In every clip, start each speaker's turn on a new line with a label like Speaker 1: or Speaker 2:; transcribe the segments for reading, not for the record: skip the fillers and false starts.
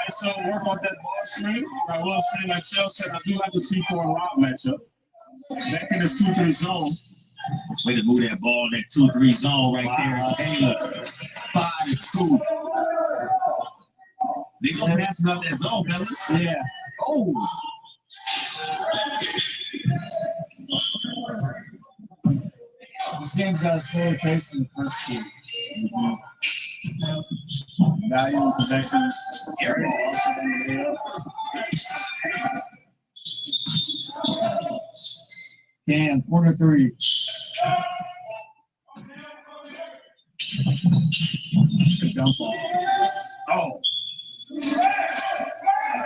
Speaker 1: So work on that ball screen. I will say, like Shell said, I do like the C4 Rob matchup. Back in this 2-3 zone. Way to move that ball in that 2-3 zone right there. Caleb, 5-2. They gonna pass about that zone, fellas. Yeah. Oh. This game's got a slower pace in the first two. Value in possessions. Aaron also been the Damn, corner three. Good dump ball. Oh.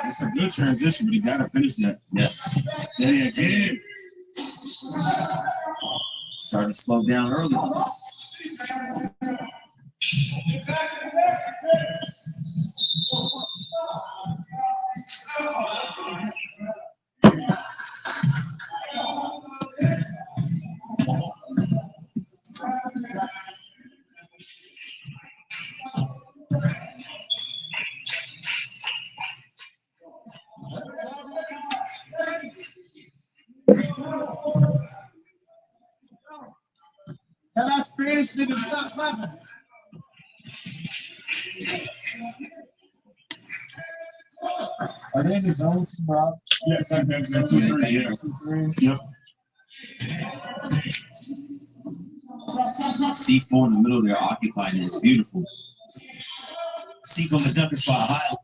Speaker 1: It's a good transition, but he got to finish that. Yes. Yeah, again. Started to slow down early. Tell that Spanish nigga stop clapping. Are they in the zone, Rob? Yes, I think so. 2-3. Yeah. 2-3. Yep. C4 in the middle there occupying it. It's beautiful. C on the dunker spot. High.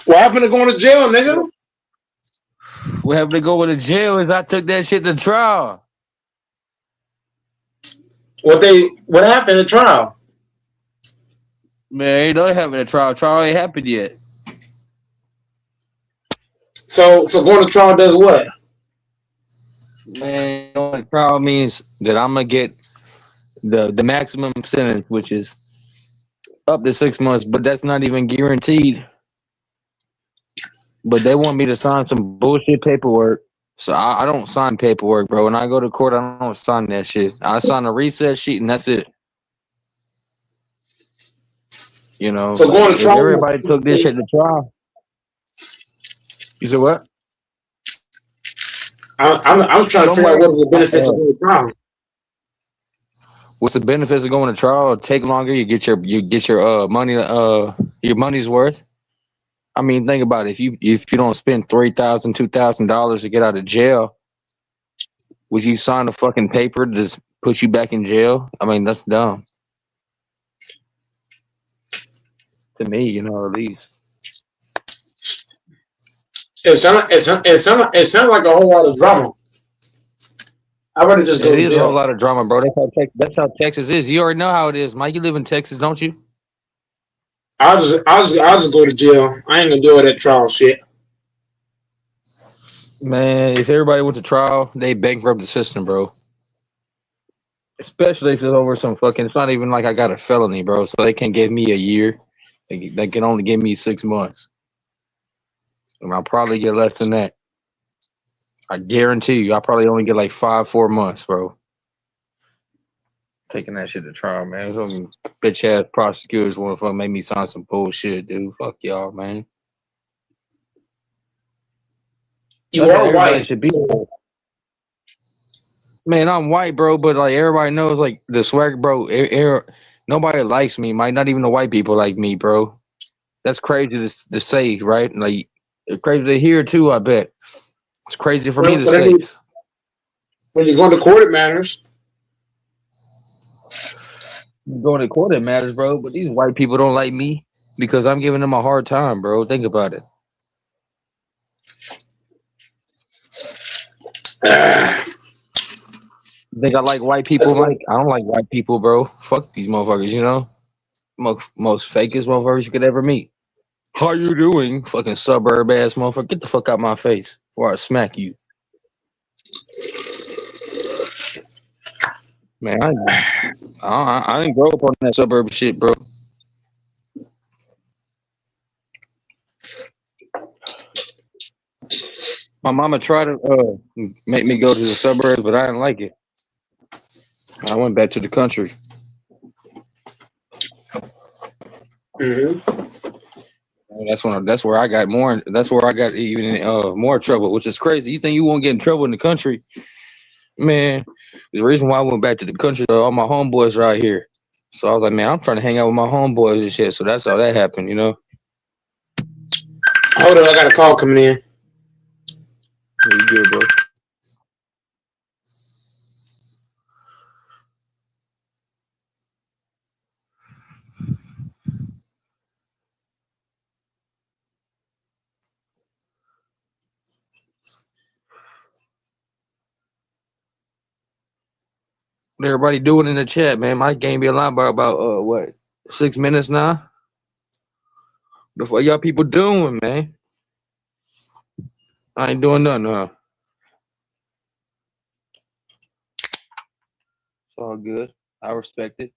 Speaker 2: What happened to going to jail, nigga?
Speaker 3: What happened to going to jail is I took that shit to trial.
Speaker 2: What happened in trial?
Speaker 3: Man, ain't nothing happened at trial. Trial ain't happened yet.
Speaker 2: So going to trial does what?
Speaker 3: Man, going to trial means that I'm gonna get the maximum sentence, which is up to 6 months, but that's not even guaranteed. But they want me to sign some bullshit paperwork. So I don't sign paperwork, bro. When I go to court, I don't sign that shit. I sign a recess sheet and that's it. You know,
Speaker 2: so going to trial,
Speaker 3: everybody took this shit to trial. You said what?
Speaker 2: I'm trying to figure out what the benefits of going to trial.
Speaker 3: What's the benefits of going to trial? Take longer. You get your money your money's worth. I mean, think about it. If you don't spend $3,000, $2,000 to get out of jail, would you sign a fucking paper to just put you back in jail? I mean, that's dumb. To me, you know, at least.
Speaker 2: It sounds like a whole lot of drama. I rather just go to jail.
Speaker 3: It is a whole lot of drama, bro. That's how Texas is. You already know how it is, Mike. You live in Texas, don't you?
Speaker 2: I'll just go to jail. I ain't gonna deal with that trial shit.
Speaker 3: Man, if everybody went to trial, they bankrupt the system, bro. Especially if it's over some fucking. It's not even like I got a felony, bro. So they can't give me a year. They can only give me 6 months, and I'll probably get less than that. I guarantee you, I'll probably only get like 4 months, bro. Taking that shit to trial, man. Some bitch ass prosecutors want to make me sign some bullshit, dude. Fuck y'all, man.
Speaker 2: You are white.
Speaker 3: Should be. Man, I'm white, bro, but like everybody knows, like the swag, bro. Nobody likes me, Mike. Not even the white people like me, bro. That's crazy to say, right? Like it's crazy to hear too. I bet it's crazy for me to say.
Speaker 2: When you go to court, it matters.
Speaker 3: Going to court, it matters, bro. But these white people don't like me because I'm giving them a hard time, bro. Think about it. Think I like white people, Mike? I don't like white people, bro. Fuck these motherfuckers, you know? Most fakest motherfuckers you could ever meet. How you doing? Fucking suburb ass motherfucker. Get the fuck out my face before I smack you. Man, I didn't grow up on that suburb shit, bro. My mama tried to make me go to the suburbs, but I didn't like it. I went back to the country.
Speaker 2: Mm-hmm.
Speaker 3: And that's where I got more. That's where I got even more trouble, which is crazy. You think you won't get in trouble in the country, man? The reason why I went back to the country, all my homeboys are out here. So I was like, man, I'm trying to hang out with my homeboys and shit. So that's how that happened, you know.
Speaker 2: Hold on, I got a call coming in.
Speaker 3: Yeah, you good, bro? What everybody doing in the chat, man? My game be alive by about what 6 minutes now. Before y'all people doing, man? I ain't doing nothing, huh? It's all good. I respect it.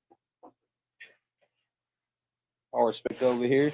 Speaker 3: I respect over here.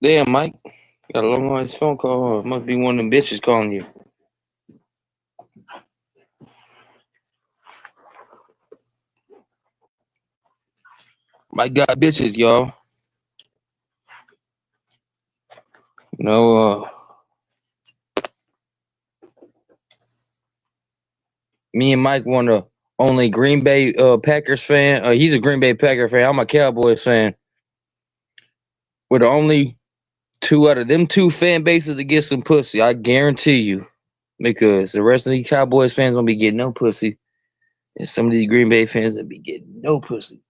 Speaker 3: Damn, Mike. Got a long line phone call. Huh? Must be one of them bitches calling you. Mike got bitches, y'all. You know, me and Mike one of the only Green Bay Packers fan. He's a Green Bay Packer fan. I'm a Cowboys fan. We're the only two out of them two fan bases to get some pussy. I guarantee you. Because the rest of these Cowboys fans don't be getting no pussy. And some of these Green Bay fans that be getting no pussy.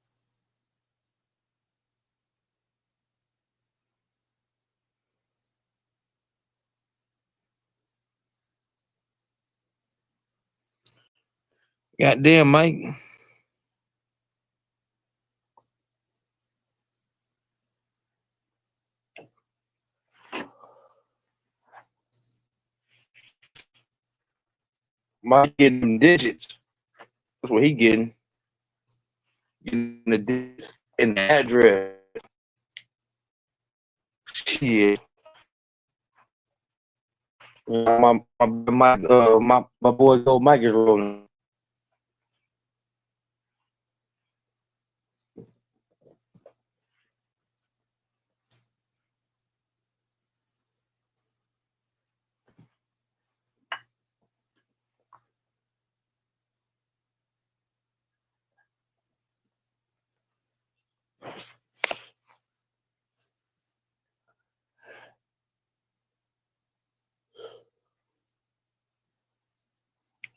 Speaker 3: Goddamn, Mike. Mike getting them digits. That's what he getting. Getting the digits and the address. Shit. My boy Gold Mike is rolling.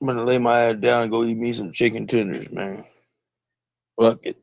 Speaker 3: I'm gonna lay my ass down and go eat me some chicken tenders, man. Fuck it.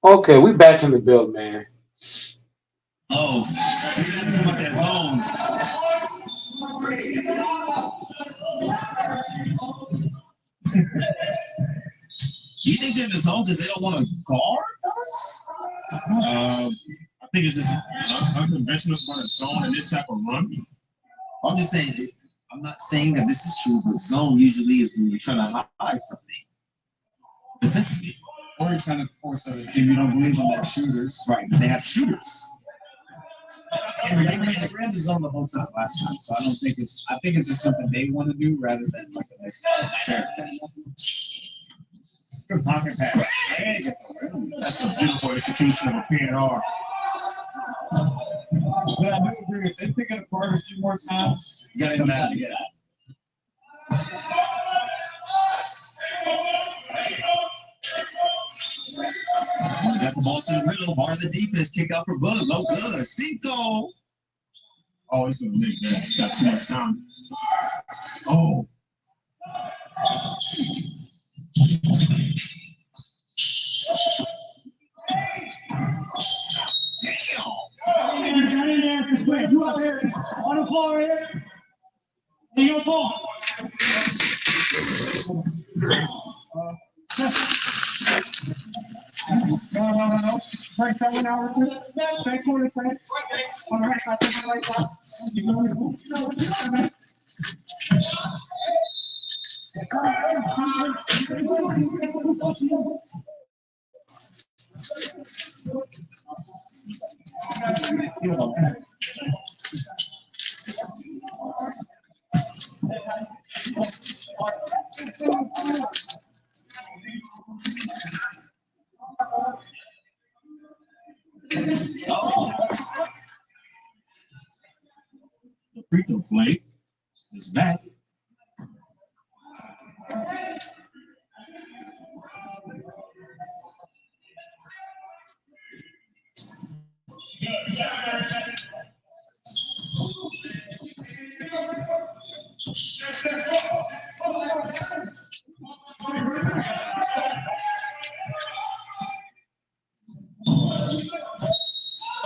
Speaker 2: Okay, we back in the build, man.
Speaker 1: Oh, see, that is what that zone. You think they're in the zone because they don't want to guard us? I think it's just unconventional to run a zone in this type of run. I'm just saying, I'm not saying that this is true, but zone usually is when you're trying to hide something defensively. Or you're trying to force a team you don't believe in that shooters. Right, but they have shooters. And they ran the zone the whole time last time, so I don't think it's. I think it's just something they want to do rather than like a nice share. Good pocket pass. That's a beautiful execution of a PNR. But I do agree, if they pick it apart a few more times, you gotta come out and get out. Got the ball to the middle, hard the defense, kick out for Bud. No good. Cinco. Oh, he's gonna make that. He's got too much time. Oh. Damn. You out here on the floor here. You your ball. No. Right, someone out. Back corner, Frank. All right, I think I like that. The free throw play is back.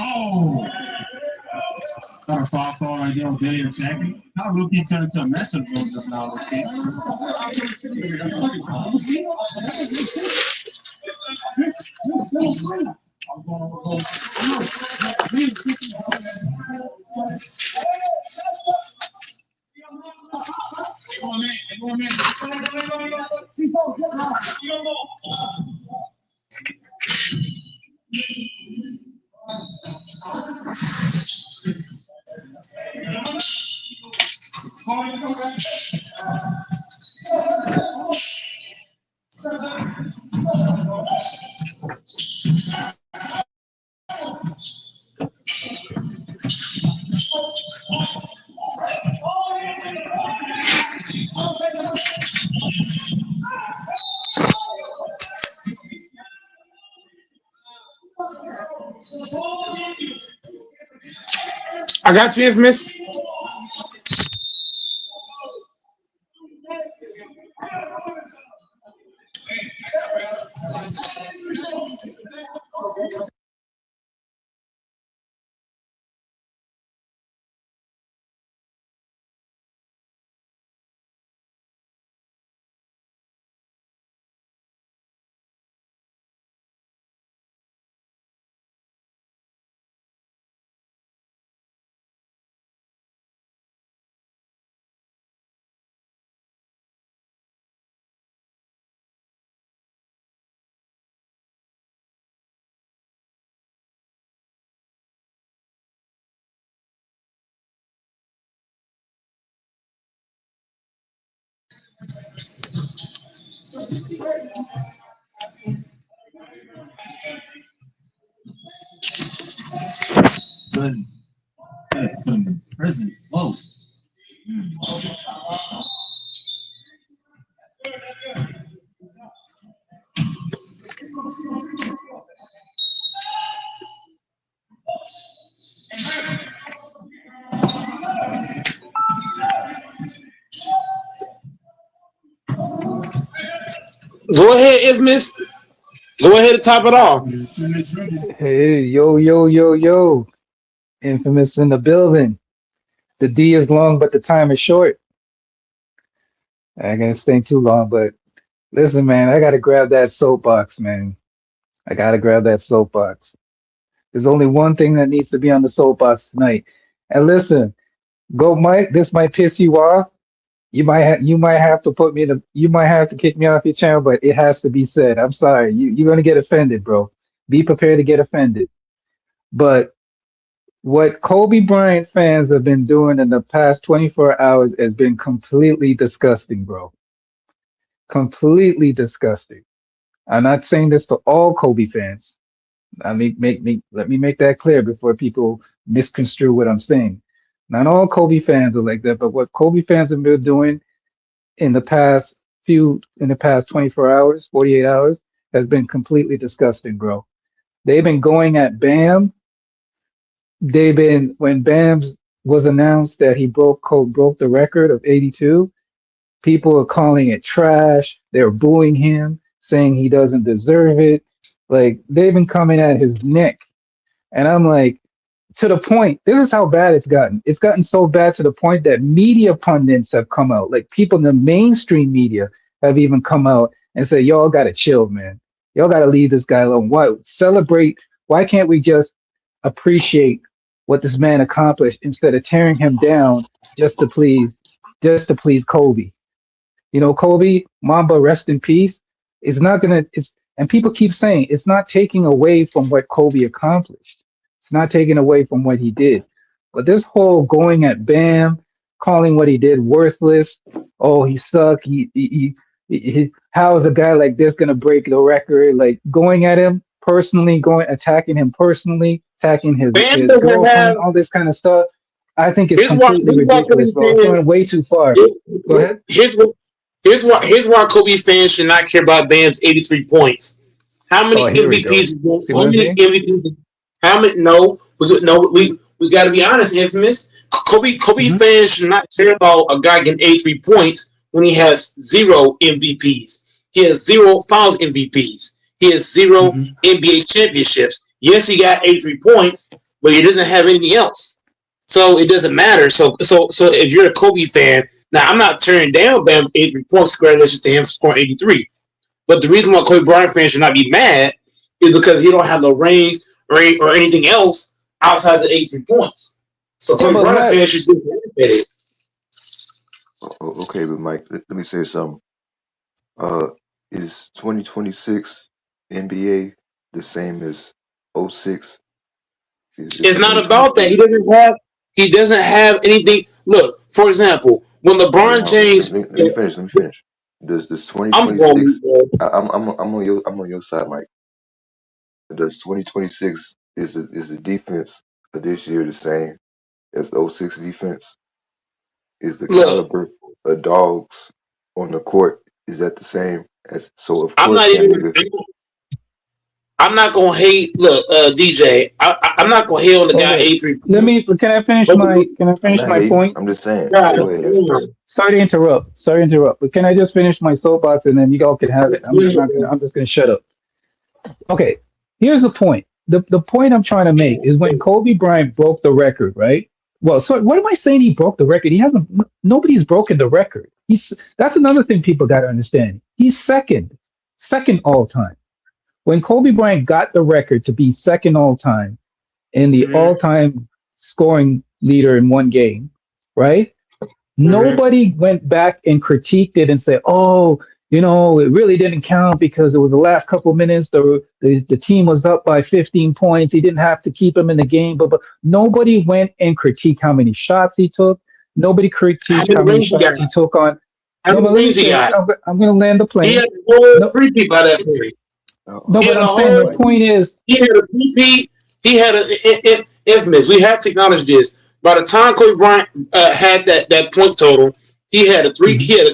Speaker 1: Oh! Got a foul call right there on Billy attacking. How rookie turned into a matchup zone just now, rookie.
Speaker 2: I got you, Infamous.
Speaker 1: Good. Good. Prison close.
Speaker 2: Go ahead, Infamous. Go ahead and top it off.
Speaker 1: Send the tribute.
Speaker 4: Hey, yo, yo, yo, yo. Infamous in the building. The D is long, but the time is short. I ain't gonna stay too long, but listen, man, I gotta grab that soapbox, man. I gotta grab that soapbox. There's only one thing that needs to be on the soapbox tonight. And listen, go Mike, this might piss you off. You might have to put me in the you might have to kick me off your channel, but it has to be said. I'm sorry. You're gonna get offended, bro. Be prepared to get offended. But what Kobe Bryant fans have been doing in the past 24 hours has been completely disgusting, bro. Completely disgusting. I'm not saying this to all Kobe fans. Let me make that clear before people misconstrue what I'm saying. Not all Kobe fans are like that, but what Kobe fans have been doing in the past 24 hours, 48 hours has been completely disgusting, bro. They've been going at Bam. They've been when Bam's was announced that he broke the record of 82. People are calling it trash. They're booing him, saying he doesn't deserve it. Like they've been coming at his neck, and I'm like, to the point. This is how bad it's gotten. It's gotten so bad to the point that media pundits have come out, like people in the mainstream media have even come out and said, "Y'all gotta chill, man. Y'all gotta leave this guy alone. Why celebrate? Why can't we just appreciate what this man accomplished instead of tearing him down just to please, just to please Kobe?" You know, Kobe, Mamba, rest in peace. It's not gonna. It's and people keep saying it's not taking away from what Kobe accomplished. It's not taking away from what he did. But this whole going at Bam, calling what he did worthless. Oh, he sucked. How is a guy like this gonna break the record? Like going at him personally, attacking him personally, attacking
Speaker 2: Bam
Speaker 4: his
Speaker 2: doesn't have.
Speaker 4: girlfriend, all this kind of stuff. I think it's
Speaker 2: Here's why.
Speaker 4: completely
Speaker 2: Here's why
Speaker 4: ridiculous,
Speaker 2: Kobe
Speaker 4: bro. It's going
Speaker 2: fans.
Speaker 4: way too far. Go ahead.
Speaker 2: Here's why Kobe fans should not care about Bam's 83 points. How many
Speaker 4: Oh, here we go.
Speaker 2: MVPs?
Speaker 4: See
Speaker 2: How
Speaker 4: what I'm
Speaker 2: many
Speaker 4: saying?
Speaker 2: MVPs? How many? We got to be honest, infamous. Kobe
Speaker 4: Hmm.
Speaker 2: fans should not care about a guy getting 83 points when he has zero MVPs. He has zero Finals MVPs. He has zero
Speaker 4: Hmm.
Speaker 2: NBA championships. Yes, he got 83 points, but he doesn't have anything else. So it doesn't matter. So if you're a Kobe fan, now I'm not turning down Bam's 83 points. Congratulations to him for scoring 83. But the reason why Kobe Bryant fans should not be mad is because he don't have no rings or anything else outside the 83 points. So
Speaker 4: Yeah,
Speaker 2: Kobe
Speaker 4: but
Speaker 2: Bryant
Speaker 4: Mike,
Speaker 2: fans should be benefited.
Speaker 5: Okay, but Mike, let me say something. Uh, is 2026 NBA the same as '06? Is
Speaker 2: It's not about that.
Speaker 5: 2026?
Speaker 2: He doesn't have anything. Look, for example, when
Speaker 5: Hold
Speaker 2: LeBron
Speaker 5: on,
Speaker 2: James,
Speaker 5: let me finish. Let me finish. Does
Speaker 2: I'm going.
Speaker 5: 2026? I'm on your side, Mike. Does 2026 is the defense of this year the same as '06 defense? Is the
Speaker 2: Look,
Speaker 5: caliber of dogs on the court is that the same as? So of
Speaker 2: I'm not
Speaker 5: course that
Speaker 2: even.
Speaker 5: nigga.
Speaker 2: I'm not gonna hate. Look, DJ. I'm not gonna hate on the guy
Speaker 4: okay.
Speaker 2: 83
Speaker 4: Let me.
Speaker 2: points. But
Speaker 4: Can I
Speaker 5: I'm
Speaker 4: finish
Speaker 5: not
Speaker 4: my
Speaker 5: hating.
Speaker 4: point?
Speaker 5: I'm just saying.
Speaker 2: God,
Speaker 5: Go ahead. Just
Speaker 4: Sorry to interrupt. Sorry to interrupt. But can I just finish my soapbox and then you all can have it? I'm not gonna. I'm just gonna shut up. Okay. Here's the point. The point I'm trying to make is when Kobe Bryant broke the record, right? Well, so what am I saying? He broke the record. He hasn't. Nobody's broken the record. That's another thing people got to understand. He's second all time. When Kobe Bryant got the record to be second all time in the
Speaker 2: mm-hmm,
Speaker 4: all-time scoring leader in one game, right?
Speaker 2: mm-hmm.
Speaker 4: Nobody went back and critiqued it and said, "Oh, it really didn't count because it was the last couple of minutes. The team was up by 15 points. He didn't have to keep him in the game." But nobody went and critiqued how many shots he took. Nobody
Speaker 2: How
Speaker 4: critiqued
Speaker 2: many
Speaker 4: how many
Speaker 2: rings he got?
Speaker 4: shots he took on.
Speaker 2: How
Speaker 4: No,
Speaker 2: many
Speaker 4: but let me
Speaker 2: rings he
Speaker 4: finish.
Speaker 2: got?
Speaker 4: I'm going to land the
Speaker 2: He
Speaker 4: plane.
Speaker 2: had a whole
Speaker 4: No,
Speaker 2: three people by that point.
Speaker 4: no,
Speaker 2: He
Speaker 5: hold
Speaker 4: but
Speaker 2: had
Speaker 5: on,
Speaker 2: a
Speaker 4: I'm
Speaker 5: hold
Speaker 4: saying
Speaker 5: on,
Speaker 4: the
Speaker 2: whole.
Speaker 5: Mike.
Speaker 4: point is,
Speaker 2: He had a three-peat. He had a infamous. We have to acknowledge this. By the time Kobe Bryant had that point total, he had a three.
Speaker 4: mhm.
Speaker 2: He had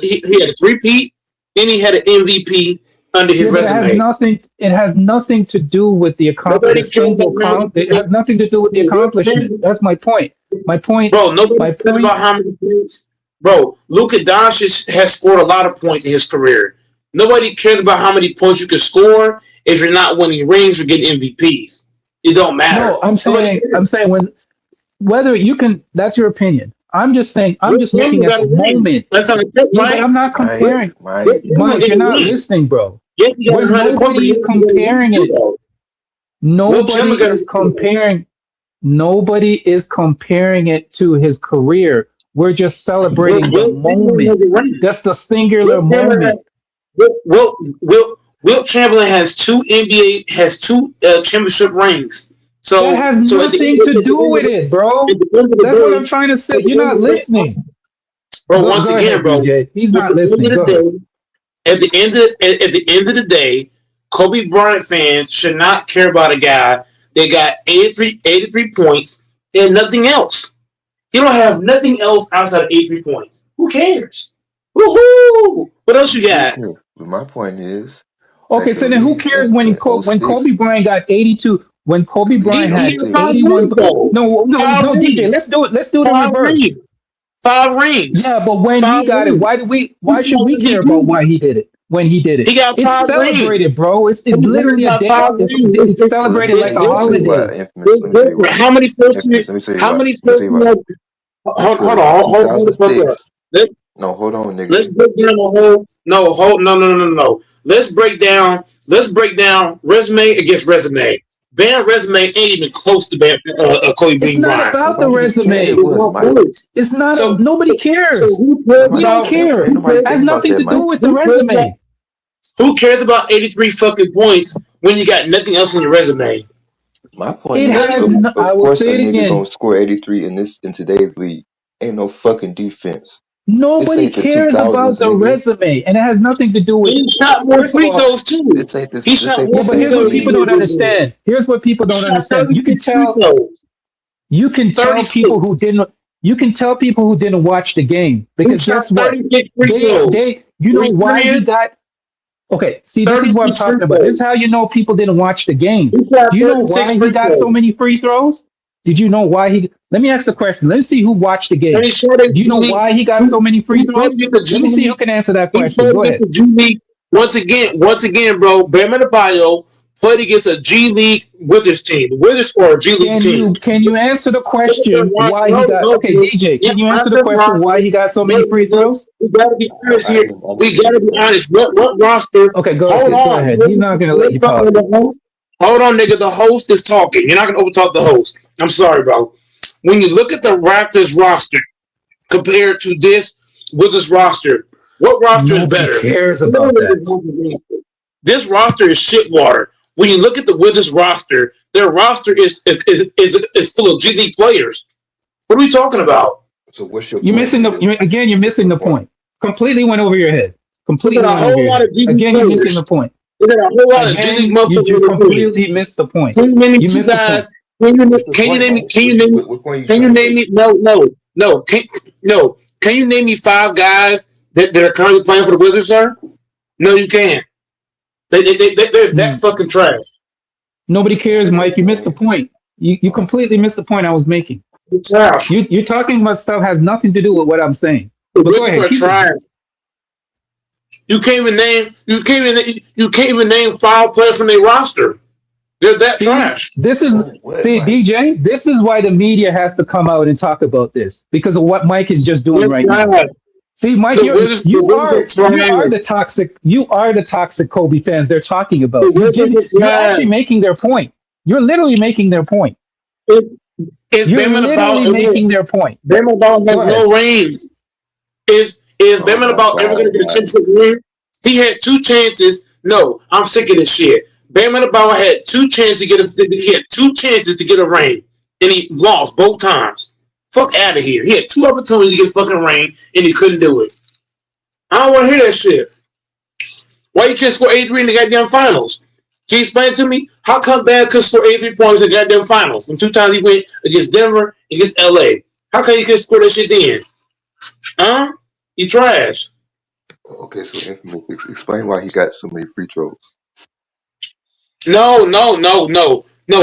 Speaker 2: a three-peat. Then he had an MVP under his
Speaker 4: Yeah, but it has
Speaker 2: resume.
Speaker 4: nothing. It has nothing to do with the
Speaker 2: Nobody cared about
Speaker 4: single
Speaker 2: how many
Speaker 4: It has
Speaker 2: points.
Speaker 4: nothing to do with the accomplishment. That's my point. My point.
Speaker 2: Bro, nobody
Speaker 4: My
Speaker 2: cared about
Speaker 4: point.
Speaker 2: how many points. Bro, Luka Doncic has scored a lot of points in his career. Nobody cares about how many points you can score if you're not winning rings or getting MVPs. It don't matter.
Speaker 4: No, I'm saying whether you can. That's your opinion. I'm just saying. I'm just looking at the moment.
Speaker 2: That's on the tip,
Speaker 4: Yeah,
Speaker 2: right?
Speaker 4: but I'm not comparing. Mike, you're not listening, bro.
Speaker 2: Yes, you got
Speaker 4: But
Speaker 2: 100 points,
Speaker 4: nobody is comparing it. Nobody is comparing. Nobody is comparing it to his career. We're just celebrating the moment. That's the singular moment.
Speaker 2: Wilt Chamberlain has two championship rings. So
Speaker 4: that has nothing to do with it, bro. That's what I'm trying to say. You're not listening.
Speaker 2: Bro, once again, bro,
Speaker 4: DJ. He's not listening.
Speaker 2: At the end of the day, Kobe Bryant fans should not care about a guy that got 83 points and nothing else. He don't have nothing else outside of 83 points. Who cares? Woohoo! What else you got?
Speaker 5: My point is.
Speaker 4: Okay, so then who cares when Kobe Bryant got 82? When Kobe Bryant had 81. No, DJ. Let's do it in reverse.
Speaker 2: 5 rings.
Speaker 4: Yeah, but when he got it, why should we care about why he did it? When he did it, it's celebrated, rings. Bro. It's literally a day. It's celebrated like a holiday.
Speaker 2: How many first years? How many first years? Hold on.
Speaker 5: No, hold on, nigga.
Speaker 2: Let's break down the whole. No. Let's break down resume against resume. Bam resume ain't even close to Bam Kobe Bryant.
Speaker 4: It's not about the resume. It's not.
Speaker 2: So,
Speaker 4: nobody cares.
Speaker 2: So
Speaker 4: we don't care. It has nothing to do with the resume.
Speaker 2: Who cares about 83 fucking points when you got nothing else on your resume?
Speaker 5: My point is, of course, a nigga gonna score 83 in today's league. Ain't no fucking defense.
Speaker 4: Nobody cares about the resume, and it has nothing to do with.
Speaker 2: He shot more free throws too.
Speaker 5: But
Speaker 4: here's what people don't understand. Here's what people don't understand. You can tell people who didn't. You can tell people who didn't watch the game because guess what? You know why he got. Okay, see, this is what I'm talking about. This is how you know people didn't watch the game. Do you know why he got so many free throws? Did you know why he? Let me ask the question. Let's see who watched the game. Do you know why he got so many free throws? Let me see who can answer that question. Go ahead.
Speaker 2: Once again, bro. Bam Adebayo played against a G League Wizards team. The Wizards are a G League team.
Speaker 4: Can you answer the question why he got? Okay, DJ. Can you answer the question why he got so many free throws?
Speaker 2: We gotta be honest here. We gotta be honest. What roster?
Speaker 4: Okay, go ahead. He's not gonna let you talk.
Speaker 2: Hold on, nigga. The host is talking. You're not gonna overtalk the host. I'm sorry, bro. When you look at the Raptors roster compared to this Wizards roster, what roster is better?
Speaker 4: Nobody cares about that.
Speaker 2: This roster is shit water. When you look at the Wizards roster, their roster is full of G League players. What are we talking about?
Speaker 5: So what's your?
Speaker 4: You're missing the point. Completely went over your head. Completely went over your head. Again, you're missing the point.
Speaker 2: A whole lot of G League motherfuckers.
Speaker 4: You completely missed the point.
Speaker 2: Can you name me two guys? Can you name me? No. Can you name me 5 guys that are currently playing for the Wizards, sir? No, you can't. They're that fucking trash.
Speaker 4: Nobody cares, Mike. You missed the point. You completely missed the point I was making. You're talking about stuff has nothing to do with what I'm saying. But go ahead.
Speaker 2: You can't even name 5 players from their roster. They're that trash.
Speaker 4: DJ. This is why the media has to come out and talk about this because of what Mike is just doing right now. See, Mike, you are the toxic Kobe fans they're talking about. You're actually making their point. You're literally making their point. You're literally making their point.
Speaker 2: Bam Adebayo has no rings. Is Bam Adebayo ever going to get a championship ring? He had 2 chances. No, I'm sick of this shit. Bam Adebayo had 2 chances to get a ring, and he lost both times. Fuck out of here. He had 2 opportunities to get a fucking ring, and he couldn't do it. I don't want to hear that shit. Why you can't score 83 in the goddamn finals? Can you explain it to me? How come Bam could score 83 points in the goddamn finals? And 2 times he went against Denver and against LA. How come he couldn't score that shit then? Huh? You trash.
Speaker 5: Okay, so explain why he got so many free throws.
Speaker 2: No,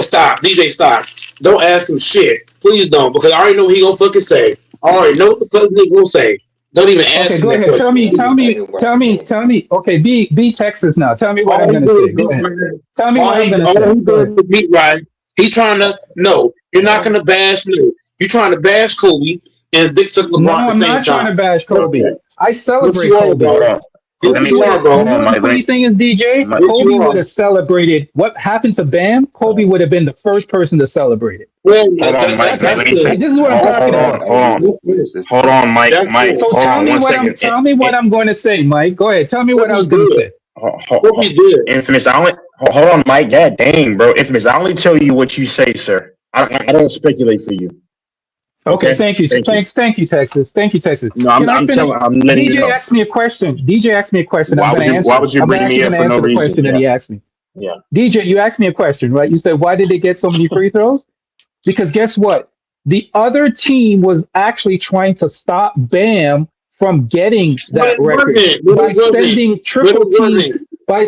Speaker 2: stop. DJ, stop. Don't ask him shit. Please don't, because I already know what he gonna fucking say. I already know what the fuck he gonna say. Don't even ask
Speaker 4: Okay,
Speaker 2: me
Speaker 4: go
Speaker 2: that
Speaker 4: ahead.
Speaker 2: question.
Speaker 4: Tell me. Okay, be Texas now. Tell me what I'm
Speaker 2: All he
Speaker 4: gonna
Speaker 2: did
Speaker 4: say.
Speaker 2: is
Speaker 4: Go
Speaker 2: beat
Speaker 4: ahead.
Speaker 2: Ryan.
Speaker 4: Tell me what I'm gonna
Speaker 2: All
Speaker 4: say.
Speaker 2: he
Speaker 4: Go
Speaker 2: did
Speaker 4: ahead.
Speaker 2: was beat Ryan. He trying to no. You're not gonna bash no. You're trying to bash Kobe and dick suck
Speaker 4: No,
Speaker 2: LeBron at the
Speaker 4: I'm
Speaker 2: same
Speaker 4: not trying
Speaker 2: time.
Speaker 4: to bash
Speaker 2: Stop
Speaker 4: Kobe.
Speaker 2: that.
Speaker 4: I
Speaker 2: Yes,
Speaker 4: celebrate
Speaker 2: you are,
Speaker 4: Kobe.
Speaker 2: bro.
Speaker 6: Hold on.
Speaker 2: Yes,
Speaker 6: Let me
Speaker 4: Kobe
Speaker 2: you
Speaker 4: would
Speaker 2: are,
Speaker 4: have.
Speaker 2: bro.
Speaker 4: You
Speaker 6: hold
Speaker 4: know
Speaker 6: on,
Speaker 4: what the
Speaker 6: Mike.
Speaker 4: funny thing is, DJ?
Speaker 6: Mike.
Speaker 2: Yes, you
Speaker 4: Kobe would
Speaker 2: are.
Speaker 4: have celebrated. What happened to Bam? Kobe would have been the first person to celebrate it.
Speaker 2: Well,
Speaker 6: Hold on, Mike.
Speaker 4: That's
Speaker 6: Let
Speaker 2: that's
Speaker 6: me
Speaker 2: true.
Speaker 6: say.
Speaker 4: see. This is what I'm talking
Speaker 6: Hold on.
Speaker 4: about.
Speaker 6: Hold on.
Speaker 2: That's true.
Speaker 6: Hold on, Mike.
Speaker 2: That's
Speaker 6: Mike.
Speaker 2: true.
Speaker 4: So
Speaker 6: Hold
Speaker 4: tell
Speaker 6: on
Speaker 4: me
Speaker 6: one
Speaker 4: what I'm.
Speaker 6: second.
Speaker 4: Tell me what I'm going to say, Mike. Go ahead. Tell me what I
Speaker 2: Kobe's
Speaker 4: was going to
Speaker 2: good.
Speaker 4: say.
Speaker 2: Kobe's good.
Speaker 6: Infamous. Hold on, Mike. God dang, bro. Infamous. I only tell you what you say, sir. I don't speculate for you.
Speaker 4: Okay,
Speaker 6: Okay.
Speaker 4: thank you.
Speaker 6: Thank you.
Speaker 4: Thank you, Texas. Thank you, Texas.
Speaker 6: No,
Speaker 4: Can I
Speaker 6: I'm
Speaker 4: finish?
Speaker 6: telling. I'm letting you
Speaker 4: DJ
Speaker 6: know.
Speaker 4: asked me a question. DJ asked me a question. I'm going to
Speaker 6: Why
Speaker 4: answer it.
Speaker 6: would you bring
Speaker 4: Actually
Speaker 6: me
Speaker 4: going
Speaker 6: up
Speaker 4: to
Speaker 6: for no
Speaker 4: answer the
Speaker 6: reason?
Speaker 4: question that
Speaker 6: Yeah.
Speaker 4: he asked me.
Speaker 6: Yeah.
Speaker 4: DJ, you asked me a question, right? You said, why did they get so many free throws? Because guess what? The other team was actually trying to stop Bam from getting
Speaker 2: But
Speaker 4: that
Speaker 2: it
Speaker 4: record
Speaker 2: wasn't. But
Speaker 4: by
Speaker 2: it wasn't.
Speaker 4: sending
Speaker 2: But
Speaker 4: triple
Speaker 2: it
Speaker 4: teams,
Speaker 2: wasn't.
Speaker 4: by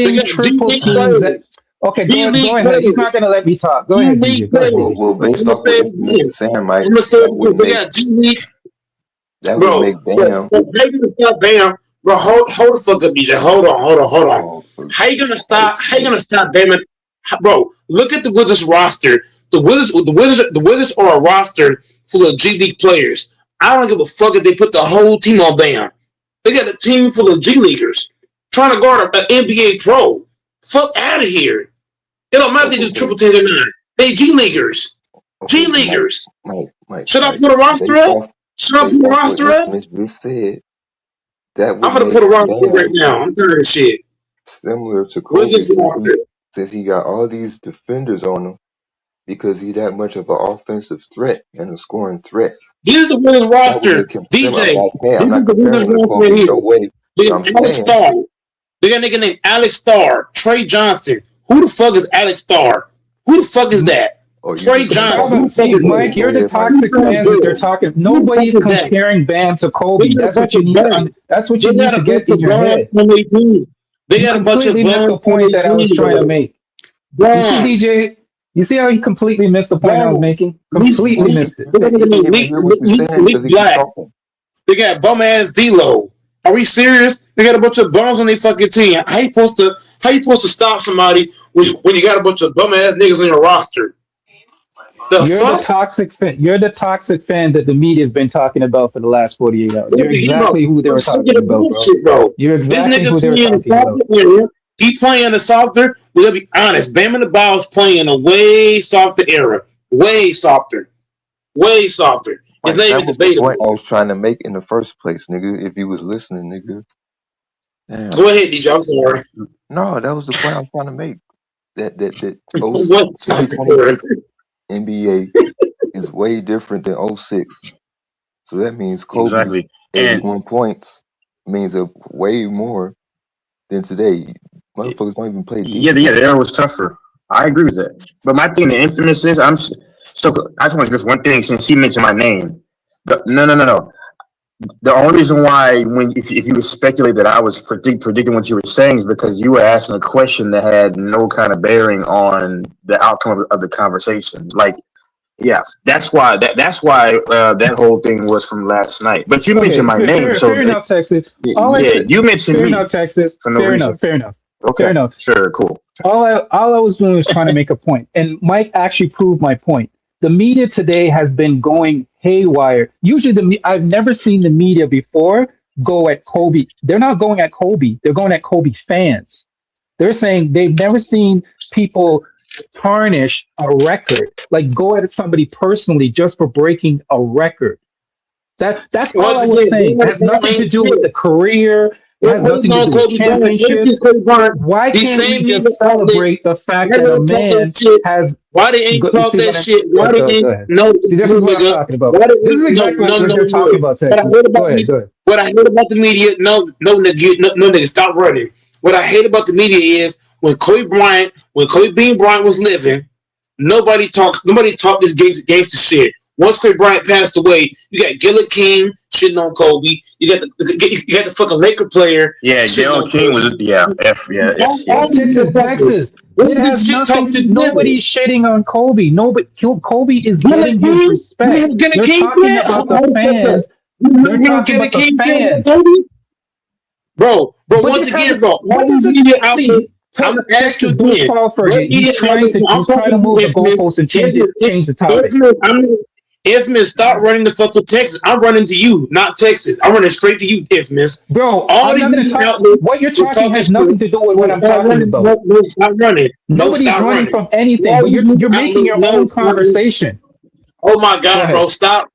Speaker 2: They
Speaker 4: sending
Speaker 2: got D
Speaker 4: triple
Speaker 2: League
Speaker 4: teams that
Speaker 2: players.
Speaker 4: okay,
Speaker 2: D
Speaker 4: go
Speaker 2: League
Speaker 4: ahead. He's not
Speaker 2: players.
Speaker 4: gonna let me talk. Go
Speaker 2: G
Speaker 4: ahead,
Speaker 2: League
Speaker 4: DJ. Go ahead,
Speaker 5: Well,
Speaker 2: players.
Speaker 4: DJ.
Speaker 5: well,
Speaker 4: Go ahead.
Speaker 5: based
Speaker 2: I'm gonna
Speaker 5: off
Speaker 2: say
Speaker 5: what
Speaker 2: it
Speaker 5: Infamous
Speaker 2: again.
Speaker 5: is saying, Mike,
Speaker 2: I'm gonna say
Speaker 5: that
Speaker 2: it
Speaker 5: would
Speaker 2: again. They
Speaker 5: make
Speaker 2: got G League,
Speaker 5: Bam.
Speaker 2: bro. How you gonna stop Bam? Bro, hold the fuck up, DJ. Hold on.
Speaker 5: Oh, for
Speaker 2: How you gonna stop?
Speaker 5: Christ's
Speaker 2: How you
Speaker 5: sake.
Speaker 2: gonna stop Bam? Bro, look at the Wizards roster. The Wizards are a roster full of G League players. I don't give a fuck if they put the whole team on Bam. They got a team full of G Leaguers trying to guard an NBA pro. Fuck out of here. It don't matter if they do
Speaker 5: Okay,
Speaker 2: triple teams or not. They G Leaguers. G
Speaker 5: okay, Mike,
Speaker 2: Leaguers. Should I
Speaker 5: Mike.
Speaker 2: put a roster
Speaker 5: Based
Speaker 2: up?
Speaker 5: off,
Speaker 2: Should I put
Speaker 5: based
Speaker 2: a
Speaker 5: off what
Speaker 2: roster up?
Speaker 5: Infamous just said, that
Speaker 2: I'm
Speaker 5: would
Speaker 2: gonna
Speaker 5: make
Speaker 2: put a roster up right
Speaker 5: Bam
Speaker 2: now. I'm tired of this shit.
Speaker 5: similar to
Speaker 2: Where's
Speaker 5: Kobe
Speaker 2: this roster?
Speaker 5: since he got all these defenders on him because he that much of an offensive threat and a scoring threat.
Speaker 2: Here's the Wizards
Speaker 5: That would
Speaker 2: roster.
Speaker 5: make him similar. I'm
Speaker 2: DJ,
Speaker 5: not saying I'm
Speaker 2: this is
Speaker 5: not
Speaker 2: the
Speaker 5: comparing
Speaker 2: Wizards
Speaker 5: him to
Speaker 2: roster right
Speaker 5: Kobe,
Speaker 2: here.
Speaker 5: no way.
Speaker 2: They
Speaker 5: But
Speaker 2: got
Speaker 5: I'm
Speaker 2: Alex
Speaker 5: saying
Speaker 2: Starr. They got a nigga named Alex Starr. Trey Johnson. Who the fuck is Alex Starr? Who the fuck is that?
Speaker 5: oh you
Speaker 2: Trey
Speaker 5: just
Speaker 4: The
Speaker 5: gonna call
Speaker 2: Johnson.
Speaker 5: me
Speaker 2: Who
Speaker 4: problem,
Speaker 2: the fuck
Speaker 4: see,
Speaker 2: is
Speaker 5: okay,
Speaker 2: that?
Speaker 4: Mike,
Speaker 5: go
Speaker 4: you're the
Speaker 5: ahead, Mike.
Speaker 2: Who
Speaker 4: toxic
Speaker 2: the fuck is
Speaker 4: fans that they're
Speaker 2: that?
Speaker 4: talking.
Speaker 2: Who the fuck
Speaker 4: Nobody's
Speaker 2: is that?
Speaker 4: comparing Bam to
Speaker 2: They
Speaker 4: Kobe.
Speaker 2: got a
Speaker 4: That's what
Speaker 2: bunch
Speaker 4: you
Speaker 2: of
Speaker 4: need to.
Speaker 2: bums.
Speaker 4: That's what
Speaker 2: They
Speaker 4: you need
Speaker 2: got
Speaker 4: to
Speaker 2: a bunch
Speaker 4: get in
Speaker 2: of
Speaker 4: your
Speaker 2: bums
Speaker 4: head.
Speaker 2: on their team. They
Speaker 4: You
Speaker 2: got a bunch of
Speaker 4: completely missed the
Speaker 2: bums on
Speaker 4: point
Speaker 2: their
Speaker 4: that I was
Speaker 2: team,
Speaker 4: trying to
Speaker 2: bro.
Speaker 4: make. You see,
Speaker 2: Bums.
Speaker 4: DJ. You see how he completely missed the point I was
Speaker 2: Bums.
Speaker 4: making? Completely
Speaker 5: Mike,
Speaker 4: missed it.
Speaker 2: They got a
Speaker 5: he
Speaker 2: nigga
Speaker 5: can't
Speaker 2: named
Speaker 5: even hear what you're saying
Speaker 2: Leak
Speaker 5: because he keep
Speaker 2: Black.
Speaker 5: talking.
Speaker 2: They got bum ass D-Lo. Are we serious? They got a bunch of bums on their fucking team. How you supposed to stop somebody when you got a bunch of bum ass niggas on your roster? The
Speaker 4: You're the
Speaker 2: fuck?
Speaker 4: toxic fan. You're the toxic fan that the media's been talking about for the last 48 hours. You're
Speaker 2: You know,
Speaker 4: exactly who they
Speaker 2: I'm
Speaker 4: were
Speaker 2: sick of
Speaker 4: talking
Speaker 2: the
Speaker 4: about, bro.
Speaker 2: bullshit, bro.
Speaker 4: You're
Speaker 2: This
Speaker 4: exactly
Speaker 2: nigga
Speaker 4: who they were
Speaker 2: playing the
Speaker 4: talking about.
Speaker 2: softer area. He playing the softer. Well, let's be honest. Bam in the Bow's playing a way softer era. Way softer. Way softer. It's
Speaker 5: Mike,
Speaker 2: not
Speaker 5: that
Speaker 2: even
Speaker 5: was the point
Speaker 2: debatable.
Speaker 5: I was trying to make in the first place, nigga. If you was listening, nigga. Damn.
Speaker 2: Go ahead, DJ. I'm sorry.
Speaker 5: No, that was the point I was trying to make. That
Speaker 2: What softer era?
Speaker 5: 2026 NBA is way different than '06. So that means Kobe's
Speaker 6: Exactly. And
Speaker 5: 81 points means a way more than today. Motherfuckers don't even play
Speaker 6: yeah, the
Speaker 5: defense.
Speaker 6: era was tougher. I agree with that. But my thing, the infamous is, so I just want just one thing since he mentioned my name. No. The only reason why, if you would speculate that I was predicting what you were saying, is because you were asking a question that had no kind of bearing on the outcome of the conversation. Like, yeah, that's why that whole thing was from last night. But you mentioned
Speaker 4: Okay,
Speaker 6: my name, so
Speaker 4: fair enough, Texas. All I
Speaker 6: yeah,
Speaker 4: said,
Speaker 6: you mentioned
Speaker 4: fair
Speaker 6: me
Speaker 4: enough, Texas.
Speaker 6: for no reason.
Speaker 4: Fair enough. Fair
Speaker 6: Okay,
Speaker 4: enough.
Speaker 6: sure, cool.
Speaker 4: All I was doing was trying to make a point, and Mike actually proved my point. The media today has been going haywire. Usually, I've never seen the media before go at Kobe. They're not going at Kobe. They're going at Kobe fans. They're saying they've never seen people tarnish a record, like go at somebody personally just for breaking a record. That's all
Speaker 2: Once
Speaker 4: I was
Speaker 2: again,
Speaker 4: saying. It has
Speaker 2: Bam
Speaker 4: nothing to
Speaker 2: ain't
Speaker 4: do with
Speaker 2: shit.
Speaker 4: the career. It
Speaker 2: They're
Speaker 4: has nothing
Speaker 2: hating
Speaker 4: to
Speaker 2: on
Speaker 4: do with
Speaker 2: Kobe Bryant. Ever since
Speaker 4: championships.
Speaker 2: Kobe Bryant,
Speaker 4: Why
Speaker 2: these
Speaker 4: can't we
Speaker 2: same media
Speaker 4: just
Speaker 2: outlets
Speaker 4: celebrate the fact that a
Speaker 2: never talk that
Speaker 4: man
Speaker 2: shit.
Speaker 4: has?
Speaker 2: Why they ain't
Speaker 4: You
Speaker 2: talk
Speaker 4: see
Speaker 2: that
Speaker 4: what I'm?
Speaker 2: shit? Why they
Speaker 4: Go
Speaker 2: ain't
Speaker 4: ahead.
Speaker 2: no
Speaker 4: See, this is what I'm
Speaker 2: nigga?
Speaker 4: talking about.
Speaker 2: Why they
Speaker 4: This is
Speaker 2: no
Speaker 4: exactly
Speaker 2: no
Speaker 4: what
Speaker 2: no
Speaker 4: you're talking
Speaker 2: no?
Speaker 4: about,
Speaker 2: What I
Speaker 4: Texas.
Speaker 2: hate
Speaker 4: Go
Speaker 2: about
Speaker 4: ahead.
Speaker 2: the
Speaker 4: Go ahead.
Speaker 2: what I hate about the media, no nigga, no nigga, stop running. What I hate about the media is when Kobe Bean Bryant was living, nobody talked this gangster shit. Once Kobe Bryant passed away, you got Gillick King shitting on Kobe. You got the fucking Laker player
Speaker 6: Yeah,
Speaker 2: shitting
Speaker 6: Gail
Speaker 2: on
Speaker 6: King
Speaker 2: Kobe.
Speaker 6: was F.
Speaker 2: All these motherfuckers.
Speaker 4: Texas.
Speaker 2: They
Speaker 4: It
Speaker 2: just
Speaker 4: has
Speaker 2: shit
Speaker 4: nothing
Speaker 2: talking
Speaker 4: to.
Speaker 2: these niggas.
Speaker 4: Nobody's shitting on Kobe. Nobody. Kobe is
Speaker 2: Gillick
Speaker 4: getting his
Speaker 2: King? You
Speaker 4: respect.
Speaker 2: have Gillick
Speaker 4: They're
Speaker 2: King
Speaker 4: talking
Speaker 2: yet?
Speaker 4: about the
Speaker 2: Hold the fuck up.
Speaker 4: fans. They're talking about the fans.
Speaker 2: Bro,
Speaker 4: But
Speaker 2: once
Speaker 4: you
Speaker 2: again,
Speaker 4: haven't.
Speaker 2: bro, all
Speaker 4: What
Speaker 2: these
Speaker 4: does it
Speaker 2: media
Speaker 4: see?
Speaker 2: outlets, I'm gonna ask you
Speaker 4: Texas, don't
Speaker 2: again.
Speaker 4: fall for
Speaker 2: What
Speaker 4: it.
Speaker 2: media?
Speaker 4: He's
Speaker 2: No,
Speaker 4: trying to.
Speaker 2: I'm
Speaker 4: He's trying to
Speaker 2: talking to
Speaker 4: move the
Speaker 2: Infamous.
Speaker 4: goalposts and change the topic.
Speaker 2: Infamous, stop running the fuck with Texas. I'm running to you, not Texas. I'm running straight to you, Infamous.
Speaker 4: Bro,
Speaker 2: All
Speaker 4: I'm
Speaker 2: these
Speaker 4: not going to
Speaker 2: media
Speaker 4: talk.
Speaker 2: outlets
Speaker 4: What you're
Speaker 2: is
Speaker 4: talking
Speaker 2: talking
Speaker 4: has
Speaker 2: shit.
Speaker 4: nothing to do with what
Speaker 2: No,
Speaker 4: I'm
Speaker 2: stop
Speaker 4: talking
Speaker 2: running.
Speaker 4: about.
Speaker 2: No, stop running. No,
Speaker 4: Nobody's
Speaker 2: stop
Speaker 4: running
Speaker 2: running.
Speaker 4: from anything,
Speaker 2: All
Speaker 4: but
Speaker 2: these
Speaker 4: you're
Speaker 2: media
Speaker 4: making
Speaker 2: outlets,
Speaker 4: your
Speaker 2: no,
Speaker 4: own
Speaker 2: stop running.
Speaker 4: conversation.
Speaker 2: Oh my
Speaker 4: Go
Speaker 2: God, bro!
Speaker 4: ahead.
Speaker 2: Stop,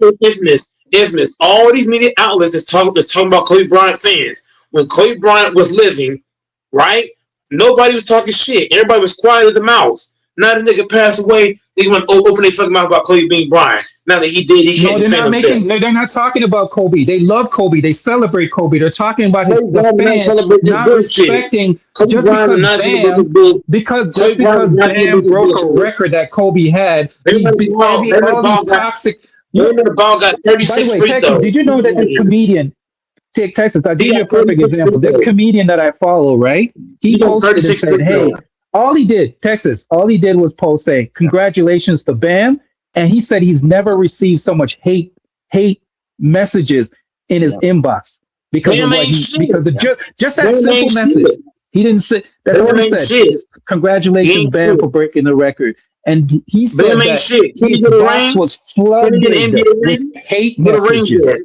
Speaker 2: Infamous. All these media outlets is talking about Kobe Bryant fans. When Kobe Bryant was living, right? Nobody was talking shit. Everybody was quiet as a mouse. Now the nigga passed away, they want to open their fucking mouth about Kobe being Bryant. Now that he did, he
Speaker 4: No,
Speaker 2: can't
Speaker 4: they're
Speaker 2: defend
Speaker 4: not
Speaker 2: himself.
Speaker 4: making. They're not talking about Kobe. They love Kobe. They celebrate Kobe. They're talking about
Speaker 2: Kobe
Speaker 4: the
Speaker 2: Bryant is not
Speaker 4: fans
Speaker 2: celebrating this
Speaker 4: not
Speaker 2: bullshit.
Speaker 4: respecting
Speaker 2: Kobe
Speaker 4: just
Speaker 2: Bryant is
Speaker 4: because
Speaker 2: not celebrating
Speaker 4: Bam,
Speaker 2: this.
Speaker 4: just
Speaker 2: Kobe Bryant is
Speaker 4: because
Speaker 2: not
Speaker 4: Bam
Speaker 2: celebrating
Speaker 4: broke
Speaker 2: this
Speaker 4: a
Speaker 2: bullshit.
Speaker 4: record that Kobe had. All these toxic.
Speaker 2: Raymond Ball got
Speaker 4: By the
Speaker 2: 36
Speaker 4: way,
Speaker 2: free
Speaker 4: Texas,
Speaker 2: throws.
Speaker 4: did you know that this comedian, take Texas, I'll
Speaker 2: He
Speaker 4: give you a
Speaker 2: got
Speaker 4: perfect
Speaker 2: 36 free
Speaker 4: example. This
Speaker 2: throws.
Speaker 4: comedian that I follow, right? He
Speaker 2: He got
Speaker 4: posted and
Speaker 2: 36
Speaker 4: said,
Speaker 2: free throws.
Speaker 4: hey, Texas, all he did was post saying, congratulations to Bam. And he said he's never received so much hate messages in his inbox because of
Speaker 2: Bam
Speaker 4: what
Speaker 2: ain't
Speaker 4: he,
Speaker 2: shit.
Speaker 4: because of just that
Speaker 2: Bam
Speaker 4: simple
Speaker 2: ain't
Speaker 4: message.
Speaker 2: shit.
Speaker 4: He didn't say, that's all
Speaker 2: Bam
Speaker 4: he
Speaker 2: ain't
Speaker 4: said.
Speaker 2: shit. He
Speaker 4: Congratulations,
Speaker 2: ain't
Speaker 4: Bam, for
Speaker 2: shit.
Speaker 4: breaking the record. And he
Speaker 2: Bam
Speaker 4: said
Speaker 2: ain't
Speaker 4: that
Speaker 2: shit. Can he
Speaker 4: his
Speaker 2: get a
Speaker 4: box
Speaker 2: ring?
Speaker 4: was
Speaker 2: Can he get an
Speaker 4: flooded
Speaker 2: NBA
Speaker 4: with
Speaker 2: ring?
Speaker 4: hate
Speaker 2: Where the rings at?
Speaker 4: messages.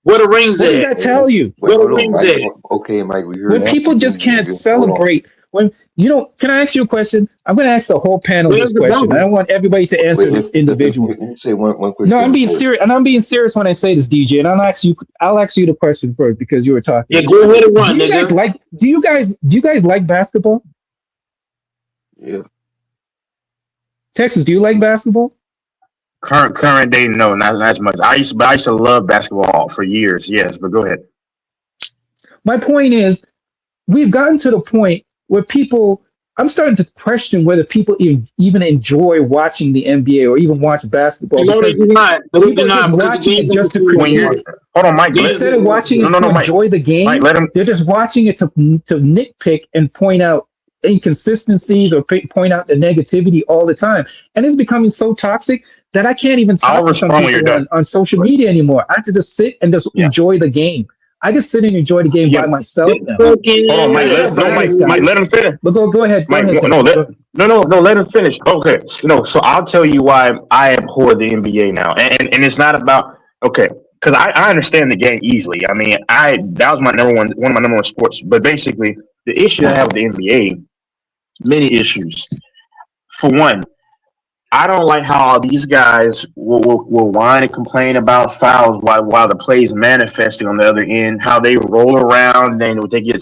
Speaker 2: Where the rings
Speaker 4: What does
Speaker 2: at?
Speaker 4: that
Speaker 5: Hey,
Speaker 4: tell you?
Speaker 5: wait,
Speaker 2: Where the
Speaker 5: hold on,
Speaker 2: rings
Speaker 5: Mike.
Speaker 2: at?
Speaker 5: Okay, Mike, we heard
Speaker 4: When
Speaker 5: you.
Speaker 4: people just can't
Speaker 5: Hold on.
Speaker 4: celebrate, when you know, can I ask you a question? I'm going to ask the whole panel
Speaker 2: Where's
Speaker 4: this
Speaker 2: the
Speaker 4: question. I
Speaker 2: number?
Speaker 4: don't want everybody to answer
Speaker 5: Wait,
Speaker 4: this individually.
Speaker 5: let me say one quick
Speaker 4: No, I'm
Speaker 5: thing
Speaker 4: being
Speaker 5: before.
Speaker 4: serious, and I'm being serious when I say this, DJ. And I'll ask you the question first because you were talking.
Speaker 2: Yeah, go ahead and
Speaker 4: Do
Speaker 2: run,
Speaker 4: you guys
Speaker 2: nigga.
Speaker 4: like? Do you guys like basketball?
Speaker 5: Yeah,
Speaker 4: Texas, do you like basketball?
Speaker 6: Current day, no, not as much. I used to love basketball for years. Yes, but go ahead.
Speaker 4: My point is, we've gotten to the point where people. I'm starting to question whether people even enjoy watching the NBA or even watch basketball
Speaker 2: No, they
Speaker 4: because
Speaker 2: do not. No, they
Speaker 4: people
Speaker 2: do
Speaker 4: are just
Speaker 2: not because the
Speaker 4: watching it
Speaker 2: game's not the
Speaker 4: just to
Speaker 2: same
Speaker 6: When
Speaker 4: critique
Speaker 6: you're,
Speaker 2: anymore.
Speaker 4: it.
Speaker 6: hold on, Mike.
Speaker 2: Game's
Speaker 4: Instead of
Speaker 2: not the
Speaker 4: watching
Speaker 6: No,
Speaker 4: it
Speaker 6: no,
Speaker 4: to
Speaker 6: no, Mike.
Speaker 4: enjoy the
Speaker 6: Mike,
Speaker 4: game,
Speaker 6: let him.
Speaker 4: they're just watching it to nitpick and point out inconsistencies or point out the negativity all the time. And it's becoming so toxic that I can't even
Speaker 6: I'll
Speaker 4: talk to some
Speaker 6: respond when you're
Speaker 4: people
Speaker 6: done.
Speaker 4: on social media anymore. I have to just sit and just
Speaker 6: Yeah,
Speaker 4: enjoy the game. I just sit and enjoy the game
Speaker 6: yeah.
Speaker 4: by myself
Speaker 2: This
Speaker 4: now.
Speaker 2: fucking
Speaker 6: Hold on, Mike.
Speaker 4: That's how
Speaker 6: No,
Speaker 4: bad
Speaker 6: Mike.
Speaker 4: it's
Speaker 6: Mike,
Speaker 4: gotten.
Speaker 6: let him finish.
Speaker 4: But go ahead. Go
Speaker 6: Mike,
Speaker 4: ahead,
Speaker 6: no,
Speaker 4: Texas. Go ahead.
Speaker 6: no. Let him finish. Okay, so I'll tell you why I abhor the NBA now, and it's not about okay, because I understand the game easily. I mean, that was my one of my number one sports. But basically, the issue I have with the NBA, many issues. For one, I don't like how these guys will whine and complain about fouls while the play is manifesting on the other end. How they roll around and they get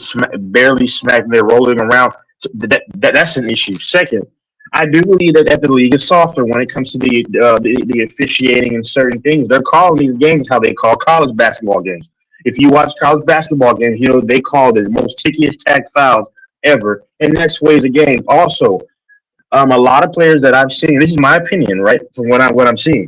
Speaker 6: barely smacked. And they're rolling around. So that's an issue. Second, I do believe that the league is softer when it comes to the officiating and certain things. They're calling these games how they call college basketball games. If you watch college basketball games, you know they call the most tickiest tag fouls ever, and that sways the game. Also, a lot of players that I've seen. This is my opinion, right? From what I'm seeing,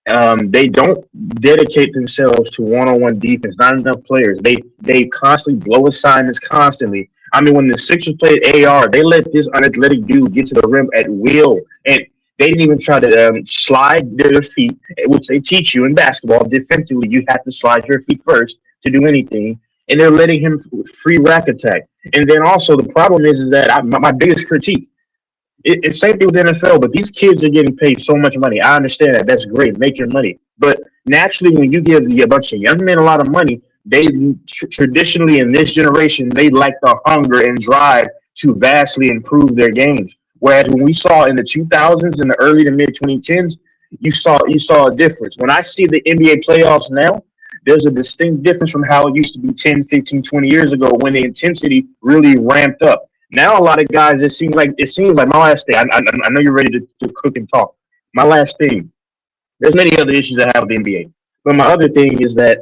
Speaker 6: they don't dedicate themselves to one-on-one defense. Not enough players. They constantly blow assignments constantly. I mean, when the Sixers played AR, they let this unathletic dude get to the rim at will, and they didn't even try to slide their feet, which they teach you in basketball. Defensively, you have to slide your feet first to do anything, and they're letting him free rack attack. And then also the problem is that my biggest critique it's same thing with the NFL, but these kids are getting paid so much money. I understand that. That's great. Make your money. But naturally, when you give a bunch of young men a lot of money, they traditionally in this generation, they like the hunger and drive to vastly improve their games. Whereas when we saw in the 2000s and the early to mid 2010s, you saw a difference. When I see the NBA playoffs now, there's a distinct difference from how it used to be 10, 15, 20 years ago when the intensity really ramped up. Now a lot of guys, it seems like my last thing. I know you're ready to cook and talk. My last thing. There's many other issues I have with the NBA, but my other thing is that,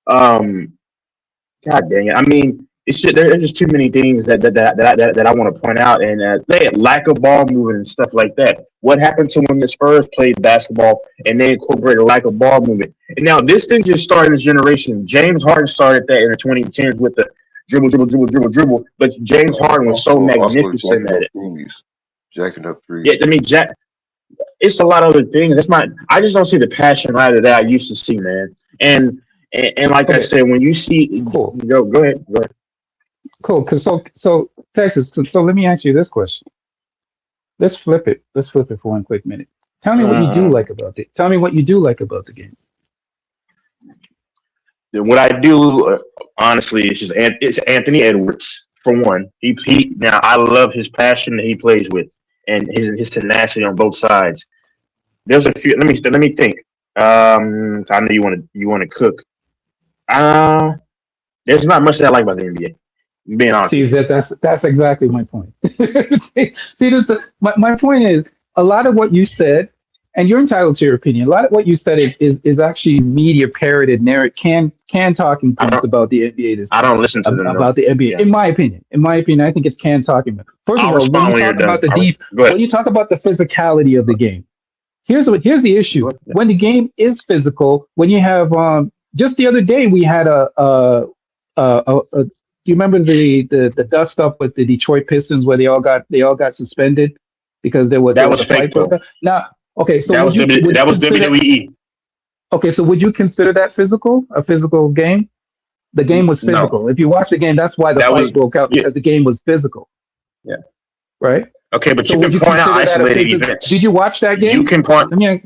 Speaker 6: God dang it. I mean, there's just too many things that I want to point out, and they had lack of ball movement and stuff like that. What happened to when the Spurs played basketball and they incorporated lack of ball movement? And now this thing just started this generation. James Harden started that in the 2010s with the dribble, dribble, dribble, dribble, dribble. But James Harden was so
Speaker 5: Also
Speaker 6: magnificent at it.
Speaker 5: jacking up threes.
Speaker 6: Yeah, I mean, it's a lot of other things. I just don't see the passion right that I used to see, man. And And like I
Speaker 4: Okay,
Speaker 6: said, when you see,
Speaker 4: cool,
Speaker 6: go ahead. Go ahead.
Speaker 4: cool. Because Texas. So let me ask you this question. Let's flip it. Let's flip it for one quick minute. Tell me what you do
Speaker 6: Uh,
Speaker 4: like about it. Tell me what you do like about the game.
Speaker 6: what I do, honestly, it's Anthony Edwards for one. He now I love his passion that he plays with and his tenacity on both sides. There's a few. Let me think. I know you want to cook. Uh, there's not much that I like about the NBA. Being honest
Speaker 4: See
Speaker 6: with you.
Speaker 4: that that's exactly my point. see this my point is a lot of what you said, and you're entitled to your opinion. A lot of what you said is actually media parroted narrative can talking
Speaker 6: I
Speaker 4: points
Speaker 6: don't
Speaker 4: about the NBA this
Speaker 6: I
Speaker 4: year.
Speaker 6: don't listen to them though.
Speaker 4: About the NBA.
Speaker 6: Yeah,
Speaker 4: In my opinion, I think it's can talking. First of
Speaker 6: I'll
Speaker 4: all, when you
Speaker 6: respond when you're
Speaker 4: talk
Speaker 6: done.
Speaker 4: about the deep,
Speaker 6: Go ahead.
Speaker 4: when you talk about the physicality of the game, here's the issue.
Speaker 6: Go ahead. Yeah.
Speaker 4: When the game is physical, when you have just the other day we had a do you remember the dust up with the Detroit Pistons where they all got suspended because there
Speaker 6: That
Speaker 4: was
Speaker 6: was
Speaker 4: a fight
Speaker 6: fake
Speaker 4: broke
Speaker 6: though.
Speaker 4: out. Now, okay, so
Speaker 6: That was
Speaker 4: would you
Speaker 6: that was
Speaker 4: consider
Speaker 6: WWE.
Speaker 4: okay, so would you consider that a physical game? The game was
Speaker 6: No,
Speaker 4: physical. If you watch the game, that's why the
Speaker 6: that
Speaker 4: fight
Speaker 6: was
Speaker 4: broke out
Speaker 6: yeah
Speaker 4: because the game was physical,
Speaker 6: yeah.
Speaker 4: right?
Speaker 6: Okay, but
Speaker 4: So
Speaker 6: you
Speaker 4: would
Speaker 6: can
Speaker 4: you
Speaker 6: point out
Speaker 4: consider that a
Speaker 6: isolated
Speaker 4: physical? Did
Speaker 6: events.
Speaker 4: you watch that
Speaker 6: You
Speaker 4: game?
Speaker 6: can point
Speaker 4: Let me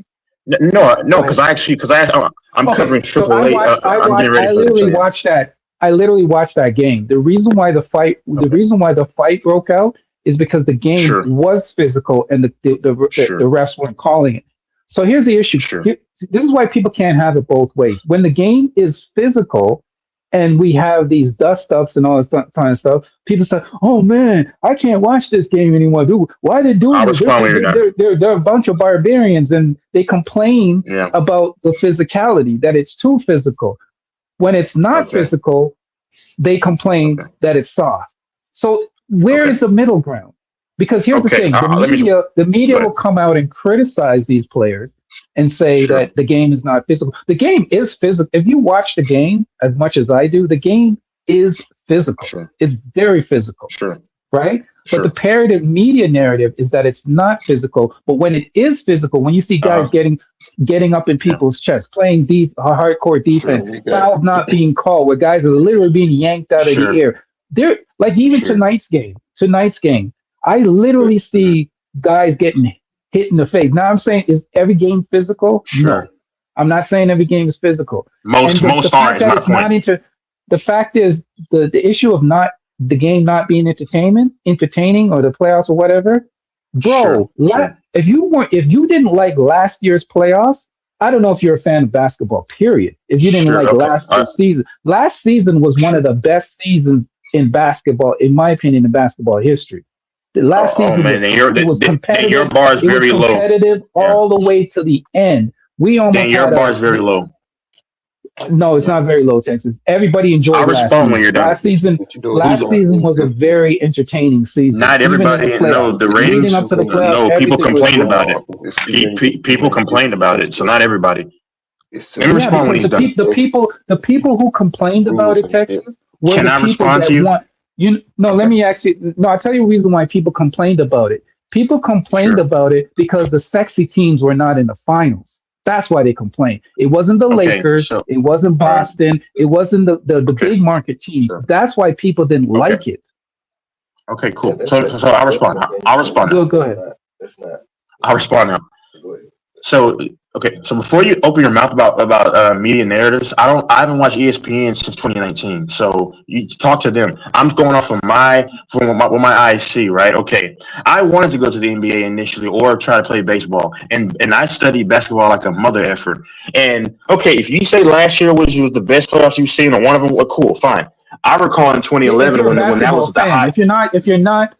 Speaker 6: no,
Speaker 4: go
Speaker 6: because
Speaker 4: ahead.
Speaker 6: I'm
Speaker 4: Okay,
Speaker 6: covering
Speaker 4: so
Speaker 6: Triple A. I'm getting ready
Speaker 4: I
Speaker 6: for them. So
Speaker 4: literally
Speaker 6: yeah.
Speaker 4: watched that. I literally watched that game. The
Speaker 6: Okay.
Speaker 4: reason why the fight broke out is because the game
Speaker 6: Sure.
Speaker 4: was physical and the
Speaker 6: Sure.
Speaker 4: refs weren't calling it. So here's the issue.
Speaker 6: Sure.
Speaker 4: This is why people can't have it both ways. When the game is physical and we have these dust ups and all this kind of stuff, people say, "Oh man, I can't watch this game anymore. Dude, why are they doing
Speaker 6: I'll
Speaker 4: this?
Speaker 6: respond when you're done.
Speaker 4: They're a bunch of barbarians," and they complain
Speaker 6: Yeah.
Speaker 4: about the physicality that it's too physical. When it's not
Speaker 6: Okay.
Speaker 4: physical, they complain
Speaker 6: Okay.
Speaker 4: that it's soft. So where
Speaker 6: Okay.
Speaker 4: is the middle ground? Because here's the
Speaker 6: Okay.
Speaker 4: thing:
Speaker 6: Let me
Speaker 4: the
Speaker 6: go
Speaker 4: media will
Speaker 6: ahead.
Speaker 4: come out and criticize these players and say
Speaker 6: Sure.
Speaker 4: that the game is not physical. The game is physical. If you watch the game as much as I do, the game is physical.
Speaker 6: Sure.
Speaker 4: It's very physical,
Speaker 6: Sure.
Speaker 4: right? But the
Speaker 6: Sure.
Speaker 4: parroted media narrative is that it's not physical. But when it is physical, when you see guys
Speaker 6: Uh-huh.
Speaker 4: getting up in
Speaker 6: Yeah.
Speaker 4: people's chests, playing deep, hardcore
Speaker 5: Sure,
Speaker 4: defense,
Speaker 5: we got
Speaker 4: fouls not being called, where guys are literally being yanked out of the
Speaker 6: Sure.
Speaker 4: air. They're like even
Speaker 6: Sure.
Speaker 4: tonight's game, I literally see guys getting hit in the face. Now I'm saying, is every game physical? No,
Speaker 6: Sure.
Speaker 4: I'm not saying every game is physical. And
Speaker 6: Most
Speaker 4: the fact
Speaker 6: aren't is
Speaker 4: that
Speaker 6: my
Speaker 4: it's not
Speaker 6: point.
Speaker 4: the fact is the issue of not the game not being entertaining or the playoffs or whatever,
Speaker 6: Sure.
Speaker 4: bro.
Speaker 6: Sure.
Speaker 4: If you didn't like last year's playoffs, I don't know if you're a fan of basketball. Period. If you didn't
Speaker 6: Sure.
Speaker 4: like
Speaker 6: Okay.
Speaker 4: last season was one
Speaker 6: Sure.
Speaker 4: of the best seasons in basketball, in my opinion, in basketball history. The last
Speaker 6: Oh
Speaker 4: season
Speaker 6: man,
Speaker 4: was
Speaker 6: then your
Speaker 4: competitive.
Speaker 6: bar is
Speaker 4: It was
Speaker 6: very low.
Speaker 4: competitive
Speaker 6: Yeah.
Speaker 4: all the way to the end. We
Speaker 6: Then
Speaker 4: almost
Speaker 6: your
Speaker 4: had
Speaker 6: bar is very low.
Speaker 4: no, it's
Speaker 6: Yeah.
Speaker 4: not very low, Texas. Everybody enjoyed
Speaker 6: I'll
Speaker 4: last
Speaker 6: respond when
Speaker 4: season.
Speaker 6: you're done.
Speaker 5: what you doing?
Speaker 6: Who's
Speaker 4: Last season was a very entertaining season,
Speaker 6: not
Speaker 4: even in the
Speaker 6: everybody? No,
Speaker 4: playoffs.
Speaker 6: the
Speaker 4: Leading
Speaker 6: ratings.
Speaker 4: up to the playoffs,
Speaker 6: No, people
Speaker 4: everything was
Speaker 6: complained
Speaker 4: good.
Speaker 6: about it.
Speaker 5: It's too many.
Speaker 6: People complained about it, so not everybody.
Speaker 5: It's too
Speaker 6: Let me
Speaker 5: many.
Speaker 4: Yeah,
Speaker 6: respond when
Speaker 4: because
Speaker 6: he's done.
Speaker 4: the people who complained about
Speaker 5: Rules
Speaker 4: it,
Speaker 5: and shit.
Speaker 4: Texas, were
Speaker 6: Can
Speaker 4: the
Speaker 6: I
Speaker 4: people
Speaker 6: respond
Speaker 4: that
Speaker 6: to you?
Speaker 4: want you. No, let
Speaker 6: Okay.
Speaker 4: me actually. No, I'll tell you the reason why people complained about it. People complained
Speaker 6: Sure.
Speaker 4: about it because the sexy teams were not in the finals. That's why they complained. It wasn't the
Speaker 6: Okay.
Speaker 4: Lakers.
Speaker 6: So,
Speaker 4: It wasn't
Speaker 6: all right.
Speaker 4: Boston. It wasn't the
Speaker 6: Okay.
Speaker 4: big market teams.
Speaker 6: Sure.
Speaker 4: That's why people didn't
Speaker 6: Okay.
Speaker 4: like it.
Speaker 6: Okay.
Speaker 5: Yeah,
Speaker 6: Cool.
Speaker 5: that's
Speaker 6: So I'll respond. I'll respond now.
Speaker 4: Go ahead.
Speaker 5: That's not.
Speaker 6: I'll respond now.
Speaker 5: Go ahead.
Speaker 6: So okay, so before you open your mouth about media narratives, I haven't watched ESPN since 2019. So you talk to them. I'm going off of what my eyes see, right? Okay, I wanted to go to the NBA initially or try to play baseball, and I studied basketball like a mother effort. And okay, if you say last year was the best playoffs you've seen, or one of them, well, cool, fine. I recall in
Speaker 4: If
Speaker 6: 2011
Speaker 4: you're a
Speaker 6: when that
Speaker 4: basketball
Speaker 6: was the
Speaker 4: fan,
Speaker 6: high.
Speaker 4: if you're not,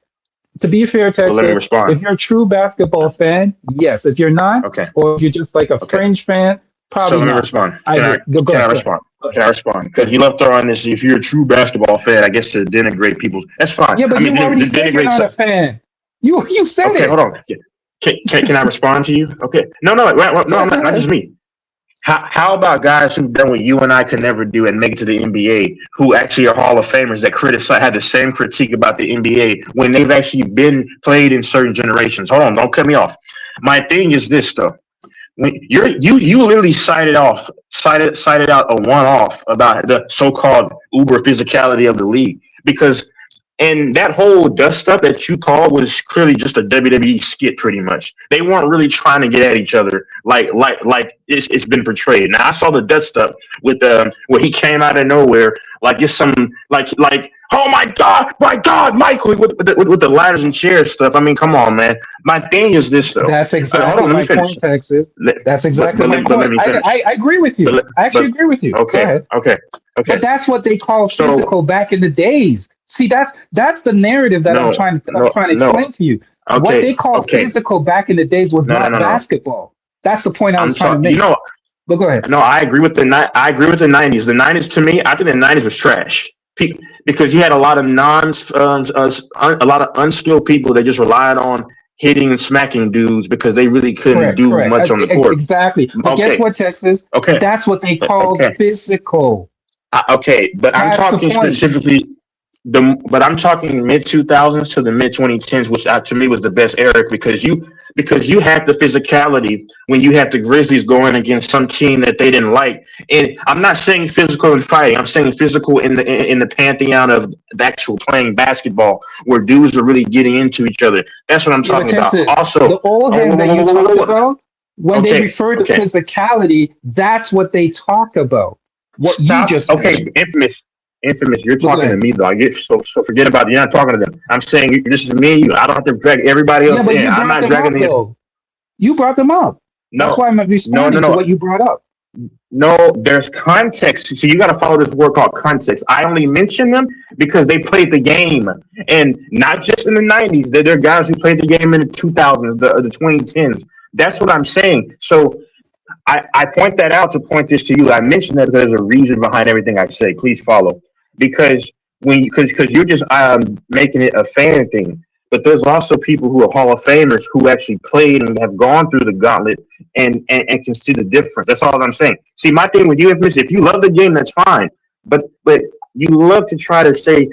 Speaker 4: to be fair,
Speaker 6: Well, let me
Speaker 4: Texas,
Speaker 6: respond.
Speaker 4: if you're a true basketball fan, yes. If you're not,
Speaker 6: Okay,
Speaker 4: or if you're just like a
Speaker 6: okay.
Speaker 4: fringe fan,
Speaker 6: So
Speaker 4: probably
Speaker 6: let me
Speaker 4: not.
Speaker 6: respond.
Speaker 4: I agree. Go
Speaker 6: Can I
Speaker 4: ahead.
Speaker 6: respond?
Speaker 4: Go
Speaker 6: Can
Speaker 4: ahead.
Speaker 6: I respond? Because you love throwing this. If you're a true basketball fan, I guess to denigrate people. That's fine.
Speaker 4: Yeah, but
Speaker 6: I mean,
Speaker 4: you already said you're
Speaker 6: denigrate.
Speaker 4: not a fan. You said
Speaker 6: Okay, hold
Speaker 4: it.
Speaker 6: on. Can I respond to you? Okay. No, I'm not.
Speaker 4: Yeah, go
Speaker 6: Not just
Speaker 4: ahead.
Speaker 6: me. How about guys who've done what you and I could never do and make it to the NBA, who actually are Hall of Famers that had the same critique about the NBA when they've actually been played in certain generations? Hold on, don't cut me off. My thing is this though. You literally cited out a one-off about the so-called uber physicality of the league because and that whole dust up that you called was clearly just a WWE skit, pretty much. They weren't really trying to get at each other like it's been portrayed. Now I saw the dust up with where he came out of nowhere like it's some like oh my God, Michael with the ladders and chairs stuff. I mean, come on, man. My thing is this though.
Speaker 4: That's
Speaker 6: Hold
Speaker 4: exactly
Speaker 6: on, let me
Speaker 4: my
Speaker 6: finish.
Speaker 4: point, Texas. That's exactly
Speaker 6: But
Speaker 4: my
Speaker 6: let
Speaker 4: point.
Speaker 6: me finish.
Speaker 4: I agree with you. I actually agree with you. Go
Speaker 6: Okay,
Speaker 4: ahead.
Speaker 6: okay.
Speaker 4: But that's what they call
Speaker 6: So
Speaker 4: physical back in the days. See, that's the narrative that I'm
Speaker 6: no,
Speaker 4: trying to
Speaker 6: no,
Speaker 4: explain to you. What they call
Speaker 6: okay.
Speaker 4: physical back in the days was
Speaker 6: No, no,
Speaker 4: not
Speaker 6: no, no.
Speaker 4: basketball. That's the point I was
Speaker 6: I'm
Speaker 4: trying to
Speaker 6: sorry.
Speaker 4: make. But go ahead.
Speaker 6: No, I agree with I agree with the '90s. The '90s to me, I think the '90s was trash because you had a lot of a lot of unskilled people that just relied on hitting and smacking dudes because they really couldn't do
Speaker 4: Correct.
Speaker 6: much on the court.
Speaker 4: Exactly. But guess
Speaker 6: Okay,
Speaker 4: what, Texas?
Speaker 6: okay,
Speaker 4: That's what they called
Speaker 6: okay,
Speaker 4: physical.
Speaker 6: okay. But I'm
Speaker 4: That's the
Speaker 6: talking
Speaker 4: point.
Speaker 6: specifically but I'm talking mid 2000s to the mid 2010s, which to me was the best era because you had the physicality when you had the Grizzlies going against some team that they didn't like. And I'm not saying physical in fighting. I'm saying physical in the pantheon of the actual playing basketball, where dudes are really getting into each other. That's what I'm
Speaker 4: Yeah, but
Speaker 6: talking about.
Speaker 4: Texas,
Speaker 6: Also,
Speaker 4: the old heads that you talked about, when they
Speaker 6: okay,
Speaker 4: refer to
Speaker 6: okay.
Speaker 4: physicality, that's what they talk about. What you
Speaker 6: Stop.
Speaker 4: just
Speaker 6: Okay,
Speaker 4: mentioned.
Speaker 6: infamous. You're
Speaker 4: But go
Speaker 6: talking to
Speaker 4: ahead.
Speaker 6: me though. I get so forget about it. You're not talking to them. I'm saying this is me. I don't have to drag everybody
Speaker 4: Yeah,
Speaker 6: else
Speaker 4: but
Speaker 6: in.
Speaker 4: you
Speaker 6: I'm
Speaker 4: brought
Speaker 6: not
Speaker 4: them
Speaker 6: dragging
Speaker 4: up
Speaker 6: the.
Speaker 4: though. You brought them up. That's
Speaker 6: No,
Speaker 4: why I'm
Speaker 6: no, no,
Speaker 4: responding to
Speaker 6: no,
Speaker 4: what you brought up.
Speaker 6: no. There's context. So you got to follow this word called context. I only mention them because they played the game, and not just in the '90s. They're guys who played the game in the 2000s, the 2010s. That's what I'm saying. So I point that out to point this to you. I mentioned that there's a reason behind everything I say. Please follow. Because because you're just making it a fan thing. But there's also people who are Hall of Famers who actually played and have gone through the gauntlet and can see the difference. That's all I'm saying. See, my thing with you, if you love the game, that's fine. But you love to try to say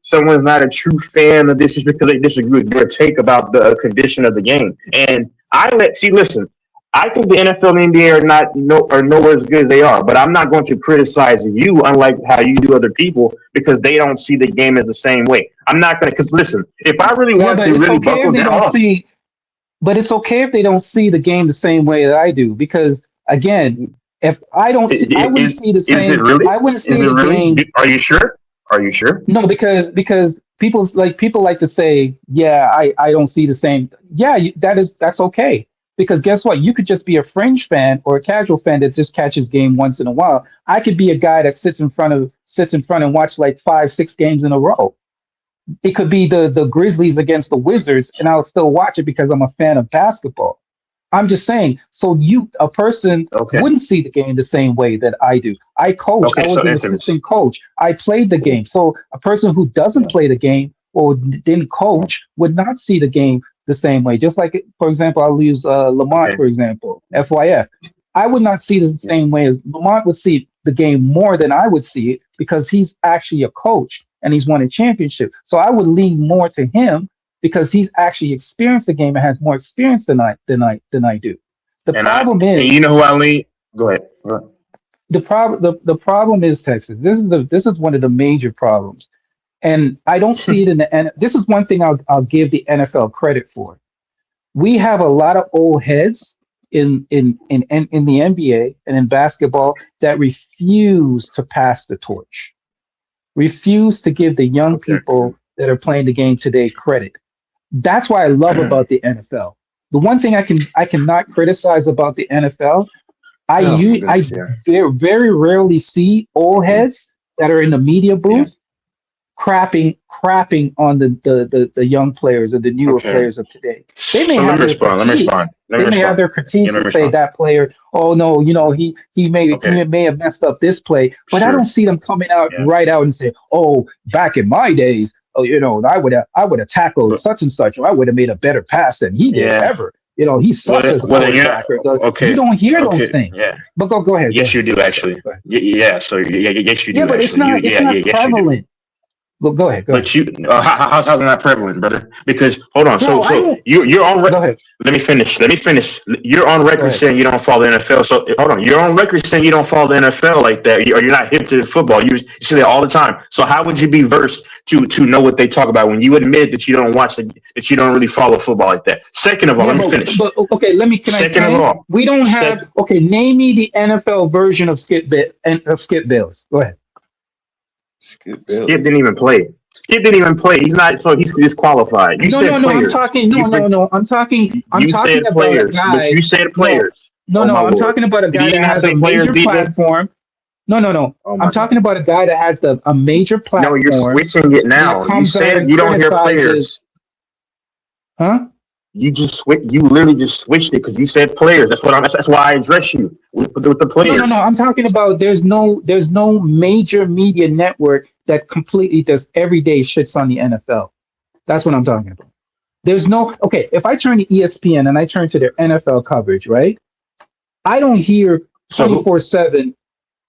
Speaker 6: someone's not a true fan of this just because they disagree with your take about the condition of the game. And listen. I think the NFL and the NBA are nowhere as good as they are, but I'm not going to criticize you, unlike how you do other people, because they don't see the game as the same way. I'm not going to, because listen, if I really
Speaker 4: Yeah,
Speaker 6: want
Speaker 4: but
Speaker 6: to
Speaker 4: it's
Speaker 6: really
Speaker 4: okay
Speaker 6: buckle
Speaker 4: if they
Speaker 6: down,
Speaker 4: don't
Speaker 6: hold on.
Speaker 4: see. But it's okay if they don't see the game the same way that I do, because again, if I don't see, I wouldn't see the
Speaker 6: Is it
Speaker 4: same.
Speaker 6: really?
Speaker 4: I wouldn't
Speaker 6: Is
Speaker 4: see
Speaker 6: it
Speaker 4: the
Speaker 6: really?
Speaker 4: game.
Speaker 6: Are you sure? Are you sure?
Speaker 4: No, because people like to say, yeah, I don't see the same. Yeah, that's okay. Because guess what? You could just be a fringe fan or a casual fan that just catches game once in a while. I could be a guy that sits in front and watch like 5, 6 games in a row. It could be the Grizzlies against the Wizards, and I'll still watch it because I'm a fan of basketball. I'm just saying. So a person
Speaker 6: Okay.
Speaker 4: wouldn't see the game the same way that I do. I coach. I
Speaker 6: Okay,
Speaker 4: was
Speaker 6: so
Speaker 4: an
Speaker 6: infamous.
Speaker 4: assistant coach. I played the game. So a person who doesn't play the game or didn't coach would not see the game the same way. Just like, for example, I'll use Lamont,
Speaker 6: Okay.
Speaker 4: for example, FYF. I would not see this the same way as Lamont would see the game more than I would see it because he's actually a coach and he's won a championship. So I would lean more to him because he's actually experienced the game and has more experience than I do. The problem
Speaker 6: And
Speaker 4: is
Speaker 6: you know who I lean? Go ahead. Go ahead.
Speaker 4: the problem is Texas. This is one of the major problems, and I don't see it in the N. This is one thing I'll give the NFL credit for. We have a lot of old heads in the NBA and in basketball that refuse to pass the torch, refuse to give the young
Speaker 6: Okay.
Speaker 4: people that are playing the game today credit. That's what I love about the NFL. The one thing I cannot criticize about the NFL,
Speaker 6: Oh my
Speaker 4: I
Speaker 6: goodness, yeah.
Speaker 4: very rarely see old
Speaker 6: Yeah.
Speaker 4: heads that are in the media
Speaker 6: Yeah.
Speaker 4: booth crapping on the young players or the newer
Speaker 6: Okay.
Speaker 4: players of today. They may
Speaker 6: So let
Speaker 4: have
Speaker 6: me
Speaker 4: their
Speaker 6: respond. Let me respond.
Speaker 4: critiques.
Speaker 6: Let
Speaker 4: They
Speaker 6: me
Speaker 4: may have
Speaker 6: respond.
Speaker 4: their
Speaker 6: Yeah,
Speaker 4: critiques
Speaker 6: let
Speaker 4: and
Speaker 6: me
Speaker 4: say
Speaker 6: respond.
Speaker 4: that player, oh no, he may have messed up this play, but I don't
Speaker 6: Sure.
Speaker 4: see them coming out
Speaker 6: Yeah.
Speaker 4: right out and say, oh, back in my days, oh, I would have tackled
Speaker 6: But
Speaker 4: such and such, or I would have made a better pass than he did
Speaker 6: yeah.
Speaker 4: ever. He sucks as a
Speaker 6: Well, then you're not,
Speaker 4: quarterback. Or you
Speaker 6: okay.
Speaker 4: don't hear those
Speaker 6: Okay.
Speaker 4: things.
Speaker 6: Yeah.
Speaker 4: But go ahead, go
Speaker 6: Yes,
Speaker 4: ahead.
Speaker 6: you do
Speaker 4: Sorry,
Speaker 6: actually.
Speaker 4: go ahead.
Speaker 6: Yeah. So yes, you
Speaker 4: Yeah,
Speaker 6: do
Speaker 4: but it's
Speaker 6: actually.
Speaker 4: not
Speaker 6: Yes, you do.
Speaker 4: prevalent. Go ahead. Go ahead.
Speaker 6: But how's that not prevalent, brother? Because hold on,
Speaker 4: No, I
Speaker 6: so
Speaker 4: don't.
Speaker 6: you're on.
Speaker 4: Go ahead.
Speaker 6: Let me finish. You're on
Speaker 4: Go
Speaker 6: record
Speaker 4: ahead.
Speaker 6: saying you don't follow the NFL. So hold on, you're on record saying you don't follow the NFL like that, or you're not hip to football. You say that all the time. So how would you be versed to know what they talk about when you admit that you don't that you don't really follow football like that? Second of all,
Speaker 4: Yeah,
Speaker 6: let me finish.
Speaker 4: but okay. Can I
Speaker 6: Second of
Speaker 4: explain?
Speaker 6: all,
Speaker 4: We don't
Speaker 6: sec,
Speaker 4: have. Okay, name me the NFL version of Skip Bayless. Go ahead.
Speaker 5: Skip
Speaker 6: Skip didn't
Speaker 5: Bayless.
Speaker 6: even play. Skip didn't even play. He's not. So he's disqualified. You
Speaker 4: No,
Speaker 6: said
Speaker 4: no, no. I'm
Speaker 6: players.
Speaker 4: talking. No,
Speaker 6: You
Speaker 4: no, no. I'm talking. I'm
Speaker 6: you
Speaker 4: talking
Speaker 6: said
Speaker 4: about a
Speaker 6: players, but
Speaker 4: guy.
Speaker 6: you said
Speaker 4: No,
Speaker 6: players.
Speaker 4: no,
Speaker 6: Oh
Speaker 4: no.
Speaker 6: my
Speaker 4: I'm
Speaker 6: lord!
Speaker 4: talking about a
Speaker 6: Did
Speaker 4: guy
Speaker 6: he
Speaker 4: that
Speaker 6: not
Speaker 4: has
Speaker 6: say
Speaker 4: a
Speaker 6: players,
Speaker 4: major
Speaker 6: DJ?
Speaker 4: platform. No, no, no.
Speaker 6: Oh
Speaker 4: I'm
Speaker 6: my god!
Speaker 4: talking about a guy that has a major
Speaker 6: No, you're
Speaker 4: platform
Speaker 6: switching it
Speaker 4: that
Speaker 6: now. You
Speaker 4: comes out
Speaker 6: said
Speaker 4: and
Speaker 6: you don't hear
Speaker 4: criticizes.
Speaker 6: players.
Speaker 4: Huh?
Speaker 6: You just switch. You literally just switched it because you said players. That's why I address you with the
Speaker 4: No, no, no.
Speaker 6: players.
Speaker 4: I'm talking about there's no major media network that completely does everyday shits on the NFL. That's what I'm talking about. There's no okay. If I turn to ESPN and I turn to their NFL coverage, right? I don't hear
Speaker 6: So who?
Speaker 4: 24/7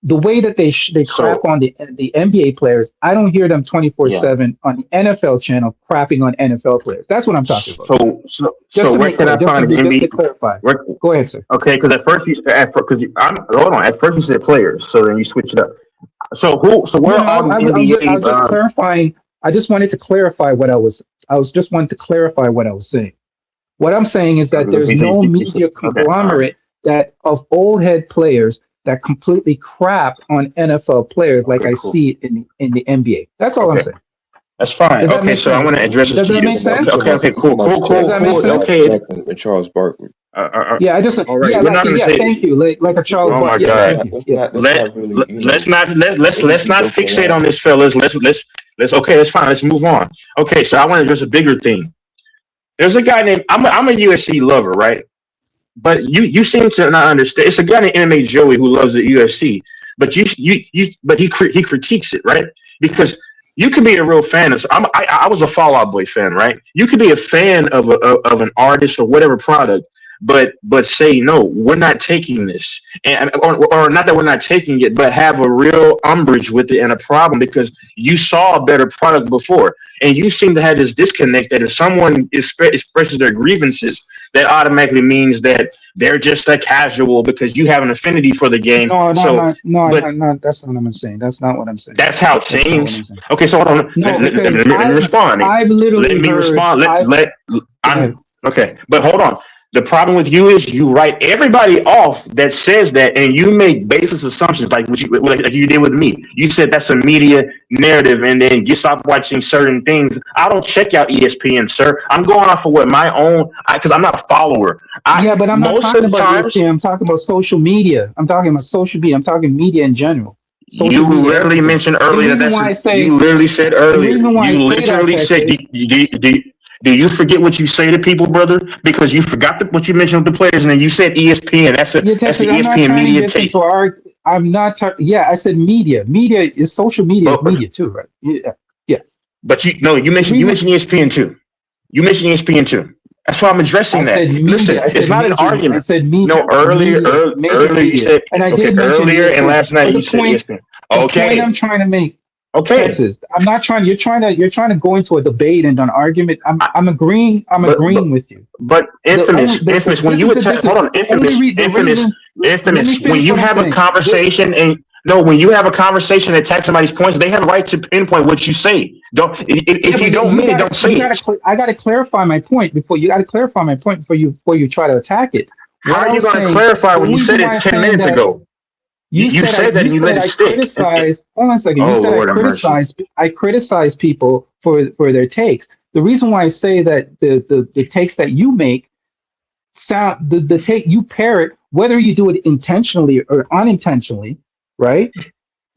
Speaker 4: the way that they crap
Speaker 6: So
Speaker 4: on the NBA players. I don't hear them
Speaker 6: yeah.
Speaker 4: 24/7 on the NFL channel crapping on NFL players. That's what I'm talking about. Just
Speaker 6: So
Speaker 4: to
Speaker 6: where
Speaker 4: make
Speaker 6: can
Speaker 4: clear,
Speaker 6: I find an
Speaker 4: just to
Speaker 6: NBA?
Speaker 4: clarify.
Speaker 6: Where,
Speaker 4: Go ahead, sir.
Speaker 6: okay, because at first because I'm hold on. At first you said players, so then you switch it up. So who? So
Speaker 4: No,
Speaker 6: where
Speaker 4: no,
Speaker 6: are all these
Speaker 4: I
Speaker 6: NBA?
Speaker 4: was just clarifying. I just wanted to clarify what I was. I was just wanted to clarify what I was saying. What I'm saying is that there's no
Speaker 6: You said,
Speaker 4: media
Speaker 6: okay, all right,
Speaker 4: conglomerate that of old head players that completely crap on NFL players like
Speaker 6: okay,
Speaker 4: I
Speaker 6: cool,
Speaker 4: see in the NBA. That's all I'm
Speaker 6: okay.
Speaker 4: saying.
Speaker 6: That's fine.
Speaker 4: Does that
Speaker 6: Okay,
Speaker 4: make
Speaker 6: so I
Speaker 4: sense?
Speaker 6: want to address this
Speaker 4: Does
Speaker 6: to
Speaker 4: that
Speaker 6: you.
Speaker 4: make
Speaker 5: You talking
Speaker 4: sense?
Speaker 5: about
Speaker 6: Okay, okay,
Speaker 5: you talking
Speaker 6: cool,
Speaker 5: about
Speaker 6: cool,
Speaker 4: Does
Speaker 6: cool,
Speaker 4: that make
Speaker 6: cool.
Speaker 4: sense?
Speaker 6: Okay,
Speaker 5: Blackman and Charles Barkley.
Speaker 4: Yeah, I just
Speaker 6: all right.
Speaker 4: yeah,
Speaker 6: We're not gonna
Speaker 4: yeah.
Speaker 6: say.
Speaker 4: Thank you, like a Charles
Speaker 6: Oh my
Speaker 4: Barkley. Yeah,
Speaker 5: That's
Speaker 6: God.
Speaker 4: thank
Speaker 5: not
Speaker 4: you. Yeah.
Speaker 5: that's not really,
Speaker 6: Let's
Speaker 5: be
Speaker 6: not
Speaker 5: joking
Speaker 6: fixate on
Speaker 5: around.
Speaker 6: this, fellas. Let's okay. That's fine. Let's move on. Okay, so I want to address a bigger thing. There's a guy named I'm a USC lover, right? But you seem to not understand. It's a guy named MMA Joey who loves the UFC, but he critiques it, right? Because you can be a real fan of. I was a Fall Out Boy fan, right? You could be a fan of an artist or whatever product, but say no, we're not taking this, and or not that we're not taking it, but have a real umbrage with it and a problem because you saw a better product before, and you seem to have this disconnect that if someone expresses their grievances, that automatically means that they're just a casual because you have an affinity for the game.
Speaker 4: No, no,
Speaker 6: So,
Speaker 4: no, no,
Speaker 6: but
Speaker 4: no, no. That's not what I'm saying. That's not what I'm saying.
Speaker 6: that's how it
Speaker 4: That's not what
Speaker 6: seems.
Speaker 4: I'm saying.
Speaker 6: Okay, so hold on.
Speaker 4: No, because
Speaker 6: Let me respond.
Speaker 4: I've
Speaker 6: Let
Speaker 4: literally
Speaker 6: me
Speaker 4: heard.
Speaker 6: respond.
Speaker 4: I Go ahead.
Speaker 6: I'm okay, but hold on. The problem with you is you write everybody off that says that, and you make baseless assumptions like you did with me. You said that's a media narrative, and then you stop watching certain things. I don't check out ESPN, sir. I'm going off of what my own because I'm not a follower.
Speaker 4: Yeah, but I'm not
Speaker 6: Most
Speaker 4: talking
Speaker 6: of the
Speaker 4: about
Speaker 6: times
Speaker 4: ESPN. I'm talking about social media. I'm talking about social media. I'm talking media in general. Social
Speaker 6: you
Speaker 4: media,
Speaker 6: literally
Speaker 4: everything.
Speaker 6: mentioned
Speaker 4: The
Speaker 6: earlier
Speaker 4: reason why I say
Speaker 6: you literally said
Speaker 4: the
Speaker 6: earlier.
Speaker 4: reason why I
Speaker 6: You
Speaker 4: say that,
Speaker 6: literally said
Speaker 4: Texas.
Speaker 6: do you forget what you say to people, brother? Because you forgot what you mentioned with the players, and then you said ESPN. That's
Speaker 4: Yeah,
Speaker 6: the
Speaker 4: Texas. I'm not
Speaker 6: ESPN
Speaker 4: trying to
Speaker 6: media
Speaker 4: get
Speaker 6: take.
Speaker 4: into our. I'm not talking. Yeah, I said media. Media is social media is
Speaker 6: But
Speaker 4: media too, right? Yeah, yeah.
Speaker 6: but you
Speaker 4: The
Speaker 6: mentioned
Speaker 4: reason
Speaker 6: ESPN too. You mentioned ESPN too. That's why I'm
Speaker 4: I
Speaker 6: addressing that.
Speaker 4: said
Speaker 6: Listen,
Speaker 4: media. I
Speaker 6: it's
Speaker 4: said
Speaker 6: not an
Speaker 4: major. I
Speaker 6: argument.
Speaker 4: said
Speaker 6: No,
Speaker 4: major
Speaker 6: earlier,
Speaker 4: media, major
Speaker 6: earlier you
Speaker 4: media,
Speaker 6: said
Speaker 4: and I
Speaker 6: okay.
Speaker 4: did mention
Speaker 6: Earlier and
Speaker 4: ESPN.
Speaker 6: last night
Speaker 4: But
Speaker 6: you said ESPN.
Speaker 4: the point I'm
Speaker 6: Okay,
Speaker 4: trying to make,
Speaker 6: okay.
Speaker 4: Texas. I'm not trying. You're trying to go into a debate and an argument.
Speaker 6: I,
Speaker 4: I'm agreeing. I'm
Speaker 6: but
Speaker 4: agreeing with you.
Speaker 6: But infamous. When
Speaker 4: This
Speaker 6: you
Speaker 4: is
Speaker 6: attack, hold on,
Speaker 4: the only the reason. Let me
Speaker 6: infamous. When
Speaker 4: finish
Speaker 6: you
Speaker 4: what I'm
Speaker 6: have a
Speaker 4: saying.
Speaker 6: conversation and no, when you have a conversation and attack somebody's points, they have a right to pinpoint what you say. Don't
Speaker 4: Yeah,
Speaker 6: if you
Speaker 4: but
Speaker 6: don't mean it, don't say it.
Speaker 4: I gotta clarify my point before you gotta clarify my point before you try to attack it.
Speaker 6: How
Speaker 4: What I
Speaker 6: are you
Speaker 4: was
Speaker 6: going to
Speaker 4: saying,
Speaker 6: clarify
Speaker 4: the
Speaker 6: when you
Speaker 4: reason
Speaker 6: said
Speaker 4: why
Speaker 6: it
Speaker 4: I'm
Speaker 6: 10 minutes
Speaker 4: saying that
Speaker 6: ago? You said that
Speaker 4: you
Speaker 6: and you let
Speaker 4: said
Speaker 6: it
Speaker 4: I
Speaker 6: stick.
Speaker 4: criticize. Hold on a second. You
Speaker 6: Oh
Speaker 4: said
Speaker 6: Lord have mercy.
Speaker 4: I criticize people for their takes. The reason why I say that the takes that you make sound the take you parrot, whether you do it intentionally or unintentionally, right?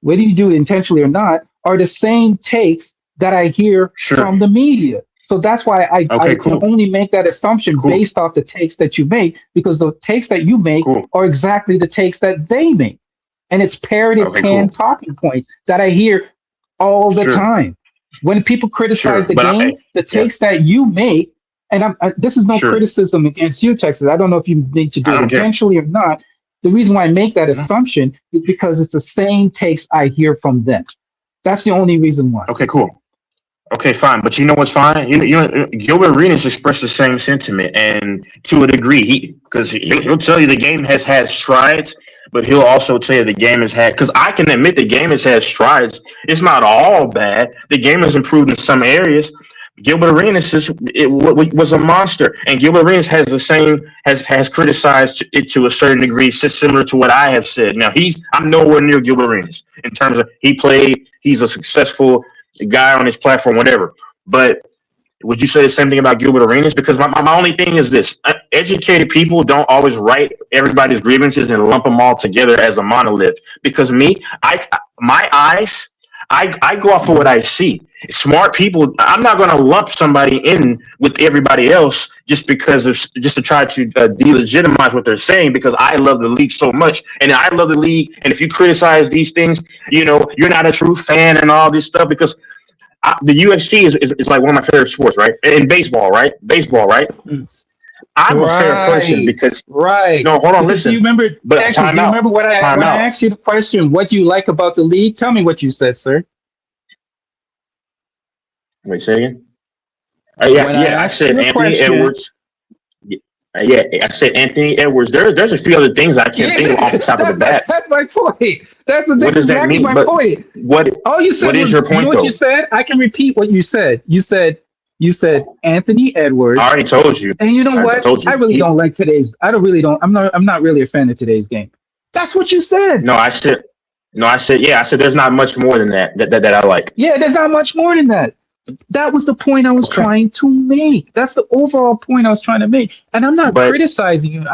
Speaker 4: Whether you do it intentionally or not, are the same takes that I hear
Speaker 6: Sure.
Speaker 4: from the media. So that's why I
Speaker 6: Okay.
Speaker 4: can
Speaker 6: Cool.
Speaker 4: only make that assumption
Speaker 6: Cool.
Speaker 4: based off the takes that you make, because the takes that you make
Speaker 6: Cool.
Speaker 4: are exactly the takes that they make. And it's parroted
Speaker 6: Okay.
Speaker 4: canned
Speaker 6: Cool.
Speaker 4: talking points that I hear all the
Speaker 6: Sure.
Speaker 4: time. When people criticize
Speaker 6: Sure.
Speaker 4: the
Speaker 6: But
Speaker 4: game, the
Speaker 6: yeah.
Speaker 4: takes that you make, and this is no
Speaker 6: Sure.
Speaker 4: criticism against you, Texas. I don't know if you need to do
Speaker 6: I
Speaker 4: it
Speaker 6: don't care.
Speaker 4: intentionally or not. The reason why I make that
Speaker 6: No.
Speaker 4: assumption is because it's the same takes I hear from them. That's the only reason why.
Speaker 6: Okay. Cool. Okay, fine, but you know what's fine? Gilbert Arenas expressed the same sentiment, and to a degree, he'll tell you the game has had strides, but he'll also tell you the game has had. Because I can admit the game has had strides. It's not all bad. The game has improved in some areas. Gilbert Arenas was a monster, and Gilbert Arenas has criticized it to a certain degree, similar to what I have said. Now I'm nowhere near Gilbert Arenas in terms of he played. He's a successful guy on his platform, whatever. But would you say the same thing about Gilbert Arenas? Because my only thing is this: educated people don't always write everybody's grievances and lump them all together as a monolith. Because my eyes, I go off of what I see. Smart people, I'm not going to lump somebody in with everybody else just to try to delegitimize what they're saying. Because I love the league so much, and I love the league. And if you criticize these things, you're not a true fan and all this stuff. Because the UFC is like one of my favorite sports, right? And baseball, right? I'm a fair person because no, hold on, listen.
Speaker 4: Do you remember, Texas? Do you remember when I asked you the question? What do you like about the league? Tell me what you said, sir.
Speaker 6: Wait, say again. I said Anthony Edwards. Yeah, I said Anthony Edwards. There's a few other things I can't think of off the top of the bat.
Speaker 4: That's my point. That's exactly my point. All you said
Speaker 6: what is your point?
Speaker 4: You know what you said? I can repeat what you said. You said Anthony Edwards.
Speaker 6: I already told you.
Speaker 4: And you know what? I really don't like today's. I'm not really a fan of today's game. That's what you said.
Speaker 6: I said there's not much more than that I like.
Speaker 4: Yeah, there's not much more than that. That was the point I was trying to make. That's the overall point I was trying to make. And I'm not criticizing you.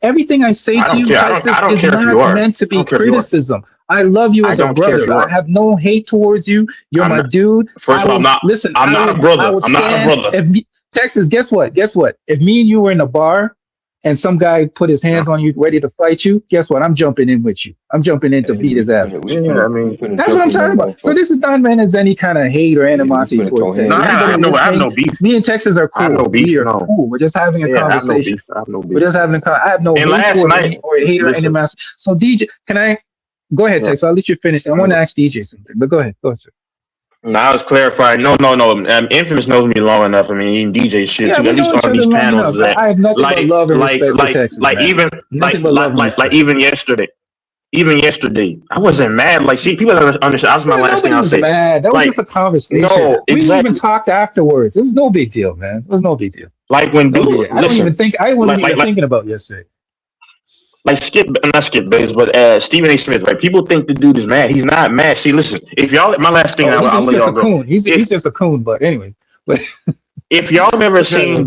Speaker 4: Everything I say to you is not meant to be criticism. I love you as a brother. I have no hate towards you. You're my dude.
Speaker 6: First of all, I'm not a brother. I'm not a brother.
Speaker 4: Texas, guess what? If me and you were in a bar and some guy put his hands on you ready to fight you, guess what? I'm jumping in with you. I'm jumping in to beat his ass.
Speaker 6: I mean,
Speaker 4: that's what I'm talking about. So this is not meant as any kind of hate or animosity towards Texas.
Speaker 6: I have no beef.
Speaker 4: Me and Texas are cool. I have no beef. We are cool. We're just having a conversation. I have no beef. We're just having a I have no hate or hate or animosity. So DJ, can I go ahead, Texas? I'll let you finish. I want to ask DJ something, but go ahead, sir.
Speaker 6: No, I was clarifying. No. Infamous knows me long enough. I mean, even DJ shit too. At least on these panels,
Speaker 4: I have nothing but love and respect for Texas.
Speaker 6: Even yesterday, I wasn't mad. Like, see, people don't understand. That was my last thing I'll say.
Speaker 4: Mad. That was just a conversation.
Speaker 6: No,
Speaker 4: we even talked afterwards. It was no big deal, man. It was no big deal.
Speaker 6: Like when dude,
Speaker 4: I wasn't even thinking about yesterday.
Speaker 6: Like not Skip Bayless, but Stephen A. Smith, right? People think the dude is mad. He's not mad. See, listen, if y'all, my last thing, I'll let y'all go.
Speaker 4: He's just a coon, but anyway.
Speaker 6: If y'all have ever seen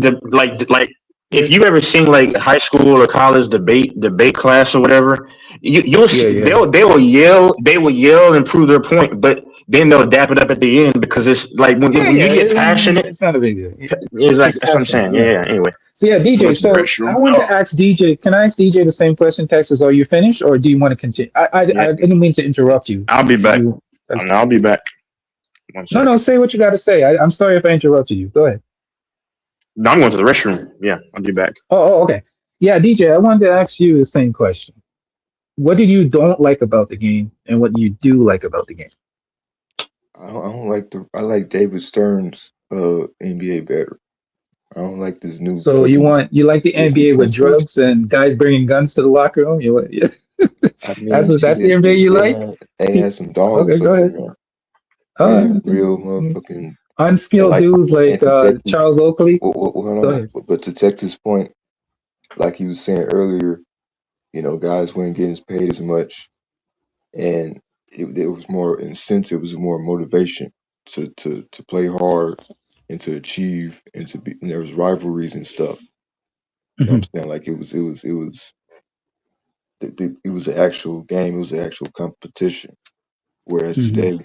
Speaker 6: if you ever seen like high school or college debate class or whatever, you'll see they will yell and prove their point, but then they'll dap it up at the end because it's like when you get passionate,
Speaker 4: it's not a big deal.
Speaker 6: It's like that's what I'm saying. Yeah. Anyway.
Speaker 4: So DJ, I wanted to ask DJ. Can I ask DJ the same question, Texas? Are you finished, or do you want to continue? I didn't mean to interrupt you.
Speaker 6: I'll be back. I'll be back.
Speaker 4: No. Say what you got to say. I'm sorry if I interrupted you. Go ahead.
Speaker 6: No, I'm going to the restroom. Yeah, I'll be back.
Speaker 4: Oh, okay. Yeah, DJ, I wanted to ask you the same question. What did you don't like about the game, and what do you do like about the game?
Speaker 5: I don't like I like David Stern's NBA better. I don't like this new.
Speaker 4: So you like the NBA with drugs and guys bringing guns to the locker room? That's the NBA you like?
Speaker 5: They had some dogs.
Speaker 4: Okay, go ahead.
Speaker 5: Real motherfucking
Speaker 4: unskilled dudes like Charles Oakley.
Speaker 5: But to Texas' point, like he was saying earlier, guys weren't getting paid as much, and it was more incentive, it was more motivation to play hard and to achieve and to be. And there was rivalries and stuff. You know what I'm saying? Like it was an actual game. It was an actual competition. Whereas today,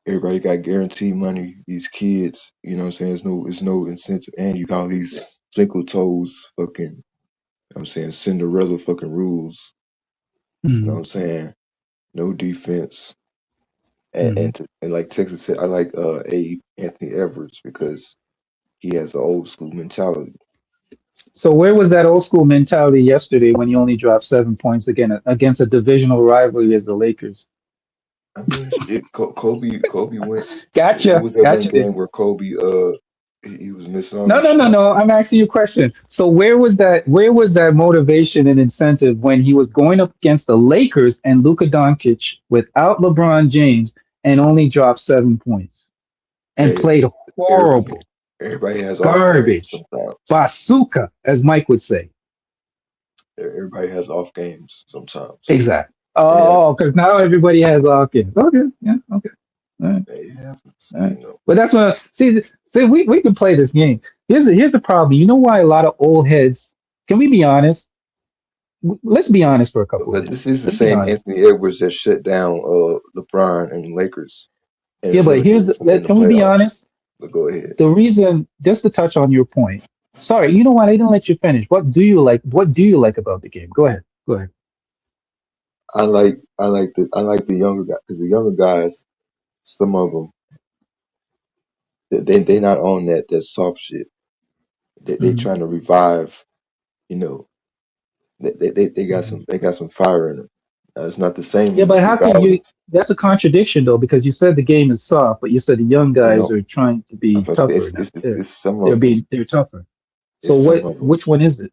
Speaker 5: everybody got guaranteed money. These kids, you know what I'm saying? There's no incentive, and you got all these twinkle toes, fucking. You know what I'm saying Cinderella fucking rules. You know what I'm saying? No defense. And like Texas said, I like Anthony Edwards because he has an old school mentality.
Speaker 4: So where was that old school mentality yesterday when you only dropped 7 points against a divisional rivalry as the Lakers?
Speaker 5: I mean, shit. Kobe went. What
Speaker 4: Gotcha,
Speaker 5: was that one
Speaker 4: gotcha.
Speaker 5: game where Kobe he was missing all
Speaker 4: No,
Speaker 5: his
Speaker 4: no, no,
Speaker 5: shots?
Speaker 4: no. I'm asking you a question. So where was that? Where was that motivation and incentive when he was going up against the Lakers and Luka Doncic without LeBron James and only dropped 7 points and
Speaker 5: Hey,
Speaker 4: played
Speaker 5: everybody
Speaker 4: horrible,
Speaker 5: everybody has off games
Speaker 4: garbage,
Speaker 5: sometimes.
Speaker 4: bazooka, as Mike would say.
Speaker 5: Everybody has off games sometimes.
Speaker 4: Exactly.
Speaker 5: It
Speaker 4: Oh,
Speaker 5: happens.
Speaker 4: because now everybody has lock-ins. Okay, yeah, okay. All right,
Speaker 5: It happens.
Speaker 4: all right.
Speaker 5: You know.
Speaker 4: But that's what see we can play this game. Here's the problem. You know why a lot of old heads, can we be honest? Let's be honest for a couple of
Speaker 5: But this
Speaker 4: minutes.
Speaker 5: is the
Speaker 4: Let's be
Speaker 5: same
Speaker 4: honest.
Speaker 5: Anthony Edwards that shut down LeBron and the Lakers and
Speaker 4: Yeah, but
Speaker 5: eliminated them in the
Speaker 4: can we be
Speaker 5: playoffs.
Speaker 4: honest?
Speaker 5: But go ahead.
Speaker 4: The reason, just to touch on your point. Sorry, you know what? I didn't let you finish. What do you like? What do you like about the game? Go ahead. Go ahead.
Speaker 5: I like the younger guys because the younger guys, some of them, they not on that soft shit. They
Speaker 4: Mhm.
Speaker 5: trying to revive. You know, they got some fire in them. It's not the same
Speaker 4: Yeah,
Speaker 5: as the
Speaker 4: but how can you?
Speaker 5: 2000s.
Speaker 4: That's a contradiction, though, because you said the game is soft, but you said the young
Speaker 5: No,
Speaker 4: guys
Speaker 5: no.
Speaker 4: are trying to
Speaker 5: I'm
Speaker 4: be
Speaker 5: supposed to say
Speaker 4: tougher now. Yeah,
Speaker 5: it's some of them.
Speaker 4: they're tougher. So
Speaker 5: It's some
Speaker 4: what?
Speaker 5: of them.
Speaker 4: Which one is it?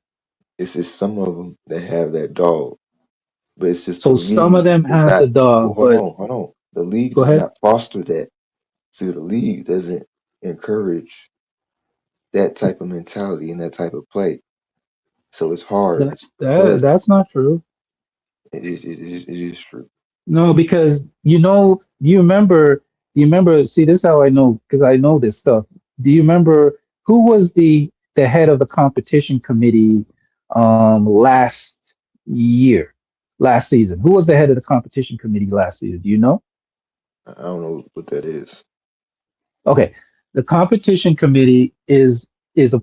Speaker 5: It's some of them that have that dog, but it's just the
Speaker 4: So some of
Speaker 5: league
Speaker 4: them
Speaker 5: is
Speaker 4: have
Speaker 5: not.
Speaker 4: the
Speaker 5: Well,
Speaker 4: dog,
Speaker 5: hold
Speaker 4: but
Speaker 5: on, hold on. The league
Speaker 4: go
Speaker 5: does
Speaker 4: ahead.
Speaker 5: not foster that. See, the league doesn't encourage that type of mentality and that type of play. So it's hard because
Speaker 4: That's not true.
Speaker 5: it is true.
Speaker 4: No, because you remember, see, this is how I know, because I know this stuff. Do you remember who was the head of the competition committee last year, last season? Who was the head of the competition committee last season? Do you know?
Speaker 5: I don't know what that is.
Speaker 4: Okay. The competition committee is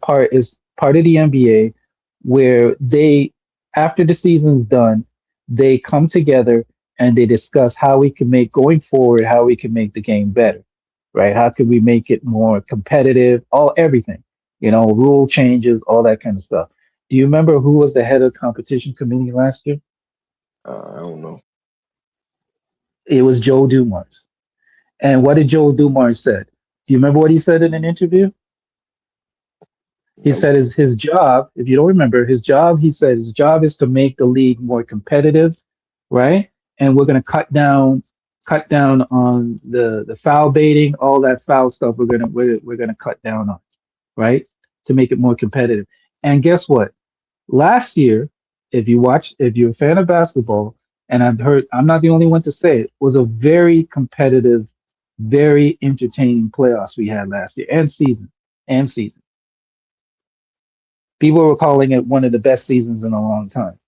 Speaker 4: part of the NBA where they, after the season's done, they come together and they discuss how we can make going forward, how we can make the game better, right? How can we make it more competitive? All everything, rule changes, all that kind of stuff. Do you remember who was the head of the competition committee last year?
Speaker 5: I don't know.
Speaker 4: It was Joe Dumars. And what did Joe Dumars said? Do you remember what he said in an interview? He
Speaker 5: Nope.
Speaker 4: said his job, if you don't remember, he said his job is to make the league more competitive, right? And we're going to cut down on the foul baiting, all that foul stuff. We're gonna cut down on, right, to make it more competitive. And guess what? Last year, if you're a fan of basketball, and I'm not the only one to say it, was a very competitive, very entertaining playoffs we had last year and season. People were calling it one of the best seasons in a long time.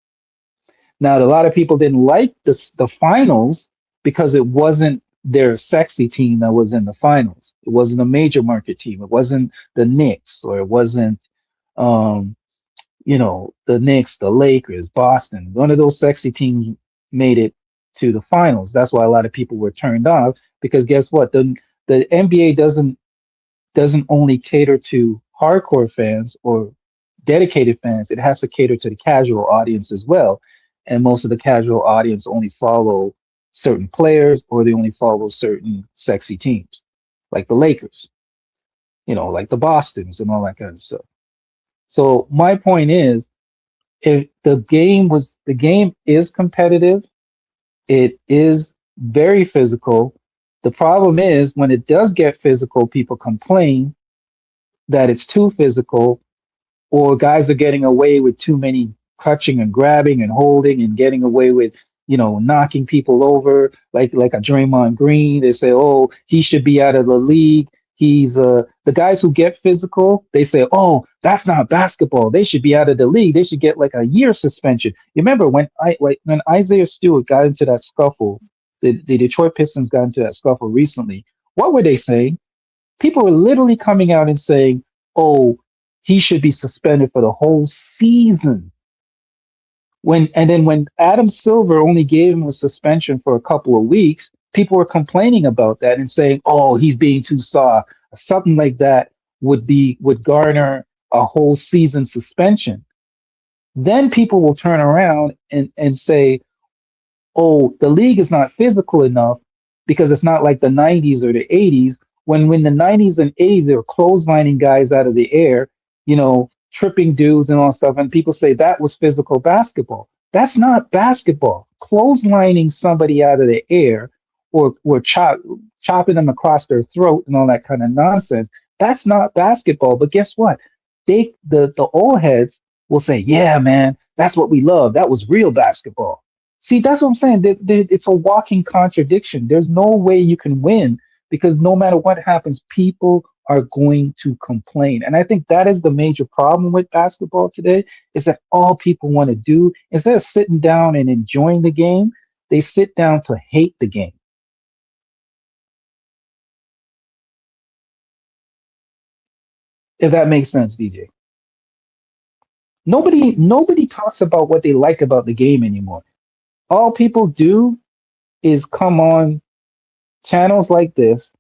Speaker 4: Now, a lot of people didn't like the finals because it wasn't their sexy team that was in the finals. It wasn't a major market team. It wasn't the Knicks, or it wasn't, um, the Knicks, the Lakers, Boston. One of those sexy teams made it to the finals. That's why a lot of people were turned off, because guess what? The NBA doesn't only cater to hardcore fans or dedicated fans, it has to cater to the casual audience as well. And most of the casual audience only follow certain players, or they only follow certain sexy teams, like the Lakers, like the Bostons and all that kind of stuff. So my point is, if the game is competitive, it is very physical. The problem is when it does get physical, people complain that it's too physical, or guys are getting away with too many touching and grabbing and holding and getting away with, knocking people over, like a Draymond Green. They say, oh, he should be out of the league. He's the guys who get physical. They say, oh, that's not basketball. They should be out of the league. They should get like a year suspension. You remember when Isaiah Stewart got into that scuffle, the Detroit Pistons got into that scuffle recently. What were they saying? People were literally coming out and saying, "Oh, he should be suspended for the whole season." When Adam Silver only gave him a suspension for a couple of weeks, people were complaining about that and saying, "Oh, he's being too soft." Something like that would garner a whole season suspension. Then people will turn around and say, "Oh, the league is not physical enough. because it's not like the 90s or the 80s when the 90s and 80s they were clotheslining guys out of the air, tripping dudes and all stuff, and people say that was physical basketball. That's not basketball. Clotheslining somebody out of the air or chopping them across their throat and all that kind of nonsense. That's not basketball. But guess what? The old heads will say, "Yeah, man, that's what we love. That was real basketball." See, that's what I'm saying. It's a walking contradiction. There's no way you can win because no matter what happens, people are going to complain. And I think that is the major problem with basketball today is that all people want to do, instead of sitting down and enjoying the game, they sit down to hate the game. If that makes sense, DJ. Nobody talks about what they like about the game anymore. All people do is come on channels like this,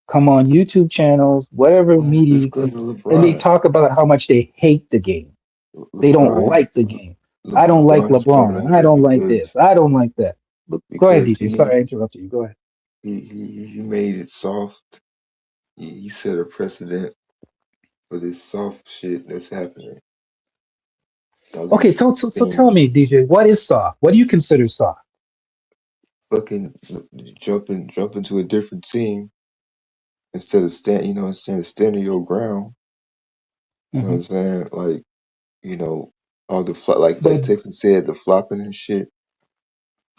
Speaker 4: come on YouTube channels, whatever media
Speaker 5: Let's
Speaker 4: you
Speaker 5: go to
Speaker 4: can, and they
Speaker 5: LeBron.
Speaker 4: talk about how much they hate the game. They don't
Speaker 5: LeBron,
Speaker 4: like the game. I don't like
Speaker 5: LeBron is coming
Speaker 4: LeBron.
Speaker 5: out
Speaker 4: I
Speaker 5: there
Speaker 4: don't like this. I don't like that. But go ahead,
Speaker 5: because
Speaker 4: DJ. Sorry I interrupted you. Go ahead.
Speaker 5: he made it soft. He set a precedent for this soft shit that's happening. All
Speaker 4: Okay,
Speaker 5: these
Speaker 4: so tell me,
Speaker 5: teams
Speaker 4: DJ, what is soft? What do you consider soft?
Speaker 5: fucking jumping to a different team instead of standing your ground. You know what
Speaker 4: Hmm.
Speaker 5: I'm saying? Like, you know, all the like
Speaker 4: But
Speaker 5: Texas said, the flopping and shit.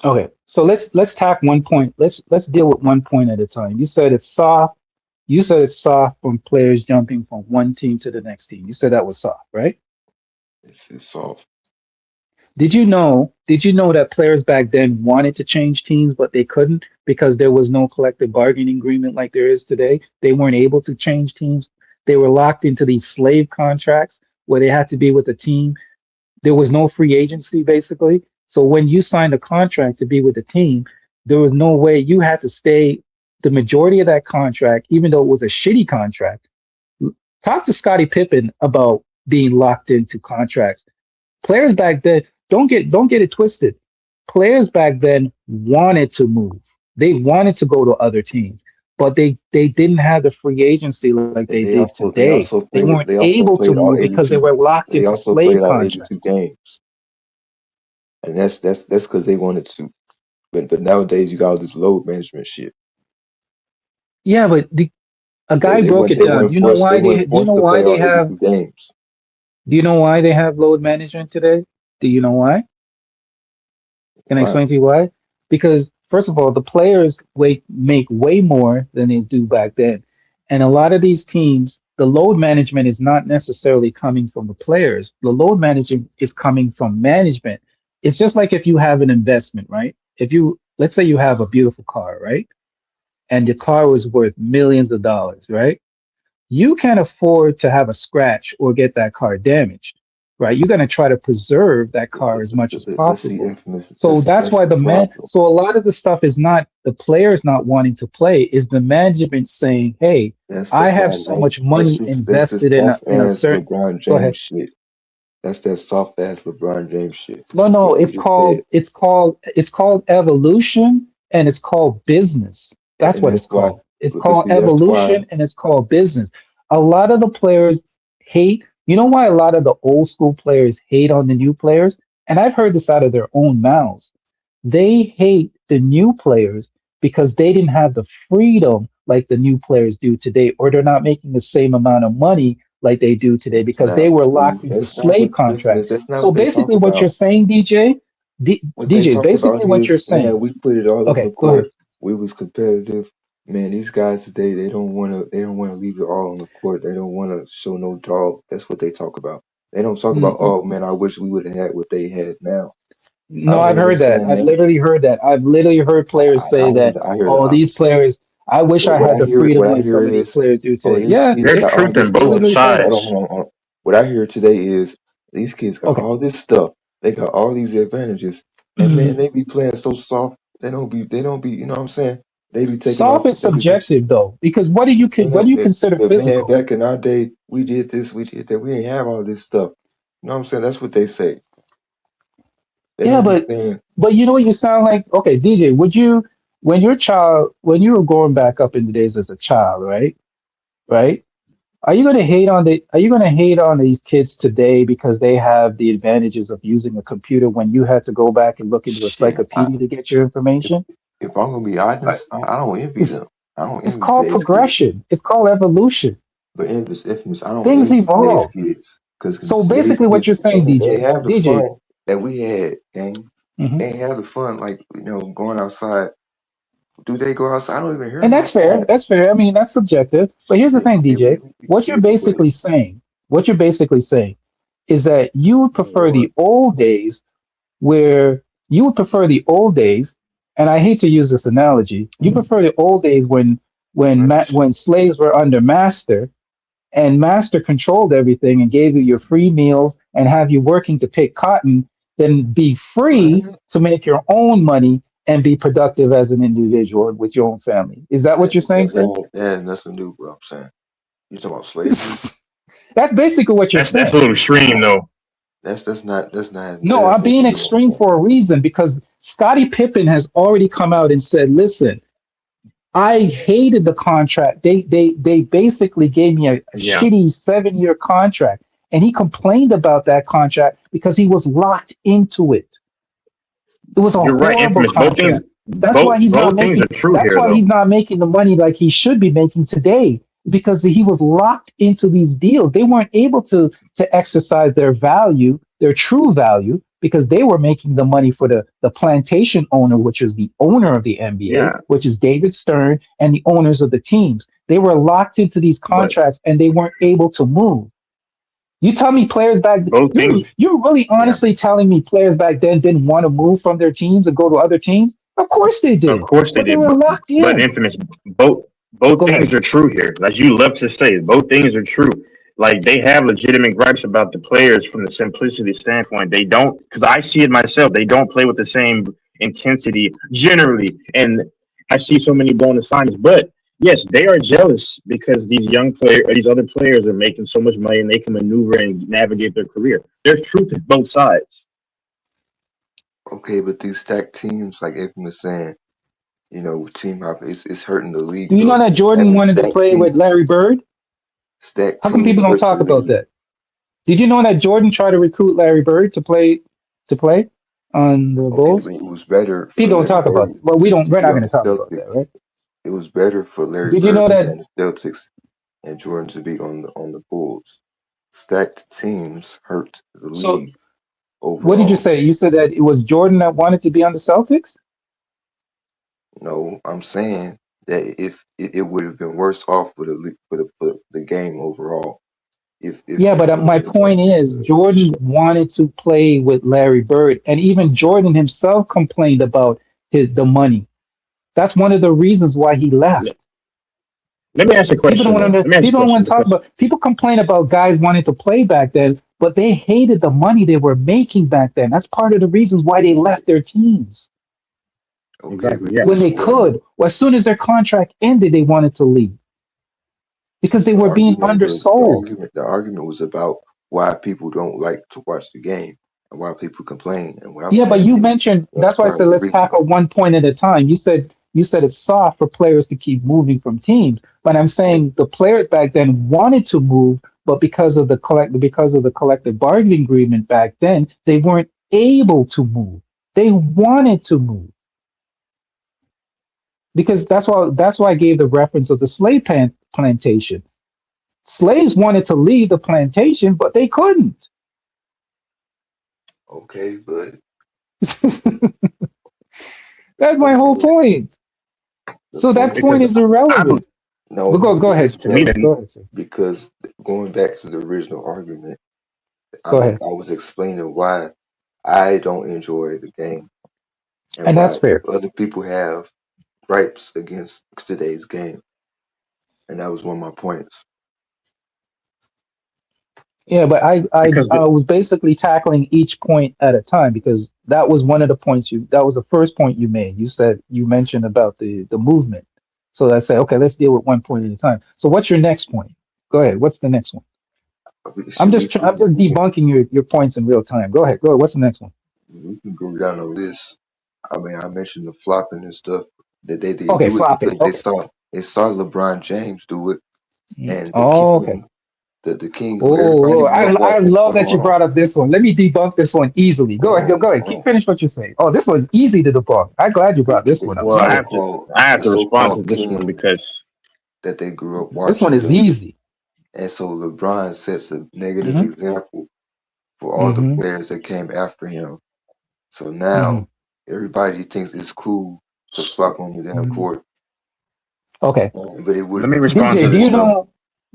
Speaker 4: okay, so let's tack one point. Let's deal with one point at a time. You said it's soft. You said it's soft from players jumping from one team to the next team. You said that was soft, right?
Speaker 5: It's soft.
Speaker 4: Did you know that players back then wanted to change teams, but they couldn't because there was no collective bargaining agreement like there is today? They weren't able to change teams. They were locked into these slave contracts where they had to be with a team. There was no free agency basically. So when you signed a contract to be with a team, there was no way you had to stay the majority of that contract, even though it was a shitty contract. Talk to Scottie Pippen about being locked into contracts. Players back then, don't get it twisted. Players back then wanted to move. They wanted to go to other teams, but they didn't have the free agency like
Speaker 5: And
Speaker 4: they did today. They weren't
Speaker 5: they also
Speaker 4: able to
Speaker 5: played all
Speaker 4: move because they
Speaker 5: 82.
Speaker 4: were locked
Speaker 5: They
Speaker 4: into
Speaker 5: also
Speaker 4: slave
Speaker 5: played all 82
Speaker 4: contracts.
Speaker 5: games, and that's because they wanted to. But nowadays you got all this load management shit.
Speaker 4: Yeah, but a
Speaker 5: They
Speaker 4: guy broke it down.
Speaker 5: they weren't
Speaker 4: Do you know
Speaker 5: forced to
Speaker 4: why
Speaker 5: play
Speaker 4: they
Speaker 5: all
Speaker 4: have
Speaker 5: 82 games.
Speaker 4: do you know why they have load management today? Do you know why? Can I
Speaker 5: Why?
Speaker 4: explain to you why? Because first of all, the players make way more than they do back then. And a lot of these teams, the load management is not necessarily coming from the players. The load management is coming from management. It's just like if you have an investment, right? If you let's say you have a beautiful car, right? And the car was worth millions of dollars, right? You can't afford to have a scratch or get that car damaged, right? You're going to try to preserve that car as much as
Speaker 5: But see,
Speaker 4: possible.
Speaker 5: infamous.
Speaker 4: So that's
Speaker 5: That's
Speaker 4: why
Speaker 5: the
Speaker 4: the man.
Speaker 5: problem.
Speaker 4: So a lot of the stuff is not the players not wanting to play; is the management saying, "Hey,
Speaker 5: That's the
Speaker 4: I have so
Speaker 5: problem.
Speaker 4: much money
Speaker 5: That's the
Speaker 4: invested in a
Speaker 5: soft
Speaker 4: in a
Speaker 5: ass
Speaker 4: certain."
Speaker 5: LeBron
Speaker 4: Go
Speaker 5: James
Speaker 4: ahead.
Speaker 5: shit. That's that soft ass LeBron James shit.
Speaker 4: No, no,
Speaker 5: What you
Speaker 4: it's
Speaker 5: just said,
Speaker 4: called evolution and it's called business. That's
Speaker 5: and
Speaker 4: what it's
Speaker 5: that's why.
Speaker 4: called. It's
Speaker 5: But
Speaker 4: called
Speaker 5: see, that's why.
Speaker 4: evolution and it's called business. A lot of the players hate, you know why a lot of the old school players hate on the new players? And I've heard this out of their own mouths. They hate the new players because they didn't have the freedom like the new players do today, or they're not making the same amount of money like they do today
Speaker 5: It's
Speaker 4: because they
Speaker 5: not.
Speaker 4: were
Speaker 5: See,
Speaker 4: locked into
Speaker 5: that's not what
Speaker 4: slave contracts.
Speaker 5: infamous. That's not
Speaker 4: So
Speaker 5: what they talk
Speaker 4: basically, what you're
Speaker 5: about.
Speaker 4: saying,
Speaker 5: What they
Speaker 4: DJ,
Speaker 5: talk
Speaker 4: basically
Speaker 5: about
Speaker 4: what you're
Speaker 5: is, man,
Speaker 4: saying.
Speaker 5: we put it all on
Speaker 4: Okay,
Speaker 5: the
Speaker 4: go
Speaker 5: court.
Speaker 4: ahead.
Speaker 5: We was competitive. Man, these guys today, they don't wanna leave it all on the court. They don't wanna show no dog. That's what they talk about. They don't talk about,
Speaker 4: Mm,
Speaker 5: oh man, I wish we would have had what they have now. I
Speaker 4: no,
Speaker 5: don't
Speaker 4: I've
Speaker 5: hear them
Speaker 4: heard that.
Speaker 5: saying
Speaker 4: I've
Speaker 5: that.
Speaker 4: literally heard that. I've literally heard players say that,
Speaker 5: I hear the
Speaker 4: oh, these
Speaker 5: opposite.
Speaker 4: players, I wish I had the
Speaker 5: What
Speaker 4: freedom
Speaker 5: I
Speaker 4: like
Speaker 5: hear
Speaker 4: some of these
Speaker 5: is,
Speaker 4: players do
Speaker 5: oh,
Speaker 4: today.
Speaker 5: these
Speaker 4: Yeah,
Speaker 5: kids
Speaker 6: There's
Speaker 5: got all
Speaker 6: truth
Speaker 5: this
Speaker 6: in
Speaker 4: they
Speaker 5: stuff.
Speaker 6: both
Speaker 4: literally say that.
Speaker 6: sides.
Speaker 5: Hold on. What I hear today is these kids got
Speaker 4: Okay.
Speaker 5: all this stuff. They got all these advantages, and man,
Speaker 4: Mhm.
Speaker 5: they be playing so soft. They don't be. You know what I'm saying? They be taking
Speaker 4: Soft
Speaker 5: off.
Speaker 4: is subjective though, because what do you consider
Speaker 5: Man,
Speaker 4: physical?
Speaker 5: back in our day, we did this, we did that. We ain't have all this stuff. You know what I'm saying? That's what they say. They
Speaker 4: Yeah,
Speaker 5: don't be
Speaker 4: but
Speaker 5: saying
Speaker 4: you know what you sound like? Okay, DJ, when you were growing back up in the days as a child, right? Right? Are you gonna hate on these kids today because they have the advantages of using a computer when you had to go back and look into a
Speaker 5: Shit,
Speaker 4: encyclopedia to get your
Speaker 5: if
Speaker 4: information?
Speaker 5: if I'm gonna be
Speaker 4: Right.
Speaker 5: honest, I don't envy them. I don't
Speaker 4: It's
Speaker 5: envy
Speaker 4: called
Speaker 5: today's kids.
Speaker 4: progression. It's called evolution.
Speaker 5: But infamous, I don't
Speaker 4: Things
Speaker 5: envy today's
Speaker 4: evolve.
Speaker 5: kids because
Speaker 4: So
Speaker 5: today's
Speaker 4: basically, what
Speaker 5: kids
Speaker 4: you're saying,
Speaker 5: they
Speaker 4: DJ,
Speaker 5: have the
Speaker 4: DJ,
Speaker 5: fun that we had, gang.
Speaker 4: hmm
Speaker 5: They ain't have the fun like going outside. Do they go outside? I don't even hear
Speaker 4: and
Speaker 5: my
Speaker 4: that's fair.
Speaker 5: phone.
Speaker 4: That's fair. I mean, that's subjective. But here's the
Speaker 5: If,
Speaker 4: thing,
Speaker 5: if
Speaker 4: DJ.
Speaker 5: we, we
Speaker 4: What you're
Speaker 5: kids, but
Speaker 4: basically saying, what you're basically saying, is that you would prefer
Speaker 5: Lord,
Speaker 4: the old days where you would prefer the old days, and I hate to use this analogy, you prefer the old days when slaves were under master and master controlled everything and gave you your free meals and have you working to pick cotton, than be free to make your own money and be productive as an individual with your own family. Is that what you're saying, sir?
Speaker 5: that has nothing to do with what I'm saying. You talking about slavery?
Speaker 4: That's basically what you're
Speaker 6: That's a
Speaker 4: saying.
Speaker 6: little extreme though.
Speaker 5: That's not that
Speaker 4: No,
Speaker 5: has
Speaker 4: I'm
Speaker 5: nothing
Speaker 4: being
Speaker 5: to do with my
Speaker 4: extreme
Speaker 5: point.
Speaker 4: for a reason because Scottie Pippen has already come out and said, listen, I hated the contract. They basically gave me a
Speaker 6: Yeah,
Speaker 4: shitty 7 year contract. And he complained about that contract because he was locked into it. It was a
Speaker 6: you're right,
Speaker 4: horrible
Speaker 6: infamous.
Speaker 4: contract.
Speaker 6: Both things are true
Speaker 4: That's
Speaker 6: here
Speaker 4: why he's
Speaker 6: though.
Speaker 4: not making the money like he should be making today because he was locked into these deals. They weren't able to exercise their value, their true value, because they were making the money for the plantation owner, which is the owner of the NBA,
Speaker 6: Yeah,
Speaker 4: which is David Stern, and the owners of the teams. They were locked into these
Speaker 6: but
Speaker 4: contracts and they weren't able to move. You tell me players back
Speaker 6: both things.
Speaker 4: you're really
Speaker 6: Yeah,
Speaker 4: honestly telling me players back then didn't want to move from their teams and go to other teams? Of course they
Speaker 6: of
Speaker 4: did,
Speaker 6: course they
Speaker 4: but they
Speaker 6: did.
Speaker 4: were locked
Speaker 6: But
Speaker 4: in.
Speaker 6: infamous, both both
Speaker 4: Go ahead.
Speaker 6: things are true here. Like you love to say, both things are true. Like they have legitimate gripes about the players from the simplicity standpoint. They don't, because I see it myself. They don't play with the same intensity generally, and I see so many bonus signs. But yes, they are jealous because these young players, or these other players, are making so much money and they can maneuver and navigate their career. There's truth to both sides.
Speaker 5: Okay, but these stacked teams, like Evan was saying, team hop it's hurting the
Speaker 4: Do
Speaker 5: league
Speaker 4: you know
Speaker 5: though.
Speaker 4: that Jordan
Speaker 5: Having
Speaker 4: wanted to play with Larry Bird?
Speaker 5: stacked
Speaker 4: How come
Speaker 5: teams
Speaker 4: people don't
Speaker 5: hurt the
Speaker 4: talk about
Speaker 5: league.
Speaker 4: that? Did you know that Jordan tried to recruit Larry Bird to play on the
Speaker 5: Okay,
Speaker 4: Bulls?
Speaker 5: but it was better for
Speaker 4: People don't
Speaker 5: Larry
Speaker 4: talk about
Speaker 5: Bird
Speaker 4: it. Well, we don't.
Speaker 5: to
Speaker 4: We're
Speaker 5: be
Speaker 4: not
Speaker 5: on
Speaker 4: going to talk
Speaker 5: the
Speaker 4: about that,
Speaker 5: Celtics.
Speaker 4: right?
Speaker 5: It was better for Larry
Speaker 4: Did you
Speaker 5: Bird
Speaker 4: know
Speaker 5: to be
Speaker 4: that?
Speaker 5: on the Celtics and Jordan to be on the Bulls. Stacked teams hurt the
Speaker 4: So,
Speaker 5: league
Speaker 4: what did you
Speaker 5: overall.
Speaker 4: say? You said that it was Jordan that wanted to be on the Celtics?
Speaker 5: No, I'm saying that if it would have been worse off for the for the game overall if
Speaker 4: Yeah, but
Speaker 5: Jordan
Speaker 4: my
Speaker 5: was on
Speaker 4: point
Speaker 5: the
Speaker 4: is Jordan wanted to play with Larry Bird, and even Jordan himself complained about the money. That's one of the reasons why he left.
Speaker 6: Let me ask you a
Speaker 4: People don't
Speaker 6: question though.
Speaker 4: want
Speaker 6: Let me ask you a
Speaker 4: people don't want
Speaker 6: question
Speaker 4: to talk
Speaker 6: because
Speaker 4: about. People complain about guys wanting to play back then, but they hated the money they were making back then. That's part of the reasons why they left their teams
Speaker 5: okay,
Speaker 6: exactly,
Speaker 5: but
Speaker 6: yeah.
Speaker 4: when
Speaker 5: this
Speaker 4: they
Speaker 5: what
Speaker 4: could. Well, as soon as their contract ended, they wanted to leave because they
Speaker 5: the
Speaker 4: were being
Speaker 5: argument was the
Speaker 4: undersold.
Speaker 5: argument the argument was about why people don't like to watch the game and why people complain. And what I'm
Speaker 4: Yeah, but
Speaker 5: saying
Speaker 4: you
Speaker 5: is
Speaker 4: mentioned
Speaker 5: that's
Speaker 4: that's why I
Speaker 5: part of
Speaker 4: said
Speaker 5: the
Speaker 4: let's
Speaker 5: reason.
Speaker 4: tackle one point at a time. You said it's soft for players to keep moving from teams, but I'm
Speaker 5: Right.
Speaker 4: saying the players back then wanted to move, but because of the collective bargaining agreement back then, they weren't able to move. They wanted to move because that's why I gave the reference of the plantation. Slaves wanted to leave the plantation, but they couldn't.
Speaker 5: Okay, but
Speaker 4: That's my whole
Speaker 5: okay.
Speaker 4: point.
Speaker 5: The
Speaker 4: So that
Speaker 5: point
Speaker 4: point
Speaker 6: Because
Speaker 4: is
Speaker 6: I
Speaker 4: irrelevant.
Speaker 5: no,
Speaker 4: But go
Speaker 5: no,
Speaker 4: go
Speaker 5: it
Speaker 4: ahead.
Speaker 5: is
Speaker 6: to me
Speaker 5: relevant
Speaker 4: Go
Speaker 6: then
Speaker 4: ahead, sir.
Speaker 5: because going back to the original argument,
Speaker 4: Go ahead.
Speaker 5: I was explaining why I don't enjoy the game and
Speaker 4: And that's
Speaker 5: why
Speaker 4: fair.
Speaker 5: other people have gripes against today's game, and that was one of my points.
Speaker 4: Yeah, but I, I
Speaker 6: because
Speaker 4: I was basically tackling each point at a time because that was one of the points that was the first point you made. You mentioned about the movement. So I said, okay, let's deal with one point at a time. So what's your next point? Go ahead. What's the next one? I'm
Speaker 5: Should
Speaker 4: just I'm just debunking your points in real time. Go ahead. Go ahead. What's the next one?
Speaker 5: we can go down the list. I mean, I mentioned the flopping and stuff. that they didn't
Speaker 4: Okay,
Speaker 5: do it
Speaker 4: flopping.
Speaker 5: because
Speaker 4: Okay.
Speaker 5: they saw LeBron James do it, and the
Speaker 4: Oh, okay.
Speaker 5: king, the king who everybody
Speaker 4: Oh,
Speaker 5: grew up
Speaker 4: I
Speaker 5: watching.
Speaker 4: love
Speaker 5: Hold on,
Speaker 4: that you
Speaker 5: hold on,
Speaker 4: brought up this one. Let me debunk this one easily. Go ahead, go ahead.
Speaker 5: hold
Speaker 4: Keep
Speaker 5: on.
Speaker 4: finish what you're saying. Oh, this one's easy to debunk. I'm glad you brought this
Speaker 5: The,
Speaker 4: one up.
Speaker 6: Well,
Speaker 4: Go ahead.
Speaker 6: I have
Speaker 5: the
Speaker 6: to respond to
Speaker 5: so-called
Speaker 6: this one
Speaker 5: king
Speaker 6: because
Speaker 5: that they grew up
Speaker 4: This one
Speaker 5: watching
Speaker 4: is
Speaker 5: does it,
Speaker 4: easy.
Speaker 5: and so LeBron sets a negative
Speaker 4: Mm-hmm.
Speaker 5: example for all the
Speaker 4: Mm-hmm.
Speaker 5: players that came after him. So
Speaker 4: Mm-hmm.
Speaker 5: now everybody thinks it's cool to flop on the damn
Speaker 4: Mm-hmm.
Speaker 5: court,
Speaker 4: Okay.
Speaker 5: but it
Speaker 6: let
Speaker 5: wouldn't
Speaker 6: me
Speaker 5: be for
Speaker 6: respond
Speaker 4: DJ,
Speaker 6: to
Speaker 4: do
Speaker 6: this
Speaker 4: you
Speaker 5: LeBron.
Speaker 6: though.
Speaker 4: know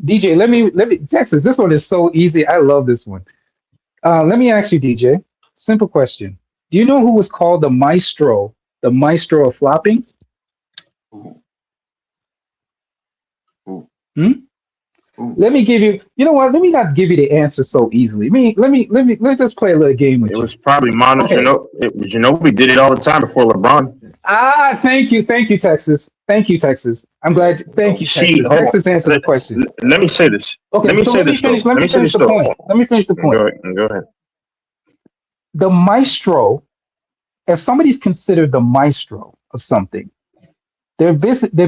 Speaker 4: DJ, let me Texas, this one is so easy. I love this one. Let me ask you, DJ, simple question. Do you know who was called the maestro of flopping?
Speaker 5: Who, who,
Speaker 4: Hmm?
Speaker 5: who?
Speaker 4: Let me give you, you know what? Let me not give you the answer so easily. Let's just play a little game
Speaker 6: It
Speaker 4: with you.
Speaker 6: was probably Manu
Speaker 4: Okay.
Speaker 6: Ginobili did it all the time before LeBron.
Speaker 4: Thank you, Texas. Thank you, Texas. I'm
Speaker 5: Yeah,
Speaker 4: glad. Thank you,
Speaker 6: See,
Speaker 4: Texas.
Speaker 6: hold on.
Speaker 4: Texas answered the question.
Speaker 6: Let me say this. Let
Speaker 4: Okay,
Speaker 6: me
Speaker 4: so
Speaker 6: say
Speaker 4: let me
Speaker 6: this
Speaker 4: finish.
Speaker 6: though.
Speaker 4: Let
Speaker 6: Let
Speaker 4: me
Speaker 6: me say
Speaker 4: finish
Speaker 6: this
Speaker 4: the
Speaker 6: though.
Speaker 4: point. Let me finish the point.
Speaker 6: Go ahead.
Speaker 4: The maestro, if somebody's considered the maestro of something, they're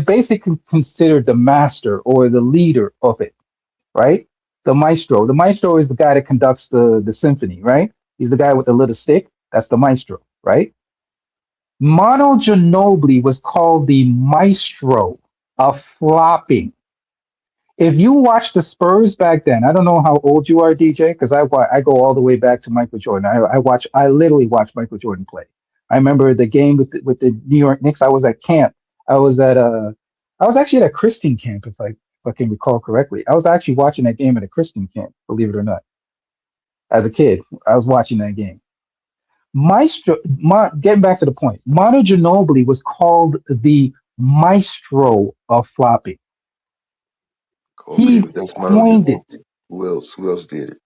Speaker 4: basically considered the master or the leader of it, right? The maestro. The maestro is the guy that conducts the symphony, right? He's the guy with the little stick. That's the maestro, right? Mono Ginobili was called the maestro of flopping. If you watch the Spurs back then, I don't know how old you are, DJ, because I go all the way back to Michael Jordan. I literally watch Michael Jordan play. I remember the game with the New York Knicks. I was at camp. I was at I was actually at a Christian camp, if I can recall correctly. I was actually watching that game at a Christian camp, believe it or not. As a kid, I was watching that game. Getting back to the point, Manu Ginobili was called the maestro of flopping.
Speaker 5: Okay,
Speaker 4: He
Speaker 5: but that's Manu
Speaker 4: coined it.
Speaker 5: Ginobili. Who else? Who else did it?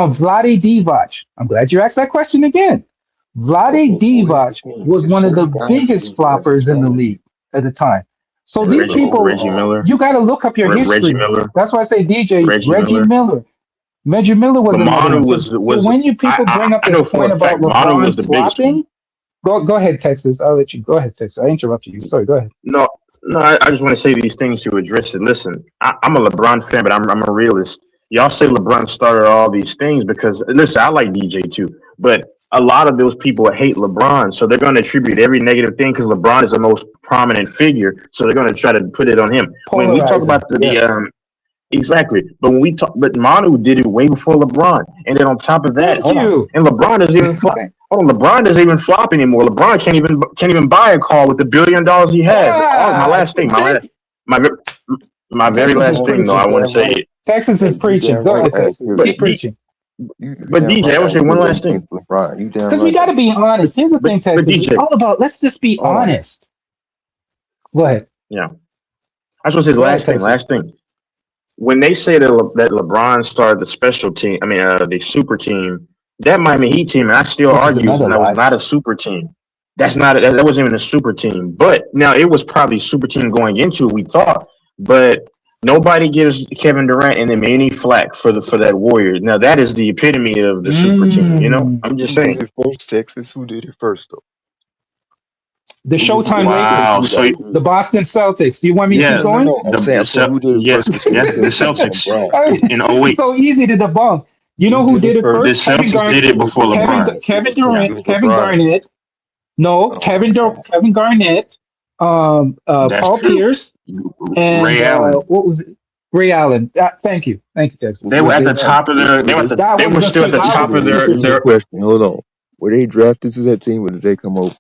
Speaker 4: Vlade Divac. I'm glad you asked that question again. Vlade
Speaker 5: Okay, so here's the
Speaker 4: Divac
Speaker 5: thing:
Speaker 4: was
Speaker 5: it's
Speaker 4: one of the
Speaker 5: certain guys who
Speaker 4: biggest
Speaker 5: do it as a
Speaker 4: floppers in the
Speaker 5: talent,
Speaker 4: league at the time. So these
Speaker 5: but
Speaker 4: people,
Speaker 6: Reggie
Speaker 5: overall,
Speaker 6: Miller.
Speaker 4: you got to look up your
Speaker 6: Reggie
Speaker 4: history.
Speaker 6: Miller.
Speaker 4: That's why I say DJ
Speaker 6: Reggie
Speaker 4: Reggie
Speaker 6: Miller.
Speaker 4: Miller. Reggie Miller was
Speaker 6: But
Speaker 4: another
Speaker 6: Manu
Speaker 4: one. So,
Speaker 6: was
Speaker 4: when you people bring up
Speaker 6: I
Speaker 4: this
Speaker 6: know for
Speaker 4: point
Speaker 6: a
Speaker 4: about
Speaker 6: fact Manu was
Speaker 4: LeBron
Speaker 6: the biggest one.
Speaker 4: flopping, go ahead, Texas. I'll let you go ahead, Texas. I interrupted you. Sorry, go ahead.
Speaker 6: No, no, I just want to say these things to address it. Listen, I'm a LeBron fan, but I'm a realist. Y'all say LeBron started all these things because listen, I like DJ too, but a lot of those people hate LeBron, so they're going to attribute every negative thing because LeBron is the most prominent figure, so they're going to try to put it on him. When we talk
Speaker 4: Polarizing.
Speaker 6: about
Speaker 4: Yes.
Speaker 6: exactly, but when we talk, but Manu did it way before LeBron, and then on top of that,
Speaker 4: Thank
Speaker 6: hold on,
Speaker 4: you.
Speaker 6: and LeBron doesn't even flop. Hold on, LeBron doesn't even flop anymore. LeBron can't even buy a car with the $1 billion he has. All my
Speaker 4: Ah,
Speaker 6: last thing,
Speaker 4: thank you.
Speaker 6: my my very
Speaker 4: Texas is
Speaker 6: last thing though, I
Speaker 4: preaching.
Speaker 5: you
Speaker 6: want to
Speaker 5: damn
Speaker 6: say
Speaker 5: right.
Speaker 6: it.
Speaker 4: Texas is
Speaker 5: Hey, you
Speaker 4: preaching.
Speaker 5: damn
Speaker 4: Go
Speaker 5: right.
Speaker 4: ahead, Texas.
Speaker 6: But
Speaker 4: Keep preaching.
Speaker 5: You
Speaker 6: but
Speaker 5: damn
Speaker 6: DJ,
Speaker 5: right.
Speaker 6: I
Speaker 5: I
Speaker 6: want to say
Speaker 5: agree
Speaker 6: one
Speaker 5: with
Speaker 6: last
Speaker 5: everything
Speaker 6: thing.
Speaker 5: LeBron. You damn
Speaker 4: Because we
Speaker 5: right.
Speaker 4: got to be honest. Here's the thing,
Speaker 6: But
Speaker 4: Texas. It's
Speaker 6: DJ,
Speaker 4: all about let's just be
Speaker 6: hold on,
Speaker 4: honest. Go ahead.
Speaker 6: yeah, I just want to say the
Speaker 4: Go ahead,
Speaker 6: last thing.
Speaker 4: Texas.
Speaker 6: Last thing. When they say that LeBron started the special team, I mean the super team, that Miami Heat team, and I still
Speaker 4: Which is
Speaker 6: argue
Speaker 4: another
Speaker 6: that was
Speaker 4: lie.
Speaker 6: not a super team. That wasn't even a super team. But now it was probably a super team going into it, we thought. But nobody gives Kevin Durant and them any flack for that Warriors. Now that is the epitome of the super team.
Speaker 4: Mm,
Speaker 6: I'm just
Speaker 5: Who did
Speaker 6: saying.
Speaker 5: it first, Texas? Who did it first, though?
Speaker 4: the
Speaker 5: Who did it
Speaker 4: Showtime
Speaker 5: first?
Speaker 6: Wow.
Speaker 4: Lakers,
Speaker 5: Agree. I
Speaker 6: So
Speaker 5: agree.
Speaker 4: the Boston Celtics. Do you want me to keep
Speaker 6: yeah,
Speaker 5: No,
Speaker 4: going?
Speaker 5: no. I'm saying who did it
Speaker 6: yeah,
Speaker 5: first
Speaker 6: the
Speaker 5: specifically from
Speaker 6: Celtics
Speaker 5: Brown?
Speaker 4: I mean,
Speaker 6: in
Speaker 4: this is
Speaker 6: '08.
Speaker 4: so easy to debunk. You know
Speaker 5: Who
Speaker 4: who
Speaker 5: did
Speaker 4: did
Speaker 5: it
Speaker 4: it
Speaker 6: The
Speaker 5: first?
Speaker 4: first?
Speaker 6: Celtics did it before LeBron.
Speaker 4: Kevin
Speaker 6: Yeah.
Speaker 5: It
Speaker 4: Durant,
Speaker 5: was
Speaker 4: Kevin
Speaker 5: LeBron.
Speaker 4: Garnett. No,
Speaker 5: Oh my God.
Speaker 4: Kevin Garnett,
Speaker 6: That's
Speaker 4: Paul
Speaker 6: true.
Speaker 4: Pierce, and
Speaker 6: Ray Allen.
Speaker 4: what was it? Ray Allen. Thank you, Texas.
Speaker 6: They were
Speaker 5: Was
Speaker 6: at
Speaker 5: they
Speaker 6: the
Speaker 5: not?
Speaker 6: top of their.
Speaker 5: Was they?
Speaker 4: That
Speaker 6: They
Speaker 4: was
Speaker 6: were
Speaker 4: the
Speaker 6: still at the
Speaker 4: that
Speaker 5: Listen,
Speaker 6: top
Speaker 4: was the
Speaker 6: of
Speaker 5: let me
Speaker 4: super
Speaker 5: ask you a
Speaker 6: their.
Speaker 4: team.
Speaker 5: question. Hold on. Were they drafted to that team, or did they come over?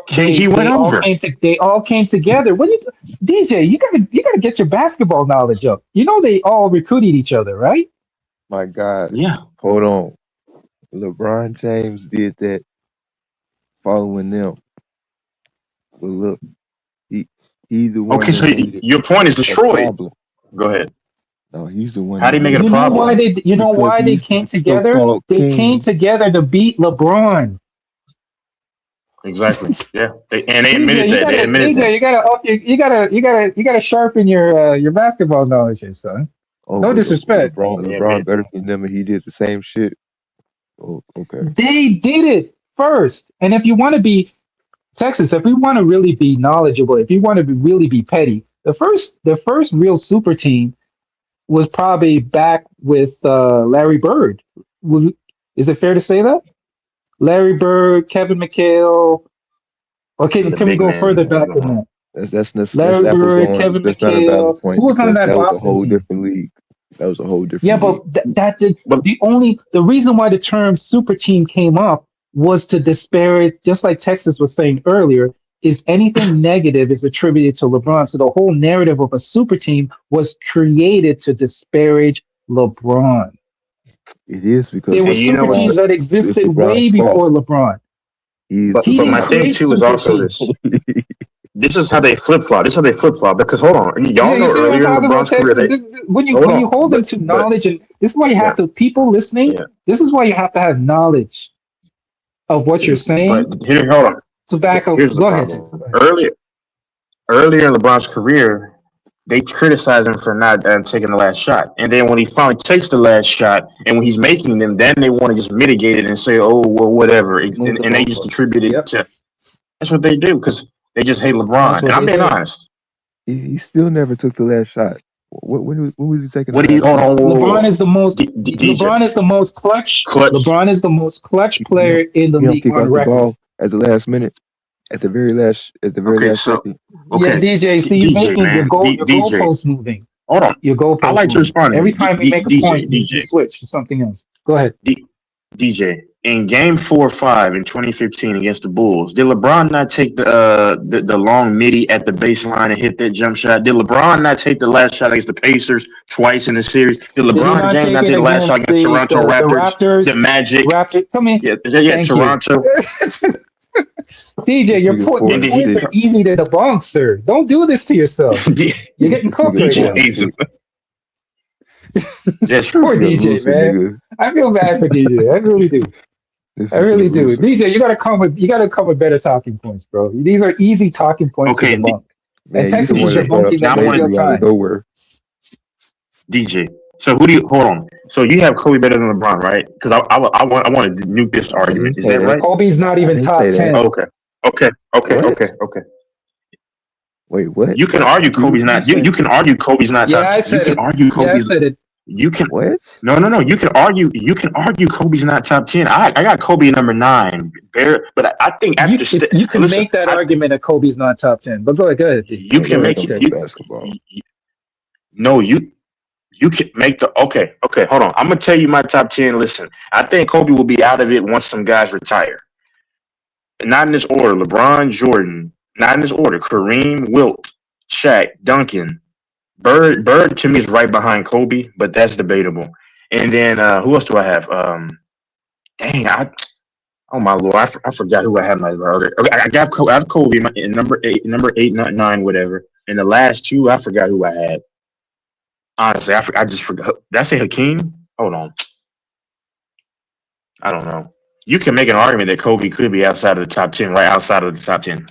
Speaker 6: KG went over.
Speaker 4: They all came together. DJ? You gotta get your basketball knowledge up. You know they all recruited each other, right?
Speaker 5: My God.
Speaker 6: Yeah.
Speaker 5: Hold on. LeBron James did that following them. But look, he he's the one
Speaker 6: Okay,
Speaker 5: that
Speaker 6: so
Speaker 5: made it
Speaker 6: your point is
Speaker 5: a
Speaker 6: destroyed.
Speaker 5: problem.
Speaker 6: Go ahead.
Speaker 5: No, he's the one
Speaker 6: How do
Speaker 5: that
Speaker 6: you make it
Speaker 5: made
Speaker 6: a
Speaker 5: it
Speaker 4: You
Speaker 5: a
Speaker 4: know
Speaker 6: problem?
Speaker 4: why
Speaker 5: problem because
Speaker 4: they
Speaker 5: he's the
Speaker 4: came together?
Speaker 5: so-called
Speaker 4: They came
Speaker 5: king.
Speaker 4: together to beat LeBron.
Speaker 6: Exactly. Yeah. And they
Speaker 4: DJ,
Speaker 6: admitted
Speaker 4: you
Speaker 6: that. They
Speaker 4: gotta
Speaker 6: admitted
Speaker 4: DJ,
Speaker 6: that.
Speaker 4: you gotta sharpen your basketball knowledge here, son.
Speaker 5: Oh,
Speaker 4: No
Speaker 5: but
Speaker 4: disrespect.
Speaker 6: They
Speaker 5: LeBron
Speaker 6: admitted
Speaker 5: better
Speaker 6: that.
Speaker 5: than them, and he did the same shit. Oh, okay.
Speaker 4: They did it first. And if you want to be Texas, if we want to really be knowledgeable, if you want to really be petty, the first real super team was probably back with Larry Bird. Is it fair to say that? Larry Bird, Kevin McHale, or
Speaker 6: The
Speaker 4: can we
Speaker 6: big
Speaker 4: go
Speaker 6: man.
Speaker 4: further back than that?
Speaker 5: That's
Speaker 4: Larry
Speaker 5: apples
Speaker 4: Bird,
Speaker 5: going.
Speaker 4: Kevin
Speaker 5: That's not a valid
Speaker 4: McHale. Who
Speaker 5: point
Speaker 4: was on
Speaker 5: because
Speaker 4: that
Speaker 5: that was a
Speaker 4: Boston
Speaker 5: whole
Speaker 4: team?
Speaker 5: different league. That was a whole
Speaker 4: Yeah,
Speaker 5: different league.
Speaker 4: but that did
Speaker 6: But
Speaker 4: the reason why the term super team came up was to disparage, just like Texas was saying earlier, is anything negative is attributed to LeBron. So the whole narrative of a super team was created to disparage LeBron.
Speaker 5: It is
Speaker 4: There
Speaker 5: because
Speaker 4: were
Speaker 6: and
Speaker 5: it's
Speaker 6: you know
Speaker 4: super
Speaker 6: what's
Speaker 4: teams
Speaker 5: LeBron.
Speaker 4: that
Speaker 5: It's
Speaker 4: existed
Speaker 5: LeBron's
Speaker 4: way
Speaker 5: fault.
Speaker 4: before LeBron.
Speaker 5: He is
Speaker 6: but
Speaker 4: He
Speaker 6: but
Speaker 5: the
Speaker 4: didn't
Speaker 6: my thing
Speaker 4: create
Speaker 6: too is
Speaker 4: super
Speaker 6: also
Speaker 4: teams.
Speaker 6: this. This is how they flip flop. This is how they flip flop. Because hold on,
Speaker 4: Yeah,
Speaker 6: y'all
Speaker 4: you
Speaker 6: know
Speaker 4: see what I'm
Speaker 6: earlier in
Speaker 4: talking about,
Speaker 6: LeBron's career,
Speaker 4: Texas?
Speaker 6: they
Speaker 4: When you
Speaker 6: hold
Speaker 4: when
Speaker 6: on,
Speaker 4: you hold them to
Speaker 6: but
Speaker 4: knowledge, and this is why you
Speaker 6: yeah,
Speaker 4: have to people listening.
Speaker 6: yeah.
Speaker 4: This is why you have to have knowledge of what you're
Speaker 6: But
Speaker 4: saying
Speaker 6: here, hold on.
Speaker 4: to back up.
Speaker 6: Here's the
Speaker 4: Go ahead,
Speaker 6: problem.
Speaker 4: Texas. Go ahead.
Speaker 6: Earlier in LeBron's career, they criticize him for not taking the last shot, and then when he finally takes the last shot, and when he's making them, then they want to just mitigate it and say, "Oh, well, whatever,"
Speaker 4: Move the
Speaker 6: and they just
Speaker 4: goalposts.
Speaker 6: attribute it
Speaker 4: Yep,
Speaker 6: to. That's what they do because they just hate
Speaker 4: that's
Speaker 6: LeBron. And
Speaker 4: what
Speaker 6: I'm
Speaker 4: they
Speaker 6: being
Speaker 4: do.
Speaker 6: honest.
Speaker 5: he still never took the last shot. When was he taking the
Speaker 6: What do you
Speaker 5: last
Speaker 6: hold
Speaker 5: shot?
Speaker 6: on? Whoa, whoa,
Speaker 4: LeBron is
Speaker 6: whoa.
Speaker 4: the most.
Speaker 6: DJ
Speaker 4: LeBron is the most clutch.
Speaker 6: clutch.
Speaker 4: LeBron is the most clutch
Speaker 5: You
Speaker 4: player
Speaker 5: don't
Speaker 4: in the
Speaker 5: you don't
Speaker 4: league
Speaker 5: kick
Speaker 4: on
Speaker 5: out the
Speaker 4: record.
Speaker 5: ball at the last minute, at the very
Speaker 6: Okay,
Speaker 5: last
Speaker 6: so
Speaker 5: second.
Speaker 4: Yeah,
Speaker 6: okay,
Speaker 4: DJ. See, you're
Speaker 6: DJ
Speaker 4: making
Speaker 6: man,
Speaker 4: your
Speaker 6: DJ.
Speaker 4: goalpost moving.
Speaker 6: Hold on.
Speaker 4: Your
Speaker 6: I
Speaker 4: goalpost
Speaker 6: like to
Speaker 4: moving.
Speaker 6: respond to
Speaker 4: Every
Speaker 6: him.
Speaker 4: time you make a
Speaker 6: DJ,
Speaker 4: point, you
Speaker 6: DJ.
Speaker 4: switch to something else. Go ahead.
Speaker 6: D- DJ, in Game 4 or 5 in 2015 against the Bulls, did LeBron not take the long midi at the baseline and hit that jump shot? Did LeBron not take the last shot against the Pacers twice in the series? Did
Speaker 4: Did he
Speaker 6: LeBron
Speaker 4: not
Speaker 6: James
Speaker 4: take
Speaker 6: not
Speaker 4: it
Speaker 6: take the last shot
Speaker 4: against
Speaker 6: against Toronto
Speaker 4: the
Speaker 6: Raptors? The
Speaker 4: Raptors?
Speaker 6: Magic?
Speaker 4: Raptor, tell me.
Speaker 6: Yeah,
Speaker 4: Thank you.
Speaker 6: Toronto.
Speaker 4: DJ,
Speaker 5: This
Speaker 4: your
Speaker 5: nigga
Speaker 6: And
Speaker 5: four
Speaker 6: did
Speaker 5: and
Speaker 6: he?
Speaker 4: points
Speaker 5: six.
Speaker 4: are easy to debunk, sir. Don't do this to yourself. You're getting
Speaker 5: This
Speaker 4: cooked
Speaker 5: nigga
Speaker 4: right
Speaker 5: four
Speaker 6: DJ
Speaker 4: now.
Speaker 5: and
Speaker 6: hates him.
Speaker 5: six.
Speaker 6: That's true.
Speaker 4: Poor
Speaker 5: He a
Speaker 4: DJ,
Speaker 5: loser,
Speaker 4: man.
Speaker 5: nigga.
Speaker 4: I feel bad for DJ. I really do.
Speaker 5: This
Speaker 4: I
Speaker 5: nigga a
Speaker 4: really do.
Speaker 5: loser.
Speaker 4: DJ, you gotta come with better talking points, bro. These are easy talking points to
Speaker 6: Okay,
Speaker 4: debunk. And
Speaker 5: Man, you the
Speaker 4: Texas is
Speaker 5: one that brought up
Speaker 4: debunking
Speaker 6: now
Speaker 4: them
Speaker 6: I
Speaker 4: in
Speaker 6: want
Speaker 4: real
Speaker 5: slavery out of
Speaker 4: time.
Speaker 5: nowhere.
Speaker 6: DJ. So who do you hold on? So you have Kobe better than LeBron, right? Because I want to nuke this
Speaker 5: I didn't
Speaker 6: argument. Is
Speaker 5: say
Speaker 6: that
Speaker 5: that.
Speaker 6: right?
Speaker 4: Kobe's not
Speaker 5: I
Speaker 4: even
Speaker 5: didn't
Speaker 4: top
Speaker 5: say that.
Speaker 4: 10.
Speaker 6: Okay.
Speaker 5: What?
Speaker 6: Okay.
Speaker 5: Wait, what?
Speaker 6: You can argue
Speaker 5: Repeat
Speaker 6: Kobe's
Speaker 5: what you
Speaker 6: not.
Speaker 5: just
Speaker 6: You
Speaker 5: said.
Speaker 6: can argue Kobe's not
Speaker 4: Yeah,
Speaker 6: top.
Speaker 4: I
Speaker 6: You
Speaker 4: said
Speaker 6: can
Speaker 4: it.
Speaker 6: argue
Speaker 4: Yeah, I
Speaker 6: Kobe's.
Speaker 4: said it.
Speaker 6: You can.
Speaker 5: What?
Speaker 6: No. You can argue. You can argue Kobe's not top 10. I got Kobe at number 9. But I think after.
Speaker 4: You can
Speaker 6: Listen,
Speaker 4: make that argument that Kobe's not top 10. But go ahead, D.
Speaker 6: you
Speaker 5: Man,
Speaker 6: can
Speaker 4: Go ahead,
Speaker 6: make
Speaker 5: that
Speaker 6: it.
Speaker 5: don't
Speaker 4: Tex.
Speaker 5: know
Speaker 6: You,
Speaker 5: basketball.
Speaker 6: no, you can make the okay. Hold on. I'm gonna tell you my top 10. Listen, I think Kobe will be out of it once some guys retire. Not in this order. LeBron, Jordan. Not in this order. Kareem, Wilt, Shaq, Duncan, Bird to me is right behind Kobe, but that's debatable. And then who else do I have? Dang, oh my lord, I forgot who I had my other. Okay, I have Kobe in number eight, not 9, whatever. And the last two, I forgot who I had. Honestly, I just forgot. Did I say Hakeem? Hold on, I don't know. You can make an argument that Kobe could be outside of the top 10, right outside of the top 10.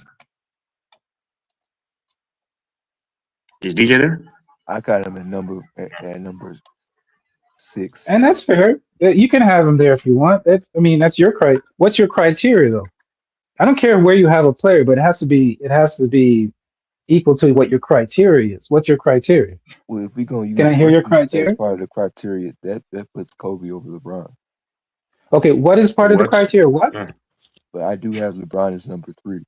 Speaker 6: Is DJ there?
Speaker 5: I got him at number 6.
Speaker 4: And that's fair. You can have him there if you want. That's your what's your criteria though? I don't care where you have a player, but it has to be equal to what your criteria is. What's your criteria?
Speaker 5: Well, if we gonna
Speaker 4: Can
Speaker 5: use
Speaker 4: I hear your
Speaker 5: rookies as
Speaker 4: criteria?
Speaker 5: part of the criteria, that puts Kobe over LeBron.
Speaker 4: Okay, what is part of the
Speaker 6: What?
Speaker 4: criteria? What?
Speaker 6: Yeah,
Speaker 5: But I do have LeBron as number 3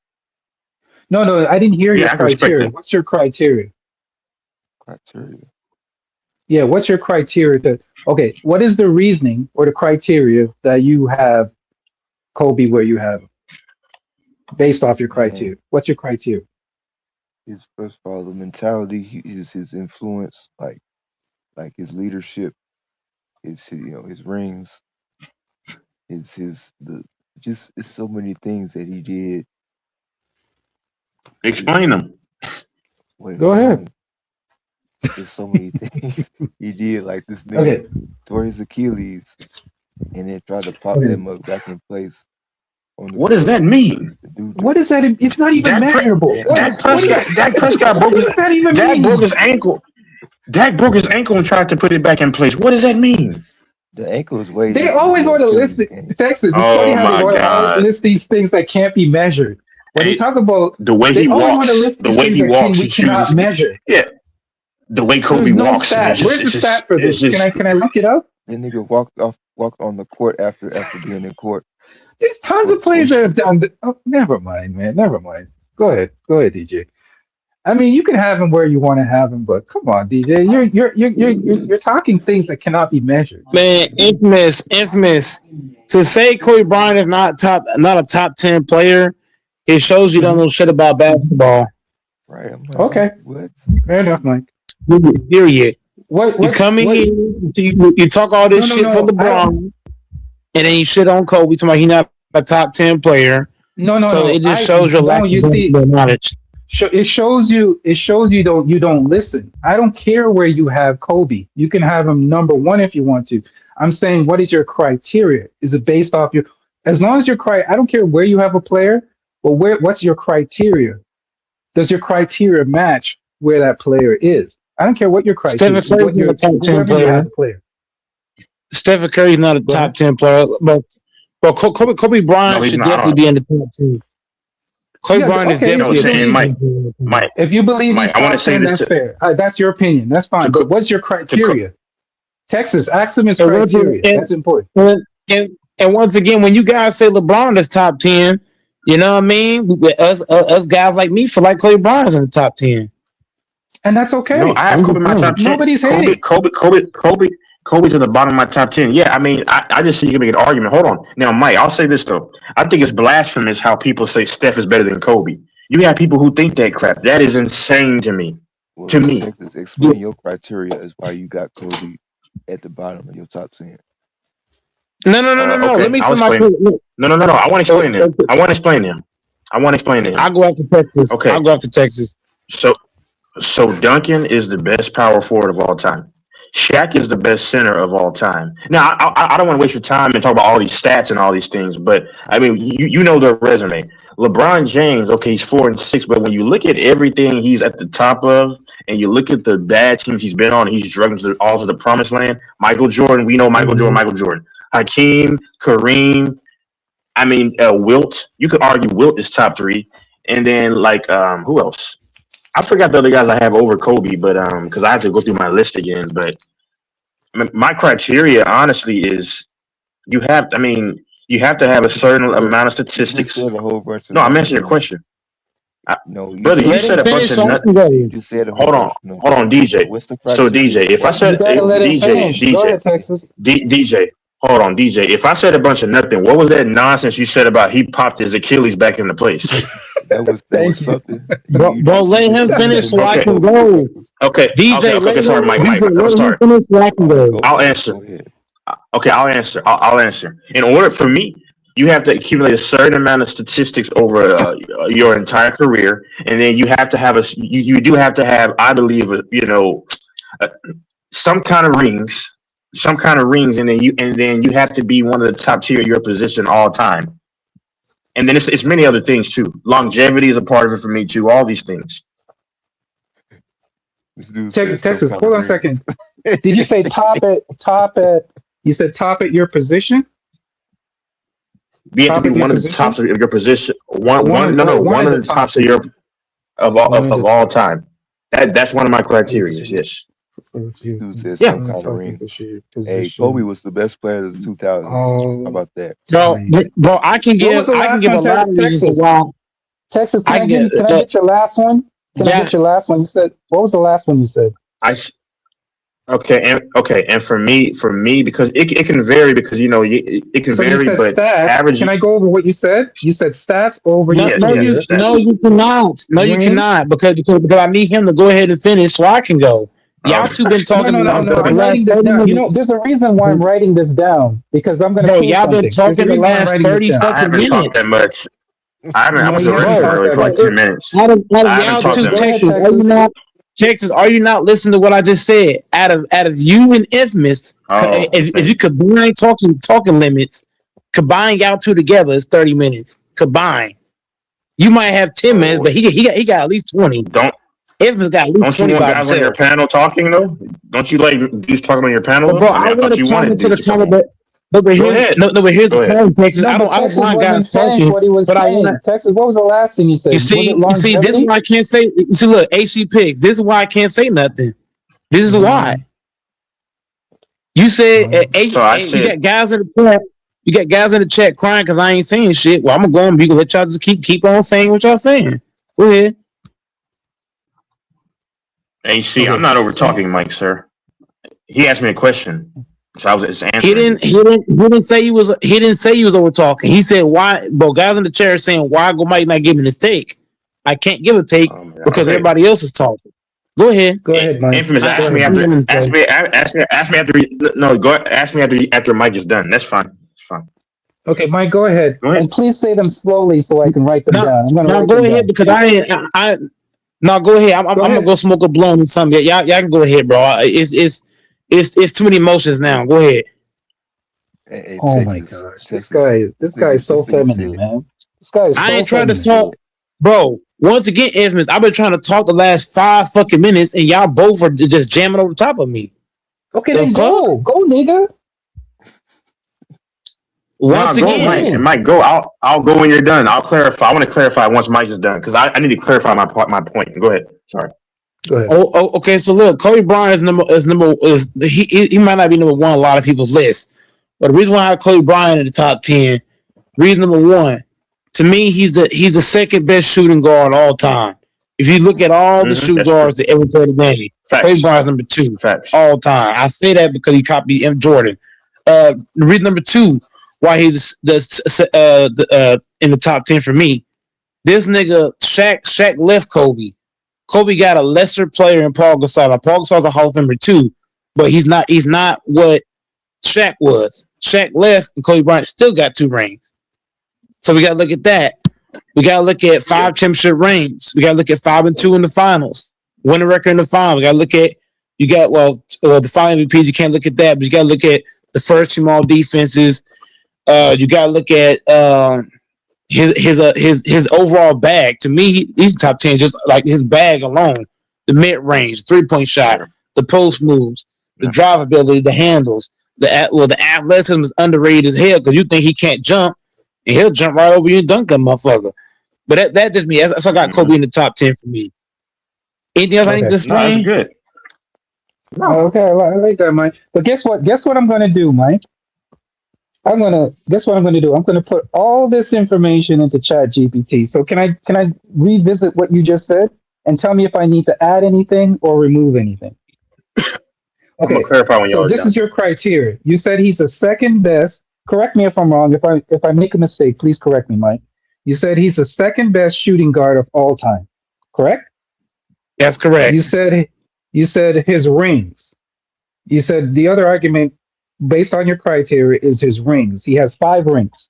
Speaker 4: No, I didn't hear your
Speaker 6: I can respect
Speaker 4: criteria.
Speaker 6: that.
Speaker 4: What's your criteria?
Speaker 5: criteria.
Speaker 4: Yeah, what's your criteria okay, what is the reasoning or the criteria that you have Kobe where you have him based off your criteria?
Speaker 5: Man,
Speaker 4: What's your criteria?
Speaker 5: his first of all, the mentality, his influence, like his leadership, his rings, his the just it's so many things that he did. Just
Speaker 6: Explain them.
Speaker 5: wait,
Speaker 4: Go
Speaker 5: hold
Speaker 4: ahead.
Speaker 5: on. There's so many things he did. Like this nigga
Speaker 4: Okay.
Speaker 5: tore his Achilles and then tried to pop
Speaker 4: Okay.
Speaker 5: that mug back in place on the
Speaker 6: What does that
Speaker 5: court.
Speaker 6: mean?
Speaker 5: The dude
Speaker 4: What is that? It's not even
Speaker 6: Dak, Pre-
Speaker 4: measurable.
Speaker 6: Dak Prescott broke
Speaker 4: What
Speaker 6: his
Speaker 4: does that even
Speaker 6: Dak
Speaker 4: mean?
Speaker 6: broke his ankle. Dak broke his ankle and tried to put it back in place. What does that mean?
Speaker 5: the ankle is way
Speaker 4: They
Speaker 5: different
Speaker 4: always
Speaker 5: than
Speaker 4: want to
Speaker 5: Achilles
Speaker 4: list it.
Speaker 5: game.
Speaker 4: Texas. It's funny
Speaker 6: Oh
Speaker 4: how they
Speaker 6: my
Speaker 4: want to always
Speaker 6: God.
Speaker 4: list these things that can't be measured. When you
Speaker 6: Hey,
Speaker 4: talk about,
Speaker 6: the way
Speaker 4: they
Speaker 6: he
Speaker 4: only want to
Speaker 6: walks,
Speaker 4: list these things that we
Speaker 6: and
Speaker 4: cannot
Speaker 6: chooses.
Speaker 4: measure.
Speaker 6: Yeah, the way
Speaker 4: There's
Speaker 6: Kobe
Speaker 4: no
Speaker 6: walks, and
Speaker 4: stat. Where's the stat for
Speaker 6: it's
Speaker 4: this? Can
Speaker 6: just
Speaker 4: I look it up?
Speaker 5: The nigga walked on the court after being in court
Speaker 4: There's tons of
Speaker 5: for
Speaker 4: plays that have done. Oh, never mind, man. Never mind. Go ahead, DJ. I mean, you can have him where you want to have him, but come on, DJ. You're talking things that cannot be measured.
Speaker 2: Man, infamous. To say Kobe Bryant is not a top 10 player, it shows you don't
Speaker 4: Mhm.
Speaker 2: know shit about basketball.
Speaker 5: right. I'm like,
Speaker 4: Okay,
Speaker 5: what?
Speaker 4: fair enough, Mike.
Speaker 2: Period. You
Speaker 4: What
Speaker 2: come in
Speaker 4: what?
Speaker 2: here, you talk all
Speaker 4: No,
Speaker 2: this
Speaker 4: no,
Speaker 2: shit for
Speaker 4: no. I don't.
Speaker 2: LeBron, and then you shit on Kobe, talking about he not a top 10 player.
Speaker 4: No, no,
Speaker 2: So
Speaker 4: no.
Speaker 2: it just
Speaker 4: I
Speaker 2: shows your
Speaker 4: no.
Speaker 2: lack of
Speaker 4: You see,
Speaker 2: basketball knowledge.
Speaker 4: it shows you. It shows you don't listen. I don't care where you have Kobe. You can have him number one if you want to. I'm saying, what is your criteria? Is it based off your? As long as your cri, I don't care where you have a player, but what's your criteria? Does your criteria match where that player is? I don't care what your criteria,
Speaker 2: Stephen Curry's
Speaker 4: what
Speaker 2: not
Speaker 4: your
Speaker 2: a top 10
Speaker 4: whoever you have
Speaker 2: player.
Speaker 4: the player.
Speaker 2: Stephen Curry's not a
Speaker 4: Go ahead.
Speaker 2: top 10 player, but Kobe
Speaker 6: no,
Speaker 2: Bryant
Speaker 6: he's
Speaker 2: should
Speaker 6: not. I
Speaker 2: definitely
Speaker 6: don't.
Speaker 2: be in the top 10. Kobe
Speaker 4: Yeah,
Speaker 2: Bryant is
Speaker 4: okay.
Speaker 6: No,
Speaker 4: If
Speaker 2: definitely
Speaker 4: you
Speaker 2: a top
Speaker 6: saying
Speaker 4: believe,
Speaker 2: 10 player.
Speaker 4: if you believe he's
Speaker 6: Mike, I want to
Speaker 4: top
Speaker 6: say
Speaker 4: 10,
Speaker 6: this
Speaker 4: that's fair. That's your opinion. That's
Speaker 6: to
Speaker 4: fine. But what's your
Speaker 6: to
Speaker 4: criteria? Texas, ask him his
Speaker 2: And once,
Speaker 4: criteria. That's important.
Speaker 2: and once again, when you guys say LeBron is top 10, you know what I mean? Us guys like me feel like Kobe Bryant's in the top 10.
Speaker 4: And that's
Speaker 6: No,
Speaker 4: okay.
Speaker 6: I have Kobe in my top 10.
Speaker 4: Nobody's hating.
Speaker 6: Kobe's in the bottom of my top 10. Yeah, I mean, I just see you can make an argument. Hold on. Now, Mike, I'll say this, though. I think it's blasphemous how people say Steph is better than Kobe. You have people who think that crap. That is insane to me.
Speaker 5: Well,
Speaker 6: To me.
Speaker 5: Texas, explain your criteria as why you got Kobe at the bottom of your top 10.
Speaker 2: No. Let
Speaker 6: Okay,
Speaker 2: me
Speaker 6: I'll
Speaker 2: say my
Speaker 6: explain. No. I want to explain them. I want to explain them.
Speaker 2: I'll go after Texas.
Speaker 6: Okay,
Speaker 2: I'll go after Texas.
Speaker 6: so Duncan is the best power forward of all time. Shaq is the best center of all time. Now, I don't want to waste your time and talk about all these stats and all these things, but I mean, you know their resume. LeBron James, okay, he's 4-6, but when you look at everything he's at the top of, and you look at the bad teams he's been on, he's drugged all to the promised land. Michael Jordan, we know Michael Jordan. Hakeem, Kareem, I mean, Wilt. You could argue Wilt is top 3, and then like who else? I forgot the other guys I have over Kobe, but because I have to go through my list again. But my criteria, honestly, is you have. I mean, you have to have a certain amount of
Speaker 5: You just
Speaker 6: statistics.
Speaker 5: said a whole bunch of
Speaker 6: No, I'm
Speaker 5: nothing,
Speaker 6: answering your
Speaker 5: though.
Speaker 6: question,
Speaker 5: No, you
Speaker 6: brother. You
Speaker 2: Let
Speaker 5: didn't.
Speaker 2: him
Speaker 6: said a bunch
Speaker 2: finish
Speaker 6: of
Speaker 2: so I
Speaker 6: nut.
Speaker 2: can go.
Speaker 5: You just said a whole
Speaker 6: Hold
Speaker 5: bunch
Speaker 6: on,
Speaker 5: of nothing.
Speaker 6: hold on, DJ.
Speaker 5: What's the
Speaker 6: So
Speaker 5: criteria?
Speaker 6: DJ, if I
Speaker 4: You
Speaker 6: said
Speaker 4: gotta let him finish. Go ahead, Texas.
Speaker 6: DJ, hold on, DJ. If I said a bunch of nothing, what was that nonsense you said about he popped his Achilles back into place?
Speaker 5: That was
Speaker 4: Thank you.
Speaker 5: something.
Speaker 2: Bro, let him
Speaker 5: You've
Speaker 2: finish
Speaker 5: been
Speaker 2: so I
Speaker 6: Okay,
Speaker 2: can
Speaker 5: Kobe for
Speaker 2: go.
Speaker 5: seconds.
Speaker 6: okay,
Speaker 2: DJ,
Speaker 6: okay. Sorry, Mike.
Speaker 2: DJ,
Speaker 6: I'm
Speaker 2: let him
Speaker 6: sorry.
Speaker 2: finish so I can
Speaker 5: All right,
Speaker 2: go.
Speaker 6: I'll answer.
Speaker 5: Go ahead.
Speaker 6: Okay, I'll answer. I'll answer. In order for me, you have to accumulate a certain amount of statistics over your entire career, and then you have to have you do have to have, I believe, uh, some kind of rings, and then you have to be one of the top tier of your position all time. And then it's many other things too. Longevity is a part of it for me too. All these things.
Speaker 5: This dude said some
Speaker 4: Texas,
Speaker 5: kind
Speaker 4: hold
Speaker 5: of
Speaker 4: on a
Speaker 5: rings.
Speaker 4: second. Did you say top at? You said top at your position.
Speaker 6: You have to
Speaker 4: Top
Speaker 6: be
Speaker 4: at your
Speaker 6: one of the
Speaker 4: position.
Speaker 6: tops of your position.
Speaker 4: One of
Speaker 6: One of
Speaker 4: the
Speaker 6: the tops
Speaker 4: tops.
Speaker 6: of your of all
Speaker 4: One of
Speaker 6: of
Speaker 4: the
Speaker 6: all
Speaker 4: top.
Speaker 6: time. That's one of my criteria. Yes.
Speaker 5: Dude said
Speaker 6: Yeah.
Speaker 5: some kind of ring. Hey, Kobe
Speaker 4: Position.
Speaker 5: was the best player of the 2000s. How
Speaker 4: Oh,
Speaker 5: about that?
Speaker 2: Bro, I can
Speaker 4: what was
Speaker 2: give
Speaker 4: the last
Speaker 2: a
Speaker 4: one,
Speaker 2: lot of reasons
Speaker 4: Texas?
Speaker 2: why
Speaker 4: Texas,
Speaker 2: I get
Speaker 4: can I get your last one? Can I
Speaker 2: yeah.
Speaker 4: get your last one? You said, what was the last one you said?
Speaker 6: Okay, and for me, because it can vary because it can
Speaker 4: So you
Speaker 6: vary,
Speaker 4: said
Speaker 6: but
Speaker 4: stats. Can
Speaker 6: average.
Speaker 4: I go over what you said? You said stats over your
Speaker 6: Yeah,
Speaker 4: career.
Speaker 6: stats.
Speaker 2: You cannot. No, you
Speaker 4: Ring.
Speaker 2: cannot because I need him to go ahead and finish so I can go. Y'all
Speaker 6: Okay.
Speaker 2: two been talking
Speaker 4: No.
Speaker 2: for the
Speaker 4: I'm
Speaker 2: last
Speaker 4: writing this
Speaker 2: 30
Speaker 4: down. You know,
Speaker 2: minutes.
Speaker 4: there's a reason why I'm writing this down because I'm going to
Speaker 2: Bro,
Speaker 4: prove
Speaker 2: y'all been
Speaker 4: something. There's a
Speaker 2: talking the
Speaker 4: reason why I'm
Speaker 2: last
Speaker 4: writing this
Speaker 2: 30
Speaker 4: down.
Speaker 6: I
Speaker 2: fucking
Speaker 6: haven't talked that
Speaker 2: minutes.
Speaker 6: much. I
Speaker 4: No,
Speaker 6: went
Speaker 4: you
Speaker 6: to the
Speaker 4: haven't
Speaker 6: restroom
Speaker 4: talked
Speaker 6: earlier
Speaker 4: that
Speaker 6: for like
Speaker 4: much.
Speaker 6: 2 minutes.
Speaker 2: Out of
Speaker 6: I haven't
Speaker 2: y'all
Speaker 6: talked
Speaker 2: two
Speaker 6: that
Speaker 4: Go ahead,
Speaker 6: much.
Speaker 2: Texas, are you
Speaker 4: Texas.
Speaker 2: not Texas? Are you not listening to what I just said? Out of you and Infamous,
Speaker 6: Oh,
Speaker 2: if you combine talking limits, combine y'all two together, it's 30 minutes. Combine. You might have 10 minutes,
Speaker 6: oh,
Speaker 2: but he got at least 20.
Speaker 6: don't
Speaker 2: Infamous got at least
Speaker 6: don't you
Speaker 2: 20
Speaker 6: want
Speaker 2: by
Speaker 6: guys on your
Speaker 2: himself.
Speaker 6: panel talking though? Don't you like dudes talking on your panel
Speaker 2: But bro,
Speaker 6: though? I mean,
Speaker 2: I
Speaker 6: I
Speaker 2: want
Speaker 6: thought
Speaker 2: to
Speaker 6: you
Speaker 2: talk
Speaker 6: wanted
Speaker 2: to the
Speaker 6: dudes to come on.
Speaker 2: caliber. No, but
Speaker 6: Go
Speaker 2: here's
Speaker 6: ahead.
Speaker 2: no, but here's
Speaker 6: Go
Speaker 2: the
Speaker 6: ahead.
Speaker 2: point, Texas.
Speaker 4: No,
Speaker 2: I
Speaker 4: but
Speaker 2: don't
Speaker 4: Texas
Speaker 2: mind
Speaker 4: wasn't
Speaker 2: guys
Speaker 4: finished
Speaker 2: talking,
Speaker 4: what he was
Speaker 2: but I
Speaker 4: saying.
Speaker 2: want.
Speaker 4: Texas, what was the last thing you said?
Speaker 2: You
Speaker 4: Was it
Speaker 2: see, this is
Speaker 4: longevity?
Speaker 2: why I can't say. You see, look, AC picks. This is why I can't say nothing. This is why.
Speaker 4: Mm,
Speaker 2: You said
Speaker 4: well,
Speaker 6: So I
Speaker 2: you
Speaker 6: said,
Speaker 2: got guys in the chat. You got guys in the chat crying because I ain't saying shit. Well, I'm gonna go on. You can let y'all just keep on saying what y'all saying. Go ahead.
Speaker 6: AC, I'm
Speaker 4: okay.
Speaker 6: not over
Speaker 4: So
Speaker 6: talking Mike, sir. He asked me a question, so I was just
Speaker 2: He
Speaker 6: answering
Speaker 2: didn't.
Speaker 6: it.
Speaker 2: He didn't. He didn't say he was. He didn't say he was over talking. He said why. But guys in the chair are saying why go Mike not giving his take. I can't give a take
Speaker 6: Oh my God.
Speaker 2: because
Speaker 6: Okay.
Speaker 2: everybody else is talking. Go ahead.
Speaker 4: go ahead, Mike.
Speaker 6: Infamous,
Speaker 2: I,
Speaker 4: Go
Speaker 6: ask
Speaker 2: I,
Speaker 6: me
Speaker 4: ahead,
Speaker 2: I'm
Speaker 4: Mike.
Speaker 6: after.
Speaker 2: gonna
Speaker 6: Ask
Speaker 2: say.
Speaker 6: me. Ask me after. No, go. Ask me after Mike is done. That's fine. That's fine.
Speaker 4: Okay, Mike, go ahead.
Speaker 6: Go
Speaker 4: And
Speaker 6: ahead.
Speaker 4: please say them slowly so I can write them
Speaker 2: No,
Speaker 4: down. I'm going to
Speaker 2: no,
Speaker 4: write
Speaker 2: go
Speaker 4: them
Speaker 2: ahead
Speaker 4: down.
Speaker 2: because I no, go ahead. I'm
Speaker 4: Go
Speaker 2: gonna
Speaker 4: ahead.
Speaker 2: go smoke a blunt or something. Y'all can go ahead, bro. It's too many emotions now. Go ahead.
Speaker 5: Hey,
Speaker 4: Oh my
Speaker 5: Texas,
Speaker 4: gosh.
Speaker 5: Texas.
Speaker 4: This guy is so
Speaker 5: This nigga
Speaker 4: feminine,
Speaker 5: said
Speaker 4: man. This guy is
Speaker 2: I
Speaker 4: so
Speaker 2: ain't trying to
Speaker 4: feminine.
Speaker 2: talk, bro. Once again, infamous. I've been trying to talk the last 5 fucking minutes, and y'all both are just jamming over top of me.
Speaker 4: Okay,
Speaker 2: The
Speaker 4: then
Speaker 2: fuck?
Speaker 4: go. Go, nigga.
Speaker 6: No,
Speaker 2: Once
Speaker 6: go,
Speaker 4: Go
Speaker 6: Mike.
Speaker 2: again,
Speaker 6: And
Speaker 4: ahead.
Speaker 6: Mike, go. I'll go when you're done. I'll clarify. I want to clarify once Mike is done because I need to clarify my point. Go ahead. Sorry.
Speaker 4: Go ahead.
Speaker 2: okay. So look, Kobe Bryant is he might not be number one on a lot of people's list, but the reason why I have Kobe Bryant in the top 10, reason number one, to me, he's the second best shooting guard all time. If you look at all the shoot
Speaker 6: That's true.
Speaker 2: guards that ever played the game, Kobe
Speaker 6: Facts.
Speaker 2: Bryant's number two
Speaker 6: Facts.
Speaker 2: all time. I say that because he copied M. Jordan. The reason number two why he's in the top 10 for me. This nigga Shaq left Kobe. Kobe got a lesser player in Paul Gasol. Now, Paul Gasol's a Hall of Famer too, but he's not what Shaq was. Shaq left, and Kobe Bryant still got 2 rings. So we got to look at that. We got to look at 5 championship rings. We got to look at 5-2 in the finals. Winning record in the final. We got to look at the final MVPs. You can't look at that, but you got to look at the first team all defenses. You got to look at his overall bag. To me, he's top 10. Just like his bag alone, the mid range, 3-point shot,
Speaker 6: Yeah.
Speaker 2: the post moves, the
Speaker 6: Yeah.
Speaker 2: drive ability, the handles. The athleticism is underrated as hell because you think he can't jump, and he'll jump right over you and dunk that motherfucker. But that just me. That's why I got Kobe in the top 10 for me. Anything else I need
Speaker 4: Okay.
Speaker 2: to
Speaker 6: No, that's
Speaker 2: explain?
Speaker 6: good. No.
Speaker 4: Okay, I like that, Mike. But guess what? Guess what I'm going to do, Mike? Guess what I'm going to do? I'm going to put all this information into Chat GPT. So can I revisit what you just said and tell me if I need to add anything or remove anything?
Speaker 6: I'm gonna
Speaker 4: Okay.
Speaker 6: clarify when
Speaker 4: So
Speaker 6: y'all are
Speaker 4: this is
Speaker 6: done.
Speaker 4: your criteria. You said he's the second best. Correct me if I'm wrong. If I make a mistake, please correct me, Mike. You said he's the second best shooting guard of all time. Correct?
Speaker 2: That's
Speaker 4: You
Speaker 2: correct.
Speaker 4: said you said his rings. You said the other argument based on your criteria is his rings. He has 5 rings,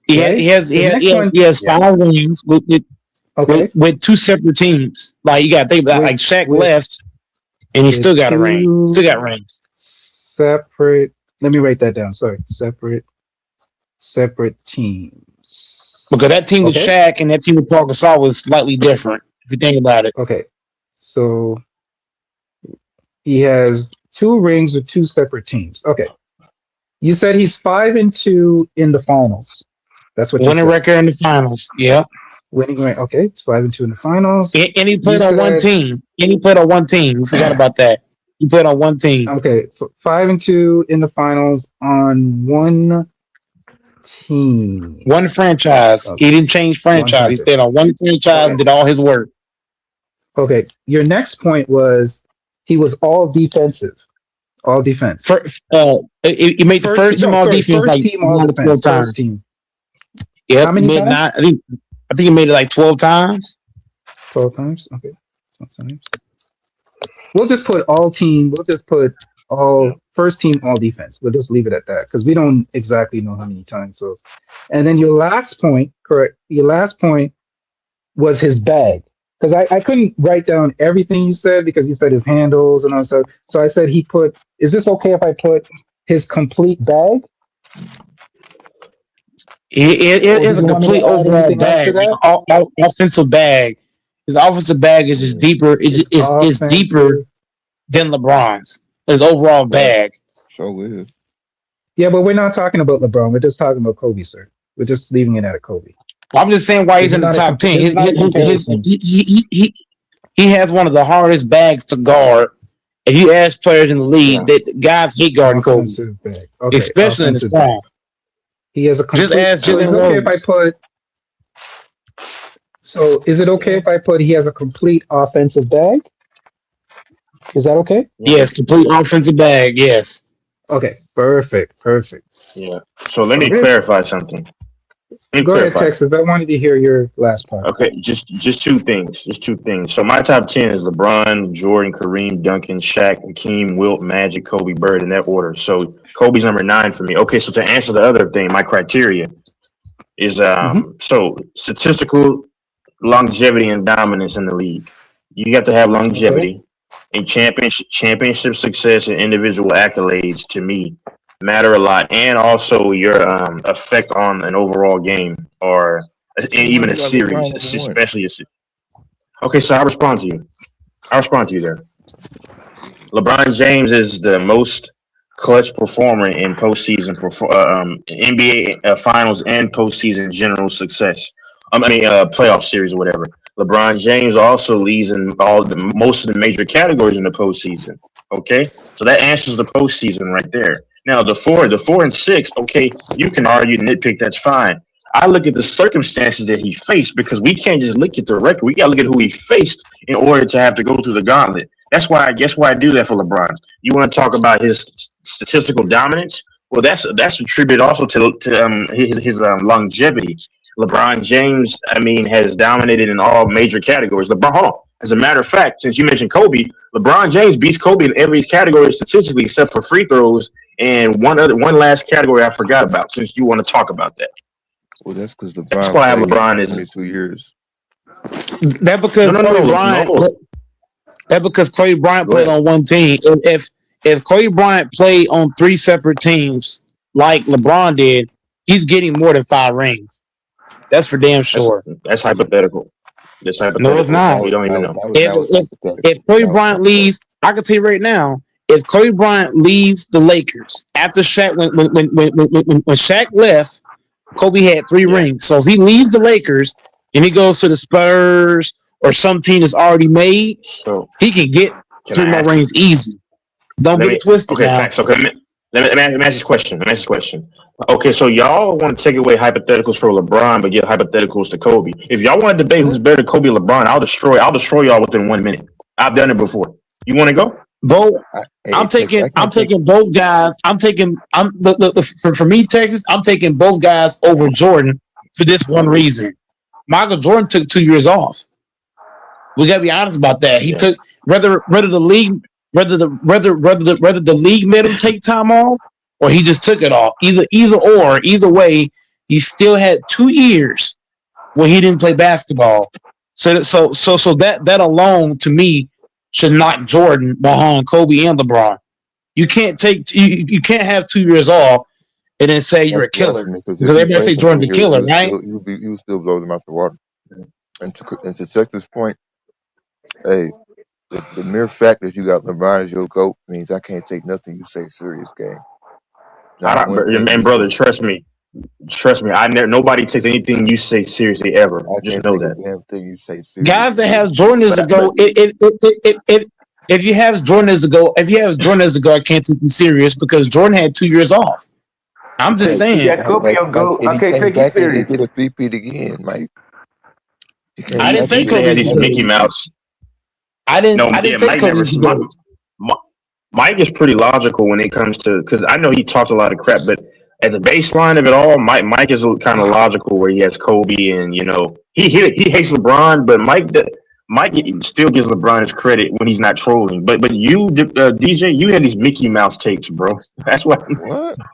Speaker 2: He
Speaker 4: right?
Speaker 2: has
Speaker 4: The next one,
Speaker 2: he has
Speaker 6: Yeah.
Speaker 2: 5 rings
Speaker 4: okay,
Speaker 2: with 2 separate teams. Like you got to think about
Speaker 4: with
Speaker 2: like Shaq
Speaker 4: with
Speaker 2: left and he
Speaker 4: with
Speaker 2: still got a ring. Still got
Speaker 4: 2
Speaker 2: rings.
Speaker 4: separate. Let me write that down. Sorry, separate teams.
Speaker 2: Because that team with
Speaker 4: Okay,
Speaker 2: Shaq and that team with Paul Gasol was slightly different, if you think about it.
Speaker 4: okay. So he has 2 rings with 2 separate teams. Okay. You said he's 5-2 in the finals. That's what you
Speaker 2: Winning
Speaker 4: said.
Speaker 2: record in the finals. Yeah.
Speaker 4: Winning rate. Okay, it's 5-2 in the finals.
Speaker 2: And he
Speaker 4: You
Speaker 2: played on one
Speaker 4: said
Speaker 2: team. And he played on one team. We forgot about that. He played on one team.
Speaker 4: okay, 5-2 in the finals on one team.
Speaker 2: One franchise.
Speaker 4: Okay,
Speaker 2: He didn't change
Speaker 4: one
Speaker 2: franchise. He
Speaker 4: franchise.
Speaker 2: stayed on one franchise and
Speaker 4: Okay,
Speaker 2: did all his work.
Speaker 4: okay. Your next point was he was all defensive, all defense.
Speaker 2: He made the
Speaker 4: First,
Speaker 2: first team
Speaker 4: no,
Speaker 2: all
Speaker 4: sorry,
Speaker 2: defense
Speaker 4: first
Speaker 2: like
Speaker 4: team all
Speaker 2: 9 to
Speaker 4: defense.
Speaker 2: 12
Speaker 4: First
Speaker 2: times.
Speaker 4: team. How
Speaker 2: Yep. He
Speaker 4: many
Speaker 2: made
Speaker 4: times?
Speaker 2: I think he made it like 12 times.
Speaker 4: 12 times. Okay, 12 times. We'll just put all team. We'll just put
Speaker 6: Yeah.
Speaker 4: all first team, all defense. We'll just leave it at that because we don't exactly know how many times. So, and then your last point, correct? Your last point was his bag because I couldn't write down everything you said because you said his handles and all stuff. So I said he put. Is this okay if I put his complete bag,
Speaker 2: It
Speaker 4: or
Speaker 2: is
Speaker 4: did
Speaker 2: a
Speaker 4: you want me
Speaker 2: complete
Speaker 4: to add
Speaker 2: overall
Speaker 4: anything else to
Speaker 2: bag, like
Speaker 4: that?
Speaker 2: offensive bag. His offensive bag is just deeper.
Speaker 4: His
Speaker 2: It's deeper
Speaker 4: offensive.
Speaker 2: than LeBron's. His overall
Speaker 5: fact.
Speaker 2: bag.
Speaker 5: Sure will.
Speaker 4: Yeah, but we're not talking about LeBron. We're just talking about Kobe, sir. We're just leaving it at a Kobe.
Speaker 2: Well, I'm just saying why
Speaker 4: This
Speaker 2: he's
Speaker 4: is
Speaker 2: in the
Speaker 4: not a
Speaker 2: top ten.
Speaker 4: this is not a comparison.
Speaker 2: He has one of the hardest bags to guard. If you ask players in the
Speaker 6: Yeah.
Speaker 2: league, that guys hate guarding Kobe,
Speaker 4: Offensive back. Okay,
Speaker 2: especially in the
Speaker 4: offensive back.
Speaker 2: strong.
Speaker 4: He has a
Speaker 2: Just
Speaker 4: complete.
Speaker 2: ask
Speaker 4: So is
Speaker 2: Jalen
Speaker 4: it okay if I
Speaker 2: Rose.
Speaker 4: put? So is it okay if I put he has a complete offensive bag? Is that okay?
Speaker 6: Yeah.
Speaker 2: Yes, complete offensive bag. Yes.
Speaker 4: Okay, perfect, perfect.
Speaker 6: Yeah. So let me
Speaker 4: Okay,
Speaker 6: clarify something. Let me
Speaker 4: go ahead,
Speaker 6: clarify.
Speaker 4: Texas. I wanted to hear your last part.
Speaker 6: Okay, just two things. Just two things. So my top 10 is LeBron, Jordan, Kareem, Duncan, Shaq, Hakeem, Wilt, Magic, Kobe, Bird in that order. So Kobe's number 9 for me. Okay, so to answer the other thing, my criteria is
Speaker 4: Hmm.
Speaker 6: so statistical longevity and dominance in the league. You got to have
Speaker 4: Okay.
Speaker 6: longevity and championship success and individual accolades to me matter a lot, and also your effect on an overall game or
Speaker 5: So why
Speaker 6: even
Speaker 5: you
Speaker 6: a
Speaker 5: got LeBron
Speaker 6: series,
Speaker 5: number one?
Speaker 6: especially a. Okay, so I respond to you. I respond to you there. LeBron James is the most clutch performer in NBA finals and postseason general success. Playoff series or whatever. LeBron James also leads in most of the major categories in the postseason. Okay, so that answers the postseason right there. Now the four and six. Okay, you can argue, nitpick. That's fine. I look at the circumstances that he faced because we can't just look at the record. We got to look at who he faced in order to have to go through the gauntlet. That's why I guess why I do that for LeBron. You want to talk about his statistical dominance? Well, that's attributed also to his longevity. LeBron James, I mean, has dominated in all major categories. LeBron, hold on. As a matter of fact, since you mentioned Kobe, LeBron James beats Kobe in every category statistically except for free throws and one last category I forgot about. Since you want to talk about that,
Speaker 5: Well, that's because
Speaker 6: that's
Speaker 5: LeBron
Speaker 6: why I have
Speaker 5: played
Speaker 6: LeBron is
Speaker 5: 22 years.
Speaker 2: That
Speaker 6: no
Speaker 2: because
Speaker 6: no
Speaker 2: Kobe
Speaker 6: no
Speaker 2: Bryant.
Speaker 6: no.
Speaker 2: That because Kobe Bryant
Speaker 5: Go
Speaker 2: played
Speaker 5: ahead.
Speaker 2: on one team. If Kobe Bryant played on 3 separate teams like LeBron did, he's getting more than 5 rings. That's for damn
Speaker 6: That's
Speaker 2: sure.
Speaker 6: that's hypothetical. That's
Speaker 2: No, it's
Speaker 6: hypothetical.
Speaker 2: not.
Speaker 6: We don't even know.
Speaker 2: If
Speaker 5: That was
Speaker 2: if if
Speaker 5: hypothetical.
Speaker 2: Kobe
Speaker 5: That was
Speaker 2: Bryant
Speaker 5: hypothetical.
Speaker 2: leaves, I can tell you right now. If Kobe Bryant leaves the Lakers after Shaq, when Shaq left, Kobe had three
Speaker 6: Yeah.
Speaker 2: rings. So if he leaves the Lakers and he goes to the Spurs or some team that's already made,
Speaker 6: So
Speaker 2: he can get
Speaker 6: can
Speaker 2: three
Speaker 6: I
Speaker 2: more
Speaker 6: ask?
Speaker 2: rings easy. Don't
Speaker 6: Let
Speaker 2: get it
Speaker 6: me.
Speaker 2: twisted
Speaker 6: Okay,
Speaker 2: now.
Speaker 6: facts. Okay, let me ask this question. Let me ask this question. Okay, so y'all want to take away hypotheticals for LeBron, but give hypotheticals to Kobe. If y'all want to debate who's better, Kobe or LeBron, I'll destroy y'all within 1 minute. I've done it before. You want to go?
Speaker 2: Both.
Speaker 5: Hey, Texas, I
Speaker 2: I'm
Speaker 5: can't take.
Speaker 2: taking both guys. For me, Texas. I'm taking both guys over Jordan for this one reason. Michael Jordan took 2 years off. We gotta be honest about that. He
Speaker 6: Yeah.
Speaker 2: took whether the league whether the league made him take time off or he just took it off. Either way, he still had 2 years where he didn't play basketball. So that alone to me should knock Jordan behind Kobe and LeBron. You can't have 2 years off and then say you're
Speaker 5: That's
Speaker 2: a killer
Speaker 5: blasphemy. Because
Speaker 2: because
Speaker 5: if he
Speaker 2: everybody
Speaker 5: played
Speaker 2: say
Speaker 5: for
Speaker 2: Jordan's
Speaker 5: 2
Speaker 2: a
Speaker 5: years,
Speaker 2: killer, right?
Speaker 5: you would still blow them out the water. And to Texas' point, hey, the mere fact that you got LeBron as your GOAT means I can't take nothing you say serious, gang.
Speaker 6: I
Speaker 5: Not one
Speaker 6: don't,
Speaker 5: thing
Speaker 6: man,
Speaker 5: you
Speaker 6: brother,
Speaker 5: say.
Speaker 6: trust me. I never. Nobody takes anything you say seriously ever.
Speaker 5: I
Speaker 6: Just
Speaker 5: can't
Speaker 6: know
Speaker 5: take a
Speaker 6: that.
Speaker 5: damn thing you say serious,
Speaker 2: Guys that
Speaker 5: dude.
Speaker 2: have Jordan as
Speaker 6: But
Speaker 2: a go, if you have Jordan as a go, I can't take you serious because Jordan had 2 years off. I'm just
Speaker 5: Okay,
Speaker 7: Yeah,
Speaker 2: saying.
Speaker 7: Kobe
Speaker 5: Mike,
Speaker 7: your
Speaker 5: Mike,
Speaker 7: goat.
Speaker 5: and
Speaker 7: I
Speaker 5: he
Speaker 7: can't
Speaker 5: came
Speaker 7: take you
Speaker 5: back and
Speaker 7: serious.
Speaker 5: did a three-peat again, Mike. He came
Speaker 2: I didn't
Speaker 5: back and
Speaker 2: say
Speaker 6: he
Speaker 5: did a
Speaker 6: had
Speaker 2: Kobe's a
Speaker 6: these
Speaker 5: three-peat
Speaker 6: Mickey
Speaker 2: go.
Speaker 5: again.
Speaker 6: Mouse. No,
Speaker 2: I didn't
Speaker 6: yeah,
Speaker 2: say
Speaker 6: Mike never.
Speaker 2: Kobe's a go.
Speaker 6: Mike is pretty logical when it comes to because I know he talks a lot of crap, but at the baseline of it all, Mike is kind of logical where he has Kobe and he hates LeBron, but Mike still gives LeBron his credit when he's not trolling. But you DJ, you had these Mickey Mouse takes, bro. That's
Speaker 5: What?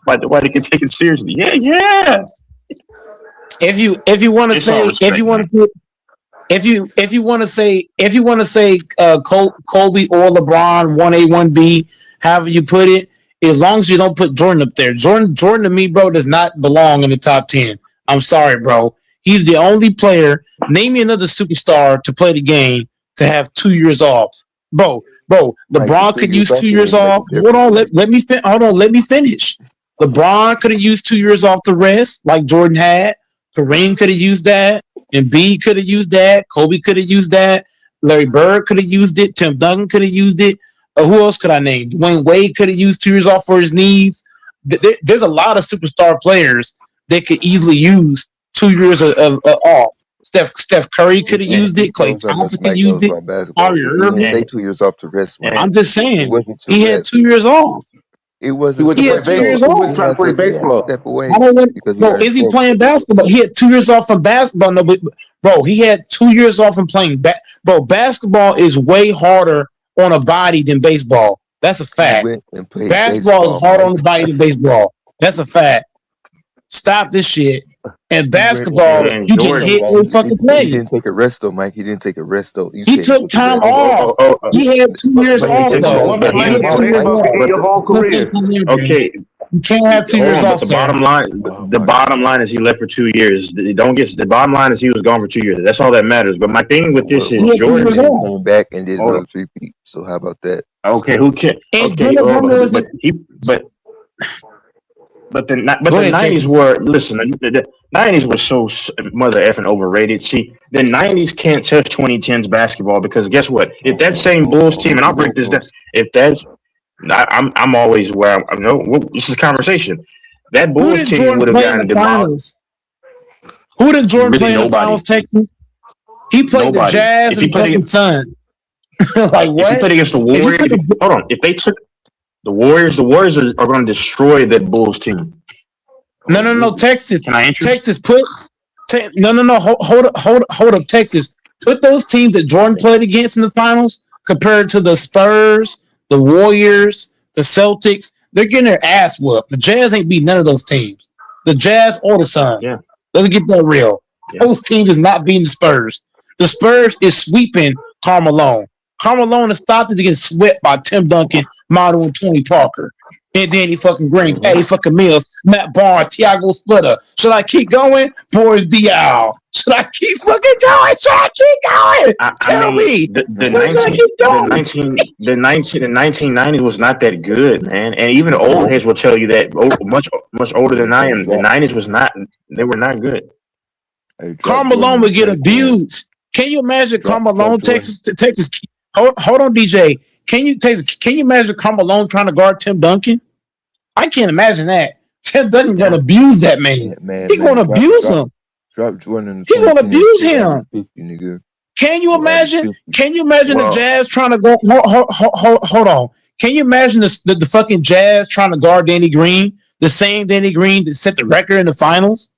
Speaker 6: why they can take it seriously. Yeah.
Speaker 2: If you want to
Speaker 6: It's all
Speaker 2: say
Speaker 6: respect, man.
Speaker 2: if you want to say Kobe or LeBron 1A 1B, however you put it, as long as you don't put Jordan up there. Jordan to me, bro, does not belong in the top 10. I'm sorry, bro. He's the only player. Name me another superstar to play the game to have 2 years off, bro.
Speaker 5: Mike, you
Speaker 2: LeBron
Speaker 5: 3
Speaker 2: could
Speaker 5: years
Speaker 2: use
Speaker 5: off
Speaker 2: two
Speaker 5: it
Speaker 2: years
Speaker 5: wouldn't make
Speaker 2: off.
Speaker 5: a difference, Mike.
Speaker 2: Hold on, let me finish. LeBron could have used 2 years off the rest, like Jordan had. Kareem could have used that. Embiid could have used that. Kobe could have used that. Larry Bird could have used it. Tim Duncan could have used it. Who else could I name? Dwayne Wade could have used 2 years off for his knees. There's a lot of superstar players that could easily use 2 years of off. Steph Curry could have used it. Klay Thompson could have used it. Kyrie
Speaker 5: He didn't
Speaker 2: Irving.
Speaker 5: say 2 years off to rest, man.
Speaker 2: I'm just
Speaker 5: It
Speaker 2: saying
Speaker 5: wasn't to
Speaker 2: he had
Speaker 5: rest.
Speaker 2: 2 years off.
Speaker 5: It wasn't
Speaker 2: He
Speaker 5: to
Speaker 2: had
Speaker 5: rest.
Speaker 2: 2 years
Speaker 6: He
Speaker 2: off.
Speaker 6: was trying to play
Speaker 5: He had to
Speaker 6: baseball.
Speaker 5: step away
Speaker 2: I don't know.
Speaker 5: because we
Speaker 2: Bro,
Speaker 5: got in
Speaker 2: is he
Speaker 5: trouble.
Speaker 2: playing basketball? He had 2 years off from basketball. No, but bro, he had 2 years off from playing. Bro, basketball is way harder on a body than baseball. That's a
Speaker 5: He
Speaker 2: fact.
Speaker 5: went and played
Speaker 2: Basketball is
Speaker 5: baseball,
Speaker 2: harder on
Speaker 5: Mike.
Speaker 2: the body than baseball. That's a fact. Stop this shit. And
Speaker 5: He went
Speaker 2: basketball,
Speaker 6: And
Speaker 2: you get
Speaker 6: Jordan,
Speaker 2: hit every fucking
Speaker 5: he
Speaker 2: play.
Speaker 5: didn't take a rest though, Mike. He didn't take a rest though. You
Speaker 2: He
Speaker 5: said he
Speaker 2: took
Speaker 5: took a
Speaker 2: time
Speaker 5: rest.
Speaker 2: off. He had 2 years
Speaker 6: but he
Speaker 2: off,
Speaker 6: took
Speaker 5: But
Speaker 2: though.
Speaker 5: that's
Speaker 6: but
Speaker 5: not
Speaker 2: He
Speaker 6: he
Speaker 2: had
Speaker 5: enough,
Speaker 2: 2
Speaker 6: played
Speaker 2: years
Speaker 5: Mike.
Speaker 6: baseball
Speaker 2: off.
Speaker 6: your whole
Speaker 2: Don't
Speaker 6: career.
Speaker 2: take time there, man.
Speaker 6: Okay,
Speaker 2: You can't have 2
Speaker 6: hold
Speaker 2: years
Speaker 6: on, but
Speaker 2: off,
Speaker 6: the
Speaker 2: sir.
Speaker 6: bottom line,
Speaker 5: Oh
Speaker 6: the
Speaker 5: my
Speaker 6: bottom line is he left for 2 years. The bottom line is he was gone for 2 years. That's all that matters. But my thing with this
Speaker 5: Well,
Speaker 6: is
Speaker 2: He had 2 years
Speaker 5: and he
Speaker 6: Jordan.
Speaker 2: off.
Speaker 5: came back and did
Speaker 6: Hold
Speaker 5: another 3-peat. So how about that?
Speaker 6: Okay, who can?
Speaker 2: And
Speaker 6: Okay,
Speaker 2: Dennis Rodman was
Speaker 6: but the
Speaker 2: Go ahead,
Speaker 6: 90s
Speaker 2: Texas.
Speaker 6: were, listen, the 90s were so mother effing overrated. See, the 90s can't touch 2010s basketball because guess what? If that same Bulls team, and I'll break this down, if that's, I'm always where I'm no, this is conversation. That
Speaker 2: Who
Speaker 6: Bulls
Speaker 2: did
Speaker 6: team
Speaker 2: Jordan
Speaker 6: would have
Speaker 2: play in
Speaker 6: gotten
Speaker 2: the
Speaker 6: demolished.
Speaker 2: finals? Who did Jordan
Speaker 6: Really
Speaker 2: play in the
Speaker 6: nobody.
Speaker 2: finals, Texas? He played the
Speaker 6: Nobody.
Speaker 2: Jazz
Speaker 6: If he
Speaker 2: and the
Speaker 6: played
Speaker 2: fucking
Speaker 6: against,
Speaker 2: Sun. Like
Speaker 6: if he
Speaker 2: what?
Speaker 6: played against the
Speaker 2: If you
Speaker 6: Warriors,
Speaker 2: put the
Speaker 6: hold on. If they took the Warriors are going to destroy that Bulls team.
Speaker 2: no,
Speaker 5: Oh,
Speaker 2: no, no,
Speaker 5: really?
Speaker 2: Texas,
Speaker 6: Can I interest?
Speaker 2: Texas, no, hold up, Texas. Put those teams that Jordan played against in the finals compared to the Spurs, the Warriors, the Celtics. They're getting their ass whooped. The Jazz ain't beat none of those teams. The Jazz or the Suns.
Speaker 6: Yeah,
Speaker 2: Let's get that real.
Speaker 6: yeah.
Speaker 2: Those teams is not beating the Spurs. The Spurs is sweeping Carmelo. Carmelo is stopped to get swept by Tim Duncan, Manu, and Tony Parker. And Danny fucking Green,
Speaker 6: Mhm.
Speaker 2: Patty fucking Mills, Matt Barnes, Thiago Splitter. Should I keep going? Boris Diaw. Should I keep fucking going? Should I keep going?
Speaker 6: I
Speaker 2: Tell
Speaker 6: mean,
Speaker 2: me.
Speaker 6: the
Speaker 2: Should I
Speaker 6: 19
Speaker 2: keep
Speaker 6: the
Speaker 2: going?
Speaker 6: 1990s was not that good, man. And even the old heads will tell you that much older than I am. The 90s was not. They were not good.
Speaker 5: Hey, drop
Speaker 2: Carmelo
Speaker 5: Jordan
Speaker 2: would
Speaker 5: and
Speaker 2: get
Speaker 5: Trey
Speaker 2: abused. Can you imagine Carmelo,
Speaker 5: Jordan.
Speaker 2: Texas? Hold on, DJ. Can you imagine Carmelo trying to guard Tim Duncan? I can't imagine that. Tim Duncan gonna abuse that man. He's gonna abuse him.
Speaker 5: Drop Jordan in the
Speaker 2: He's gonna
Speaker 5: 2010
Speaker 2: abuse
Speaker 5: shit,
Speaker 2: him.
Speaker 5: 50, nigga.
Speaker 2: Can you imagine?
Speaker 5: 50.
Speaker 2: Can you imagine the
Speaker 6: Well,
Speaker 2: Jazz trying to go? Hold on. Can you imagine the fucking Jazz trying to guard Danny Green, the same Danny Green that set the record in the finals?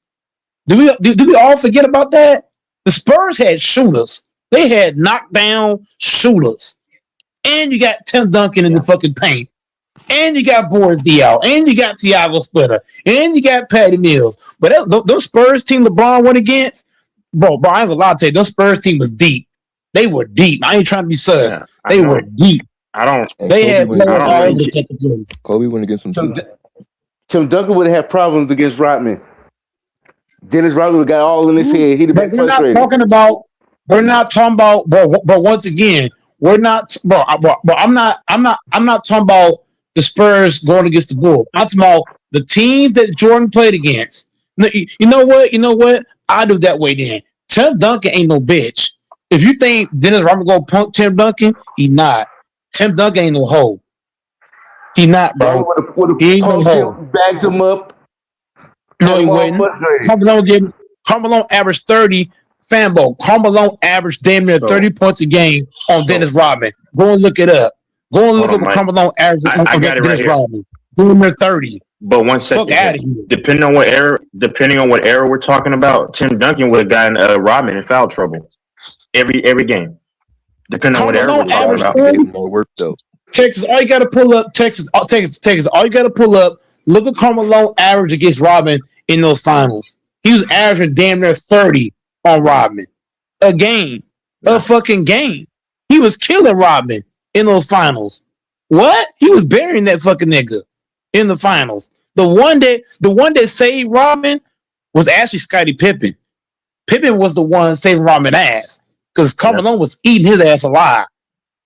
Speaker 2: Do we all forget about that? The Spurs had shooters. They had knockdown shooters, and you got Tim Duncan in the fucking paint, and you got Boris Diaw, and you got Thiago Splitter, and you got Patty Mills. But those Spurs team LeBron went against, bro, I ain't gonna lie to you, those Spurs team was deep. They were deep. I ain't trying to be sus.
Speaker 6: yeah, I
Speaker 2: They
Speaker 6: know.
Speaker 2: were deep.
Speaker 6: I don't.
Speaker 5: And
Speaker 2: They
Speaker 5: Kobe
Speaker 2: had
Speaker 5: went
Speaker 2: players
Speaker 6: I
Speaker 5: against
Speaker 6: don't
Speaker 2: all
Speaker 6: really
Speaker 2: over the
Speaker 6: get.
Speaker 2: fucking place.
Speaker 5: Kobe went against him too.
Speaker 7: Tim Duncan would have problems against Rodman. Dennis Rodman would have got all in his head. He'd have
Speaker 2: But
Speaker 7: been
Speaker 2: we're not
Speaker 7: frustrated.
Speaker 2: talking about. We're not talking about. But once again, we're not. Bro, I'm not talking about the Spurs going against the Bulls. I'm talking about the teams that Jordan played against. You know what? You know what? I do that way then. Tim Duncan ain't no bitch. If you think Dennis Rodman gonna punk Tim Duncan, he not. Tim Duncan ain't no hoe. He not, bro.
Speaker 7: Would
Speaker 2: He
Speaker 7: have
Speaker 2: ain't no
Speaker 7: punked
Speaker 2: hoe.
Speaker 7: him, bagged him up.
Speaker 2: No,
Speaker 7: Had
Speaker 2: he
Speaker 7: him all
Speaker 2: wouldn't.
Speaker 7: frustrated.
Speaker 2: Carmelo averaged 30. Fanbo, Carmelo averaged damn near
Speaker 6: So
Speaker 2: 30 points a game on
Speaker 6: so
Speaker 2: Dennis Rodman. Go and look it up. Go and look
Speaker 6: hold
Speaker 2: up
Speaker 6: on,
Speaker 2: what
Speaker 6: Mike.
Speaker 2: Carmelo averaged on
Speaker 6: I got it right
Speaker 2: Dennis
Speaker 6: here.
Speaker 2: Rodman. Damn near 30.
Speaker 6: But one
Speaker 2: Fuck
Speaker 6: second
Speaker 2: out
Speaker 6: here.
Speaker 2: of here.
Speaker 6: Depending on what era we're talking about, Tim Duncan would have gotten Rodman in foul trouble every game. Depending on what era
Speaker 2: Carmelo
Speaker 6: we're talking
Speaker 2: averaged
Speaker 6: about.
Speaker 5: Rodman
Speaker 2: 30.
Speaker 5: gave him more work though.
Speaker 2: Texas, all you got to pull up. Texas, all you got to pull up. Look at Carmelo average against Rodman in those finals. He was averaging damn near 30 on Rodman. A game. A fucking game. He was killing Rodman in those finals. What? He was burying that fucking nigga in the finals. The one that saved Rodman was actually Scottie Pippen. Pippen was the one saving Rodman ass because Carmelo was eating his ass alive,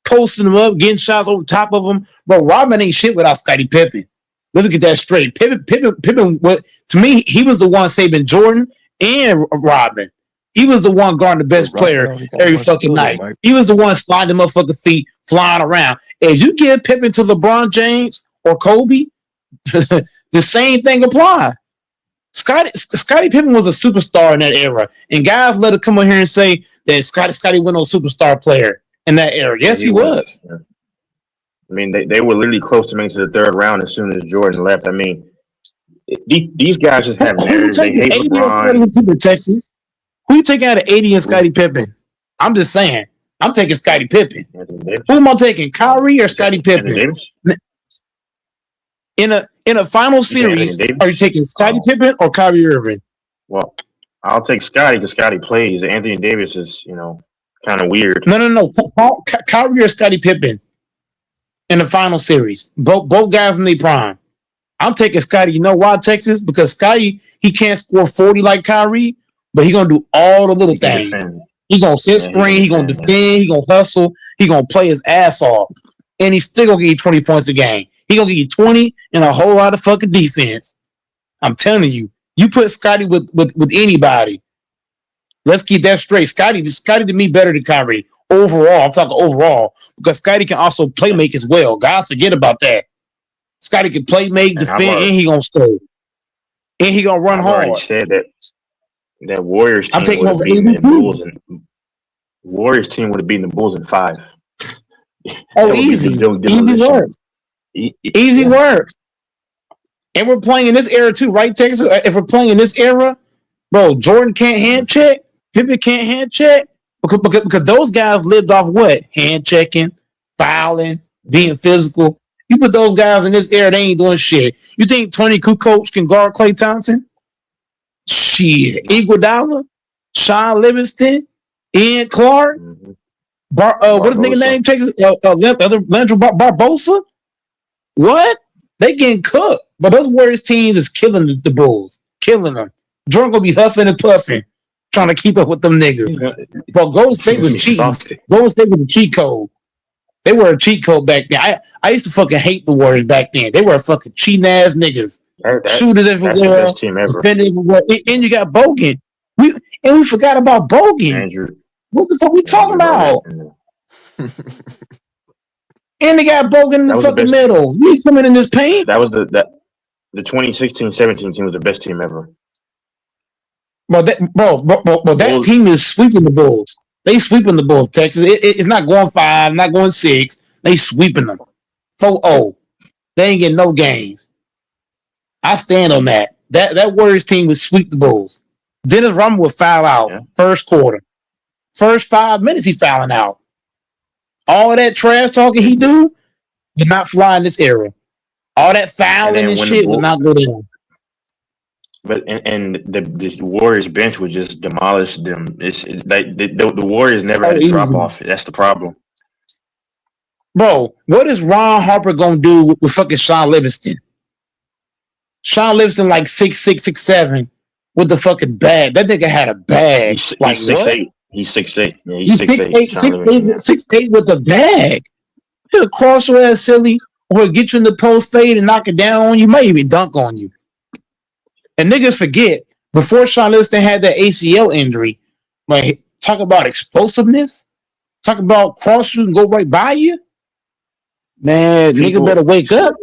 Speaker 2: posting him up, getting shots over top of him. Bro, Rodman ain't shit without Scottie Pippen. Let's get that straight. Pippen. What to me, he was the one saving Jordan and Rodman. He was the one guarding the best
Speaker 5: But Rodman
Speaker 2: player
Speaker 5: only got
Speaker 2: every
Speaker 5: one
Speaker 2: fucking
Speaker 5: steal though,
Speaker 2: night.
Speaker 5: Mike.
Speaker 2: He was the one sliding the motherfucking feet, flying around. If you give Pippen to LeBron James or Kobe, the same thing applies. Scottie Pippen was a superstar in that era, and guys let it come on here and say that Scottie wasn't no superstar player in that era.
Speaker 6: Yeah,
Speaker 2: Yes,
Speaker 6: he
Speaker 2: he
Speaker 6: was.
Speaker 2: was.
Speaker 6: Yeah. I mean, they were literally close to making to the third round as soon as Jordan left. I mean, these guys just have
Speaker 2: Who you
Speaker 6: narratives. They
Speaker 2: taking
Speaker 6: hate
Speaker 2: 80 or Scottie
Speaker 6: LeBron.
Speaker 2: Pippen, Texas? Who you taking out of 80 and
Speaker 6: Who?
Speaker 2: Scottie Pippen? I'm just saying. I'm taking Scottie Pippen.
Speaker 6: Anthony Davis.
Speaker 2: Who am I taking? Kyrie or
Speaker 6: You
Speaker 2: Scottie
Speaker 6: taking Anthony
Speaker 2: Pippen?
Speaker 6: Davis?
Speaker 2: In a final
Speaker 6: You taking Anthony
Speaker 2: series,
Speaker 6: Davis?
Speaker 2: are you taking Scottie
Speaker 6: Oh,
Speaker 2: Pippen or Kyrie Irving?
Speaker 6: well, I'll take Scotty because Scotty plays. Anthony Davis is, kind of weird.
Speaker 2: No. Kyrie or Scottie Pippen in the final series. Both guys in their prime. I'm taking Scotty. You know why, Texas? Because Scotty, he can't score 40 like Kyrie, but he's gonna do all the little
Speaker 6: He can
Speaker 2: things.
Speaker 6: defend.
Speaker 2: He's gonna set
Speaker 6: Yeah, he can
Speaker 2: screen, he's gonna
Speaker 6: defend. Yeah.
Speaker 2: defend, he's gonna hustle, he's gonna play his ass off. And he's still gonna give you 20 points a game. He's gonna give you 20 and a whole lot of fucking defense. I'm telling you, you put Scotty with anybody. Let's keep that straight. Scotty to me better than Kyrie. Overall, I'm talking overall, because Scotty can also play make as well. Guys, forget about that. Scotty can play make,
Speaker 6: And I've
Speaker 2: defend, and
Speaker 6: already,
Speaker 2: he gonna score. And he gonna run
Speaker 6: I've already
Speaker 2: hard.
Speaker 6: said that Warriors
Speaker 2: I'm
Speaker 6: team
Speaker 2: taking
Speaker 6: would have
Speaker 2: over
Speaker 6: beaten the
Speaker 2: 82.
Speaker 6: Bulls, and Warriors team would have beaten the Bulls in 5.
Speaker 2: Oh,
Speaker 6: That would be
Speaker 2: easy. Easy
Speaker 6: demolition.
Speaker 2: work. Easy
Speaker 6: Yeah.
Speaker 2: work. And we're playing in this era too, right, Texas? If we're playing in this era, bro, Jordan can't hand check, Pippen can't hand check. Because those guys lived off what? Hand checking, fouling, being physical. You put those guys in this era, they ain't doing shit. You think Tony Kukoc can guard Klay Thompson? Shit.
Speaker 6: No.
Speaker 2: Iguodala, Sean Livingston, Ian Clark,
Speaker 6: Mhm.
Speaker 2: what is the nigga
Speaker 6: Barbosa.
Speaker 2: name? Texas, Leandro Barbosa. What? They getting cooked. But those Warriors teams is killing the Bulls. Killing them. Jordan gonna be huffing and puffing, trying to keep up with them niggas. But Golden State was
Speaker 6: He's
Speaker 2: cheating.
Speaker 6: exhausted.
Speaker 2: Golden State was a cheat code. They were a cheat code back then. I used to fucking hate the Warriors back then. They were fucking cheating ass niggas. Shooters
Speaker 6: That's the
Speaker 2: everywhere,
Speaker 6: best team ever.
Speaker 2: defending everywhere. And you got Bogan. We forgot about Bogan.
Speaker 6: Andrew
Speaker 2: What the fuck we talking about?
Speaker 6: Bogut.
Speaker 2: And they got Bogan in
Speaker 6: That
Speaker 2: the
Speaker 6: was the
Speaker 2: fucking
Speaker 6: best.
Speaker 2: middle. You ain't coming in this paint.
Speaker 6: That was the 2016-17 team was the best team ever.
Speaker 2: Bro, that
Speaker 6: Bulls.
Speaker 2: team is sweeping the Bulls. They sweeping the Bulls, Texas. It's not going 5, not going 6. They sweeping them. 4-0. They ain't getting no games. I stand on that. That Warriors team would sweep the Bulls. Dennis Rodman would foul out
Speaker 6: Yeah.
Speaker 2: first quarter. First 5 minutes, he fouling out. All of that trash talking he do, you're not flying this era. All that
Speaker 6: And
Speaker 2: fouling
Speaker 6: then
Speaker 2: and
Speaker 6: when
Speaker 2: shit would not go down.
Speaker 6: the Warriors bench would just demolish them. The Warriors never
Speaker 2: Oh,
Speaker 6: had a drop
Speaker 2: easy.
Speaker 6: off. That's the problem.
Speaker 2: Bro, what is Ron Harper gonna do with fucking Sean Livingston? Sean Livingston like 6'6", 6'7", with the fucking bag. That nigga had a bag.
Speaker 6: He's
Speaker 2: Like what?
Speaker 6: 6'8". He's 6'8". Yeah,
Speaker 2: He's 6'8",
Speaker 6: Sean Livingston, yeah.
Speaker 2: 6'8" with a bag. He'll cross your ass silly, or he'll get you in the post fade and knock it down on you. Might even dunk on you. And niggas forget, before Sean Livingston had that ACL injury, like talk about explosiveness, talk about cross you and go right by you. Man, nigga better wake up.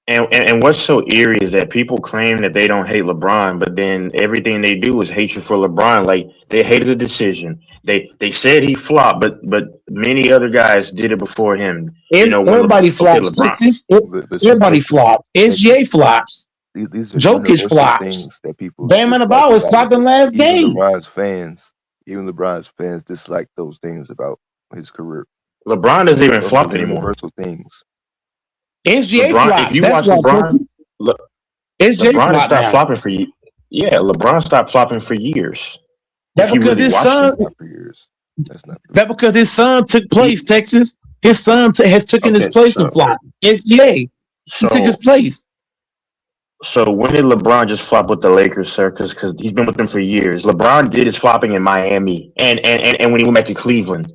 Speaker 6: And what's so eerie is that people claim that they don't hate LeBron, but then everything they do is hatred for LeBron. Like they hated the decision. They said he flopped, but many other guys did it before him.
Speaker 2: Everybody flops. Texas, everybody flops. SGA flops.
Speaker 5: These are
Speaker 2: Jokic
Speaker 5: universal
Speaker 2: flops.
Speaker 5: things that people
Speaker 2: Bam
Speaker 5: dislike
Speaker 2: Adebayo was
Speaker 5: about
Speaker 2: flopping
Speaker 5: him.
Speaker 2: last game.
Speaker 5: Even LeBron's fans dislike those things about his career.
Speaker 6: LeBron doesn't even
Speaker 5: Those
Speaker 6: flop
Speaker 5: are
Speaker 6: anymore.
Speaker 5: universal things.
Speaker 2: SGA
Speaker 6: LeBron,
Speaker 2: flops.
Speaker 6: if you
Speaker 2: That's
Speaker 6: watch
Speaker 2: why
Speaker 6: LeBron,
Speaker 2: Texas.
Speaker 6: Le-
Speaker 2: SGA
Speaker 6: LeBron has
Speaker 2: flop
Speaker 6: stopped
Speaker 2: now.
Speaker 6: flopping for you. Yeah, LeBron stopped flopping for years.
Speaker 2: That's
Speaker 6: If you
Speaker 2: because
Speaker 6: really
Speaker 2: his
Speaker 6: watched
Speaker 2: son.
Speaker 6: him.
Speaker 5: Not for years. That's not true.
Speaker 2: That because his son took place. Texas. His son has taken his
Speaker 6: Okay,
Speaker 2: place in flop. SGA. He took his
Speaker 6: So
Speaker 2: place.
Speaker 6: so when did LeBron just flop with the Lakers, sir? Because he's been with them for years. LeBron did his flopping in Miami, and when he went back to Cleveland,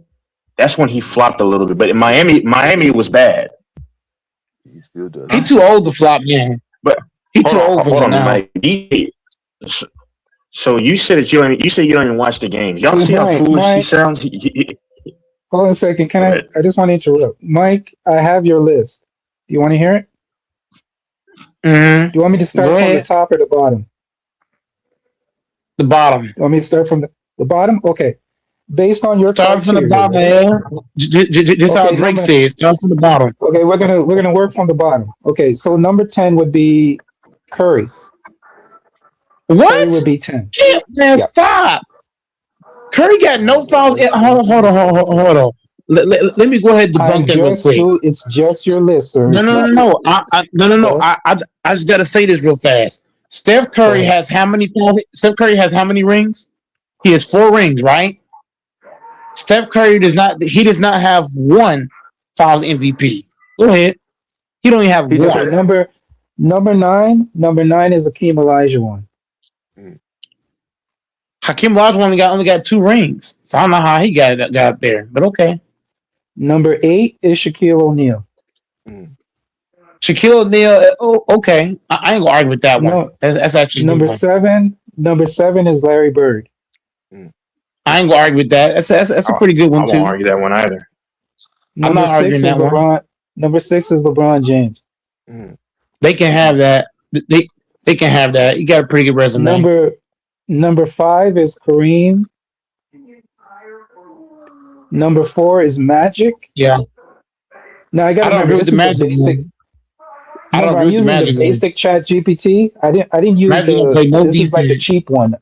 Speaker 6: that's when he flopped a little bit. But in Miami was bad.
Speaker 5: He still does.
Speaker 2: He too old to flop, man.
Speaker 6: But
Speaker 2: He too old for
Speaker 6: hold
Speaker 2: that
Speaker 6: on,
Speaker 2: now.
Speaker 6: Mike. So you said that you said you don't even watch the games. Y'all
Speaker 4: Hey,
Speaker 6: see how foolish he
Speaker 4: Mike,
Speaker 6: sounds?
Speaker 4: hold on a second.
Speaker 6: Go ahead.
Speaker 4: I just want to interrupt. Mike, I have your list. Do you want to hear it? Do you want me to
Speaker 2: Go
Speaker 4: start from the
Speaker 2: ahead.
Speaker 4: top or the bottom?
Speaker 2: The bottom.
Speaker 4: You want me to start from the bottom? Okay. Based on your
Speaker 2: Start from the
Speaker 4: criteria,
Speaker 2: bottom,
Speaker 4: right?
Speaker 2: man. Just how
Speaker 4: Okay,
Speaker 2: Drake said. Start from the bottom.
Speaker 4: we're gonna work from the bottom. Okay, so number 10 would be Curry. Curry
Speaker 2: What?
Speaker 4: would be 10.
Speaker 2: Yeah, man,
Speaker 4: Yeah.
Speaker 2: stop. Curry got no foul. Hold on. Let me go ahead and debunk that real quick.
Speaker 4: It's just your list, sir.
Speaker 2: No,
Speaker 4: It's
Speaker 2: no, no,
Speaker 4: not.
Speaker 2: no. No.
Speaker 4: Go
Speaker 2: I just got to say this real fast. Steph
Speaker 4: go
Speaker 2: Curry
Speaker 4: ahead.
Speaker 2: has how many? Steph Curry has how many rings? He has 4 rings, right? Steph Curry does not. He does not have one Finals MVP. Go ahead. He don't even have
Speaker 7: He just
Speaker 4: Okay,
Speaker 2: one.
Speaker 4: number nine is Akeem Olajuwon.
Speaker 5: Mm.
Speaker 2: Hakeem Olajuwon only got 2 rings, so I don't know how he got there. But okay.
Speaker 4: Number 8 is Shaquille O'Neal.
Speaker 5: Mm.
Speaker 2: Shaquille O'Neal. Oh, okay. I ain't gonna argue with that one.
Speaker 4: No,
Speaker 2: That's actually a good
Speaker 4: number
Speaker 2: one.
Speaker 4: 7, number 7 is Larry Bird.
Speaker 5: Mm.
Speaker 2: I ain't gonna argue with that. That's a pretty good
Speaker 6: I
Speaker 2: one
Speaker 6: won't
Speaker 2: too.
Speaker 6: argue that one either.
Speaker 2: I'm
Speaker 4: Number
Speaker 2: not
Speaker 4: 6
Speaker 2: arguing
Speaker 4: is
Speaker 2: that one.
Speaker 4: LeBron. Number 6 is LeBron James.
Speaker 5: Mm.
Speaker 2: They can have that. They can have that. You got a pretty good resume.
Speaker 4: Number 5 is Kareem. Number 4 is Magic.
Speaker 2: Yeah.
Speaker 4: Now I got
Speaker 2: I
Speaker 4: to
Speaker 2: don't
Speaker 4: remember
Speaker 2: agree with
Speaker 4: this
Speaker 2: the
Speaker 4: is the
Speaker 2: Magic
Speaker 4: basic.
Speaker 2: one. I don't
Speaker 4: Remember,
Speaker 2: agree
Speaker 4: I'm
Speaker 2: with the
Speaker 4: using the
Speaker 2: Magic one.
Speaker 4: basic Chat GPT. I didn't use
Speaker 2: Magic don't play no
Speaker 4: this is like the
Speaker 2: defense.
Speaker 4: cheap one.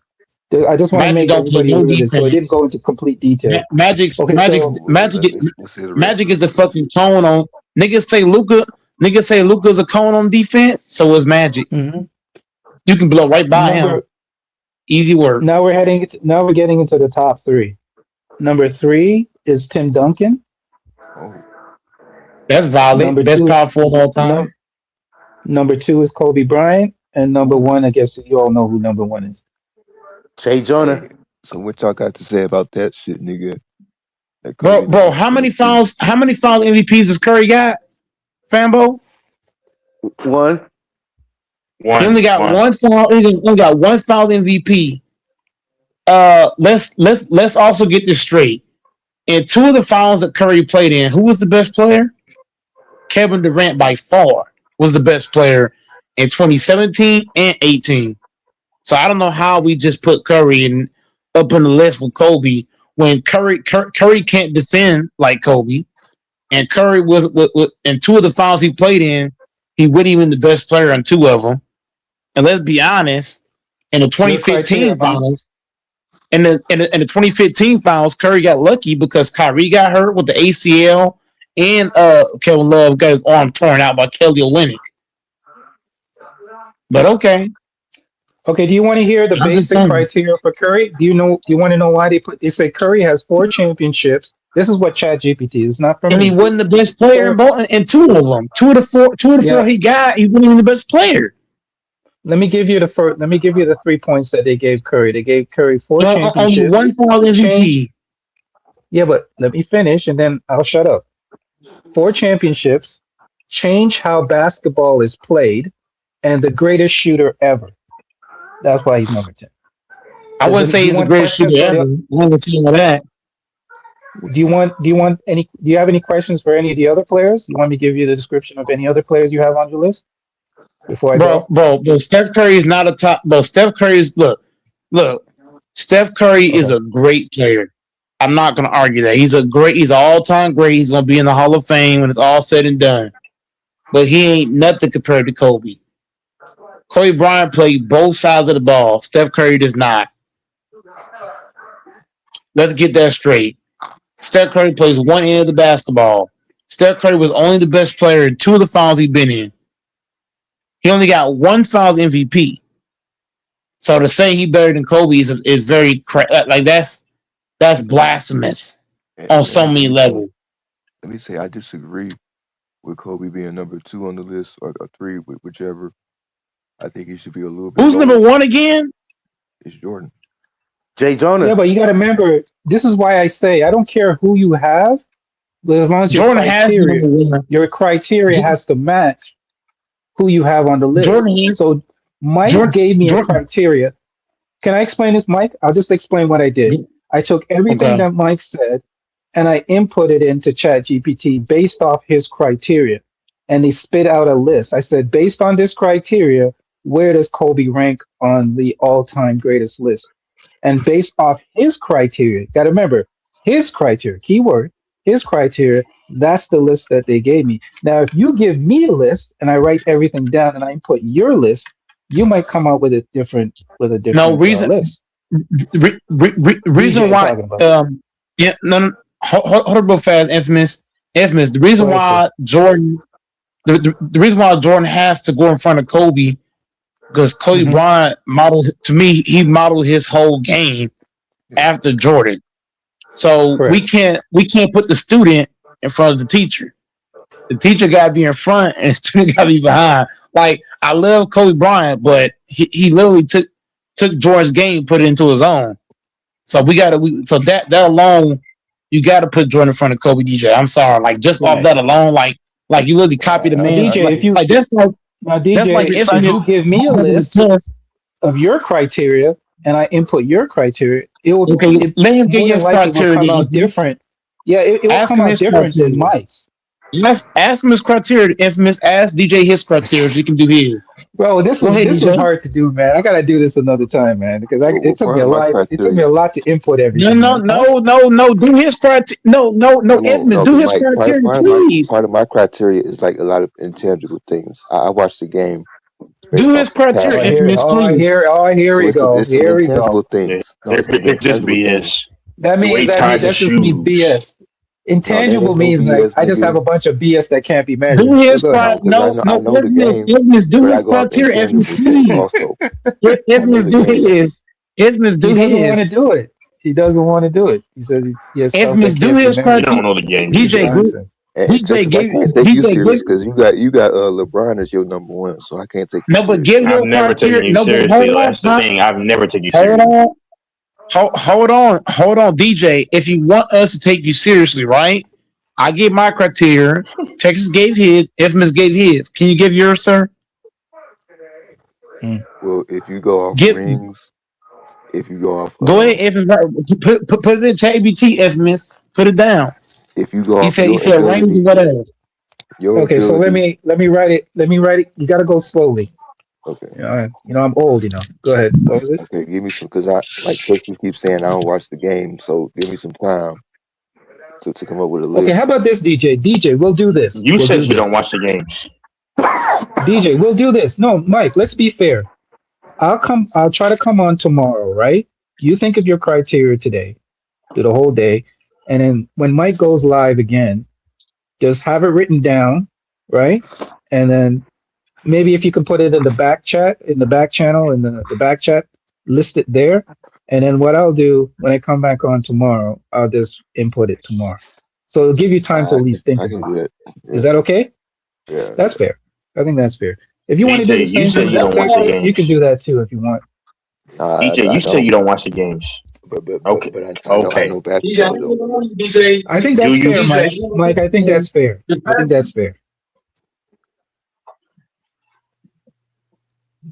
Speaker 4: I just want to
Speaker 2: Magic
Speaker 4: make
Speaker 2: don't play
Speaker 4: everybody
Speaker 2: no
Speaker 4: aware of this, so I didn't
Speaker 2: defense.
Speaker 4: go into complete detail.
Speaker 2: Magic's
Speaker 4: Okay,
Speaker 2: Magic's
Speaker 4: so
Speaker 5: Well,
Speaker 2: Magic
Speaker 5: let's see the rest
Speaker 2: Magic
Speaker 5: of
Speaker 2: is a
Speaker 5: the list.
Speaker 2: fucking cone on niggas say Luca's a cone on defense, so is Magic.
Speaker 4: mhm.
Speaker 2: You can blow right by him.
Speaker 4: number
Speaker 2: Easy work.
Speaker 4: now we're getting into the top 3. Number 3 is Tim Duncan.
Speaker 5: Oh,
Speaker 2: That's valid.
Speaker 4: Number
Speaker 2: Best
Speaker 4: 2 is
Speaker 2: power forward of all
Speaker 4: num,
Speaker 2: time.
Speaker 4: number 2 is Kobe Bryant, and number
Speaker 5: oh,
Speaker 4: 1, I guess you all know who number 1 is.
Speaker 7: Jay Jonah.
Speaker 5: hey. So what y'all got to say about that shit, nigga? That Kobe
Speaker 2: Bro,
Speaker 5: number 22.
Speaker 2: how many fouls MVPs has Curry got? Fambo?
Speaker 7: One.
Speaker 2: He only got one foul. He only got one foul MVP. Let's also get this straight. In 2 of the finals that Curry played in, who was the best player? Kevin Durant by far was the best player in 2017 and 18. So I don't know how we just put Curry up on the list with Kobe when Curry can't defend like Kobe, and Curry was in 2 of the finals he played in, he wasn't even the best player in 2 of them. And let's be honest, in the
Speaker 4: Your criteria,
Speaker 2: 2015
Speaker 4: Mike.
Speaker 2: finals, in the 2015 finals, Curry got lucky because Kyrie got hurt with the ACL, and Kevin Love got his arm torn out by Kelly Olynyk. But okay,
Speaker 4: Okay, do you want to hear the
Speaker 2: I'm just
Speaker 4: basic
Speaker 2: saying.
Speaker 4: criteria for Curry? Do you want to know why they say Curry has 4 championships? This is what Chat GPT is, not from
Speaker 2: And he
Speaker 4: me.
Speaker 2: wasn't the best player in
Speaker 4: Four,
Speaker 2: both, in 2 of them. 2 of the 4
Speaker 4: yeah.
Speaker 2: he got, he wasn't even the best player.
Speaker 4: Let me give you the 3 points that they gave Curry. They gave Curry 4
Speaker 2: Only
Speaker 4: championships.
Speaker 2: one final
Speaker 4: Change.
Speaker 2: MVP.
Speaker 4: Yeah, but let me finish and then I'll shut up. 4 championships, change how basketball is played, and the greatest shooter ever. That's why he's number 10.
Speaker 2: I wouldn't
Speaker 4: Do
Speaker 2: say
Speaker 4: you
Speaker 2: he's the
Speaker 4: want
Speaker 2: greatest
Speaker 4: questions
Speaker 2: shooter
Speaker 4: for
Speaker 2: ever.
Speaker 4: the
Speaker 2: I wouldn't say that.
Speaker 4: do you have any questions for any of the other players? You want me to give you the description of any other players you have on your list before I go?
Speaker 2: Bro, Steph Curry is not a top. Bro, Steph Curry is look. Steph Curry is
Speaker 4: Okay.
Speaker 2: a great player. I'm not gonna argue that. He's an all-time great. He's gonna be in the Hall of Fame when it's all said and done. But he ain't nothing compared to Kobe. Kobe Bryant played both sides of the ball. Steph Curry does not. Let's get that straight. Steph Curry plays one end of the basketball. Steph Curry was only the best player in 2 of the finals he's been in. He only got 1 finals MVP. So to say he better than Kobe is very like that's blasphemous on
Speaker 5: And
Speaker 2: so many levels.
Speaker 5: let me say I disagree with Kobe being number 2 on the list or 3, whichever. I think he should be a little bit
Speaker 2: Who's number
Speaker 5: lower.
Speaker 2: 1 again?
Speaker 5: It's Jordan.
Speaker 7: Jay Jonah.
Speaker 4: Yeah, but you got to remember, this is why I say I don't care who you have. as long as
Speaker 2: Jordan has to be number one.
Speaker 4: your criteria has to match who you have on the list.
Speaker 2: Jordan is
Speaker 4: So Mike gave me a
Speaker 2: Jordan.
Speaker 4: criteria. Can I explain this, Mike? I'll just explain what I did. I took everything
Speaker 2: Okay.
Speaker 4: that Mike said and I inputted into ChatGPT based off his criteria. And he spit out a list. I said, based on this criteria, where does Kobe rank on the all-time greatest list? And based off his criteria, got to remember, his criteria, keyword, his criteria, that's the list that they gave me. Now, if you give me a list and I write everything down and I input your list, you might come up with a different
Speaker 2: No reason.
Speaker 4: list.
Speaker 2: Reason
Speaker 4: DJ
Speaker 2: why?
Speaker 4: talking about.
Speaker 2: Yeah. No. Hold up real fast. Infamous. The reason
Speaker 4: Go ahead,
Speaker 2: why Jordan. The reason why Jordan has to go in front of Kobe because Kobe
Speaker 4: Mhm.
Speaker 2: Bryant modeled to me. He modeled his whole game after Jordan. So
Speaker 4: Correct.
Speaker 2: we can't put the student in front of the teacher. The teacher got to be in front and the student got to be behind. Like I love Kobe Bryant, but he literally took Jordan's game, put it into his own. So so that alone, you got to put Jordan in front of Kobe DJ. I'm sorry, like just off
Speaker 4: Right.
Speaker 2: that alone, like you literally copy the
Speaker 4: Now,
Speaker 2: man.
Speaker 4: DJ, if you
Speaker 2: Like that's like
Speaker 4: now
Speaker 2: that's like
Speaker 4: DJ, if you
Speaker 2: infamous.
Speaker 4: give me a list of your criteria and I input your criteria,
Speaker 2: Okay,
Speaker 4: it
Speaker 2: let him get
Speaker 4: more
Speaker 2: your
Speaker 4: than likely will
Speaker 2: criteria.
Speaker 4: come out different. Yeah, it will
Speaker 2: Ask
Speaker 4: come
Speaker 2: him
Speaker 4: out
Speaker 2: his
Speaker 4: different than
Speaker 2: criteria.
Speaker 4: Mike's.
Speaker 2: Let's ask him his criteria. Infamous. Ask DJ his criteria. He can do his.
Speaker 4: Bro, this
Speaker 2: Go ahead,
Speaker 4: is
Speaker 2: DJ.
Speaker 4: hard to do, man. I gotta do this another time, man, because it took
Speaker 5: Part
Speaker 4: me
Speaker 5: of
Speaker 4: a
Speaker 5: my
Speaker 4: lot. It took me
Speaker 5: criteria.
Speaker 4: a lot to input
Speaker 2: No,
Speaker 4: everything,
Speaker 2: no,
Speaker 4: man.
Speaker 2: no. Do his criteria. No. Infamous. Do
Speaker 5: Because
Speaker 2: his
Speaker 5: Mike,
Speaker 2: criteria,
Speaker 5: part
Speaker 2: please.
Speaker 5: of my criteria is like a lot of intangible things. I watch the game
Speaker 2: Do
Speaker 5: based
Speaker 2: his
Speaker 5: off of
Speaker 2: criteria,
Speaker 5: passion,
Speaker 2: infamous, please.
Speaker 4: Here
Speaker 5: so
Speaker 4: we go.
Speaker 5: it's some
Speaker 4: Here we go.
Speaker 5: intangible things. No, it's some
Speaker 6: It's just
Speaker 5: intangible things.
Speaker 6: BS.
Speaker 4: That
Speaker 6: The way
Speaker 4: means
Speaker 6: he ties his
Speaker 4: that just means
Speaker 6: shoes.
Speaker 4: BS.
Speaker 5: No, that
Speaker 4: Intangible
Speaker 5: ain't no
Speaker 4: means like
Speaker 5: BS,
Speaker 4: I just have
Speaker 5: nigga.
Speaker 4: a bunch of BS that can't be
Speaker 2: Do
Speaker 4: measured. So
Speaker 2: his
Speaker 4: go ahead.
Speaker 2: criteria.
Speaker 5: No, because I
Speaker 2: No,
Speaker 5: know the
Speaker 2: infamous.
Speaker 5: game,
Speaker 2: Infamous. Do
Speaker 5: but I
Speaker 2: his
Speaker 5: go off
Speaker 2: criteria, infamous,
Speaker 5: intangible things
Speaker 2: please.
Speaker 5: also. I know
Speaker 2: Infamous.
Speaker 5: the
Speaker 2: Do
Speaker 5: game.
Speaker 2: his. Infamous.
Speaker 4: He
Speaker 2: Do
Speaker 4: doesn't want to
Speaker 2: his.
Speaker 4: do it. He doesn't want to do it. He says he has stuff
Speaker 2: Infamous.
Speaker 4: that
Speaker 2: Do
Speaker 4: can't be
Speaker 2: his
Speaker 6: You
Speaker 4: measured.
Speaker 6: don't
Speaker 2: criteria.
Speaker 6: know the game,
Speaker 4: This is
Speaker 2: DJ.
Speaker 6: DJ.
Speaker 2: Give.
Speaker 4: nonsense.
Speaker 5: And
Speaker 2: DJ.
Speaker 5: Texas, I
Speaker 2: Give.
Speaker 5: can't take you
Speaker 2: DJ.
Speaker 5: serious
Speaker 2: Give.
Speaker 5: because you got LeBron as your number one, so I can't take you
Speaker 2: No, but
Speaker 5: serious,
Speaker 2: give
Speaker 5: bro.
Speaker 6: I've
Speaker 2: your
Speaker 6: never taken
Speaker 2: criteria.
Speaker 6: you
Speaker 2: No, but
Speaker 6: seriously.
Speaker 2: hold on.
Speaker 6: That's the thing. I've never taken you
Speaker 2: Hold
Speaker 6: seriously.
Speaker 2: on. Hold on, DJ. If you want us to take you seriously, right? I gave my criteria. Texas gave his. Infamous gave his. Can you give yours, sir?
Speaker 4: Mm.
Speaker 5: Well, if you go off
Speaker 2: Give.
Speaker 5: rings, if you go off
Speaker 2: Go ahead, Infamous. Put it in ChatGPT, Infamous. Put it down.
Speaker 5: if you go
Speaker 2: He
Speaker 5: off
Speaker 2: said. He
Speaker 5: your
Speaker 2: said range
Speaker 5: ability,
Speaker 2: or whatever.
Speaker 5: your
Speaker 4: Okay, so let
Speaker 5: ability.
Speaker 4: me write it. Let me write it. You got to go slowly.
Speaker 5: Okay,
Speaker 4: I'm old. Go ahead. What was it?
Speaker 5: okay, give me some because I like Texas keeps saying I don't watch the game, so give me some time to come up with a
Speaker 4: Okay, how
Speaker 5: list.
Speaker 4: about this, DJ? DJ, we'll do this.
Speaker 6: You
Speaker 4: We'll
Speaker 6: said
Speaker 4: do
Speaker 6: you don't
Speaker 4: this.
Speaker 6: watch the games.
Speaker 4: DJ, we'll do this. No, Mike, let's be fair. I'll try to come on tomorrow, right? You think of your criteria today, do the whole day, and then when Mike goes live again, just have it written down, right? And then maybe if you can put it in the back chat, in the back channel, in the back chat, list it there. And then what I'll do when I come back on tomorrow, I'll just input it tomorrow. So it'll give you time to at least think
Speaker 5: I can
Speaker 4: about
Speaker 5: do
Speaker 4: it.
Speaker 5: that.
Speaker 4: Is
Speaker 5: Yeah,
Speaker 4: that okay?
Speaker 5: yeah,
Speaker 4: That's fair. I think that's fair. If you want to do the
Speaker 6: DJ, you
Speaker 4: same
Speaker 6: said
Speaker 4: thing
Speaker 6: you
Speaker 4: with
Speaker 6: don't watch the
Speaker 4: Texas, you can
Speaker 6: games.
Speaker 4: do that too if you want.
Speaker 6: DJ,
Speaker 5: I
Speaker 6: you said
Speaker 5: don't,
Speaker 6: you don't watch the games. Okay.
Speaker 5: I
Speaker 6: Okay.
Speaker 5: know basketball though.
Speaker 2: DJ.
Speaker 4: I think
Speaker 6: Do
Speaker 4: that's
Speaker 6: you?
Speaker 4: fair, Mike. Mike, I think that's fair. I think that's fair.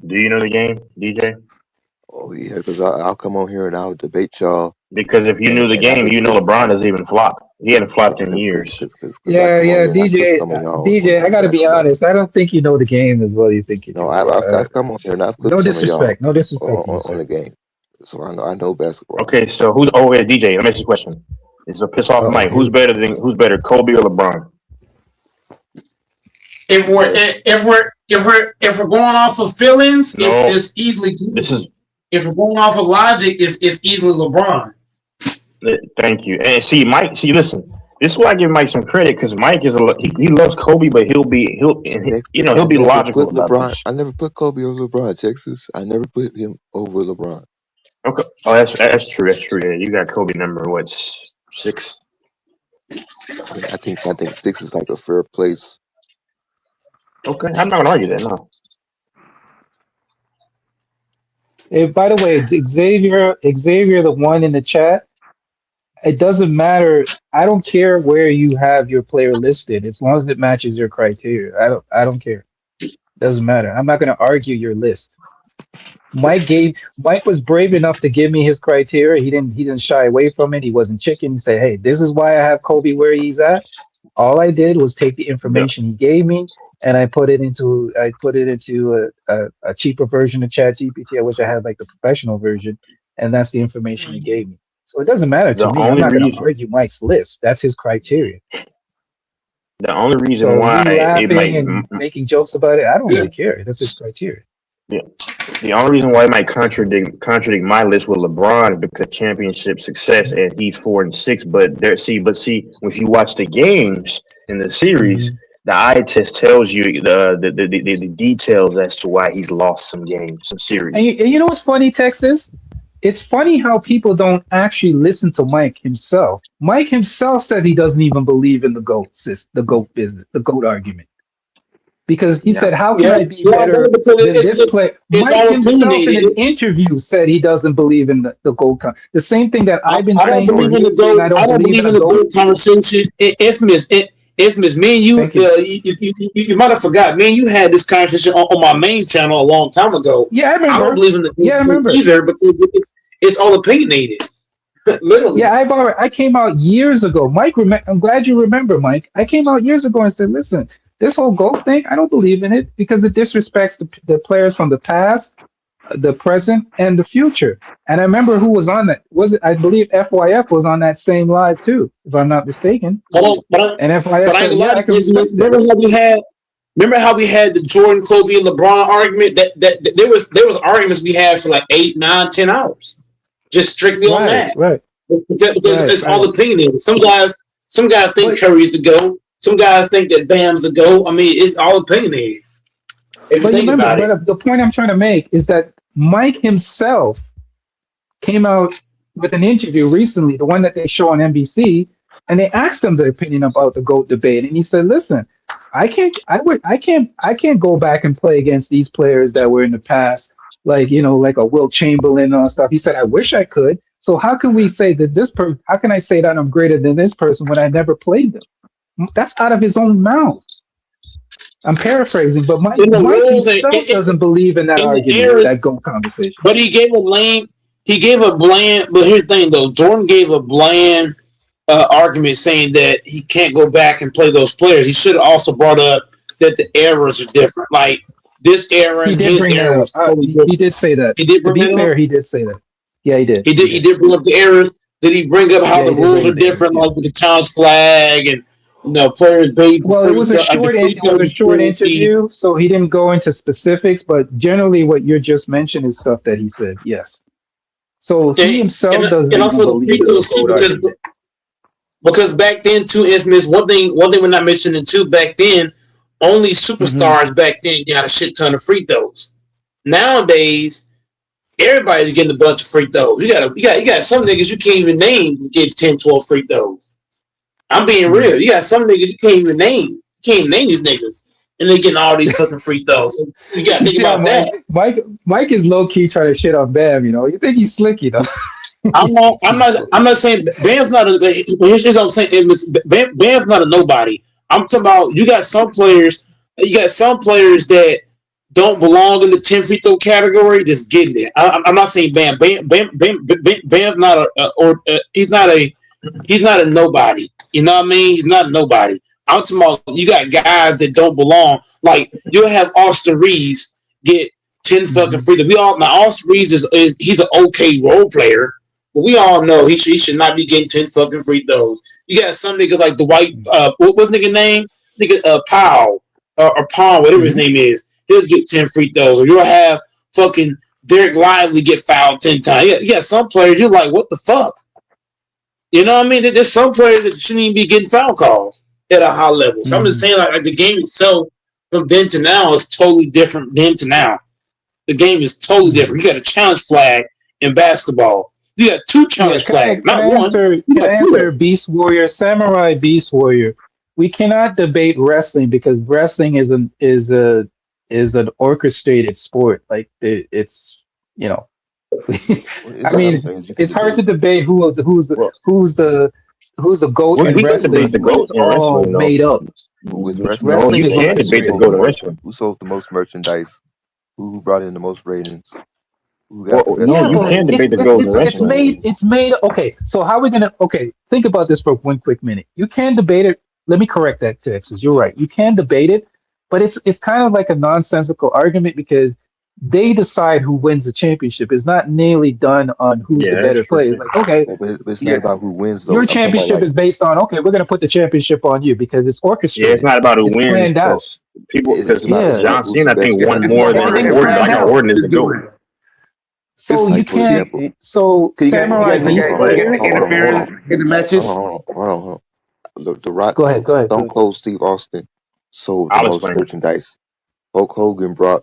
Speaker 6: Do you know the game, DJ?
Speaker 5: Oh yeah, because I'll come on here and I'll debate y'all,
Speaker 6: Because if you knew the
Speaker 5: and I
Speaker 6: game,
Speaker 5: can
Speaker 6: you know
Speaker 5: cook
Speaker 6: LeBron doesn't even flop. He hadn't flopped in years.
Speaker 5: because I
Speaker 4: Yeah,
Speaker 5: come on
Speaker 4: yeah,
Speaker 5: here and I cook
Speaker 4: DJ,
Speaker 5: some of y'all
Speaker 4: DJ. I
Speaker 5: on
Speaker 4: got to be
Speaker 5: basketball.
Speaker 4: honest. I don't think you know the game as well as you think you
Speaker 5: No,
Speaker 4: do, bro.
Speaker 5: I've come on here and I've
Speaker 4: No
Speaker 5: cooked some of y'all
Speaker 4: disrespect. No disrespect to you,
Speaker 5: on
Speaker 4: sir.
Speaker 5: the game, so I know basketball.
Speaker 6: Okay, so who's? Oh, yeah, DJ. Let me ask you a question. It's a piss off
Speaker 4: Oh,
Speaker 6: Mike.
Speaker 4: here we go.
Speaker 6: Who's better, Kobe or LeBron?
Speaker 2: If we're going off of feelings,
Speaker 6: No,
Speaker 2: it's easily.
Speaker 6: this is.
Speaker 2: If we're going off of logic, it's easily LeBron.
Speaker 6: Thank you. And see, Mike. See, listen. This is why I give Mike some credit because Mike he loves Kobe, but he'll be
Speaker 5: Texas,
Speaker 6: logical about this.
Speaker 5: I never put Kobe over LeBron. Texas, I never put him over LeBron.
Speaker 6: Okay. Oh, that's true. That's true. Yeah, you got Kobe number what 6?
Speaker 5: I think six is like a fair place.
Speaker 6: Okay, I'm not gonna argue that. No.
Speaker 4: By the way, Xavier, the one in the chat, it doesn't matter. I don't care where you have your player listed, as long as it matches your criteria. I don't care. Doesn't matter. I'm not going to argue your list. Mike was brave enough to give me his criteria. He didn't shy away from it. He wasn't chicken. He said, "Hey, this is why I have Kobe where he's at." All I did was take the
Speaker 6: Yeah.
Speaker 4: information he gave me and I put it into a cheaper version of ChatGPT. I wish I had like the professional version, and that's the information he gave me. So it doesn't matter to
Speaker 6: The
Speaker 4: me. I'm
Speaker 6: only
Speaker 4: not going to
Speaker 6: reason,
Speaker 4: argue Mike's list. That's his criteria.
Speaker 6: the only reason
Speaker 4: So
Speaker 6: why
Speaker 4: me
Speaker 6: it
Speaker 4: laughing
Speaker 6: might,
Speaker 4: and making jokes about it, I don't
Speaker 2: Yeah.
Speaker 4: really care. That's his criteria.
Speaker 6: yeah, the only reason why it might contradict my list with LeBron is because championship success and he's 4-6. But see, if you watch the games in the series,
Speaker 4: Mhm.
Speaker 6: the eye test tells you the details as to why he's lost some games, some series.
Speaker 4: And you know what's funny, Texas? It's funny how people don't actually listen to Mike himself. Mike himself says he doesn't even believe in the GOAT business, the GOAT argument. Because he
Speaker 6: Yeah,
Speaker 4: said, "How can
Speaker 2: Yeah,
Speaker 4: I be
Speaker 2: yeah,
Speaker 4: better
Speaker 2: because
Speaker 4: than this player?"
Speaker 2: it's
Speaker 4: Mike
Speaker 2: all
Speaker 4: himself in an
Speaker 2: opinionated.
Speaker 4: interview said he doesn't believe in the GOAT. The same thing that I've been
Speaker 2: I don't
Speaker 4: saying,
Speaker 2: believe
Speaker 4: or
Speaker 2: in the
Speaker 4: he's saying,
Speaker 2: goat.
Speaker 4: I
Speaker 2: I
Speaker 4: don't
Speaker 2: don't
Speaker 4: believe in
Speaker 2: believe
Speaker 4: a
Speaker 2: in the
Speaker 4: GOAT.
Speaker 2: goat conversation. Infamous. Me and you,
Speaker 4: Thank you.
Speaker 2: you might have forgot. Me and you had this conversation on my main channel a long time ago.
Speaker 4: Yeah, I
Speaker 2: I don't
Speaker 4: remember.
Speaker 2: believe in the
Speaker 4: Yeah, I
Speaker 2: goat
Speaker 4: remember.
Speaker 2: either because it's all opinionated,
Speaker 4: Yeah,
Speaker 2: literally.
Speaker 4: I came out years ago. Mike, I'm glad you remember, Mike. I came out years ago and said, "Listen, this whole GOAT thing, I don't believe in it because it disrespects the players from the past, the present, and the future." And I remember who was on that. Was it? I believe FYF was on that same live too, if I'm not mistaken.
Speaker 2: But I, but I,
Speaker 4: And FYF
Speaker 2: but I ain't
Speaker 4: said,
Speaker 2: gonna
Speaker 4: "Yeah,
Speaker 2: lie
Speaker 4: I
Speaker 2: to
Speaker 4: can
Speaker 2: you,
Speaker 4: respect
Speaker 2: Infamous.
Speaker 4: that."
Speaker 2: Remember how we had the Jordan, Kobe, and LeBron argument? That there was arguments we had for like 8, 9, 10 hours, just strictly on
Speaker 4: Right,
Speaker 2: that.
Speaker 4: right,
Speaker 2: Because
Speaker 4: right,
Speaker 2: it's
Speaker 4: right.
Speaker 2: all opinionated. Some guys think
Speaker 4: But
Speaker 2: Curry's the GOAT. Some guys think that Bam's the GOAT. I mean, it's all opinionated if you
Speaker 4: but you
Speaker 2: think
Speaker 4: remember,
Speaker 2: about it.
Speaker 4: but the point I'm trying to make is that Mike himself came out with an interview recently, the one that they show on NBC, and they asked him the opinion about the GOAT debate, and he said, "Listen, I can't go back and play against these players that were in the past, like like a Will Chamberlain and stuff." He said, "I wish I could. So how can we say that this person? How can I say that I'm greater than this person when I never played them?" That's out of his own mouth. I'm paraphrasing, but Mike
Speaker 2: In the
Speaker 4: Mike
Speaker 2: rules and
Speaker 4: himself doesn't believe in that
Speaker 2: in the
Speaker 4: argument,
Speaker 2: eras,
Speaker 4: that GOAT conversation.
Speaker 2: but he gave a lame. He gave a bland. But here's the thing, though. Jordan gave a bland argument saying that he can't go back and play those players. He should have also brought up that the eras are different. Like this era
Speaker 4: He
Speaker 2: and
Speaker 4: did
Speaker 2: his
Speaker 4: bring that
Speaker 2: era
Speaker 4: up.
Speaker 2: was totally
Speaker 4: He
Speaker 2: different.
Speaker 4: did say that.
Speaker 2: He did
Speaker 4: To
Speaker 2: bring
Speaker 4: be
Speaker 2: that up.
Speaker 4: fair, he did say that. Yeah, he did.
Speaker 2: He
Speaker 4: He
Speaker 2: did. He
Speaker 4: did.
Speaker 2: did bring up the errors. Did he bring up how
Speaker 4: Yeah,
Speaker 2: the
Speaker 4: he did
Speaker 2: rules
Speaker 4: bring
Speaker 2: are
Speaker 4: up the errors.
Speaker 2: different,
Speaker 4: Yeah.
Speaker 2: like with the challenge flag and players paid for
Speaker 4: Well, it
Speaker 2: free
Speaker 4: was a
Speaker 2: throw, like the
Speaker 4: short.
Speaker 2: free
Speaker 4: It
Speaker 2: throw
Speaker 4: was a short
Speaker 2: conspiracy.
Speaker 4: interview, so he didn't go into specifics. But generally, what you just mentioned is stuff that he said. Yes. So he
Speaker 2: And,
Speaker 4: himself
Speaker 2: and,
Speaker 4: doesn't
Speaker 2: and
Speaker 4: even
Speaker 2: also the free
Speaker 4: believe in the
Speaker 2: throws too,
Speaker 4: GOAT argument.
Speaker 2: because back then too, Infamous. One thing we're not mentioning too. Back then, only
Speaker 4: Hmm.
Speaker 2: superstars back then got a shit ton of free throws. Nowadays, everybody's getting a bunch of free throws. You got some niggas you can't even name to get 10, 12 free throws. I'm being
Speaker 4: Hmm.
Speaker 2: real. You got some niggas you can't even name. You can't even name these niggas. And they getting all these fucking free throws. So you gotta
Speaker 4: You
Speaker 2: think
Speaker 4: see how
Speaker 2: about that.
Speaker 4: Mike is low key trying to shit on Bam. You think he's slick,
Speaker 2: I'm
Speaker 4: He's
Speaker 2: not
Speaker 4: low
Speaker 2: I'm
Speaker 4: key
Speaker 2: not
Speaker 4: slick.
Speaker 2: I'm not saying Bam's not a here's what I'm saying. Bam's not a nobody. I'm talking about you got some players that don't belong in the 10 free throw category that's getting it. I'm not saying Bam's not he's not a nobody. You know what I mean? He's not a nobody. I'm talking about you got guys that don't belong. Like you'll have Austin Reeves get 10 fucking
Speaker 4: Hmm.
Speaker 2: free throws. We all now Austin Reeves is he's an okay role player, but we all know he should not be getting 10 fucking free throws. You got some niggas like the white what's nigga name? Nigga Powell or Paul, whatever his
Speaker 4: Hmm.
Speaker 2: name is. He'll get 10 free throws. Or you'll have fucking Derek Lively get fouled 10 times. Yeah, some players you're like, what the fuck? You know what I mean? There's some players that shouldn't even be getting foul calls at a high level. So I'm just
Speaker 4: Hmm.
Speaker 2: saying, like the game itself from then to now is totally different then to now. The game is totally
Speaker 4: Hmm.
Speaker 2: different. You got a challenge flag in basketball. You got two
Speaker 4: Yeah,
Speaker 2: challenge
Speaker 4: can I
Speaker 2: flags,
Speaker 4: can
Speaker 2: not
Speaker 4: I
Speaker 2: one.
Speaker 4: answer
Speaker 2: You
Speaker 4: can I
Speaker 2: got two of
Speaker 4: answer
Speaker 2: them.
Speaker 4: Beast Warrior, Samurai Beast Warrior? We cannot debate wrestling because wrestling is an orchestrated sport. Like it's you know I
Speaker 5: It's a lot of
Speaker 4: mean,
Speaker 5: things you can
Speaker 4: it's hard to
Speaker 5: debate.
Speaker 4: debate
Speaker 6: Well,
Speaker 4: who's the goat
Speaker 6: well,
Speaker 4: in
Speaker 6: you can debate the
Speaker 4: wrestling when
Speaker 6: GOAT
Speaker 4: it's
Speaker 6: in
Speaker 4: all
Speaker 6: wrestling, though.
Speaker 4: made up.
Speaker 5: With wrestling,
Speaker 6: No,
Speaker 4: Wrestling
Speaker 6: you
Speaker 4: is
Speaker 5: who
Speaker 4: a
Speaker 6: can
Speaker 5: who
Speaker 6: debate the
Speaker 4: mystery.
Speaker 5: sold
Speaker 6: GOAT
Speaker 5: the
Speaker 6: in
Speaker 5: most
Speaker 6: wrestling.
Speaker 5: who sold the most merchandise, who brought in the most ratings, who got the
Speaker 6: Well,
Speaker 5: best
Speaker 6: no,
Speaker 4: Yeah,
Speaker 6: you
Speaker 4: but
Speaker 6: can
Speaker 5: promos.
Speaker 6: debate the GOAT in wrestling.
Speaker 4: it's made okay. So how are we gonna think about this for one quick minute. You can debate it. Let me correct that, Texas. You're right. You can debate it, but it's kind of like a nonsensical argument because they decide who wins the championship. It's not nearly done on who's the
Speaker 6: Yeah, that's
Speaker 4: better
Speaker 6: true.
Speaker 4: player. It's like, okay,
Speaker 5: But it's not
Speaker 4: your
Speaker 5: about who wins though.
Speaker 4: your
Speaker 5: I'm talking about
Speaker 4: championship
Speaker 5: like
Speaker 4: is based on, okay, we're gonna put the championship on you because it's
Speaker 6: Yeah, it's
Speaker 4: orchestrated.
Speaker 6: not about who
Speaker 4: It's
Speaker 6: wins
Speaker 4: planned out.
Speaker 6: because people,
Speaker 5: it's
Speaker 6: because
Speaker 5: about
Speaker 4: Yeah.
Speaker 6: John
Speaker 5: who's the
Speaker 6: Cena, I
Speaker 5: best
Speaker 6: think, won
Speaker 5: character.
Speaker 6: more than
Speaker 4: Everything's
Speaker 6: Orton. I
Speaker 4: planned
Speaker 6: got
Speaker 4: out.
Speaker 6: Orton as the GOAT.
Speaker 4: So you
Speaker 5: For
Speaker 4: can't.
Speaker 5: example,
Speaker 4: So Samurai, do you see
Speaker 6: But
Speaker 4: here?
Speaker 5: hold on,
Speaker 6: in the matches,
Speaker 5: hold on. The Rock,
Speaker 4: Go ahead. Go ahead.
Speaker 5: Stone Cold Steve Austin sold the
Speaker 6: I'll
Speaker 5: most
Speaker 6: explain.
Speaker 5: merchandise. Hulk Hogan brought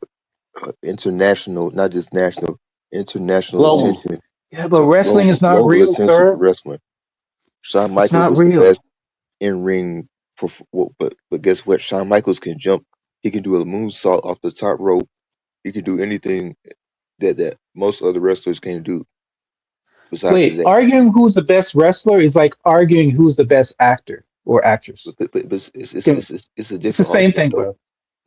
Speaker 5: international, not just national, international
Speaker 7: Global.
Speaker 5: attention
Speaker 4: Yeah, but
Speaker 5: to
Speaker 4: wrestling is not
Speaker 5: global
Speaker 4: real,
Speaker 5: attention to
Speaker 4: sir.
Speaker 5: wrestling. Shawn
Speaker 4: It's
Speaker 5: Michaels
Speaker 4: not
Speaker 5: was the
Speaker 4: real.
Speaker 5: best in ring, but guess what? Shawn Michaels can jump. He can do a moonsault off the top rope. He can do anything that most other wrestlers can't do. Besides
Speaker 4: Wait,
Speaker 5: that,
Speaker 4: arguing who's the best wrestler is like arguing who's the best actor or actress.
Speaker 5: but
Speaker 4: Can-
Speaker 5: it's a
Speaker 4: It's the
Speaker 5: different
Speaker 4: same
Speaker 5: argument
Speaker 4: thing,
Speaker 5: though.
Speaker 4: bro.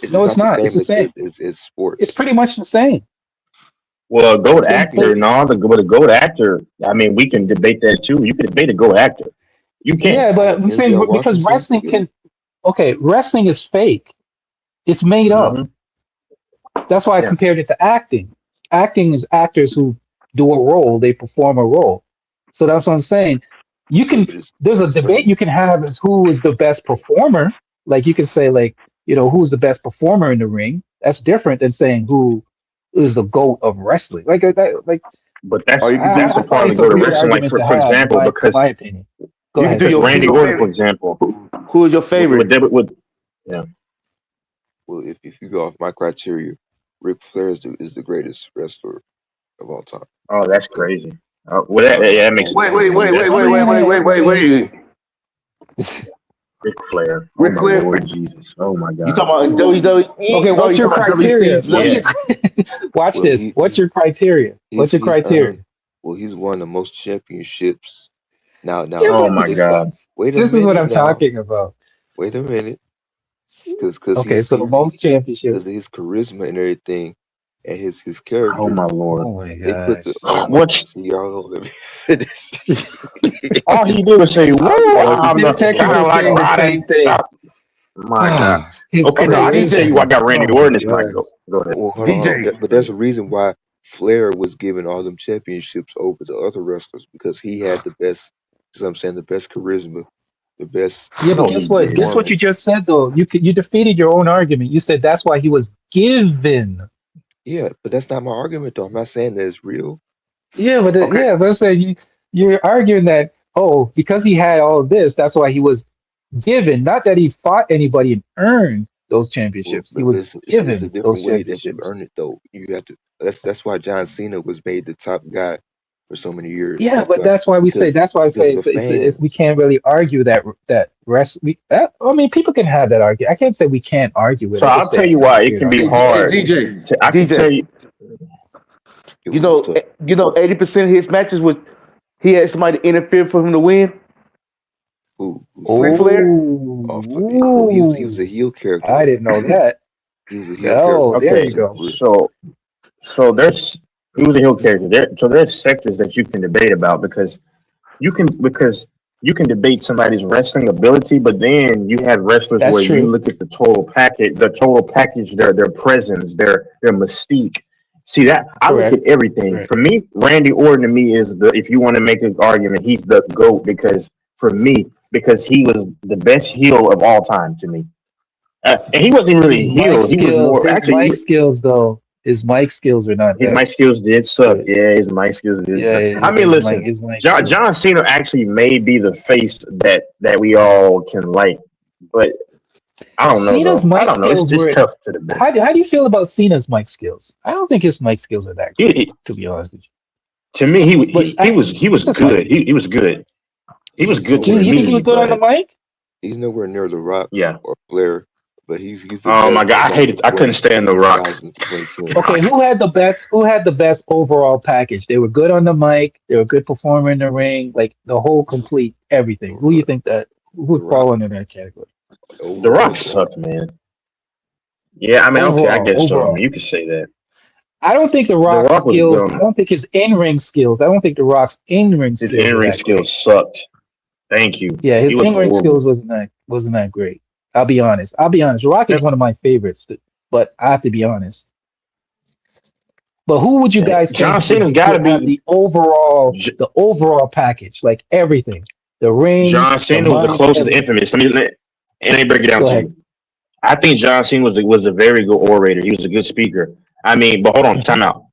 Speaker 5: It's
Speaker 4: No, it's
Speaker 5: not the
Speaker 4: not. It's
Speaker 5: same
Speaker 4: the same.
Speaker 5: as
Speaker 4: It's
Speaker 5: sports.
Speaker 4: pretty much the same.
Speaker 6: Well, a GOAT
Speaker 4: Can,
Speaker 6: actor,
Speaker 4: can,
Speaker 6: no, but a GOAT actor, I mean, we can debate that too. You can debate a GOAT actor. You can.
Speaker 4: yeah, but I'm saying
Speaker 5: Denzel
Speaker 4: because
Speaker 5: Washington.
Speaker 4: wrestling can. Okay, wrestling is fake. It's made up.
Speaker 6: Hmm.
Speaker 4: That's why I
Speaker 6: Yeah.
Speaker 4: compared it to acting. Acting is actors who do a role, they perform a role. So that's what I'm saying. You can,
Speaker 5: But it's
Speaker 4: there's a
Speaker 5: the
Speaker 4: debate
Speaker 5: same.
Speaker 4: you can have as who is the best performer. Like you can say, like, who's the best performer in the ring. That's different than saying who is the GOAT of wrestling.
Speaker 6: But
Speaker 7: Or you can do
Speaker 6: that's a
Speaker 4: I
Speaker 6: part
Speaker 4: find
Speaker 6: of the
Speaker 4: it's a
Speaker 6: GOAT of
Speaker 4: weird
Speaker 6: wrestling. Like
Speaker 4: argument to
Speaker 6: for
Speaker 4: have,
Speaker 6: example,
Speaker 4: in
Speaker 6: because
Speaker 4: my opinion. Go
Speaker 7: you can
Speaker 4: ahead,
Speaker 7: do
Speaker 6: because
Speaker 7: your
Speaker 4: Texas.
Speaker 6: Randy
Speaker 7: your
Speaker 6: Orton, for
Speaker 7: favorite.
Speaker 6: example,
Speaker 7: Who is your favorite?
Speaker 6: yeah.
Speaker 5: Well, if you go off my criteria, Ric Flair is the greatest wrestler of all time.
Speaker 6: Oh, that's
Speaker 5: So,
Speaker 6: crazy. Well, that makes
Speaker 5: all
Speaker 6: sense.
Speaker 5: time.
Speaker 7: Wait.
Speaker 6: Ric Flair. Oh
Speaker 7: Ric
Speaker 6: my
Speaker 7: Flair.
Speaker 6: Lord Jesus. Oh my
Speaker 7: You
Speaker 6: God.
Speaker 7: talking about WWE?
Speaker 4: Okay,
Speaker 7: No,
Speaker 4: what's
Speaker 7: you
Speaker 4: your
Speaker 7: talking about
Speaker 4: criteria? What's
Speaker 7: WCW.
Speaker 4: your
Speaker 6: Yeah.
Speaker 4: watch
Speaker 5: Well,
Speaker 4: this? What's your criteria? What's your
Speaker 5: he's
Speaker 4: criteria?
Speaker 5: he's won the most championships.
Speaker 4: Yeah,
Speaker 6: Oh
Speaker 4: but
Speaker 6: my
Speaker 5: Think about.
Speaker 6: God.
Speaker 5: Wait a
Speaker 4: this is what
Speaker 5: minute
Speaker 4: I'm
Speaker 5: now.
Speaker 4: talking about.
Speaker 5: Wait a minute, because
Speaker 4: Okay, so the most
Speaker 5: because
Speaker 4: championships.
Speaker 5: of his charisma and everything, and his
Speaker 6: Oh
Speaker 5: character.
Speaker 6: my Lord.
Speaker 4: Oh my
Speaker 5: They put the
Speaker 4: gosh.
Speaker 5: oh my
Speaker 6: What?
Speaker 5: see y'all don't let me finish.
Speaker 6: All he did was say, "Woo, I'm
Speaker 4: Me
Speaker 6: the
Speaker 4: and Texas
Speaker 6: kind
Speaker 4: are
Speaker 6: of like
Speaker 4: saying the
Speaker 6: riding."
Speaker 4: same thing.
Speaker 6: My God.
Speaker 4: His
Speaker 6: Okay, no, I can tell you, I
Speaker 4: charisma.
Speaker 6: got Randy
Speaker 4: Oh my
Speaker 6: Orton as my
Speaker 4: gosh.
Speaker 6: go. Go ahead.
Speaker 5: Well, hold on.
Speaker 7: DJ.
Speaker 5: But there's a reason why Flair was given all them championships over the other wrestlers because he had the best. You know what I'm saying? The best charisma, the best
Speaker 4: Yeah, but
Speaker 6: No, he
Speaker 4: guess what?
Speaker 6: did.
Speaker 4: Guess what you just
Speaker 5: performance.
Speaker 4: said though. You defeated your own argument. You said that's why he was given.
Speaker 5: Yeah, but that's not my argument though. I'm not saying that it's real.
Speaker 4: Yeah, but
Speaker 7: Okay.
Speaker 4: but I'm saying you're arguing that because he had all of this, that's why he was given. Not that he fought anybody and earned those
Speaker 5: Well,
Speaker 4: championships. He
Speaker 5: but
Speaker 4: was
Speaker 5: it's a
Speaker 4: given those
Speaker 5: different way that you
Speaker 4: championships.
Speaker 5: earn it though. You have to. That's why John Cena was made the top guy for so many years.
Speaker 4: Yeah, but that's why we say
Speaker 5: Because
Speaker 4: that's why I say
Speaker 5: the
Speaker 4: we
Speaker 5: fans.
Speaker 4: can't really argue that rest. I mean, people can have that argument. I can't say we can't argue it.
Speaker 6: So
Speaker 4: I
Speaker 6: I'll
Speaker 4: just say
Speaker 6: tell
Speaker 4: it's
Speaker 6: you
Speaker 4: just a
Speaker 6: why it
Speaker 4: weird
Speaker 6: can be
Speaker 4: argument.
Speaker 7: Hey,
Speaker 6: hard.
Speaker 7: DJ.
Speaker 6: I can tell you.
Speaker 7: You
Speaker 5: What's up?
Speaker 7: 80% of his matches was he had somebody interfere for him to win.
Speaker 5: Who
Speaker 7: Ric
Speaker 5: Cena?
Speaker 7: Flair.
Speaker 5: Oh, well, he was
Speaker 4: Ooh,
Speaker 5: a heel character
Speaker 4: I
Speaker 5: though.
Speaker 4: didn't know that.
Speaker 5: He was a heel character
Speaker 4: Oh,
Speaker 5: for
Speaker 4: there
Speaker 6: Okay,
Speaker 4: you
Speaker 5: most of
Speaker 4: go.
Speaker 5: his career.
Speaker 6: so he was a heel character. There's sectors that you can debate about because you can debate somebody's wrestling ability, but then you have wrestlers
Speaker 4: That's
Speaker 6: where you
Speaker 4: true.
Speaker 6: look at the total package, their presence, their mystique. See that I look at
Speaker 4: Correct.
Speaker 6: everything.
Speaker 4: Correct.
Speaker 6: For me, Randy Orton to me is if you want to make an argument, he's the GOAT because for me, because he was the best heel of all time to me. And he wasn't
Speaker 4: His
Speaker 6: really a
Speaker 4: mic
Speaker 6: heel. He was
Speaker 4: skills,
Speaker 6: more
Speaker 4: his
Speaker 6: actually
Speaker 4: mic skills though, his mic skills were not
Speaker 6: his
Speaker 4: that
Speaker 6: mic skills did suck.
Speaker 4: good.
Speaker 6: Yeah, his mic skills did
Speaker 4: Yeah,
Speaker 6: suck. I mean, listen,
Speaker 4: his mic skills.
Speaker 6: John Cena actually may be the face that we all can like, but I don't know
Speaker 4: Cena's
Speaker 6: though. I
Speaker 4: mic
Speaker 6: don't know. It's
Speaker 4: skills
Speaker 6: just
Speaker 4: were.
Speaker 6: tough to debate.
Speaker 4: How do you feel about Cena's mic skills? I don't think his mic skills were that
Speaker 6: He,
Speaker 4: great,
Speaker 6: he-
Speaker 4: to be honest with you.
Speaker 6: to me,
Speaker 4: But
Speaker 6: he was
Speaker 4: that's fine.
Speaker 6: good. He was good. He was
Speaker 5: He's
Speaker 6: good to
Speaker 5: nowhere
Speaker 4: You think he
Speaker 6: me,
Speaker 4: was good on the
Speaker 6: but
Speaker 4: mic?
Speaker 5: he's nowhere near The Rock
Speaker 6: yeah.
Speaker 5: or Flair, but he's the
Speaker 6: Oh my
Speaker 5: best
Speaker 6: god, I
Speaker 5: among
Speaker 6: hated.
Speaker 5: the
Speaker 6: I couldn't stand The Rock.
Speaker 5: 2000 to 2010.
Speaker 4: Okay, who had the best overall package? They were good on the mic, they were a good performer in the ring, like the whole complete everything. Who you think that who
Speaker 5: The
Speaker 4: would
Speaker 5: Rock
Speaker 4: fall under that category?
Speaker 6: The Rock
Speaker 5: overall,
Speaker 6: sucked, man. Yeah, I mean, okay, I guess so. I mean,
Speaker 4: Overall.
Speaker 6: you could say that.
Speaker 4: I don't think the
Speaker 6: The
Speaker 4: Rock's
Speaker 6: Rock was
Speaker 4: skills, I
Speaker 6: good.
Speaker 4: don't think his in-ring skills, I don't think the Rock's in-ring
Speaker 6: His
Speaker 4: skills were
Speaker 6: in-ring
Speaker 4: that great.
Speaker 6: skills sucked. Thank you.
Speaker 4: Yeah, his
Speaker 6: He was
Speaker 4: in-ring skills
Speaker 6: horrible.
Speaker 4: wasn't that great. I'll be honest. Rock is
Speaker 6: Yep.
Speaker 4: one of my favorites, but I have to be honest. But who would you guys
Speaker 6: John
Speaker 4: think
Speaker 6: Cena's got to
Speaker 4: would have
Speaker 6: be. J-
Speaker 4: the overall package, like everything, the ring,
Speaker 6: John
Speaker 4: the
Speaker 6: Cena was the
Speaker 4: mic,
Speaker 6: closest to
Speaker 4: everything?
Speaker 6: infamous. Let me break it down
Speaker 4: Go
Speaker 6: to
Speaker 4: ahead.
Speaker 6: you. I think John Cena was a very good orator. He was a good speaker. I mean, but hold on, time out.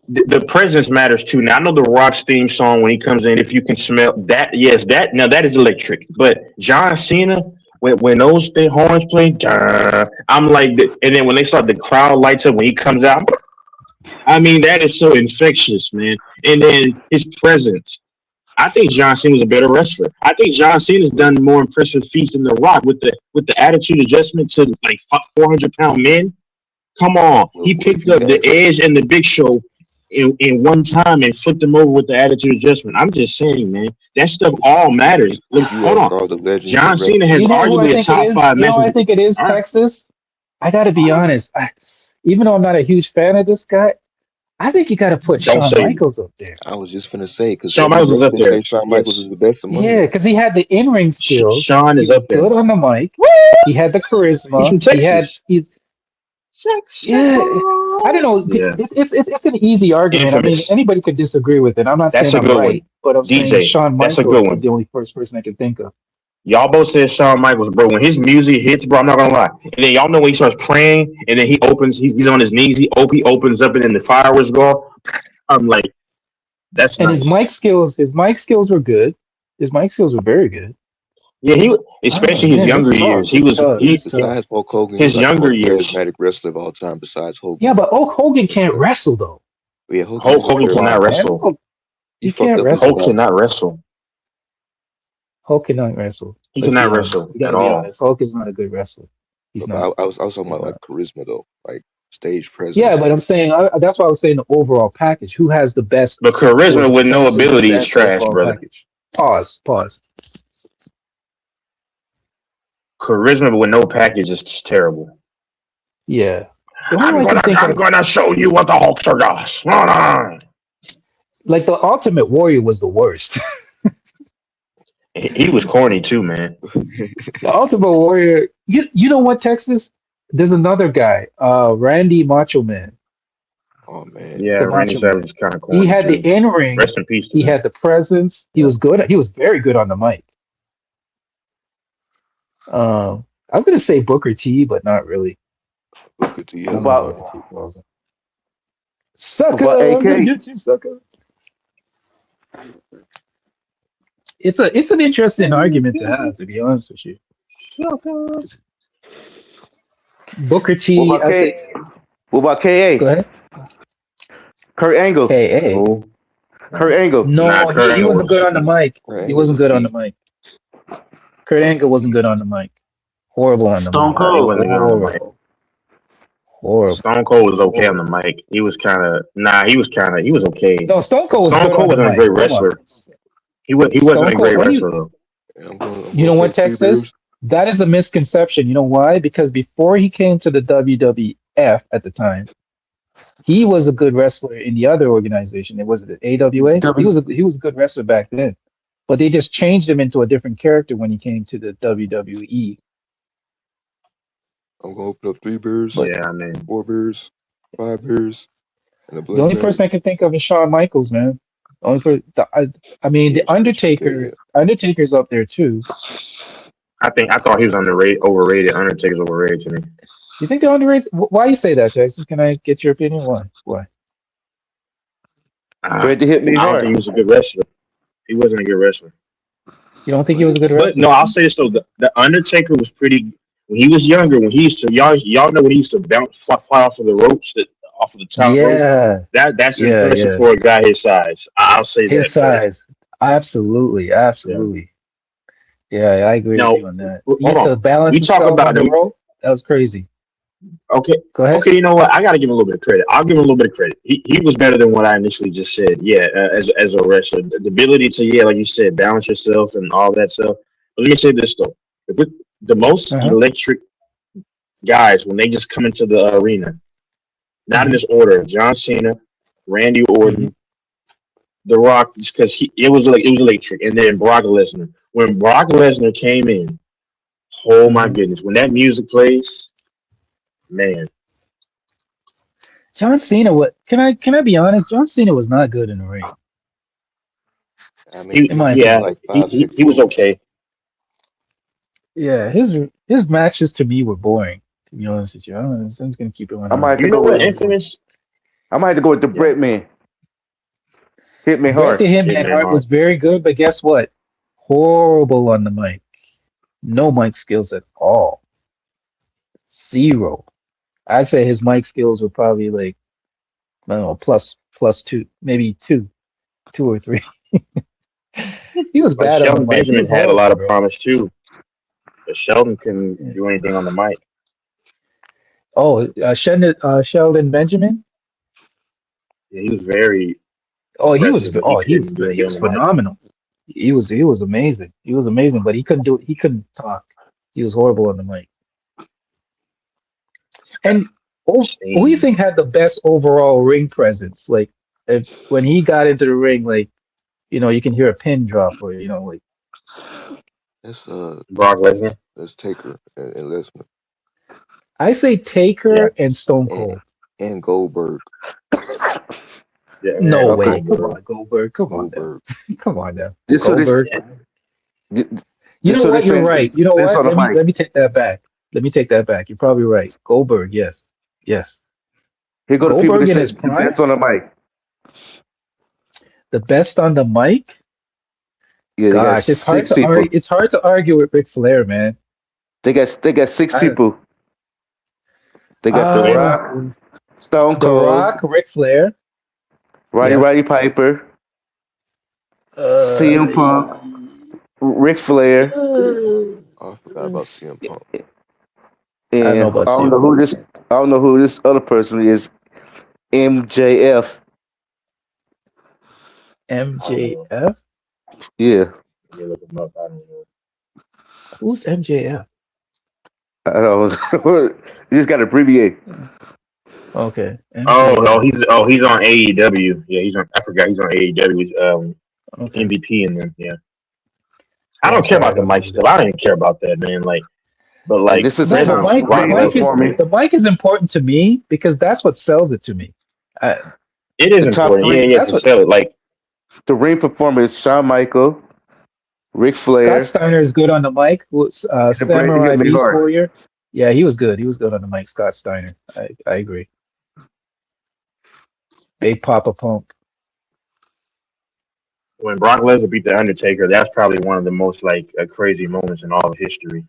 Speaker 6: The presence matters too. Now I know the Rock's theme song when he comes in. If you can smell that, yes, that is electric. But John Cena, when those horns play, I'm like, and then when they start, the crowd lights up when he comes out. I mean, that is so infectious, man. And then his presence. I think John Cena was a better wrestler. I think John Cena's done more impressive feats than The Rock with the attitude adjustment to like 400-pound men. Come on,
Speaker 5: well,
Speaker 6: he
Speaker 5: if
Speaker 6: picked
Speaker 5: you
Speaker 6: up the
Speaker 5: ask,
Speaker 6: Edge and the Big Show in one time and flipped them over with the attitude adjustment. I'm just saying, man, that stuff all matters. Look,
Speaker 5: if you
Speaker 6: hold
Speaker 5: ask
Speaker 6: on,
Speaker 5: all the legends of
Speaker 6: John Cena
Speaker 5: wrestling,
Speaker 6: has
Speaker 4: You know who I
Speaker 6: arguably a
Speaker 4: think it
Speaker 6: top
Speaker 4: is?
Speaker 6: five
Speaker 4: You know
Speaker 6: match
Speaker 4: who I
Speaker 6: with.
Speaker 4: think it is,
Speaker 6: All right,
Speaker 4: Texas? I got to be honest. Even though I'm not a huge fan of this guy, I think you got to put
Speaker 6: don't
Speaker 4: Shawn
Speaker 6: say
Speaker 4: Michaels up there.
Speaker 5: I was just finna say because
Speaker 6: Shawn
Speaker 5: every
Speaker 6: Michaels is up
Speaker 5: wrestler
Speaker 6: there.
Speaker 5: say Shawn Michaels
Speaker 6: Yes,
Speaker 5: is the best among
Speaker 4: Yeah,
Speaker 5: them.
Speaker 4: because he had the in-ring skills.
Speaker 6: Shawn
Speaker 4: He
Speaker 6: is
Speaker 4: was
Speaker 6: up there.
Speaker 4: good on the mic. He had the
Speaker 6: He's
Speaker 4: charisma.
Speaker 6: from Texas.
Speaker 4: Yeah. I don't know.
Speaker 6: Yeah,
Speaker 4: It's an easy argument. I mean,
Speaker 6: infamous.
Speaker 4: anybody could disagree with it. I'm not
Speaker 6: That's
Speaker 4: saying
Speaker 6: a
Speaker 4: I'm
Speaker 6: good
Speaker 4: right,
Speaker 6: one.
Speaker 4: but I'm saying
Speaker 6: DJ,
Speaker 4: Shawn
Speaker 6: that's a good
Speaker 4: Michaels is
Speaker 6: one.
Speaker 4: the only first person I can think of.
Speaker 6: Y'all both said Shawn Michaels, bro. When his music hits, bro, I'm not gonna lie. And then y'all know when he starts praying, and then he opens, he's on his knees, he opens up, and then the fireworks go off. I'm like, that's
Speaker 4: And
Speaker 6: nice.
Speaker 4: his mic skills were good. His mic skills were very good.
Speaker 6: Yeah,
Speaker 4: Oh
Speaker 6: especially his
Speaker 4: man,
Speaker 6: younger
Speaker 4: it's
Speaker 6: years.
Speaker 4: tough.
Speaker 6: He
Speaker 4: It's
Speaker 6: was
Speaker 4: tough.
Speaker 6: he
Speaker 4: It's tough.
Speaker 5: Besides Hulk Hogan, he's
Speaker 6: his
Speaker 5: like the
Speaker 6: younger
Speaker 5: most
Speaker 6: years.
Speaker 5: charismatic wrestler of all time. Besides
Speaker 4: Yeah,
Speaker 5: Hogan,
Speaker 4: but Hulk Hogan
Speaker 5: that's
Speaker 4: can't wrestle though.
Speaker 5: yeah, Hogan
Speaker 6: Hulk
Speaker 5: is
Speaker 6: Hogan
Speaker 4: Come
Speaker 6: cannot
Speaker 4: on,
Speaker 5: terrible.
Speaker 4: man.
Speaker 6: wrestle.
Speaker 5: He
Speaker 4: He
Speaker 5: fucked
Speaker 4: can't
Speaker 5: up his
Speaker 6: Hulk
Speaker 4: wrestle.
Speaker 5: spine.
Speaker 6: cannot wrestle.
Speaker 4: Hulk cannot wrestle.
Speaker 6: He
Speaker 4: Let's be
Speaker 6: cannot
Speaker 4: honest.
Speaker 6: wrestle
Speaker 4: We got
Speaker 6: at
Speaker 4: to be
Speaker 6: all.
Speaker 4: honest. Hulk is not a good wrestler. He's
Speaker 5: But
Speaker 4: not.
Speaker 5: I was talking
Speaker 4: He's
Speaker 5: about like
Speaker 4: not.
Speaker 5: charisma though, like stage
Speaker 4: Yeah,
Speaker 5: presence.
Speaker 4: but I'm saying that's why I was saying the overall package. Who has the best?
Speaker 6: But
Speaker 4: Was
Speaker 6: charisma with no
Speaker 4: consensus the
Speaker 6: ability is
Speaker 4: best
Speaker 6: trash,
Speaker 4: overall
Speaker 6: brother.
Speaker 4: package? Pause. Pause.
Speaker 6: Charisma with no package is just terrible.
Speaker 4: Yeah. The only one I can think
Speaker 6: I'm
Speaker 4: of,
Speaker 6: gonna show you what the Hulkster does.
Speaker 4: like the Ultimate Warrior, was the worst.
Speaker 6: He was corny too, man.
Speaker 4: The Ultimate Warrior. You know what, Texas? There's another guy, Randy Macho Man,
Speaker 5: Oh man,
Speaker 6: Yeah,
Speaker 4: the
Speaker 6: Randy
Speaker 4: Macho
Speaker 6: Savage
Speaker 4: Man.
Speaker 6: is kind of
Speaker 4: He
Speaker 6: corny
Speaker 4: had the
Speaker 6: too.
Speaker 4: in ring.
Speaker 6: Rest in peace to
Speaker 4: He
Speaker 6: him.
Speaker 4: had the presence. He was good. He was very good on the mic. I was gonna say Booker T, but not really.
Speaker 5: Booker T.
Speaker 4: I
Speaker 7: What
Speaker 4: don't know if
Speaker 7: about
Speaker 4: Booker T falls in.
Speaker 7: what
Speaker 4: Sucker,
Speaker 7: about
Speaker 4: I'm gonna
Speaker 7: AK?
Speaker 4: get you, sucker. It's an interesting argument to have, to be honest with you. Booker
Speaker 7: What
Speaker 4: T,
Speaker 7: about
Speaker 4: I say,
Speaker 7: K? What about
Speaker 4: go
Speaker 7: KA?
Speaker 4: ahead.
Speaker 7: Kurt Angle.
Speaker 4: Hey.
Speaker 6: Who?
Speaker 7: Kurt Angle.
Speaker 6: Nah,
Speaker 4: No,
Speaker 6: Kurt
Speaker 4: he
Speaker 6: Angle
Speaker 4: wasn't good
Speaker 6: was
Speaker 4: on the mic.
Speaker 5: Kurt
Speaker 4: He
Speaker 5: Angle's
Speaker 4: wasn't
Speaker 5: a
Speaker 4: good on the
Speaker 5: beast,
Speaker 4: mic. Kurt Angle
Speaker 5: fucking
Speaker 4: wasn't good
Speaker 5: beast.
Speaker 4: on the mic. Horrible on the
Speaker 2: Stone
Speaker 4: mic.
Speaker 6: nah. He
Speaker 2: Cold.
Speaker 6: wasn't good on the mic.
Speaker 4: Horrible. Horrible.
Speaker 6: Stone Cold was okay on the
Speaker 4: Horrible.
Speaker 6: mic. He was kind of he was okay.
Speaker 4: No, Stone Cold was
Speaker 6: Stone
Speaker 4: good on
Speaker 6: Cold
Speaker 4: the
Speaker 6: wasn't a
Speaker 4: mic.
Speaker 6: great
Speaker 4: Come on.
Speaker 6: wrestler. He wasn't
Speaker 4: Stone
Speaker 6: a
Speaker 4: Cold,
Speaker 6: great
Speaker 4: what do you
Speaker 6: wrestler though.
Speaker 5: And I'm
Speaker 4: you
Speaker 5: gonna
Speaker 4: know what,
Speaker 5: take three
Speaker 4: Texas?
Speaker 5: beers.
Speaker 4: That is the misconception. You know why? Because before he came to the WWF at the time, he was a good wrestler in the other organization. It was the AWA. He was a good wrestler back then, but they just changed him into a different character when he came to the WWE.
Speaker 5: I'm gonna open up 3 beers,
Speaker 4: But
Speaker 6: Yeah, I mean,
Speaker 5: 4 beers, 5 beers, and a
Speaker 4: the
Speaker 5: Bloody
Speaker 4: only
Speaker 5: Mary.
Speaker 4: person I can think of is Shawn Michaels, man. The only I mean,
Speaker 5: Yeah,
Speaker 4: the Undertaker.
Speaker 5: yeah.
Speaker 4: Undertaker's up there too.
Speaker 6: I thought he was overrated. Undertaker's overrated to me.
Speaker 4: You think they're underrated? Why you say that, Texas? Can I get your opinion? Why? Why?
Speaker 7: Bret to hit me
Speaker 6: I don't think he
Speaker 7: hard.
Speaker 6: was a good wrestler. He wasn't a good wrestler.
Speaker 4: You don't think he was a good
Speaker 6: But no,
Speaker 4: wrestler?
Speaker 6: I'll say this though: the Undertaker was pretty when he was younger. When he used to y'all know when he used to fly off of the ropes off of the top rope.
Speaker 4: Yeah,
Speaker 6: That's
Speaker 4: yeah,
Speaker 6: impressive
Speaker 4: yeah.
Speaker 6: for a guy his size. I'll say
Speaker 4: His
Speaker 6: that. But
Speaker 4: size. Absolutely,
Speaker 6: yeah.
Speaker 4: absolutely. Yeah, I agree with
Speaker 6: Now,
Speaker 4: you on that. He
Speaker 6: hold
Speaker 4: used to
Speaker 6: on.
Speaker 4: balance
Speaker 6: We talk
Speaker 4: himself on
Speaker 6: about
Speaker 4: the
Speaker 6: them.
Speaker 4: rope. That was crazy.
Speaker 2: Okay,
Speaker 4: Go ahead.
Speaker 2: okay. You know what? I got to give him a little bit of credit. I'll give him a little bit of credit. He was better than what I initially just said. Yeah, as a wrestler, the ability to like you said, balance yourself and all that stuff. But let me say this though: if it, the most
Speaker 4: Uh-huh.
Speaker 2: electric guys when they just come into the arena, not in
Speaker 4: Hmm.
Speaker 2: this order: John Cena, Randy
Speaker 4: Hmm.
Speaker 2: Orton, The Rock, because it was electric, and then Brock Lesnar. When Brock Lesnar came in, oh my
Speaker 4: Hmm.
Speaker 2: goodness! When that music plays, man,
Speaker 4: John Cena, what can I be honest? John Cena was not good in the ring,
Speaker 5: I mean,
Speaker 2: he
Speaker 4: in
Speaker 5: he
Speaker 4: my
Speaker 5: had
Speaker 2: yeah,
Speaker 4: opinion.
Speaker 5: like five, six
Speaker 2: he was
Speaker 5: moves.
Speaker 2: okay.
Speaker 4: Yeah, his matches to me were boring. To be honest with you, I'm just gonna keep it
Speaker 7: I might
Speaker 4: 100.
Speaker 7: have
Speaker 2: You
Speaker 7: to
Speaker 2: know
Speaker 7: go
Speaker 2: what?
Speaker 7: with
Speaker 2: Infamous.
Speaker 7: I might have to go with the
Speaker 2: Yeah,
Speaker 7: Bret man. Hit me
Speaker 4: Bret the
Speaker 7: hard.
Speaker 4: Hitman
Speaker 2: Hitman
Speaker 4: Hart
Speaker 2: Hart.
Speaker 4: was very good, but guess what? Horrible on the mic. No mic skills at all. Zero. I'd say his mic skills were probably like, I don't know, plus two, maybe two or three. He was
Speaker 2: Like
Speaker 4: bad on the
Speaker 2: Shelton
Speaker 4: mic. He was
Speaker 2: Benjamin had a lot
Speaker 4: horrible,
Speaker 2: of
Speaker 4: bro.
Speaker 2: promise too, but Sheldon couldn't do anything on the mic.
Speaker 4: Oh, Sheldon Benjamin.
Speaker 2: Yeah, he was very
Speaker 4: Oh,
Speaker 2: impressive, but he couldn't do
Speaker 4: he
Speaker 2: anything
Speaker 4: was
Speaker 2: on the mic.
Speaker 4: phenomenal. He was amazing. He was amazing, but he couldn't talk. He was horrible on the mic.
Speaker 2: Scott
Speaker 4: And who do you
Speaker 2: Steam.
Speaker 4: think had the best overall ring presence? Like if when he got into the ring, like you can hear a pin drop, or like
Speaker 5: That's
Speaker 2: Brock Lesnar.
Speaker 5: Taker and Lesnar
Speaker 4: I say
Speaker 2: Yeah,
Speaker 4: Taker and Stone
Speaker 5: and
Speaker 4: Cold.
Speaker 5: Goldberg.
Speaker 2: yeah,
Speaker 4: No
Speaker 2: and
Speaker 7: Okay.
Speaker 4: way. Come
Speaker 2: Goldberg.
Speaker 4: on, Goldberg. Come on now.
Speaker 5: Goldberg.
Speaker 4: Come on now.
Speaker 7: This so this
Speaker 4: Goldberg.
Speaker 2: Yeah,
Speaker 4: You
Speaker 7: this
Speaker 4: know
Speaker 7: so
Speaker 4: what?
Speaker 7: this
Speaker 4: You're
Speaker 7: saying
Speaker 4: right. You know
Speaker 7: this
Speaker 4: what?
Speaker 7: on the mic.
Speaker 4: Let me take that back. Let me take that back. You're probably right. Goldberg, yes. Yes.
Speaker 7: Here go the people
Speaker 4: Goldberg
Speaker 7: that
Speaker 4: in
Speaker 7: say
Speaker 4: his
Speaker 7: the
Speaker 4: prime,
Speaker 7: best on the mic.
Speaker 4: the best on the mic.
Speaker 7: Yeah, they got
Speaker 4: Gosh, it's hard
Speaker 7: six
Speaker 4: to argue.
Speaker 7: people.
Speaker 4: It's hard to argue with Ric Flair, man.
Speaker 7: They got six
Speaker 4: I
Speaker 7: people. They got The
Speaker 2: name
Speaker 4: um,
Speaker 2: them.
Speaker 7: Rock, Stone
Speaker 4: The
Speaker 7: Cold,
Speaker 4: Rock, Ric Flair.
Speaker 7: Roddy
Speaker 4: Yeah.
Speaker 7: Roddy Piper,
Speaker 4: Uh,
Speaker 7: CM Punk, Ric Flair,
Speaker 5: Oh, I forgot about CM Punk.
Speaker 4: I don't know
Speaker 7: and
Speaker 4: about CM Punk.
Speaker 7: I don't know who this other person is. MJF.
Speaker 2: I don't know.
Speaker 4: MJF.
Speaker 7: Yeah,
Speaker 2: Let me look him up. I don't know.
Speaker 4: Who's MJF?
Speaker 7: I don't know. You just got to abbreviate.
Speaker 4: Okay,
Speaker 2: Oh,
Speaker 4: MJF.
Speaker 2: he's on AEW. Yeah, he's on. I forgot he's on AEW with
Speaker 4: Okay.
Speaker 2: MVP and then yeah. I
Speaker 4: Yeah, I'm
Speaker 2: don't care
Speaker 4: sorry, I
Speaker 2: about the
Speaker 4: don't know
Speaker 2: mic
Speaker 4: who
Speaker 2: stuff.
Speaker 4: that
Speaker 2: I
Speaker 4: is.
Speaker 2: don't even care about that, man. Like, but
Speaker 7: And
Speaker 2: like
Speaker 7: this is the
Speaker 4: No,
Speaker 7: top
Speaker 2: Brock
Speaker 7: ring
Speaker 2: Lesnar,
Speaker 7: performance.
Speaker 4: the mic is important to me because that's what sells it to me. I,
Speaker 2: it is
Speaker 7: The top
Speaker 2: important. Yeah,
Speaker 7: three,
Speaker 2: yeah,
Speaker 4: that's
Speaker 2: to
Speaker 4: what
Speaker 2: sell it. Like,
Speaker 7: the ring performance: Shawn Michael, Ric
Speaker 4: Scott
Speaker 7: Flair,
Speaker 4: Steiner is good on the mic. Was
Speaker 7: and the Bret
Speaker 4: Samurai
Speaker 7: Hitman
Speaker 4: Beast
Speaker 7: Hart.
Speaker 4: Warrior? Yeah, he was good. He was good on the mic. Scott Steiner. I agree. Big Papa Pump.
Speaker 2: when Brock Lesnar beat the Undertaker, that's probably one of the most like crazy moments in all of history.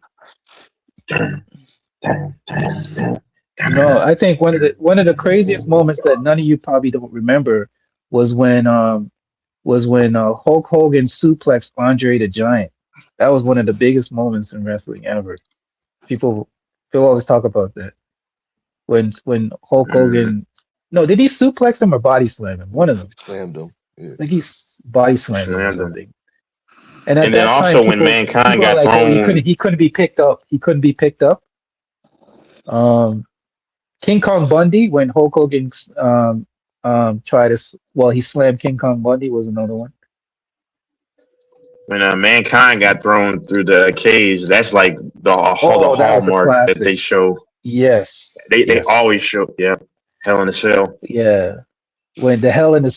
Speaker 4: I think one of the craziest moments that none of you probably don't remember was when Hulk Hogan suplexed Andre the Giant. That was one of the biggest moments in wrestling ever. People people always talk about that. When Hulk
Speaker 2: Mm,
Speaker 4: Hogan, no, did he suplex him or body slam him? One of them.
Speaker 5: Slammed him. Yeah.
Speaker 4: I think he's body
Speaker 2: he
Speaker 4: slammed him or
Speaker 2: slammed him.
Speaker 4: something. And at
Speaker 2: And then
Speaker 4: that time,
Speaker 2: also when Mankind
Speaker 4: people are
Speaker 2: got
Speaker 4: like, "Oh,
Speaker 2: thrown,
Speaker 4: he couldn't be picked up. He couldn't be picked up." King Kong Bundy, when Hulk Hogan tried to he slammed King Kong Bundy, was another one.
Speaker 2: when Mankind got thrown through the cage, that's like the
Speaker 4: Oh, that was a
Speaker 2: hallmark that
Speaker 4: classic.
Speaker 2: they show.
Speaker 4: Yes,
Speaker 2: They
Speaker 4: yes,
Speaker 2: always show. Yeah, Hell in a Cell,
Speaker 4: yeah. When the Hell in a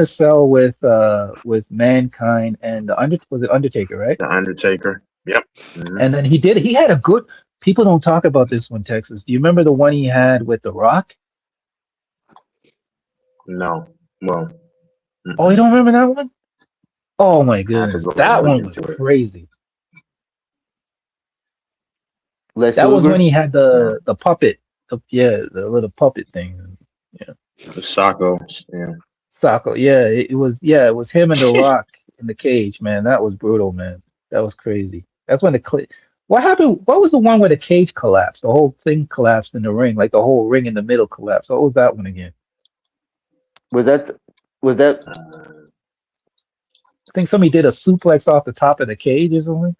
Speaker 4: Cell with Mankind and was it Undertaker, right?
Speaker 2: the Undertaker. Yep. Hmm.
Speaker 4: And then he had a good. People don't talk about this one, Texas. Do you remember the one he had with The Rock?
Speaker 2: No. Well,
Speaker 4: Oh, you
Speaker 2: mm-mm.
Speaker 4: don't remember that one? Oh my
Speaker 2: I have to
Speaker 4: goodness,
Speaker 2: go back and
Speaker 4: that
Speaker 2: look
Speaker 4: one was
Speaker 2: into it.
Speaker 4: crazy.
Speaker 7: Lex
Speaker 4: That was when
Speaker 7: Luger.
Speaker 4: he had
Speaker 2: No.
Speaker 4: the puppet, the little puppet thing. Yeah,
Speaker 2: The Socko. Yeah.
Speaker 4: Socko. Yeah, it was him and The Rock in the cage, man. That was brutal, man. That was crazy. That's when What happened? What was the one where the cage collapsed? The whole thing collapsed in the ring, like the whole ring in the middle collapsed. What was that one again?
Speaker 7: Was that
Speaker 2: Uh,
Speaker 4: I think somebody did a suplex off the top of the cage or something.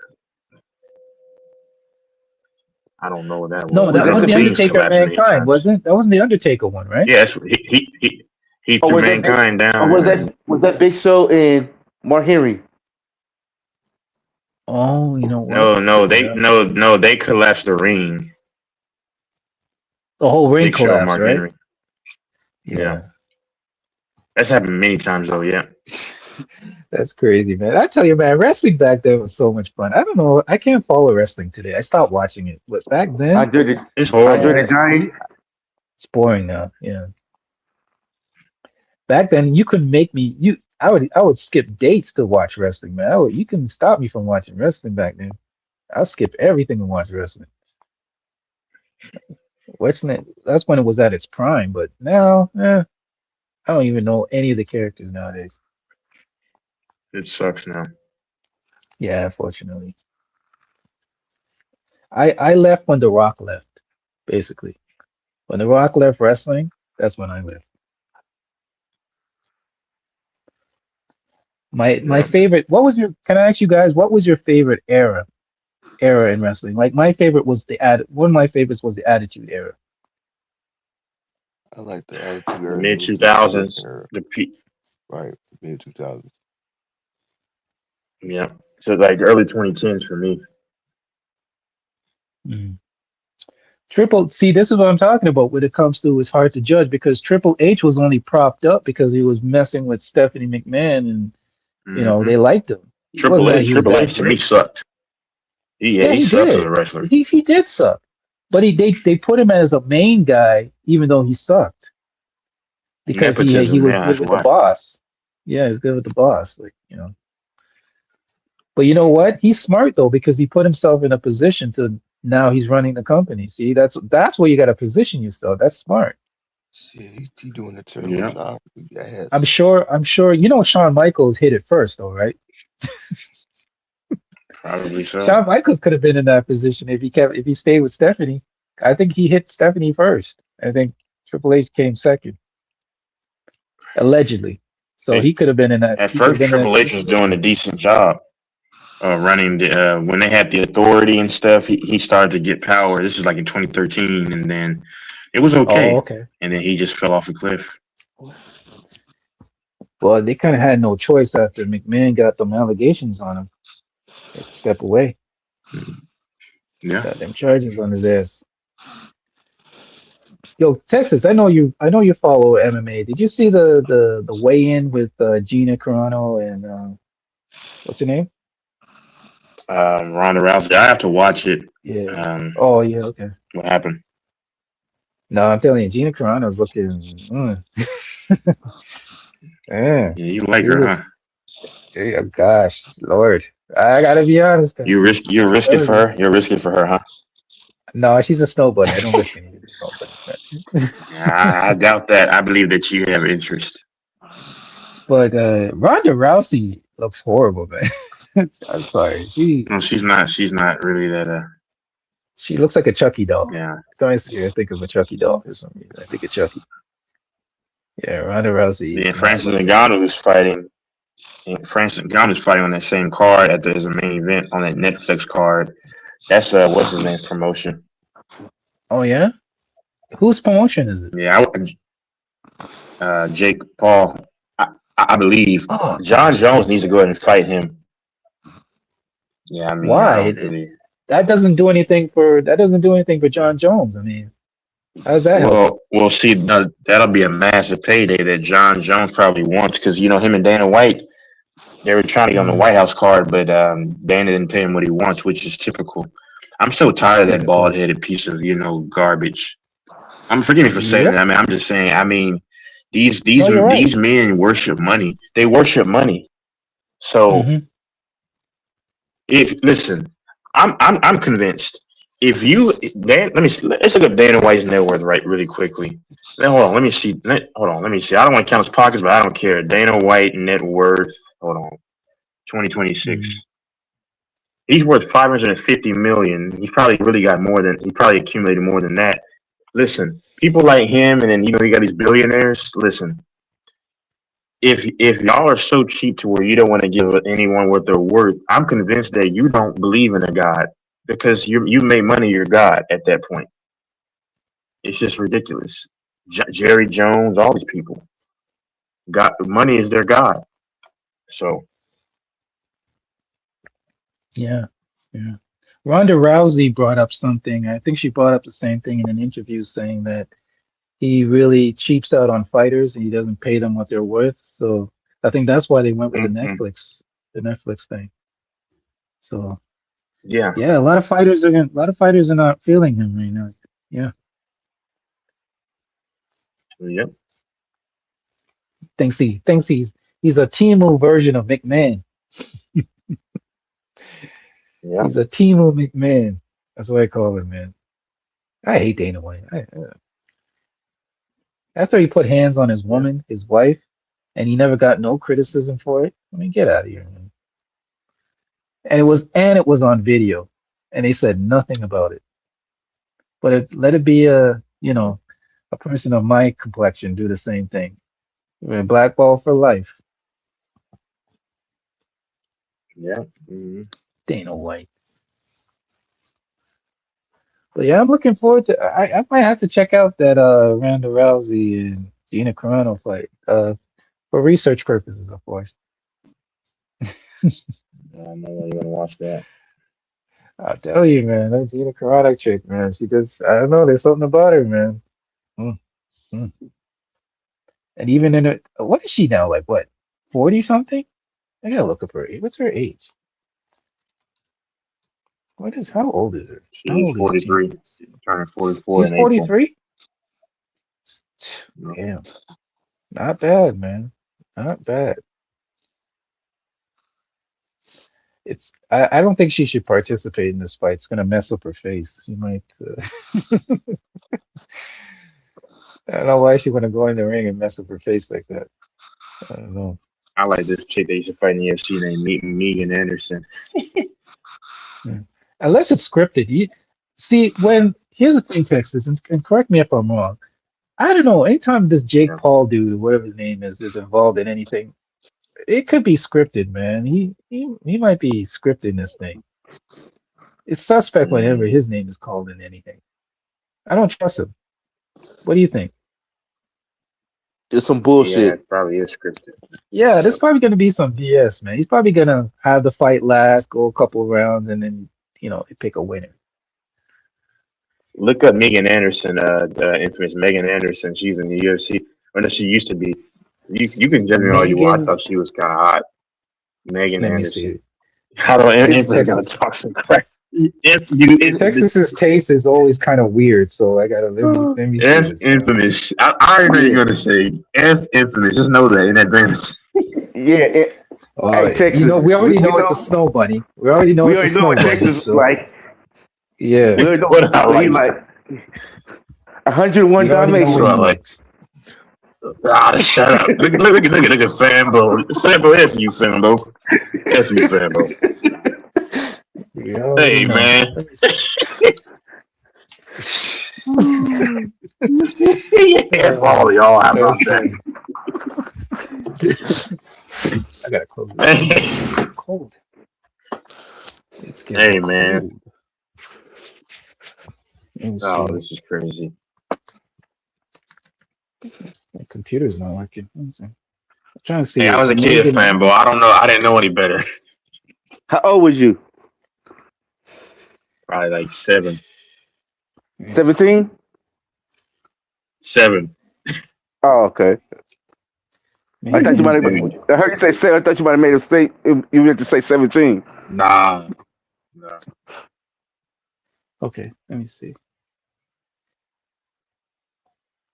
Speaker 2: I don't know what that
Speaker 4: No,
Speaker 2: was.
Speaker 7: was
Speaker 2: I
Speaker 4: that
Speaker 7: that
Speaker 2: know
Speaker 4: was
Speaker 7: the
Speaker 4: the
Speaker 7: big
Speaker 2: things
Speaker 4: Undertaker
Speaker 2: collapsed many
Speaker 4: Mankind,
Speaker 2: times.
Speaker 4: wasn't it? That wasn't the Undertaker one, right?
Speaker 2: Yes, he
Speaker 7: or
Speaker 2: threw mankind
Speaker 7: or was
Speaker 2: down.
Speaker 7: that Big Show and Mark Henry?
Speaker 4: Oh, you know what?
Speaker 2: No,
Speaker 4: Yeah,
Speaker 2: they collapsed the ring.
Speaker 4: the whole ring
Speaker 2: Big Show and
Speaker 4: collapsed,
Speaker 2: Mark
Speaker 4: right?
Speaker 2: Henry. Yeah,
Speaker 4: Yeah,
Speaker 2: that's happened many times though. Yeah,
Speaker 4: that's crazy, man. I tell you, man, wrestling back then was so much fun. I don't know, I can't follow wrestling today. I stopped watching it, but back then,
Speaker 7: Andre the
Speaker 2: it's
Speaker 7: Andre
Speaker 2: horrible.
Speaker 7: the Giant.
Speaker 4: it's boring now. Yeah, back then you couldn't make me. I would skip dates to watch wrestling, man. You couldn't stop me from watching wrestling back then. I skip everything to watch wrestling. Watching it, that's when it was at its prime. But now, I don't even know any of the characters nowadays.
Speaker 2: It sucks now.
Speaker 4: Yeah, unfortunately. I left when The Rock left, basically. When The Rock left wrestling, that's when I left. My
Speaker 2: Yeah,
Speaker 4: favorite, can I ask you guys, what was your favorite era in wrestling? Like my favorite was one of my favorites was the Attitude Era.
Speaker 5: I like the Attitude
Speaker 2: the
Speaker 5: Era and
Speaker 2: mid
Speaker 5: the
Speaker 2: two
Speaker 5: Reconstruction
Speaker 2: thousands.
Speaker 5: Era.
Speaker 2: The peak.
Speaker 5: Right, mid 2000s.
Speaker 2: Yeah, so like the early 2010s for me.
Speaker 4: Mm. See, this is what I'm talking about when it comes to it's hard to judge because Triple H was only propped up because he was messing with Stephanie McMahon and
Speaker 2: Hmm
Speaker 4: they liked him. It wasn't like he was
Speaker 2: Triple
Speaker 4: that
Speaker 2: H to me
Speaker 4: great.
Speaker 2: sucked.
Speaker 4: Yeah,
Speaker 2: He
Speaker 4: he
Speaker 2: sucks as
Speaker 4: did.
Speaker 2: a wrestler.
Speaker 4: He did suck. But they put him as a main guy even though he sucked because he
Speaker 2: Nepotism.
Speaker 4: was
Speaker 2: Yeah,
Speaker 4: good
Speaker 2: that's
Speaker 4: with the
Speaker 2: why.
Speaker 4: boss. Yeah, he's good with the boss, like. But you know what? He's smart though because he put himself in a position to now he's running the company. See, that's where you got to position yourself. That's smart.
Speaker 5: Shit, he doing a terrible
Speaker 2: Yeah,
Speaker 5: job with
Speaker 4: I'm
Speaker 5: ass.
Speaker 4: sure. I'm sure. Shawn Michaels hit it first, though, right?
Speaker 2: probably so.
Speaker 4: Shawn Michaels could have been in that position if he stayed with Stephanie. I think he hit Stephanie first. I think Triple H came second, allegedly. So
Speaker 2: It,
Speaker 4: he could have been in that.
Speaker 2: at
Speaker 4: He could have
Speaker 2: first,
Speaker 4: been in that
Speaker 2: Triple H
Speaker 4: same
Speaker 2: was
Speaker 4: position.
Speaker 2: doing a decent job running when they had the authority and stuff. He started to get power. This is like in 2013, and then it was
Speaker 4: Oh,
Speaker 2: okay,
Speaker 4: okay.
Speaker 2: and then he just fell off a cliff.
Speaker 4: Well, they kind of had no choice after McMahon got them allegations on him. They had to step away.
Speaker 2: Yeah.
Speaker 4: Got them charges on his ass. Yo, Texas, I know you follow MMA. Did you see the weigh-in with Gina Carano and what's her name?
Speaker 2: Ronda Rousey. I have to watch it.
Speaker 4: Yeah.
Speaker 2: Um,
Speaker 4: Oh yeah, okay.
Speaker 2: what happened?
Speaker 4: No, I'm telling you, Gina Carano's looking. Yeah,
Speaker 2: Yeah, you like
Speaker 4: she
Speaker 2: her,
Speaker 4: look.
Speaker 2: huh?
Speaker 4: Yeah, gosh, Lord, I gotta be honest, Texas.
Speaker 2: You
Speaker 4: I'm
Speaker 2: risk it for
Speaker 4: telling you.
Speaker 2: her. You're risking for her, huh?
Speaker 4: No, she's a snow bunny. I don't risk anything with snow bunnies,
Speaker 2: I doubt that. I believe that you have interest.
Speaker 4: but Ronda Rousey looks horrible, man. I'm sorry.
Speaker 2: No, she's not. She's not really that.
Speaker 4: She looks like a Chucky doll.
Speaker 2: Yeah.
Speaker 4: Every time I see her, I think of a Chucky doll for some reason. I think of Chucky. Yeah, Ronda Rousey
Speaker 2: Yeah.
Speaker 4: is not
Speaker 2: Francis
Speaker 4: looking.
Speaker 2: Ngannou was fighting. And Francis Ngannou was fighting on that same card as a main event on that Netflix card. That's what's his name's promotion.
Speaker 4: Oh yeah, whose promotion is it?
Speaker 2: Yeah, Jake Paul. I believe
Speaker 4: Oh,
Speaker 2: John Jones needs to
Speaker 4: Jesus.
Speaker 2: go ahead and fight him. Yeah, I mean, I
Speaker 4: Why?
Speaker 2: don't really.
Speaker 4: That doesn't do anything for John Jones. I mean, how does that help him?
Speaker 2: Well, see, that'll be a massive payday that John Jones probably wants because him and Dana White, they were trying to get on the
Speaker 4: Mm,
Speaker 2: White House card, but Dana didn't pay him what he wants, which is typical. I'm so tired of that bald
Speaker 4: typical.
Speaker 2: headed piece of garbage. Forgive me for saying that.
Speaker 4: Yep.
Speaker 2: I mean, I'm just saying. I mean, these
Speaker 4: No,
Speaker 2: these
Speaker 4: you're right.
Speaker 2: these men worship money. They worship money. So
Speaker 4: Hmm.
Speaker 2: if listen, I'm convinced. If you let's look up Dana White's net worth right really quickly. Now, hold on, let me see. Hold on, let me see. I don't want to count his pockets, but I don't care. Dana White net worth. Hold on, 2026.
Speaker 4: Mm.
Speaker 6: He's worth 550 million. He probably accumulated more than that. Listen, people like him, and then you got these billionaires. Listen, if y'all are so cheap to where you don't want to give anyone what they're worth, I'm convinced that you don't believe in a God because you made money your God at that point. It's just ridiculous. Jerry Jones, all these people, money is their God. So
Speaker 4: Yeah, yeah. Ronda Rousey brought up something. I think she brought up the same thing in an interview, saying that he really cheaps out on fighters and he doesn't pay them what they're worth. So I think that's why they went with
Speaker 6: mhm.
Speaker 4: the Netflix thing. So
Speaker 6: Yeah,
Speaker 4: yeah, a lot of fighters are not feeling him right now. Yeah,
Speaker 6: yep,
Speaker 4: thinks he's a Timu version of McMahon.
Speaker 6: yep,
Speaker 4: He's a Timu McMahon. That's what I call him, man. I hate Dana White. After he put hands on his
Speaker 6: yeah,
Speaker 4: woman, his wife, and he never got no criticism for it. I mean, get out of here, man. And it was on video, and they said nothing about it. But let it be a person of my complexion do the same thing. Blackball for life.
Speaker 6: yeah. Mhm.
Speaker 4: Dana White. But yeah, I'm looking forward to. I might have to check out that Ronda Rousey and Gina Carano fight. For research purposes, of course.
Speaker 6: I know why you want to watch that.
Speaker 4: I'll tell you, man, that Gina Carano chick, man, she just, I don't know, there's something about her, man. Mm, mm. And even in it, what is she now? Like what, 40 something? I gotta look up her age. What's her age? How old is her? How
Speaker 6: She's
Speaker 4: old is Gina?
Speaker 6: 43, turning 44
Speaker 4: She's
Speaker 6: in April.
Speaker 4: 43?
Speaker 6: Yep.
Speaker 4: Damn, not bad, man. Not bad. I don't think she should participate in this fight. It's gonna mess up her face. She might. I don't know why she want to go in the ring and mess up her face like that. I don't know.
Speaker 6: I like this chick that used to fight in the UFC named Megan Anderson.
Speaker 4: Yeah. Unless it's scripted. See, here's the thing, Texas, and correct me if I'm wrong. I don't know. Anytime this Jake
Speaker 6: Yeah.
Speaker 4: Paul dude, whatever his name is involved in anything, it could be scripted, man. He might be scripting this thing. It's suspect whenever
Speaker 6: Mm,
Speaker 4: his name is called in anything. I don't trust him. What do you think?
Speaker 7: It's some
Speaker 6: yeah,
Speaker 7: bullshit.
Speaker 6: it probably is scripted.
Speaker 4: Yeah, there's
Speaker 6: Yep.
Speaker 4: probably going to be some BS, man. He's probably going to have the fight last, go a couple rounds, and then, pick a winner.
Speaker 6: Look up Megan Anderson, the infamous Megan Anderson. She's in the UFC. Or no, she used to be. You can judge me all you want. I
Speaker 4: Megan,
Speaker 6: thought she was kind of hot. Megan
Speaker 4: let me
Speaker 6: Anderson.
Speaker 4: see.
Speaker 6: How do I infamous gonna
Speaker 4: Texas
Speaker 6: talk some crap? If you infamous,
Speaker 4: Texas's taste is always kind of weird, so I gotta let me see
Speaker 6: F
Speaker 4: this thing.
Speaker 6: infamous. I already know
Speaker 7: Yeah,
Speaker 6: you're gonna say F infamous. Just know that in advance.
Speaker 7: yeah. Hey, Texas,
Speaker 4: We already know it's a snow bunny. We already know
Speaker 7: we
Speaker 4: it's a
Speaker 7: already know
Speaker 4: snow
Speaker 7: what
Speaker 4: bunny.
Speaker 7: Texas
Speaker 4: So
Speaker 7: like.
Speaker 4: yeah,
Speaker 7: We already know.
Speaker 6: What I
Speaker 7: So he
Speaker 6: like.
Speaker 7: like 101
Speaker 4: we already know
Speaker 6: That's
Speaker 4: what
Speaker 6: what
Speaker 4: he
Speaker 6: I
Speaker 7: Dalmatian.
Speaker 6: like.
Speaker 4: likes.
Speaker 6: Ah, shut up. Look at Fambo. Fambo, F you, Fambo. F you, Fambo.
Speaker 4: We already
Speaker 6: Hey,
Speaker 4: know.
Speaker 6: man.
Speaker 4: Let me see.
Speaker 6: F all of y'all. How about
Speaker 4: That's
Speaker 6: that?
Speaker 4: funny. I gotta close this window. It's getting cold. It's getting
Speaker 6: Hey, man.
Speaker 4: cold. Let me
Speaker 6: Oh,
Speaker 4: see.
Speaker 6: this is crazy.
Speaker 4: My computer's not working. Let me see. I'm trying to see
Speaker 6: Hey, I
Speaker 4: it.
Speaker 6: was a kid
Speaker 4: Megan.
Speaker 6: fanboy. I don't know. I didn't know any better.
Speaker 7: How old was you?
Speaker 6: Probably like 7.
Speaker 7: 17?
Speaker 6: 7.
Speaker 7: Oh, okay. I thought you might have.
Speaker 6: Maybe.
Speaker 7: I heard you say 7. I thought you might have made a mistake. You meant to say 17.
Speaker 6: Nah.
Speaker 4: Okay, let me see.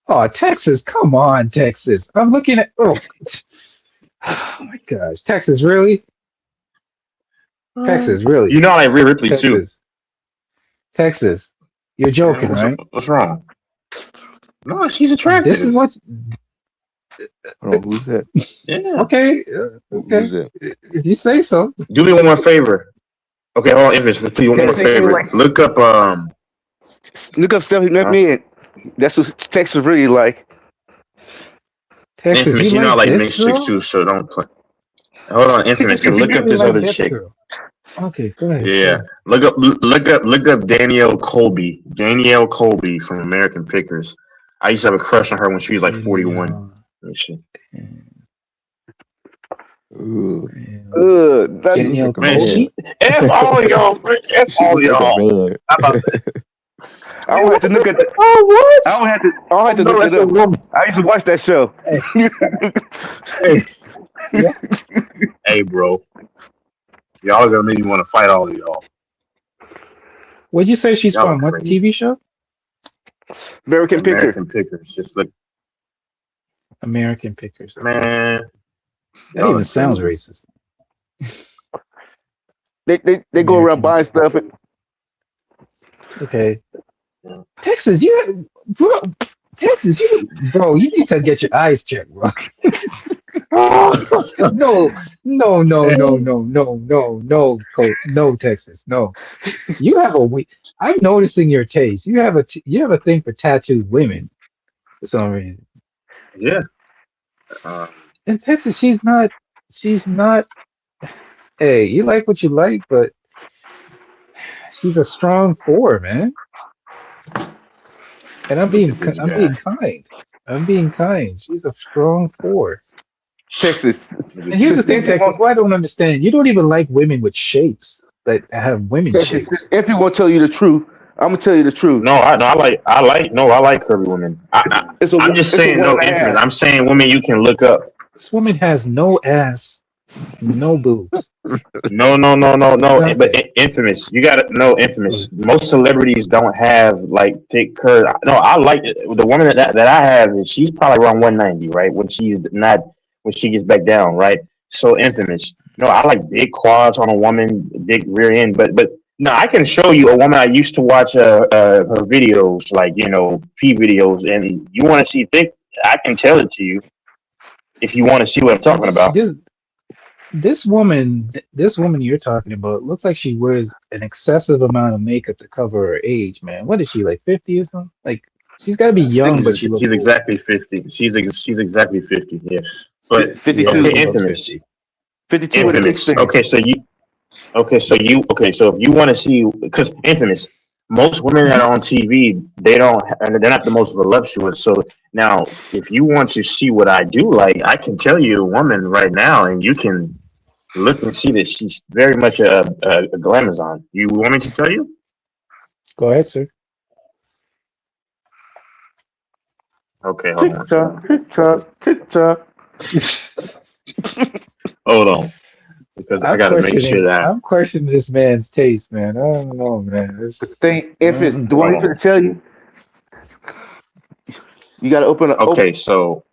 Speaker 4: Oh, Texas, come on, Texas. I'm looking at. Oh my gosh, Texas, really? Texas, really?
Speaker 6: You know I like Rhea Ripley too.
Speaker 4: Texas, you're joking,
Speaker 6: Man,
Speaker 4: right?
Speaker 6: what's wrong? No, she's
Speaker 4: This is
Speaker 6: attractive.
Speaker 4: what.
Speaker 5: Hold on, who's that?
Speaker 6: Yeah.
Speaker 4: Okay, okay.
Speaker 5: Who's that?
Speaker 4: If you say so.
Speaker 6: Do me one more favor. Okay, hold on, Infamous. Let's do one more favor.
Speaker 7: Look up Stephanie
Speaker 6: Huh?
Speaker 7: McMahon. That's what Texas really like.
Speaker 4: Texas, you
Speaker 6: Infamous. You know I
Speaker 4: like
Speaker 6: like
Speaker 4: this
Speaker 6: mixed chicks
Speaker 4: girl?
Speaker 6: too, so don't play. Hold on, Infamous.
Speaker 4: Texas,
Speaker 6: And
Speaker 4: you
Speaker 6: look up
Speaker 4: really
Speaker 6: this
Speaker 4: like
Speaker 6: other
Speaker 4: this
Speaker 6: chick.
Speaker 4: girl. Okay, go ahead.
Speaker 6: Yeah, look up Danielle Colby. Danielle Colby from American Pickers. I used to have a crush on her when she was like 41.
Speaker 4: Danielle.
Speaker 6: Let me see.
Speaker 5: Ugh.
Speaker 7: That's,
Speaker 5: She look
Speaker 4: Danielle
Speaker 5: like a
Speaker 6: Man,
Speaker 5: man.
Speaker 4: Colby?
Speaker 6: F all y'all, man. F
Speaker 5: She
Speaker 6: all
Speaker 5: look like a
Speaker 6: y'all.
Speaker 5: man.
Speaker 6: How about
Speaker 7: I don't have to look at that.
Speaker 6: oh what?
Speaker 7: I don't have to. I don't have to
Speaker 6: No,
Speaker 7: look
Speaker 6: that's
Speaker 7: it
Speaker 6: a
Speaker 7: up.
Speaker 6: woman.
Speaker 7: I used to watch that show.
Speaker 6: Hey,
Speaker 4: Yeah.
Speaker 6: hey, bro. Y'all gonna make me want to fight all of y'all.
Speaker 4: What'd you say she's
Speaker 6: Y'all are
Speaker 4: from? What
Speaker 6: crazy.
Speaker 4: TV show?
Speaker 7: American Picker.
Speaker 6: American Pickers. Just like
Speaker 4: American Pickers. Okay.
Speaker 6: man.
Speaker 4: That
Speaker 6: Y'all
Speaker 4: even
Speaker 6: are
Speaker 4: sounds
Speaker 6: crazy.
Speaker 4: racist.
Speaker 7: They go around
Speaker 4: American.
Speaker 7: buying stuff. And,
Speaker 4: Okay.
Speaker 6: Yeah.
Speaker 4: Texas, bro, you need to get your eyes checked, bro. No, no, no, no, no, no, no, no, no, Texas, no. You have a we. I'm noticing your taste. You have a thing for tattooed women for some reason.
Speaker 6: Yeah.
Speaker 4: And Texas, she's not. Hey, you like what you like, but she's a strong four, man. And
Speaker 6: Look at this
Speaker 4: I'm
Speaker 6: guy.
Speaker 4: being kind. I'm being kind. She's a strong four.
Speaker 7: Texas.
Speaker 6: Look
Speaker 4: And
Speaker 6: at
Speaker 4: here's the
Speaker 6: this
Speaker 4: thing,
Speaker 6: guy.
Speaker 4: Texas, what I don't understand. You don't even like women with shapes that have women
Speaker 7: Texas.
Speaker 4: shapes.
Speaker 7: If you want to tell you the truth, I'm gonna tell you the truth.
Speaker 6: No, I like curvy women. I'm just
Speaker 7: It's a
Speaker 6: saying
Speaker 7: one
Speaker 6: no
Speaker 7: and a
Speaker 6: infamous.
Speaker 7: half.
Speaker 6: I'm saying women you can look up.
Speaker 4: This woman has no ass, no boobs,
Speaker 6: No. But
Speaker 4: nothing.
Speaker 6: infamous. You gotta know infamous. Most celebrities don't have like thick curves. No, I like it. The woman that I have is she's probably around 190, right? When she gets back down, right? So infamous. No, I like big quads on a woman, big rear end. But no, I can show you a woman I used to watch her videos, like P videos, and you want to see thick. I can tell it to you if you want to see what I'm talking
Speaker 4: This
Speaker 6: about.
Speaker 4: this this woman you're talking about looks like she wears an excessive amount of makeup to cover her age, man. What is she, like 50 or something? Like she's got to be
Speaker 6: I think
Speaker 4: young, but she looks
Speaker 6: she's
Speaker 4: old.
Speaker 6: exactly 50. She's exactly 50. Yes, but
Speaker 4: Yeah,
Speaker 7: 52.
Speaker 6: okay,
Speaker 4: she looks
Speaker 6: infamous,
Speaker 4: 50.
Speaker 7: 52 with a
Speaker 6: infamous.
Speaker 7: kickstand.
Speaker 6: So if you want to see, because infamous, most women that are on TV, they don't, and they're not the most voluptuous. So now, if you want to see what I do, like I can tell you a woman right now, and you can look and see that she's very much a glamazon. You want me to tell you?
Speaker 4: Go ahead, sir.
Speaker 6: Okay, hold on.
Speaker 7: TikTok.
Speaker 6: Hold on, because I gotta make sure that.
Speaker 4: I'm questioning this man's taste, man. I don't know, man.
Speaker 7: Thing, if it's the one
Speaker 6: Hold
Speaker 7: I'm
Speaker 6: on.
Speaker 7: gonna tell you, you gotta open up.
Speaker 6: Okay, so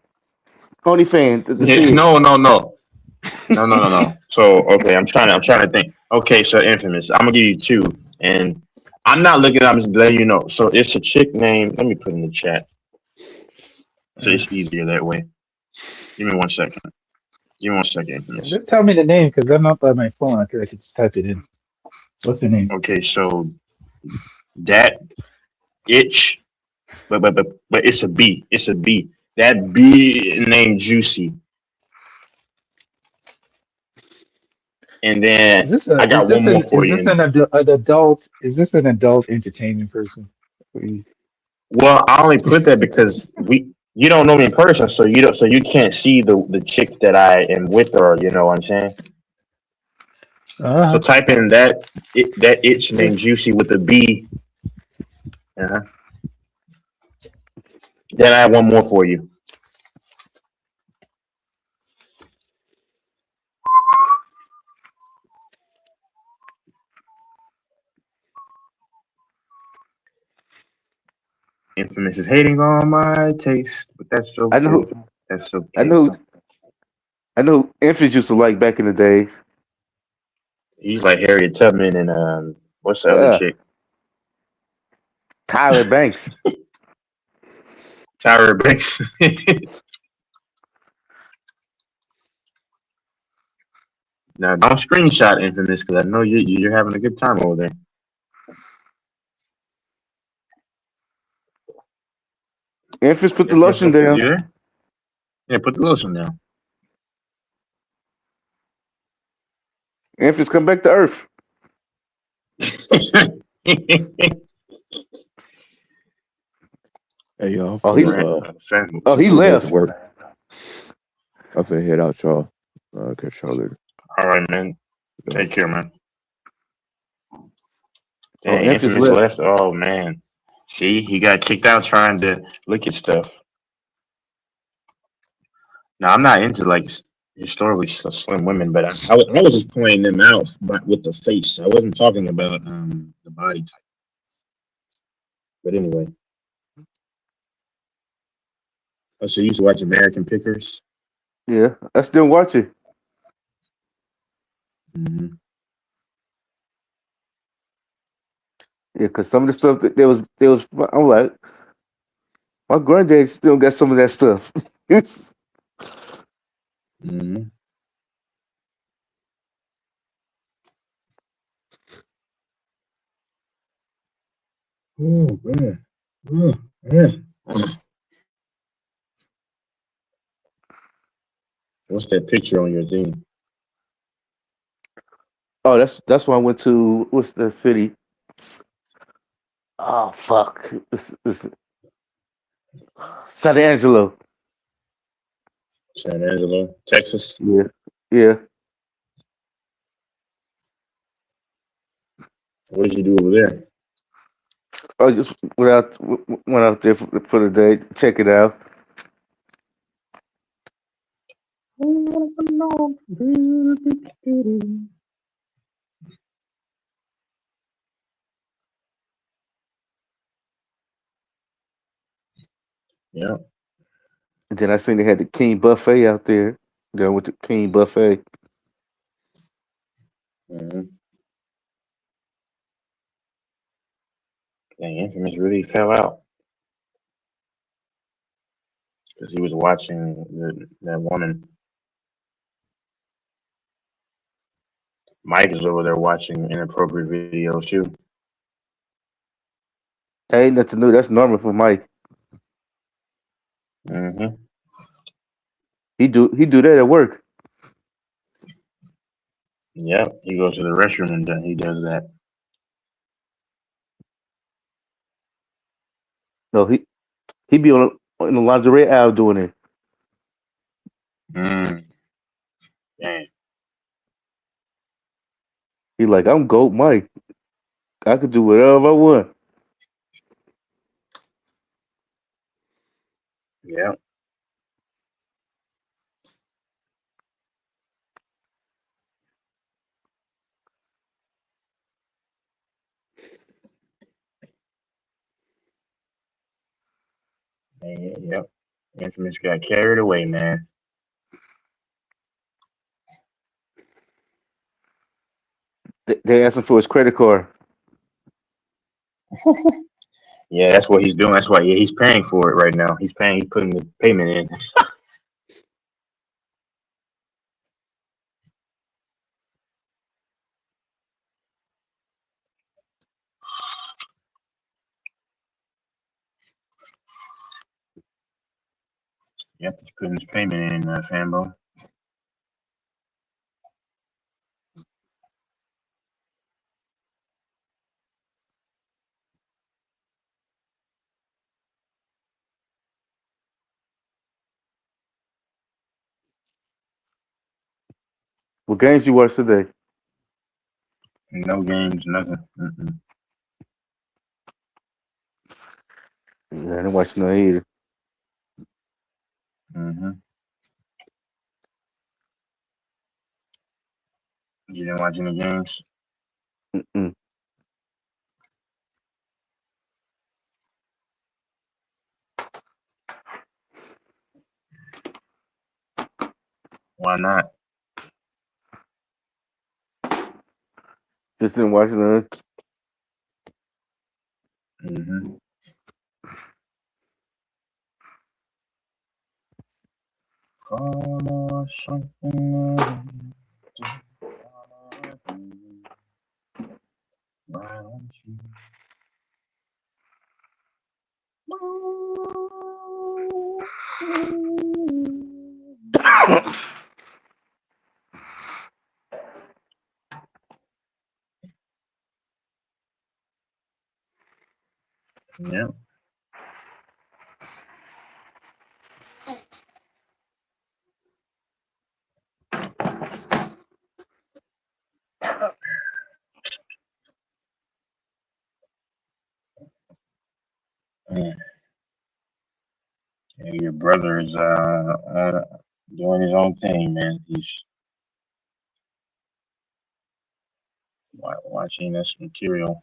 Speaker 7: OnlyFans to see it.
Speaker 6: No. So okay, I'm trying to think. Okay, so infamous. I'm gonna give you two, and I'm not looking. I'm just letting you know. So it's a chick named. Let me put in the chat. So it's easier that way. Give me 1 second. Infamous.
Speaker 4: Just tell me the name because I'm not by my phone. I could just type it in. What's her name?
Speaker 6: Okay, so that itch, but it's a B. It's a B. That B named Juicy. And then I got one more for you.
Speaker 4: Is this an adult entertainment person?
Speaker 6: Well, I only put that because you don't know me in person, so you can't see the chick that I am with, or you know what I'm saying. So type in that itch named Juicy with a B. Uh-huh. Then I have one more for you. Infamous is hating on my taste, but that's okay.
Speaker 7: I know.
Speaker 6: That's okay.
Speaker 7: I know. Infants used to like back in the days.
Speaker 6: He's like Harriet Tubman and what's the other chick?
Speaker 7: Tyler Banks.
Speaker 6: Tyra Banks. Now don't screenshot Infamous because I know you're having a good time over there.
Speaker 7: Memphis, put the lotion
Speaker 6: You
Speaker 7: down.
Speaker 6: there? Yeah, put the lotion down.
Speaker 7: Memphis, come back to earth.
Speaker 5: Hey y'all,
Speaker 7: Oh, he
Speaker 5: finna go back to
Speaker 7: left.
Speaker 5: work. I'm finna head out, y'all. Catch y'all later.
Speaker 6: All right, man.
Speaker 5: Yeah.
Speaker 6: Take care, man.
Speaker 7: Oh,
Speaker 6: Dang,
Speaker 7: Memphis
Speaker 6: Infamous
Speaker 7: left.
Speaker 6: left. Oh man. See, he got kicked out trying to look at stuff. Now I'm not into like historically slim women, but I was just pointing them out with the face. I wasn't talking about the body type. But anyway, I so used to watch American Pickers.
Speaker 7: Yeah, I still watching.
Speaker 6: Mm-hmm.
Speaker 7: Yeah, because some of the stuff that there was, I'm like, my granddad still got some of that stuff.
Speaker 6: Mm-hmm. Oh man. Oh, yeah. What's that picture on your thing?
Speaker 7: Oh, that's when I went to what's the city? Oh fuck, it's San Angelo.
Speaker 6: San Angelo, Texas.
Speaker 7: Yeah, yeah.
Speaker 6: What did you do over there?
Speaker 7: I just went out there for the day, check it out.
Speaker 6: Yeah.
Speaker 7: And then I seen they had the King Buffet out there. Then I went to King Buffet.
Speaker 6: Mm-hmm. Dang, Infamous really fell out because he was watching that woman. Mike is over there watching inappropriate videos too.
Speaker 7: That ain't nothing new. That's normal for Mike.
Speaker 6: Mm-hmm.
Speaker 7: He do that at work.
Speaker 6: Yep. He goes to the restroom and he does that.
Speaker 7: No, he be on in the lingerie aisle doing it.
Speaker 6: Mm. Dang.
Speaker 7: He like, I'm Goat Mike. I could do whatever I want.
Speaker 6: Yep. Yep. Infamous got carried away, man.
Speaker 7: They asked him for his credit card.
Speaker 6: Yeah, that's what he's doing. That's why. Yeah, he's paying for it right now. He's paying. He's putting the payment in. Yep, he's putting his payment in, Fambo.
Speaker 7: What games you watch today?
Speaker 6: No games, nothing. Mm-mm.
Speaker 7: Yeah, I didn't watch no either.
Speaker 6: Mm-hmm. You didn't watch any games?
Speaker 7: Mm-mm.
Speaker 6: Why not?
Speaker 7: Just didn't watch none.
Speaker 6: Mm-hmm. Something. Yeah. Mm. Yeah, your brother is doing his own thing, man. He's watching this material.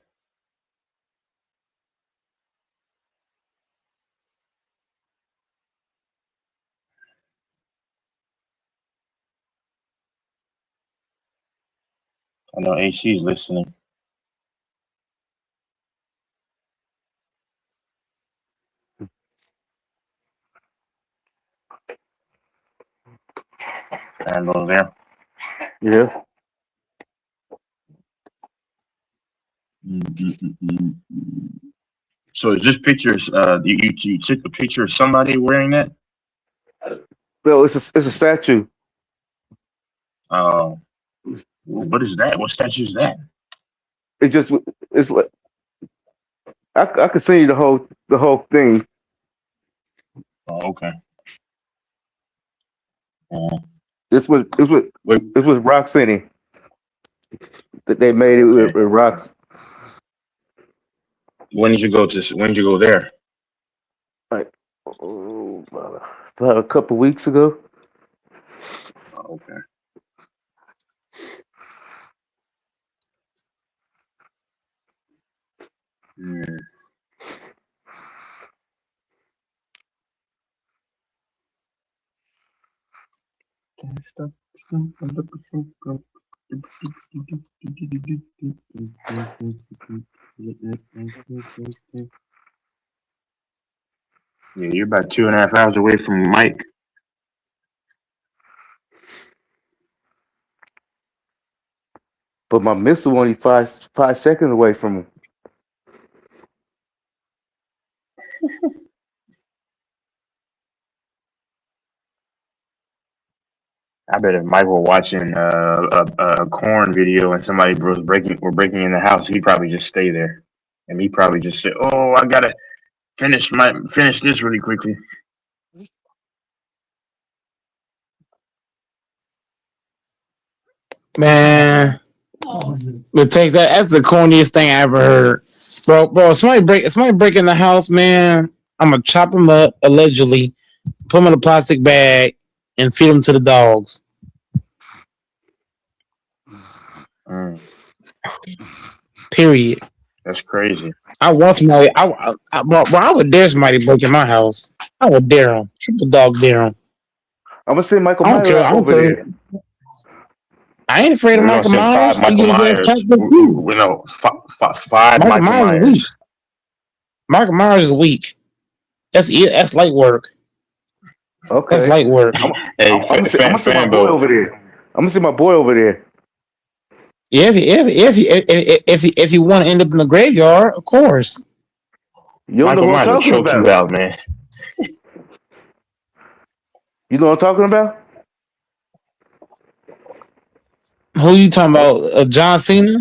Speaker 6: I know AC is listening. Randall's there.
Speaker 7: Yeah.
Speaker 6: Mm-mm-mm-mm. So is this picture? You took a picture of somebody wearing that?
Speaker 7: No, it's a statue.
Speaker 6: Uh, what is that? What statue is that?
Speaker 7: It just it's like I could send you the whole thing.
Speaker 6: Oh, okay. Uh,
Speaker 7: It's with
Speaker 6: wait,
Speaker 7: it's with Rock City that they made it
Speaker 6: okay.
Speaker 7: with rocks.
Speaker 6: When did you go to? When did you go there?
Speaker 7: Like about a couple weeks ago.
Speaker 6: Oh, okay. Mm. Yeah, you're about 2.5 hours away from Mike.
Speaker 7: But my missile only 5 seconds away from him.
Speaker 6: I bet if Mike were watching a corn video and somebody was breaking in the house, he'd probably just stay there, and he'd probably just say, "Oh, I gotta finish this really quickly."
Speaker 2: Man, but take that. That's the corniest thing I ever heard, bro. Somebody break in the house, man. I'm gonna chop them up allegedly, put them in a plastic bag, and feed them to the dogs.
Speaker 6: Mm,
Speaker 2: Period.
Speaker 6: that's crazy.
Speaker 2: I want somebody. Bro, I would dare somebody to break in my house. I would dare them. Triple dog dare them.
Speaker 7: I'm gonna send Michael
Speaker 2: I don't
Speaker 7: Myers
Speaker 2: care. I don't
Speaker 7: over
Speaker 2: care.
Speaker 7: there.
Speaker 2: I ain't afraid of
Speaker 6: We're gonna
Speaker 2: Michael
Speaker 6: send five
Speaker 2: Myers. I
Speaker 6: Michael
Speaker 2: give his ass
Speaker 6: Myers.
Speaker 2: chocolate too.
Speaker 6: We know five
Speaker 2: Michael
Speaker 6: Michael
Speaker 2: Myers is weak.
Speaker 6: Myers.
Speaker 2: Michael Myers is weak. That's it. That's light work. That's
Speaker 7: Okay.
Speaker 2: light work.
Speaker 6: Hey,
Speaker 7: I'm gonna send my boy
Speaker 6: Fanbo.
Speaker 7: over there. I'm gonna send my boy over there.
Speaker 2: Yeah, if you want to end up in the graveyard, of course.
Speaker 7: You don't know
Speaker 6: Michael
Speaker 7: who I'm
Speaker 6: Myers will
Speaker 7: talking
Speaker 6: choke you
Speaker 7: about.
Speaker 6: out, man.
Speaker 7: You know what I'm talking about?
Speaker 2: Who you talking about? John Cena?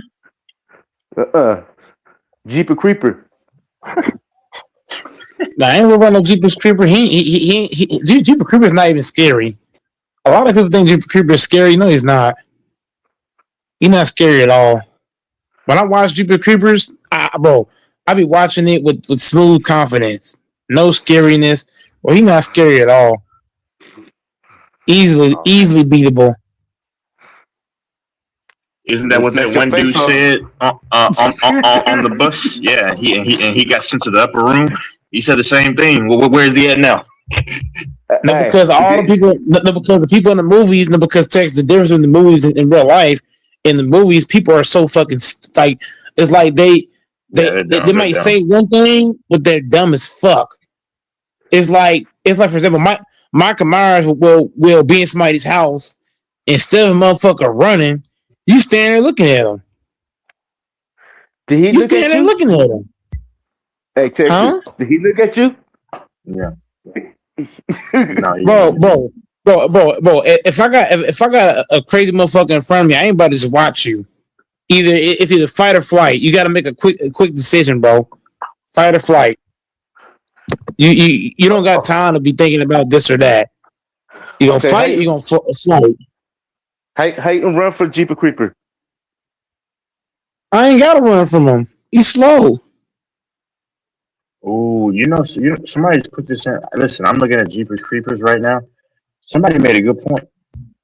Speaker 7: Jeepy Creeper.
Speaker 2: Nah, I ain't worried about no Jeepers Creeper. Jeepers Creeper is not even scary. A lot of people think Jeepers Creeper is scary. No, he's not. He's not scary at all. When I watch Jeepers Creepers, I be watching it with smooth confidence, no scariness. Well, he's not scary at all. Easily
Speaker 7: Okay.
Speaker 2: beatable.
Speaker 6: Isn't that
Speaker 7: Just
Speaker 6: what that
Speaker 7: snatch your
Speaker 6: one dude
Speaker 7: face off.
Speaker 6: said on the bus? Yeah, he got sent to the upper room. He said the same thing. Well, where is he at now?
Speaker 2: No,
Speaker 7: Hey,
Speaker 2: because all the people, no, because the people in the movies, no, because text the difference in the movies and in real life. In the movies, people are so fucking like it's like
Speaker 6: Yeah, they're
Speaker 2: they
Speaker 6: dumb. They're
Speaker 2: might
Speaker 6: dumb.
Speaker 2: say one thing, but they're dumb as fuck. It's like for example, Michael Myers will be in somebody's house instead of a motherfucker running, you stand there looking at him.
Speaker 7: Did he
Speaker 2: You
Speaker 7: look at
Speaker 2: standing there
Speaker 7: you?
Speaker 2: looking at him,
Speaker 7: Hey, Texas.
Speaker 2: huh?
Speaker 7: Did he look at you?
Speaker 6: Yeah. No, he
Speaker 2: Bro,
Speaker 6: didn't.
Speaker 2: bro. If I got a crazy motherfucker in front of me, I ain't about to just watch you. It's either fight or flight. You got to make a quick decision, bro. Fight or flight. You don't got time to be thinking about this or that. You gonna
Speaker 7: Okay,
Speaker 2: fight? You gonna flight?
Speaker 7: how you gonna run for Jeepers Creeper?
Speaker 2: I ain't gotta run from him. He's slow.
Speaker 6: Oh, somebody just put this in. Listen, I'm looking at Jeepers Creepers right now. Somebody made a good point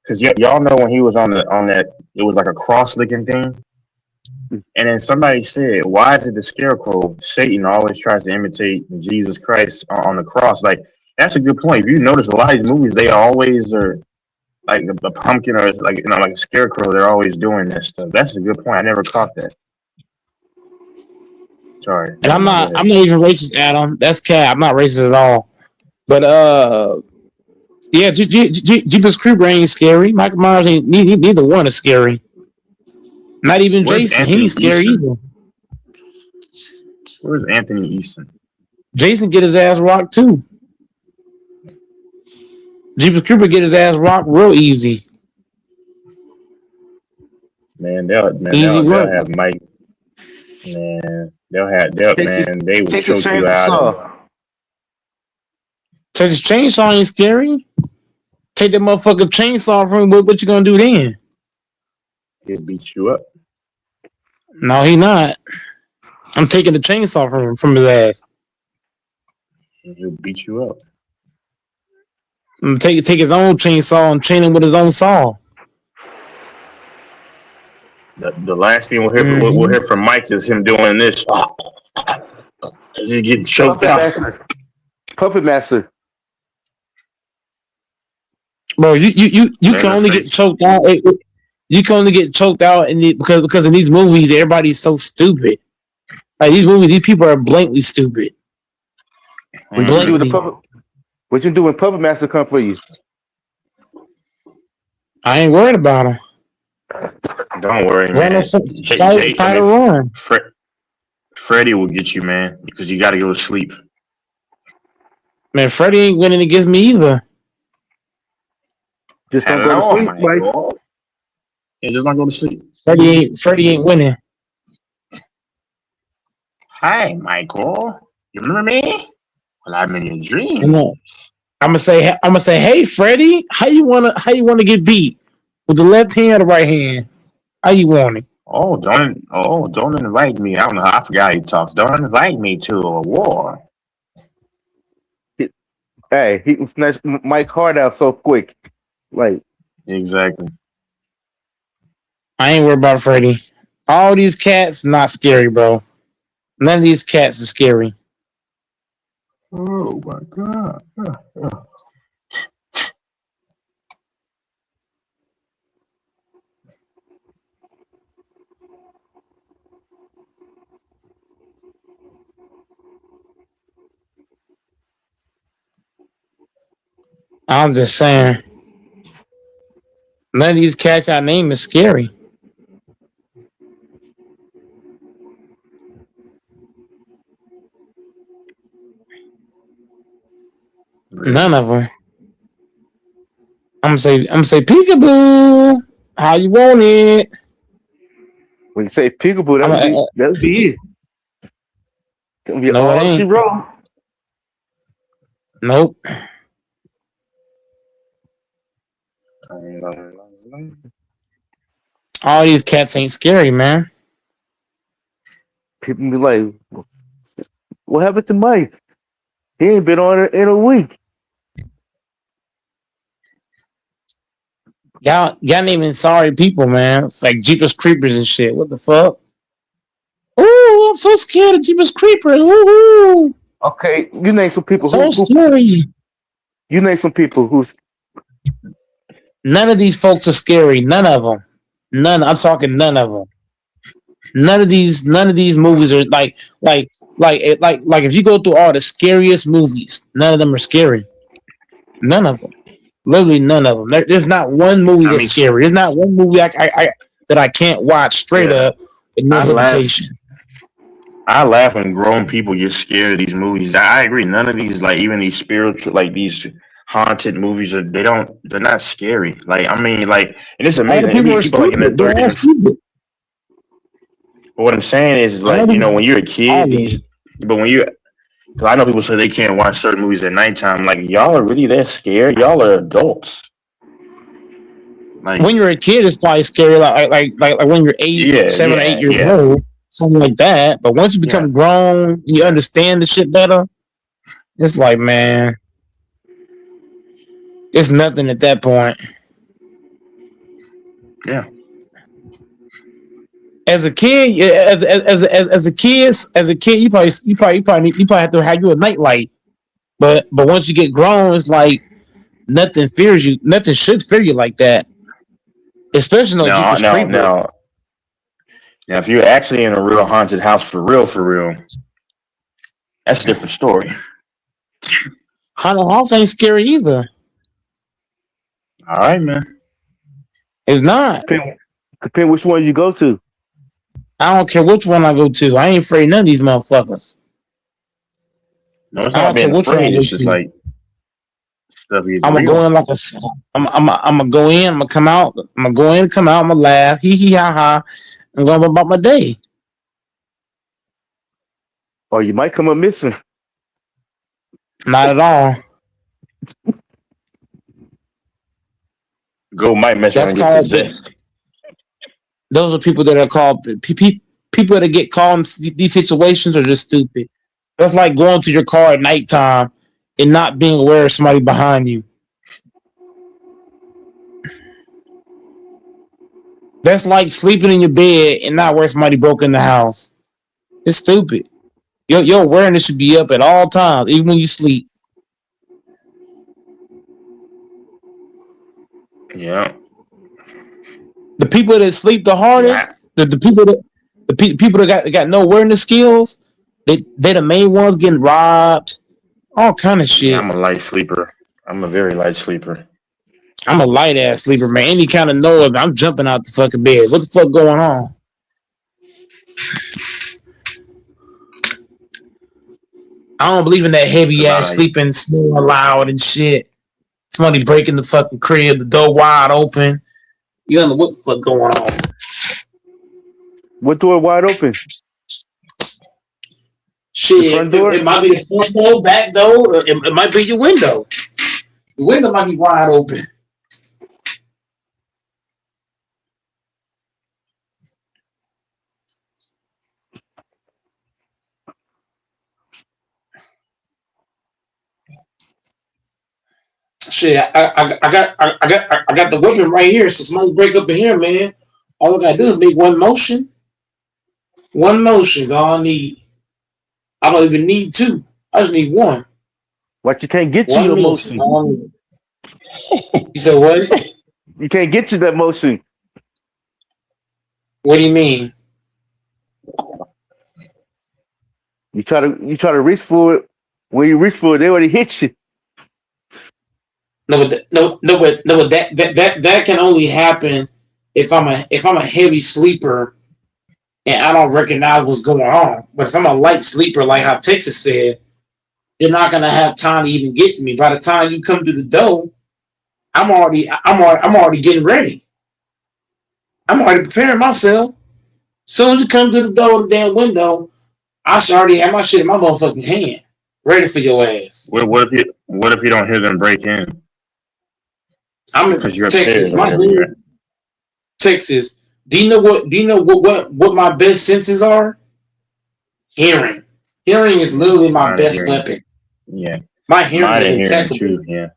Speaker 6: because y'all know when he was on that, it was like a cross-looking thing, and then somebody said, "Why is it the scarecrow? Satan always tries to imitate Jesus Christ on the cross." Like that's a good point. If you notice, a lot of these movies, they always are like a pumpkin or like a scarecrow. They're always doing that stuff. That's a good point. I never caught that. Sorry.
Speaker 2: And I'm not even racist, Adam. That's cat. I'm not racist at all. But yeah, Jeepers Creeper ain't scary. Michael Myers ain't neither one is scary. Not even
Speaker 6: Where's
Speaker 2: Jason. He
Speaker 6: Anthony
Speaker 2: ain't scary
Speaker 6: Easton?
Speaker 2: either.
Speaker 6: Where's Anthony Easton?
Speaker 2: Jason get his ass rocked too. Jeepers Creeper get his ass rocked real easy.
Speaker 6: Man, they'll
Speaker 2: Work.
Speaker 6: have Mike. Man, they will
Speaker 7: Texas
Speaker 6: choke you out.
Speaker 7: Chainsaw.
Speaker 2: Texas Chainsaw ain't scary. Take that motherfucking chainsaw from him. What you gonna do then?
Speaker 6: He'll beat you up.
Speaker 2: No, he not. I'm taking the chainsaw from his ass.
Speaker 6: He'll beat you up.
Speaker 2: I'm gonna take his own chainsaw and chain him with his own saw.
Speaker 6: The last thing we'll hear from Mike is him doing this. He's getting choked out.
Speaker 7: Puppet Master.
Speaker 2: Bro, you can only get choked out. You can only get choked out because in these movies, everybody's so stupid. Like these movies, these people are blatantly stupid.
Speaker 7: What you do when Puppet Master come for you?
Speaker 2: I ain't worried about him.
Speaker 6: Don't worry, man.
Speaker 2: Fight or run.
Speaker 6: Freddy will get you, man, because you got to go to sleep.
Speaker 2: Man, Freddy ain't winning against me either.
Speaker 7: Just don't go to sleep, Mike.
Speaker 6: Yeah, just don't go to sleep.
Speaker 2: Freddy ain't winning.
Speaker 6: Hi, Michael. You remember me? Well, I'm in your dream.
Speaker 2: I'm gonna say, hey, Freddy, how you wanna get beat with the left hand or the right hand? How you want it?
Speaker 6: Don't invite me. I don't know. I forgot he talks. Don't invite me to a war.
Speaker 7: Hey, he can snatch Mike Hart out so quick. Like
Speaker 6: exactly.
Speaker 2: I ain't worried about Freddy. All these cats not scary, bro. None of these cats are scary.
Speaker 6: Oh my god.
Speaker 2: I'm just saying. None of these cats I named is scary. None of them. I'm gonna say peekaboo. How you want it?
Speaker 7: when you say peekaboo, that'll be it. It'll be
Speaker 2: no,
Speaker 7: all she wrote.
Speaker 2: Nope. All these cats ain't scary, man.
Speaker 7: People be like, "What happened to Mike? He ain't been on it in a week."
Speaker 2: Y'all naming sorry people, man. It's like Jeepers Creepers and shit. What the fuck? Ooh, I'm so scared of Jeepers Creepers. Woohoo!
Speaker 7: Okay, you name some people
Speaker 2: so scary.
Speaker 7: You name some people who's.
Speaker 2: None of these folks are scary. None of them. None. I'm talking none of them. None of these movies are like if you go through all the scariest movies, none of them are scary. None of them. Literally none of them. There's not one movie that's scary. There's not one movie that I can't watch straight up with no hesitation.
Speaker 6: I laugh when grown people get scared of these movies. I agree. None of these, like even these spiritual, like these haunted movies, they're not scary. Like I mean, like, and it's
Speaker 2: All the
Speaker 6: amazing. It
Speaker 2: people
Speaker 6: be
Speaker 2: are
Speaker 6: people like in their
Speaker 2: stupid. They're all
Speaker 6: 30s.
Speaker 2: stupid.
Speaker 6: But what I'm saying is,
Speaker 2: All
Speaker 6: like,
Speaker 2: the
Speaker 6: when you're a
Speaker 2: all
Speaker 6: kid,
Speaker 2: of them.
Speaker 6: but when you, because I know people say they can't watch certain movies at nighttime. Like, y'all are really that scared? Y'all are adults. Like,
Speaker 2: When you're a kid, it's probably scary. Like when you're
Speaker 6: yeah,
Speaker 2: 7 or 8
Speaker 6: yeah,
Speaker 2: years
Speaker 6: yeah,
Speaker 2: old, something like that. But once you
Speaker 6: yeah,
Speaker 2: become grown, you understand the shit better. It's like, man, it's nothing at that point.
Speaker 6: yeah.
Speaker 2: As a kid, as a kid, you probably have to have you a nightlight. But once you get grown, it's like nothing fears you. Nothing should fear you like that. Especially no
Speaker 6: Now,
Speaker 2: Jeepers
Speaker 6: now,
Speaker 2: Creepers.
Speaker 6: now, now, if you're actually in a real haunted house for real, that's a different story.
Speaker 2: Haunted house ain't scary either.
Speaker 6: All right, man.
Speaker 2: It's not.
Speaker 7: Depend which one you go to.
Speaker 2: I don't care which one I go to. I ain't afraid of none of these motherfuckers.
Speaker 6: No, it's
Speaker 2: I
Speaker 6: not
Speaker 2: don't care
Speaker 6: being
Speaker 2: which one I
Speaker 6: afraid.
Speaker 2: go
Speaker 6: It's just
Speaker 2: to.
Speaker 6: like stuff is
Speaker 2: I'm gonna go
Speaker 6: real.
Speaker 2: in like a. I'm gonna go in. I'm gonna come out. I'm gonna go in, come out. I'm gonna laugh. Hee hee ha ha. I'm going about my day.
Speaker 7: Or you might come up missing.
Speaker 2: Not at all.
Speaker 6: Go might mess around
Speaker 2: That's
Speaker 6: and get
Speaker 2: called.
Speaker 6: possessed.
Speaker 2: Those are people that are called people that get caught in these situations are just stupid. That's like going to your car at nighttime and not being aware of somebody behind you. That's like sleeping in your bed and not where somebody broke in the house. It's stupid. Your awareness should be up at all times, even when you sleep.
Speaker 6: Yeah.
Speaker 2: The people that sleep the
Speaker 6: Yeah.
Speaker 2: hardest, the people that got no awareness skills, they the main ones getting robbed, all kind of
Speaker 6: Yeah,
Speaker 2: shit.
Speaker 6: I'm a light sleeper. I'm a very light sleeper.
Speaker 2: I'm a light ass sleeper, man. Any kind of noise, I'm jumping out the fucking bed. What the fuck going on? I don't believe in that heavy ass
Speaker 6: Nah,
Speaker 2: sleeping, snoring loud and shit. Somebody breaking the fucking crib, the door wide open. You don't know what the fuck going on.
Speaker 7: What door wide open? The
Speaker 2: Shit,
Speaker 7: front door?
Speaker 2: it might be the front door, back door, or it might be your window. The window might be wide open. Shit, I got the weapon right here. So somebody break up in here, man. All I gotta do is make one motion. One motion, all I need. I don't even need two. I just need one.
Speaker 7: What, you can't get to
Speaker 2: One
Speaker 7: your
Speaker 2: motion.
Speaker 7: motion.
Speaker 2: All I need. You said what?
Speaker 7: You can't get to that motion.
Speaker 2: What do you mean?
Speaker 7: You try to reach for it. When you reach for it, they already hit you.
Speaker 2: No, but that can only happen if I'm a heavy sleeper and I don't recognize what's going on. But if I'm a light sleeper, like how Texas said, you're not gonna have time to even get to me. By the time you come to the door, I'm already getting ready. I'm already preparing myself. Soon as you come to the door of the damn window, I should already have my shit in my motherfucking hand, ready for your ass.
Speaker 6: what if you don't hear them break in
Speaker 2: I'm in
Speaker 6: because you're
Speaker 2: Texas.
Speaker 6: upstairs or whatever you're at?
Speaker 2: Texas. Do you know what my best senses are? Hearing. Hearing is literally my
Speaker 6: Mine is
Speaker 2: best
Speaker 6: hearing.
Speaker 2: weapon.
Speaker 6: Yeah,
Speaker 2: My hearing
Speaker 6: mine
Speaker 2: is
Speaker 6: and hearing
Speaker 2: impeccable.
Speaker 6: too. Yeah,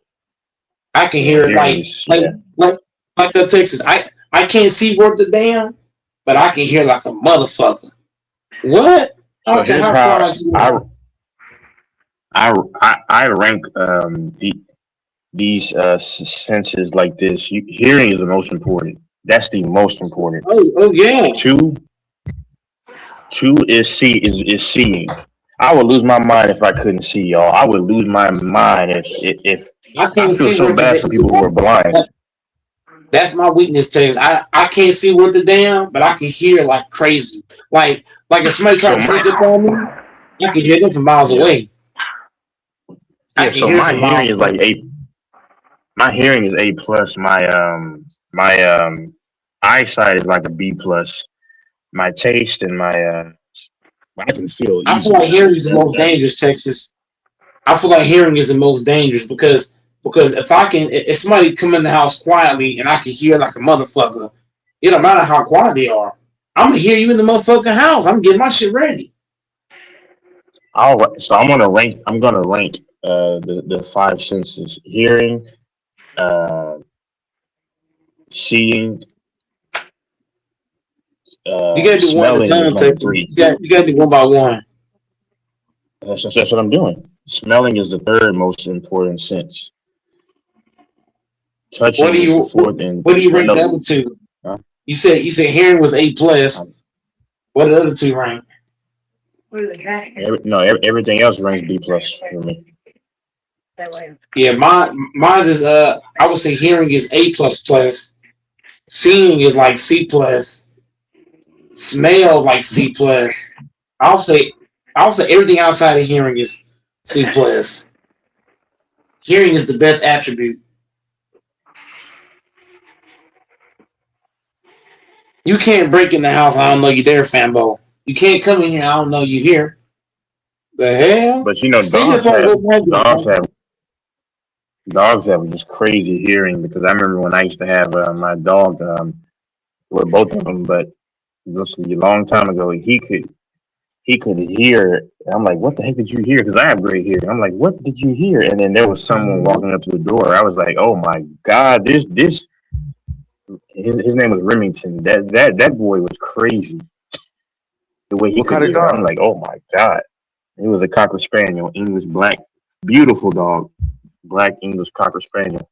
Speaker 2: I can hear it
Speaker 6: hearing is yeah.
Speaker 2: like the Texas. I can't see worth the damn, but I can hear like a motherfucker. What? I
Speaker 6: So
Speaker 2: don't care
Speaker 6: here's
Speaker 2: how
Speaker 6: how
Speaker 2: far I do.
Speaker 6: I rank these senses like this. Hearing is the most important. That's the most important.
Speaker 2: Oh yeah.
Speaker 6: Two is seeing. I would lose my mind if I couldn't see, y'all. I would lose my mind if
Speaker 2: I
Speaker 6: I
Speaker 2: can't
Speaker 6: feel
Speaker 2: see
Speaker 6: so
Speaker 2: worth the
Speaker 6: bad for people who are blind.
Speaker 2: That's my weakness, Texas. I can't see worth the damn, but I can hear like crazy. Like Like if somebody
Speaker 6: So
Speaker 2: tries to sneak up
Speaker 6: my
Speaker 2: on me, I can hear them from miles
Speaker 6: yeah
Speaker 2: away. I
Speaker 6: yeah.
Speaker 2: can
Speaker 6: So
Speaker 2: hear them
Speaker 6: my
Speaker 2: from
Speaker 6: hearing
Speaker 2: miles
Speaker 6: is
Speaker 2: away.
Speaker 6: like A. My hearing is A plus. My eyesight is like a B plus. My taste and my I can feel
Speaker 2: I feel
Speaker 6: easily.
Speaker 2: like hearing is the
Speaker 6: That
Speaker 2: most
Speaker 6: that's
Speaker 2: dangerous, Texas. I feel like hearing is the most dangerous because if somebody come in the house quietly and I can hear like a motherfucker, it don't matter how quiet they are. I'm gonna hear you in the motherfucking house. I'm getting my shit ready.
Speaker 6: all right. So I'm gonna rank. I'm gonna rank the five senses: hearing, uh, seeing,
Speaker 2: You gotta do one at a
Speaker 6: smelling is
Speaker 2: time,
Speaker 6: number
Speaker 2: Texas.
Speaker 6: three.
Speaker 2: You gotta do one by one.
Speaker 6: That's what I'm doing. Smelling is the third most important sense.
Speaker 2: What
Speaker 6: Touching
Speaker 2: do
Speaker 6: is the
Speaker 2: you
Speaker 6: fourth, and
Speaker 2: what do you
Speaker 6: I
Speaker 2: rank the
Speaker 6: know.
Speaker 2: other two?
Speaker 6: Uh,
Speaker 2: You said hearing was A plus.
Speaker 6: um,
Speaker 2: What are the other two rank?
Speaker 6: everything else ranks B plus for me.
Speaker 2: Yeah, mine is I would say hearing is A plus plus. Seeing is like C plus. Smell like C plus. I'll say I'll say everything outside of hearing is C plus. Hearing is the best attribute. You can't break in the house. I don't know you there, Fambo. You can't come in here. I don't know you here. The hell?
Speaker 6: But
Speaker 2: Stay your phone. Go behind you,
Speaker 6: dogs
Speaker 2: man.
Speaker 6: have dogs have just crazy hearing because I remember when I used to have my dog, well, both of them, but this was a long time ago. He could hear. And I'm like, what the heck did you hear? Because I have great hearing. I'm like, what did you hear? And then there was someone walking up to the door. I was like, oh my god, this. His name was Remington. That boy was crazy. The way he
Speaker 7: What
Speaker 6: could
Speaker 7: kind of
Speaker 6: hear. I'm
Speaker 7: dog?
Speaker 6: like, oh my god. He was a cocker spaniel, English black, beautiful dog, black English cocker spaniel.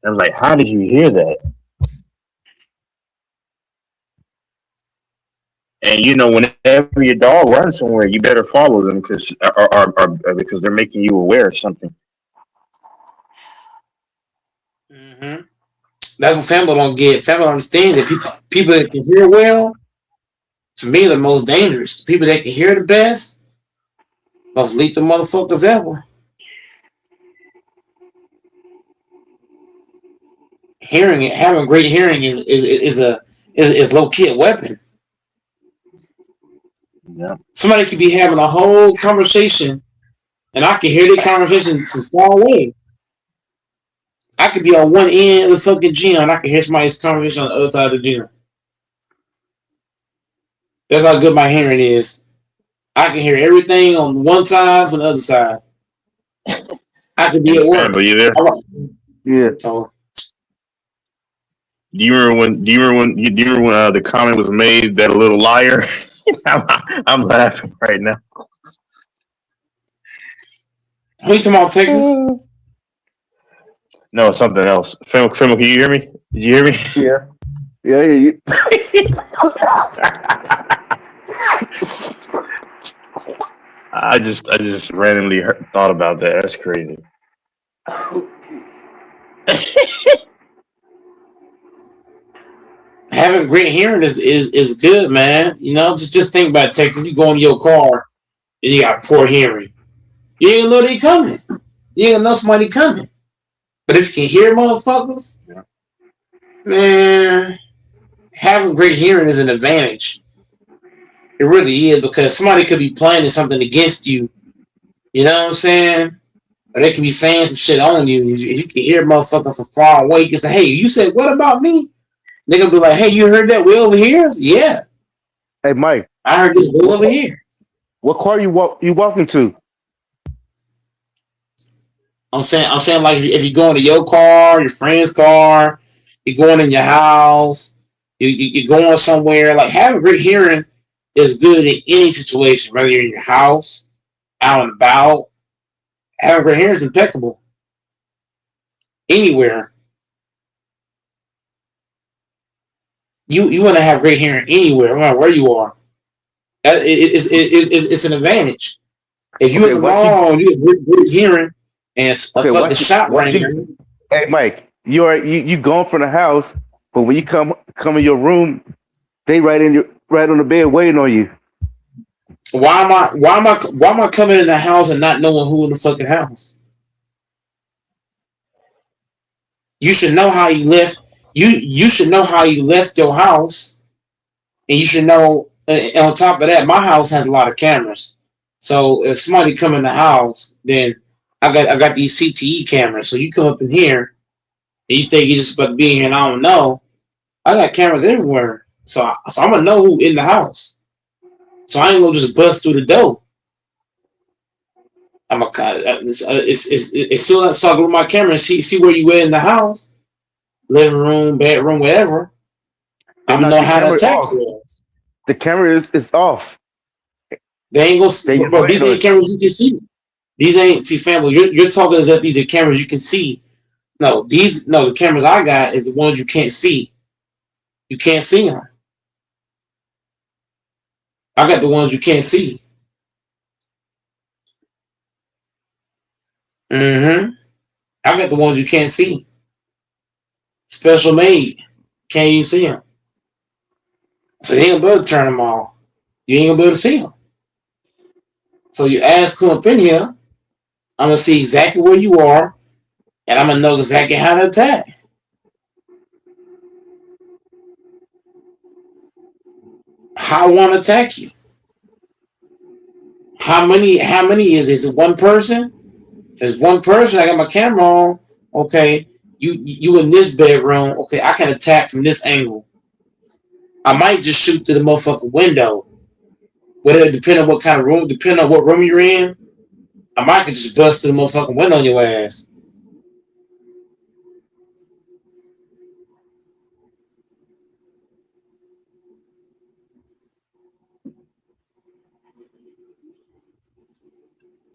Speaker 6: I was like, how did you hear that? And whenever your dog runs somewhere, you better follow them because because they're making you aware of something.
Speaker 2: Mm-hmm. That's what Fambo don't get. Fambo don't understand that people that can hear well, to me, are the most dangerous. The people that can hear the best, most lethal motherfuckers ever. Hearing it, having great hearing is low key a weapon.
Speaker 6: Yeah,
Speaker 2: Somebody could be having a whole conversation, and I can hear the conversation from far away. I could be on one end of the fucking gym, and I can hear somebody's conversation on the other side of the gym. That's how good my hearing is. I can hear everything on one side from the other side. I could be
Speaker 6: and
Speaker 2: at
Speaker 6: fan,
Speaker 2: work.
Speaker 6: but you there?
Speaker 7: Yeah.
Speaker 2: So
Speaker 6: Do you remember when? The comment was made that a little liar? I'm, I'm laughing right now.
Speaker 2: who you talking about, Texas?
Speaker 6: No, something else. Film, can you hear me? Did you hear me?
Speaker 7: Yeah. Yeah. You,
Speaker 6: I just randomly thought about that. That's crazy.
Speaker 2: Having great hearing is good, man. You know, just think about it, Texas. You go in your car and you got poor hearing. You ain't gonna know they coming. You ain't gonna know somebody coming. But if you can hear motherfuckers,
Speaker 6: Yeah.
Speaker 2: man, having great hearing is an advantage. It really is because somebody could be planning something against you. You know what I'm saying? Or they could be saying some shit on you. If you can hear motherfucker from far away, you can say, "Hey, you said what about me?" They're gonna be like, "Hey, you heard that way over here?" Yeah,
Speaker 7: hey, Mike.
Speaker 2: I heard this way over here.
Speaker 7: What car you walking to?
Speaker 2: I'm saying like if you're going to your car, your friend's car, you're going in your house, you're going somewhere. Like having great hearing is good in any situation, whether you're in your house, out and about. Having great hearing is impeccable anywhere. You want to have great hearing anywhere, no matter where you are. It's an advantage. If you in
Speaker 7: Okay,
Speaker 2: the
Speaker 7: watch you.
Speaker 2: mall, you have good hearing, and it's a
Speaker 7: Okay,
Speaker 2: fucking
Speaker 7: watch you.
Speaker 2: shot
Speaker 7: Watch
Speaker 2: right
Speaker 7: you.
Speaker 2: here.
Speaker 7: Hey, Mike. You gone from the house, but when you come in your room, they right in your right on the bed waiting on you.
Speaker 2: Why am I coming in the house and not knowing who in the fucking house? You should know how you left. You should know how you left your house, and you should know. And on top of that, my house has a lot of cameras. So if somebody come in the house, then I got these CTE cameras. So you come up in here and you think you're just about to be in here, and I don't know. I got cameras everywhere, so I'm gonna know who in the house. So I ain't gonna just bust through the door. I'm a as soon as I start with my camera and see where you at in the house, living room, bedroom, whatever. I'm gonna know how to attack you.
Speaker 7: The camera is off.
Speaker 2: They ain't gonna, bro. These ain't cameras you can see. These ain't family. You're talking as if these are cameras you can see. No, the cameras I got is the ones you can't see. You can't see them. I got the ones you can't see. I got the ones you can't see. Special made. Can't even see them. So you ain't gonna be able to turn them off. You ain't gonna be able to see them. So your ass come up in here, I'm gonna see exactly where you are, and I'm gonna know exactly how to attack. How I want to attack you. How many is it? Is it one person? There's one person. I got my camera on. Okay, you in this bedroom. Okay, I can attack from this angle. I might just shoot through the motherfucking window. Whether depending on what kind of room, depending on what room you're in, I might could just bust through the motherfucking window on your ass.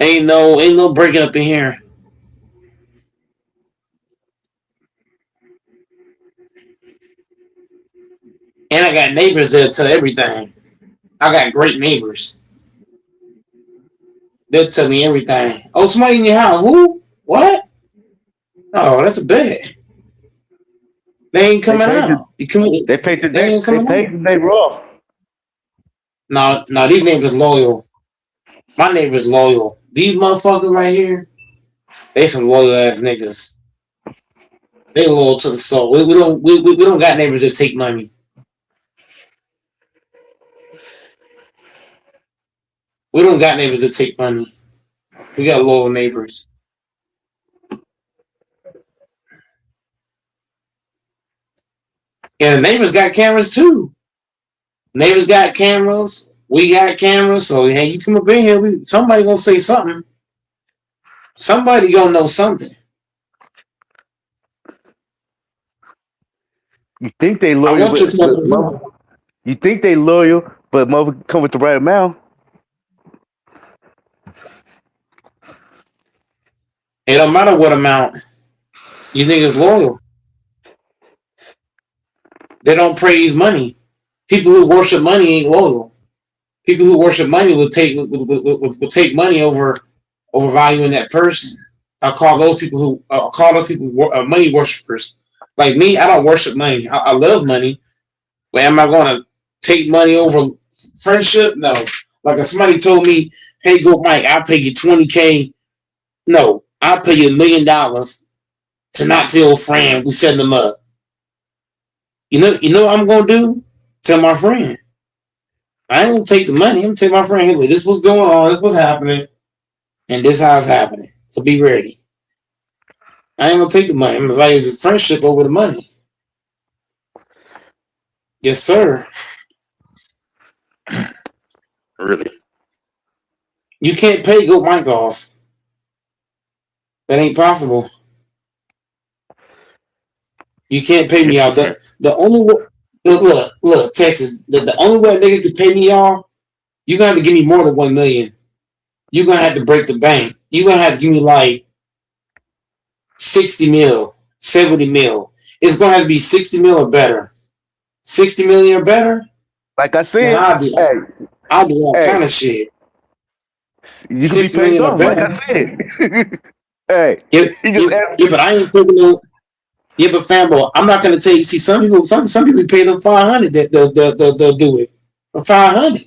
Speaker 2: Ain't no breaking up in here. And I got neighbors that tell everything. I got great neighbors. They'll tell me everything. Oh, somebody in your house. Who? What? Oh, that's a bet. They ain't coming out.
Speaker 7: They paid the day.
Speaker 2: ain't coming
Speaker 7: They paid the day raw.
Speaker 2: No, these neighbors loyal. My neighbors loyal. These motherfuckers right here, they some loyal ass niggas. They loyal to the soul. We don't got neighbors that take money. We don't got neighbors that take money. We got loyal neighbors. And the neighbors got cameras too. Neighbors got cameras. We got cameras. So hey, you come up in here, somebody gonna say something. Somebody gonna know something.
Speaker 7: You think they loyal, but mother come with the right amount.
Speaker 2: It don't matter what amount. You niggas loyal. They don't praise money. People who worship money ain't loyal. People who worship money will take money over valuing that person. I call those people money worshipers. Like me, I don't worship money. I love money, but am I going to take money over friendship? No. Like if somebody told me, "Hey, go Mike, I'll pay you $20,000." No, I'll pay you $1 million to not tell a friend we set them up. You know what I'm gonna do? Tell my friend. I ain't gonna take the money. I'm gonna tell my friend, "Hey, this what's going on. This what's happening, and this how it's happening. So be ready." I ain't gonna take the money. I'm gonna value the friendship over the money. Yes, sir.
Speaker 6: Really?
Speaker 2: You can't pay Go Mike off. That ain't possible. You can't pay me out. The only way, look, Texas. The only way a nigga can pay me off, you gonna have to give me more than $1 million. You're gonna have to break the bank. You're gonna have to give me like 60 mil, 70 mil. It's gonna have to be 60 mil or better. 60 million or better.
Speaker 7: Like I said,
Speaker 2: man, I'll do all kind of shit.
Speaker 7: You can be paid off, like I said. Hey,
Speaker 2: but I ain't taking no. Yeah, but Fambo, I'm not gonna tell you. See, some people pay them $500 that they'll do it. for 500.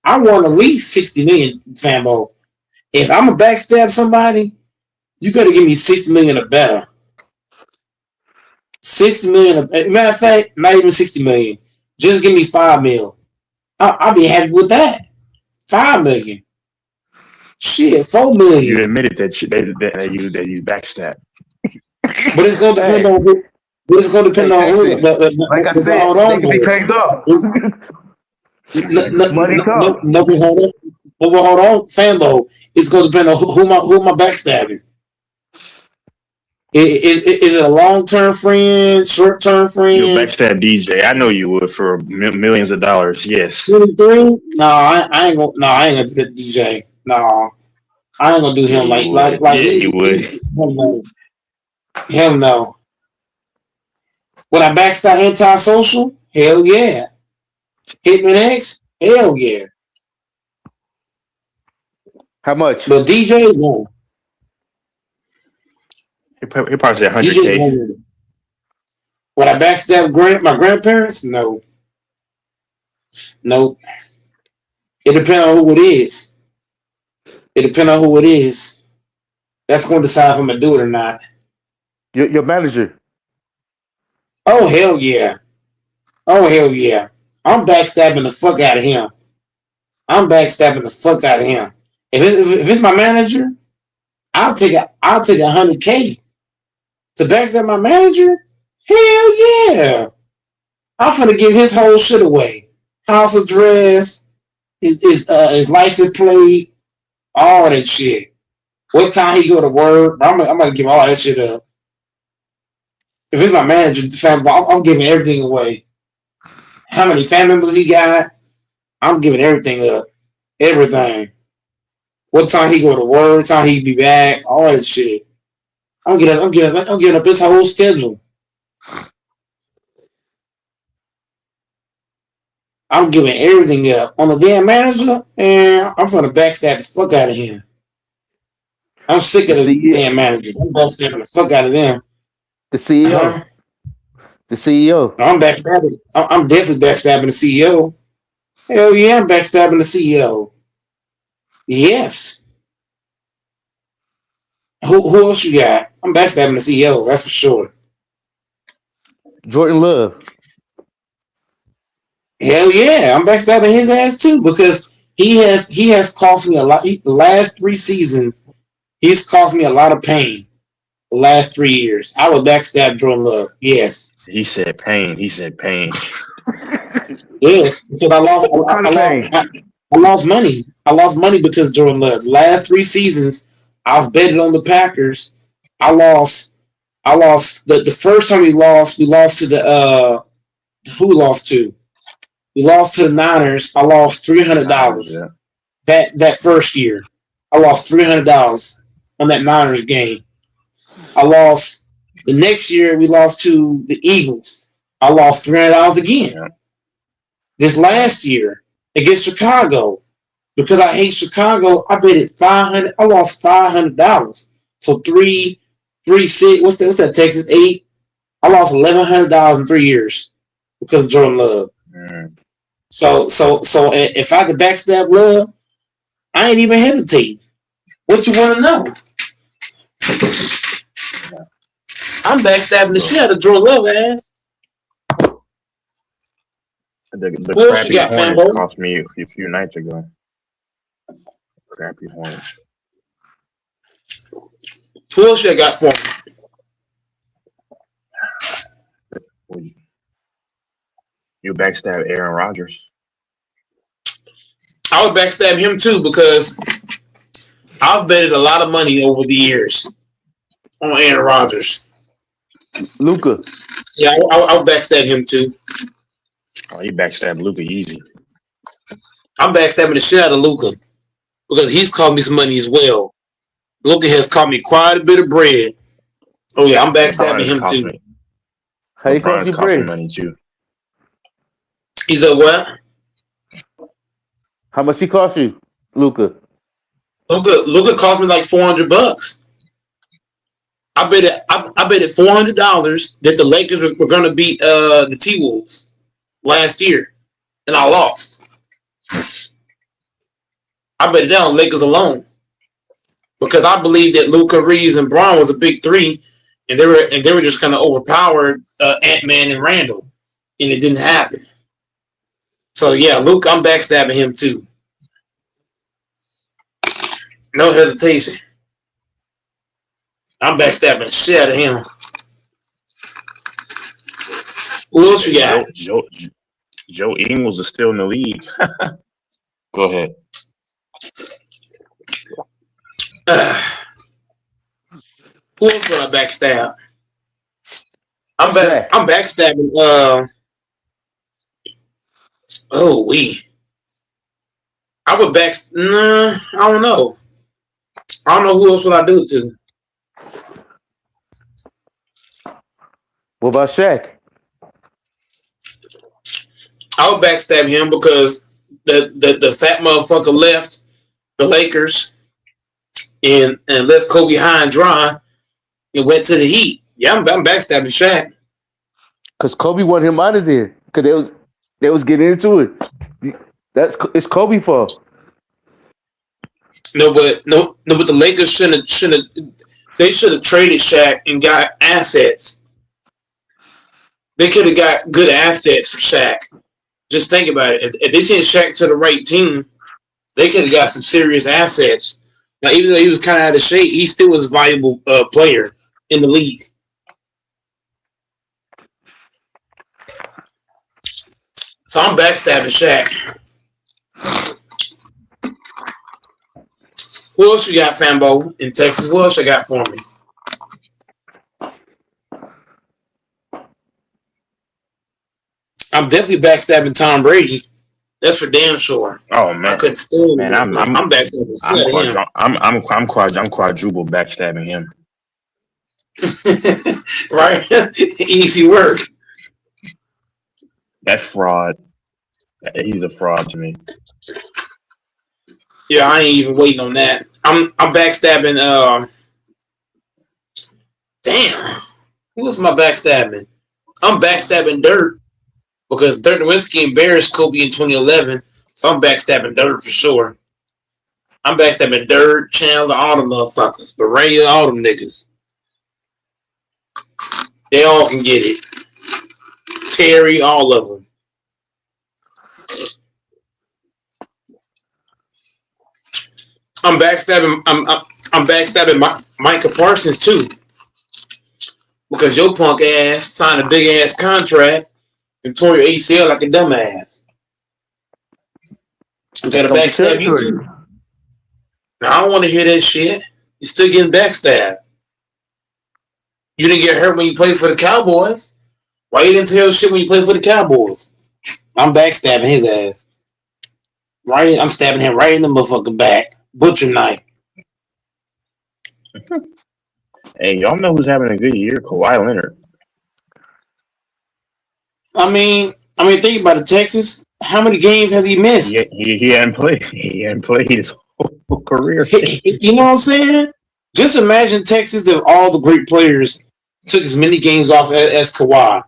Speaker 2: I want at least 60 million, Fambo. If I'm gonna backstab somebody, you gotta give me 60 million or better. 60 million. Matter of fact, not even 60 million. Just give me 5 mil. I'll be happy with that. 5 million. Shit, 4
Speaker 6: You
Speaker 2: million.
Speaker 6: admitted that you backstab.
Speaker 2: But it's gonna depend
Speaker 7: Hey,
Speaker 2: on who. But it's gonna depend
Speaker 7: hey,
Speaker 2: on who.
Speaker 7: Texas. Like I said,
Speaker 2: Hold
Speaker 7: they
Speaker 2: on,
Speaker 7: can be
Speaker 2: though.
Speaker 7: paid off. Money talk.
Speaker 2: No, hold on. But hold on, Fambo. It's gonna depend on who am I backstabbing. Is it a long term friend, short term
Speaker 6: You'll
Speaker 2: friend?
Speaker 6: backstab DJ. I know you would for millions of dollars. Yes.
Speaker 2: 23? No, I ain't gonna. No, I ain't gonna do that, DJ. No, I ain't gonna do
Speaker 6: Yeah,
Speaker 2: him
Speaker 6: you would.
Speaker 2: like
Speaker 6: Yeah, you would.
Speaker 2: him no. Him no. Would I backstab antisocial? Hell yeah. Hitman X? Hell yeah.
Speaker 7: How much?
Speaker 2: But DJ no.
Speaker 6: He probably said
Speaker 2: DJ
Speaker 6: 100K.
Speaker 2: no. Would I backstab my grandparents? No. No. It depends on who it is. It depends on who it is. That's going to decide if I'm gonna do it or not.
Speaker 7: Your manager.
Speaker 2: Oh hell yeah! Oh hell yeah! I'm backstabbing the fuck out of him. I'm backstabbing the fuck out of him. If it's my manager, I'll take 100K to backstab my manager. Hell yeah! I'm finna give his whole shit away. House address, his license plate, all that shit. What time he go to work? I'm gonna give all that shit up. If it's my manager, I'm giving everything away. How many family members he got? I'm giving everything up. Everything. What time he go to work? What time he be back? All that shit. I'm giving up his whole schedule. I'm giving everything up on the damn manager, and I'm gonna backstab the fuck out of him. I'm sick
Speaker 7: The
Speaker 2: of the
Speaker 7: CEO.
Speaker 2: damn manager. I'm backstabbing the fuck out of them.
Speaker 7: The CEO.
Speaker 2: Huh?
Speaker 7: The CEO.
Speaker 2: I'm backstabbing. I'm definitely backstabbing the CEO. Hell yeah, I'm backstabbing the CEO. Yes. Who else you got? I'm backstabbing the CEO. That's for sure.
Speaker 7: Jordan Love.
Speaker 2: Hell yeah, I'm backstabbing his ass too because he has cost me a lot. The last 3 seasons, he's caused me a lot of pain. The last 3 years, I would backstab Jordan Love. Yes,
Speaker 6: He said pain. He said pain.
Speaker 2: yes, because
Speaker 7: What kind of pain?
Speaker 2: I lost money. I lost money because Jordan Love. The last 3 seasons, I've betted on the Packers. I lost. I lost the first time we lost. We lost to the who we lost to? We lost to the Niners. I lost $300.
Speaker 6: Yeah.
Speaker 2: That first year, I lost $300 on that Niners game. I lost the next year. We lost to the Eagles. I lost $300 again.
Speaker 6: Yeah.
Speaker 2: This last year against Chicago, because I hate Chicago, I bet it 500. I lost $500. So three, six. What's that? Texas 8. I lost $1,100 in 3 years because of Jordan Love.
Speaker 6: Mm.
Speaker 2: So if I could backstab Love, I ain't even hesitating. What you want to know? I'm backstabbing the shit out of Jordan Love ass.
Speaker 6: The
Speaker 2: What else
Speaker 6: crappy
Speaker 2: you got,
Speaker 6: Hornets
Speaker 2: Fambo?
Speaker 6: cost me a few nights ago. Crappy Hornets.
Speaker 2: Who else you got for me?
Speaker 6: You backstab Aaron Rodgers.
Speaker 2: I would backstab him too because I've betted a lot of money over the years on Aaron Rodgers.
Speaker 7: Luca.
Speaker 2: Yeah, I would backstab him too.
Speaker 6: Oh, you backstab Luka easy.
Speaker 2: I'm backstabbing the shit out of Luka because he's cost me some money as well. Luka has cost me quite a bit of bread. Oh yeah, I'm backstabbing him too.
Speaker 7: How you cost you bread?
Speaker 6: Money too.
Speaker 2: He said what?
Speaker 7: How much he cost you, Luca?
Speaker 2: Luka cost me like $400. I bet it $400 that the Lakers were going to beat the T-Wolves last year. and I lost. I bet it down Lakers alone because I believe that Luka, Reeves, and Braun was a big three, and they were just kind of overpowered Ant-Man and Randall, and it didn't happen. So yeah, Luke, I'm backstabbing him too. No hesitation. I'm backstabbing the shit out of him. Who else you got?
Speaker 6: Joe Ingles is still in the league. Go ahead.
Speaker 2: Who else would I backstab? I'm backstabbing. I would I don't know. I don't know who else would I do it to.
Speaker 7: What about Shaq?
Speaker 2: I would backstab him because the fat motherfucker left the Lakers and left Kobe high and dry and went to the Heat. Yeah, I'm backstabbing Shaq.
Speaker 7: Because Kobe wanted him out of there. Because they was getting into it. It's Kobe's fault.
Speaker 2: No, but the Lakers shouldn't they should have traded Shaq and got assets. They could have got good assets for Shaq. Just think about it. If they sent Shaq to the right team, they could have got some serious assets. Now, even though he was kind of out of shape, he still was a valuable player in the league. So I'm backstabbing Shaq. Who else you got, Fambo, in Texas? Who else you got for me? I'm definitely backstabbing Tom Brady. That's for damn sure.
Speaker 6: Oh man,
Speaker 2: I couldn't stand
Speaker 6: man,
Speaker 2: I'm backstabbing
Speaker 6: I'm quadruple backstabbing him.
Speaker 2: Right? Easy work.
Speaker 6: That's fraud. He's a fraud to me.
Speaker 2: Yeah, I ain't even waiting on that. I'm backstabbing. Damn, who was my backstabbing? I'm backstabbing Dirt because Dirk Nowitzki embarrassed Kobe in 2011. So I'm backstabbing Dirt for sure. I'm backstabbing Dirt, Chandler, all them motherfuckers, Berea, all them niggas. They all can get it. Terry, all of them. I'm backstabbing. I'm backstabbing Micah Parsons too, because your punk ass signed a big ass contract and tore your ACL like a dumbass. I gotta backstab you too. I don't want to hear that shit. You're still getting backstabbed. You didn't get hurt when you played for the Cowboys. Why you didn't tell shit when you played for the Cowboys? I'm backstabbing his ass. Right, I'm stabbing him right in the motherfucking back. Butcher knife.
Speaker 6: Hey, y'all know who's having a good year? Kawhi Leonard.
Speaker 2: I mean, think about it, Texas. How many games has he missed?
Speaker 6: He hadn't played. He hadn't played his whole career.
Speaker 2: You know what I'm saying? Just imagine Texas if all the great players took as many games off as Kawhi.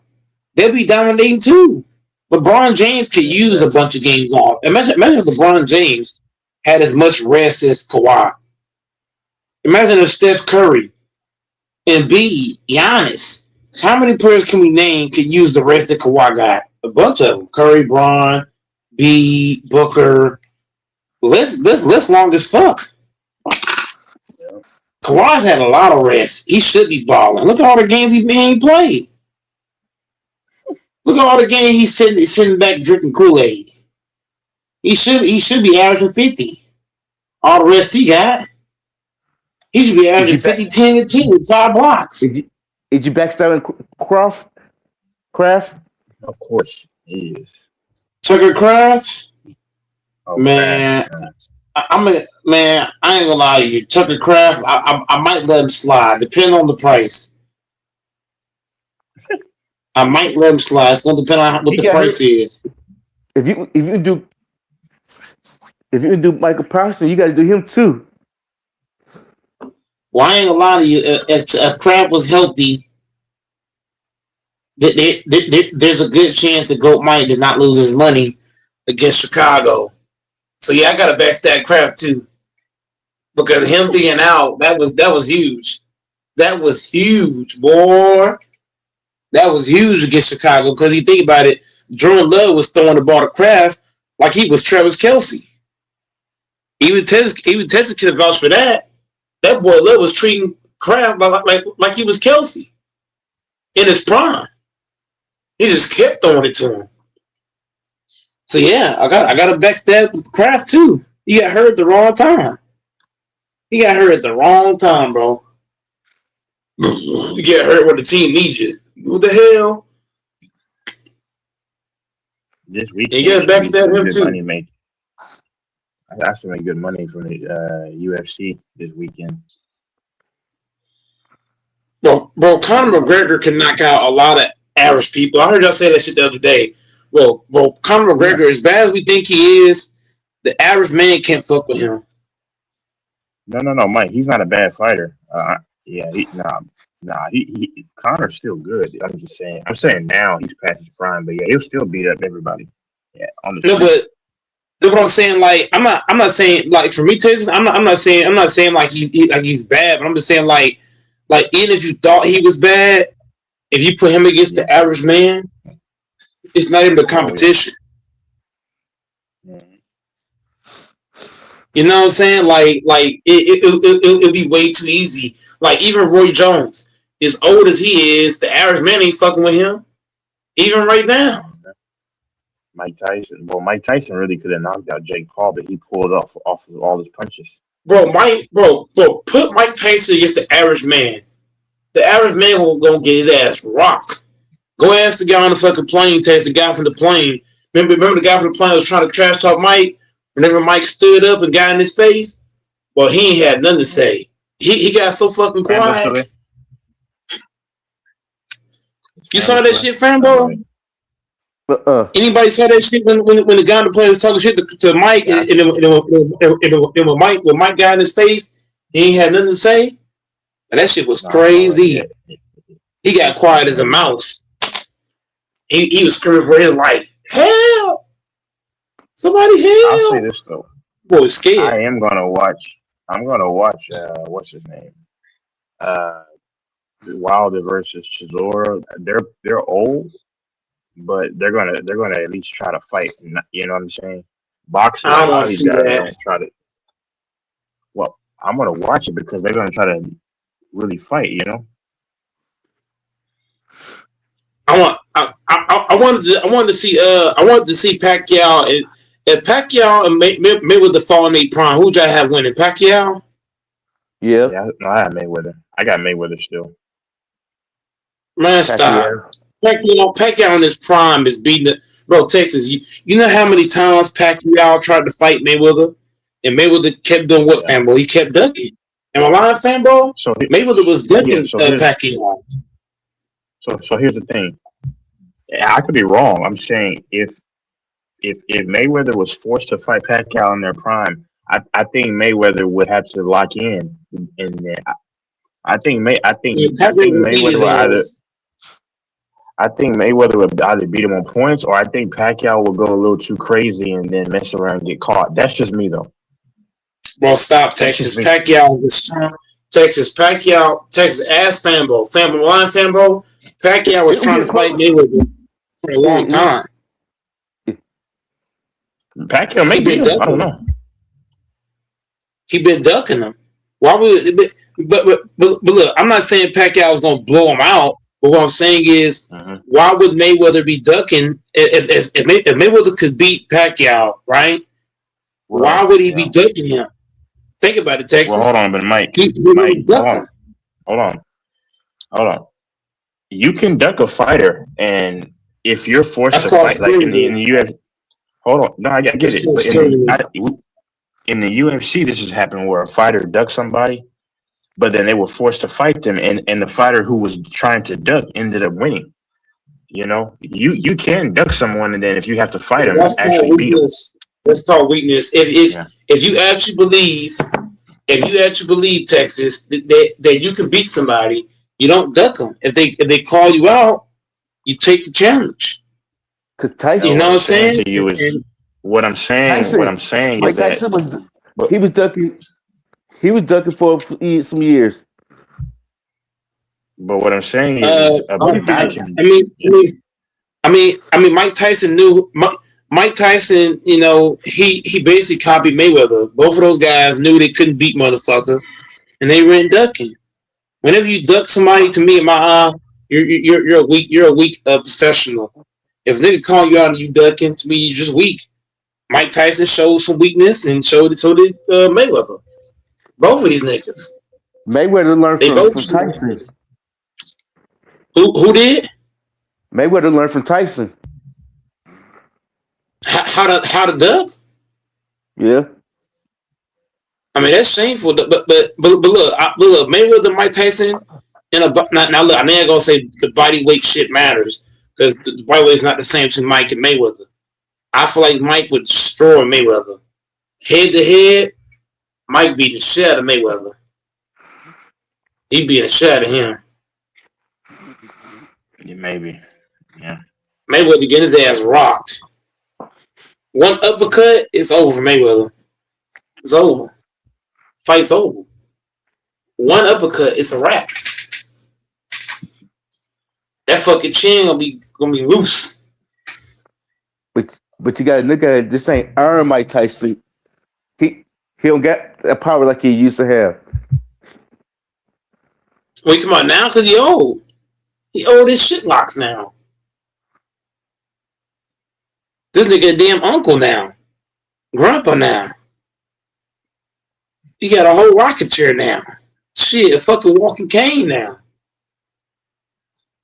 Speaker 2: They'll be dominating too. LeBron James could use a bunch of games off. Imagine if LeBron James had as much rest as Kawhi. Imagine if Steph Curry, Embiid, Giannis. How many players can we name could use the rest that Kawhi got? A bunch of them. Curry, Braun, B, Booker. List long as fuck. Kawhi's had a lot of rest. He should be balling. Look at all the games he played. Look at all the games he's sitting back drinking Kool-Aid. He should be averaging 50. All the rest he got. He should be averaging 50, 10, and 10 with 5 blocks.
Speaker 7: Did you backstab Kraft?
Speaker 6: Of course he is.
Speaker 2: Tucker Kraft?
Speaker 6: Oh,
Speaker 2: man. I ain't gonna lie to you. Tucker Kraft, I might let him slide, depending on the price. I might let him slide. It's gonna depend on what the price is.
Speaker 7: If you do Michael Parsons, you got to do him too.
Speaker 2: Well, I ain't gonna lie to you. If Kraft was healthy, there's a good chance that Goat Mike does not lose his money against Chicago. So yeah, I got to backstab Kraft too because him being out that was huge. That was huge, boy. That was huge against Chicago because you think about it, Jordan Love was throwing the ball to Kraft like he was Travis Kelce. Even Texas can vouch for that. That boy Love was treating Kraft like he was Kelce in his prime. He just kept throwing it to him. So yeah, I got a backstab with Kraft too. He got hurt at the wrong time. He got hurt at the wrong time, bro. You get hurt when the team needs you. What the hell?
Speaker 6: This weekend,
Speaker 2: And you got to backstab him
Speaker 6: good
Speaker 2: too.
Speaker 6: money make. I should make good money from the UFC this weekend.
Speaker 2: Bro, Conor McGregor can knock out a lot of average people. I heard y'all say that shit the other day. Bro, Conor McGregor, as bad as we think he is, the average man can't fuck with him.
Speaker 6: No, Mike. He's not a bad fighter. Conor's still good. I'm just saying. I'm saying now he's past his prime, but yeah, he'll still beat up everybody. Yeah, on the
Speaker 2: No, but look what I'm saying. Like, I'm not saying like for me, Texas. I'm not saying like he's bad, but I'm just saying like even if you thought he was bad, if you put him against the average man, it's not even a competition. You know what I'm saying? Like it'll be way too easy. Like even Roy Jones, as old as he is, the average man ain't fucking with him. Even right now.
Speaker 6: Mike Tyson really could have knocked out Jake Paul, but he pulled off of all his punches.
Speaker 2: Bro, put Mike Tyson against the average man. The average man will go get his ass rocked. Go ask the guy on the fucking plane, text the guy from the plane. Remember the guy from the plane was trying to trash talk Mike? Whenever Mike stood up and got in his face, well, he ain't had nothing to say. He got so fucking quiet. You saw that shit, Frambo? Anybody saw that shit when the guy on the plane was talking shit to Mike and when Mike got in his face, he ain't had nothing to say? And that shit was crazy. He got quiet as a mouse. He was screaming for his life. Help! Somebody help!
Speaker 6: I'll say this though.
Speaker 2: Boy, scared.
Speaker 6: I'm gonna watch. What's his name? Wilder versus Chisora. They're old, but they're gonna at least try to fight. You know what I'm saying? Boxing.
Speaker 2: I don't want to see that.
Speaker 6: Don't try to. Well, I'm gonna watch it because they're gonna try to really fight. You know.
Speaker 2: I wanted to see Pacquiao and Pacquiao and Mayweather fall in their prime. Who'd y'all have winning? Pacquiao?
Speaker 6: Yeah. No, I have Mayweather. I got Mayweather still.
Speaker 2: Man, stop. Pacquiao in his prime is beating the bro. Texas, you know how many times Pacquiao tried to fight Mayweather, and Mayweather kept doing what? Fanbo? He kept ducking. Am I lying, Fanbo? So Mayweather was ducking Pacquiao.
Speaker 6: So here's the thing. I could be wrong. I'm saying if Mayweather was forced to fight Pacquiao in their prime, I think Mayweather would have to lock in. And I think Mayweather would either beat him on points, or I think Pacquiao will go a little too crazy and then mess around and get caught. That's just me though.
Speaker 2: Well, stop, Texas. Pacquiao was strong. Texas ass Fanbo. Fanbo. Pacquiao was trying to fight Mayweather for a long time.
Speaker 6: Pacquiao may beat him. I don't know.
Speaker 2: He been ducking him. Why would? But look, I'm not saying Pacquiao is gonna blow him out. But what I'm saying is, why would Mayweather be ducking if Mayweather could beat Pacquiao, right? Well, why would he be ducking him? Think about it, Texas.
Speaker 6: Well, hold on, but Mike, hold on. You can duck a fighter, and if you're forced to fight, like in the UFC, hold on, no, I get it. But in the UFC, this has happened where a fighter ducked somebody, but then they were forced to fight them, and the fighter who was trying to duck ended up winning. You know, you can duck someone, and then if you have to fight them, actually beat them.
Speaker 2: That's called weakness. If you actually believe, Texas, that you can beat somebody, you don't duck them. If they call you out, you take the challenge.
Speaker 7: Because Tyson,
Speaker 2: you know what I'm saying?
Speaker 6: What I'm saying,
Speaker 7: Tyson,
Speaker 6: is
Speaker 7: Mike
Speaker 6: that,
Speaker 7: Tyson was
Speaker 6: but
Speaker 7: he was ducking. He was ducking for some years.
Speaker 6: what I'm saying is
Speaker 2: I'm
Speaker 6: about
Speaker 2: fine.
Speaker 6: Tyson.
Speaker 2: Mike Tyson knew Mike Tyson. You know, he basically copied Mayweather. Both of those guys knew they couldn't beat motherfuckers, and they went ducking. Whenever you duck somebody, to me, in my eye, you're a weak professional. If a nigga call you out and you ducking, to me, you're just weak. Mike Tyson showed some weakness and showed it. So did Mayweather. Both of these niggas.
Speaker 7: Mayweather learned
Speaker 2: They both
Speaker 7: from
Speaker 2: showed
Speaker 7: Tyson.
Speaker 2: weakness. Who did?
Speaker 7: Mayweather learned from Tyson.
Speaker 2: How to duck?
Speaker 7: Yeah.
Speaker 2: I mean, that's shameful. But look, Mayweather and Mike Tyson. Now look, I'm not gonna say the body weight shit matters because the body weight is not the same between Mike and Mayweather. I feel like Mike would destroy Mayweather. Head to head, Mike beat the shit out of Mayweather. He beat the shit out of him.
Speaker 6: Yeah, maybe, yeah.
Speaker 2: Mayweather get his ass rocked. One uppercut, it's over for Mayweather. It's over. Fight's over. One uppercut, it's a wrap. That fucking chin gonna be loose.
Speaker 7: But you gotta look at it. This ain't Iron Mike Tyson. He don't get that power like he used to have.
Speaker 2: What you talking about now? Because he old. He old as shit locks now. This nigga a damn uncle now. Grandpa now. He got a whole rocket chair now. Shit, a fucking walking cane now.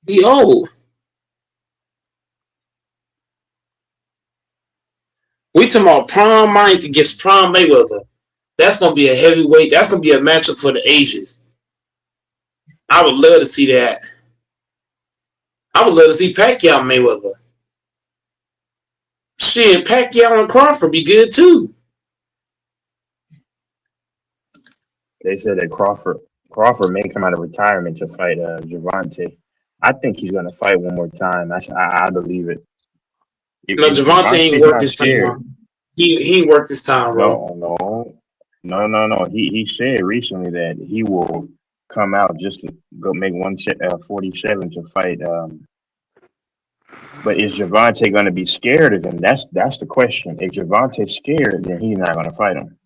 Speaker 2: He old. We talking about prime Mike against prime Mayweather. That's gonna be a heavyweight. That's gonna be a matchup for the ages. I would love to see that. I would love to see Pacquiao Mayweather. Shit, Pacquiao and Crawford be good too.
Speaker 6: They said that Crawford may come out of retirement to fight Javante. I think he's gonna fight one more time. I believe it.
Speaker 2: No,
Speaker 6: If
Speaker 2: Javante ain't
Speaker 6: Javante's
Speaker 2: worked
Speaker 6: not
Speaker 2: his
Speaker 6: scared,
Speaker 2: time. He ain't worked his time, bro.
Speaker 6: no. He said recently that he will come out just to go make 147 to fight. But is Javante going to be scared of him? That's the question. If Javante's scared, then he's not going to fight him.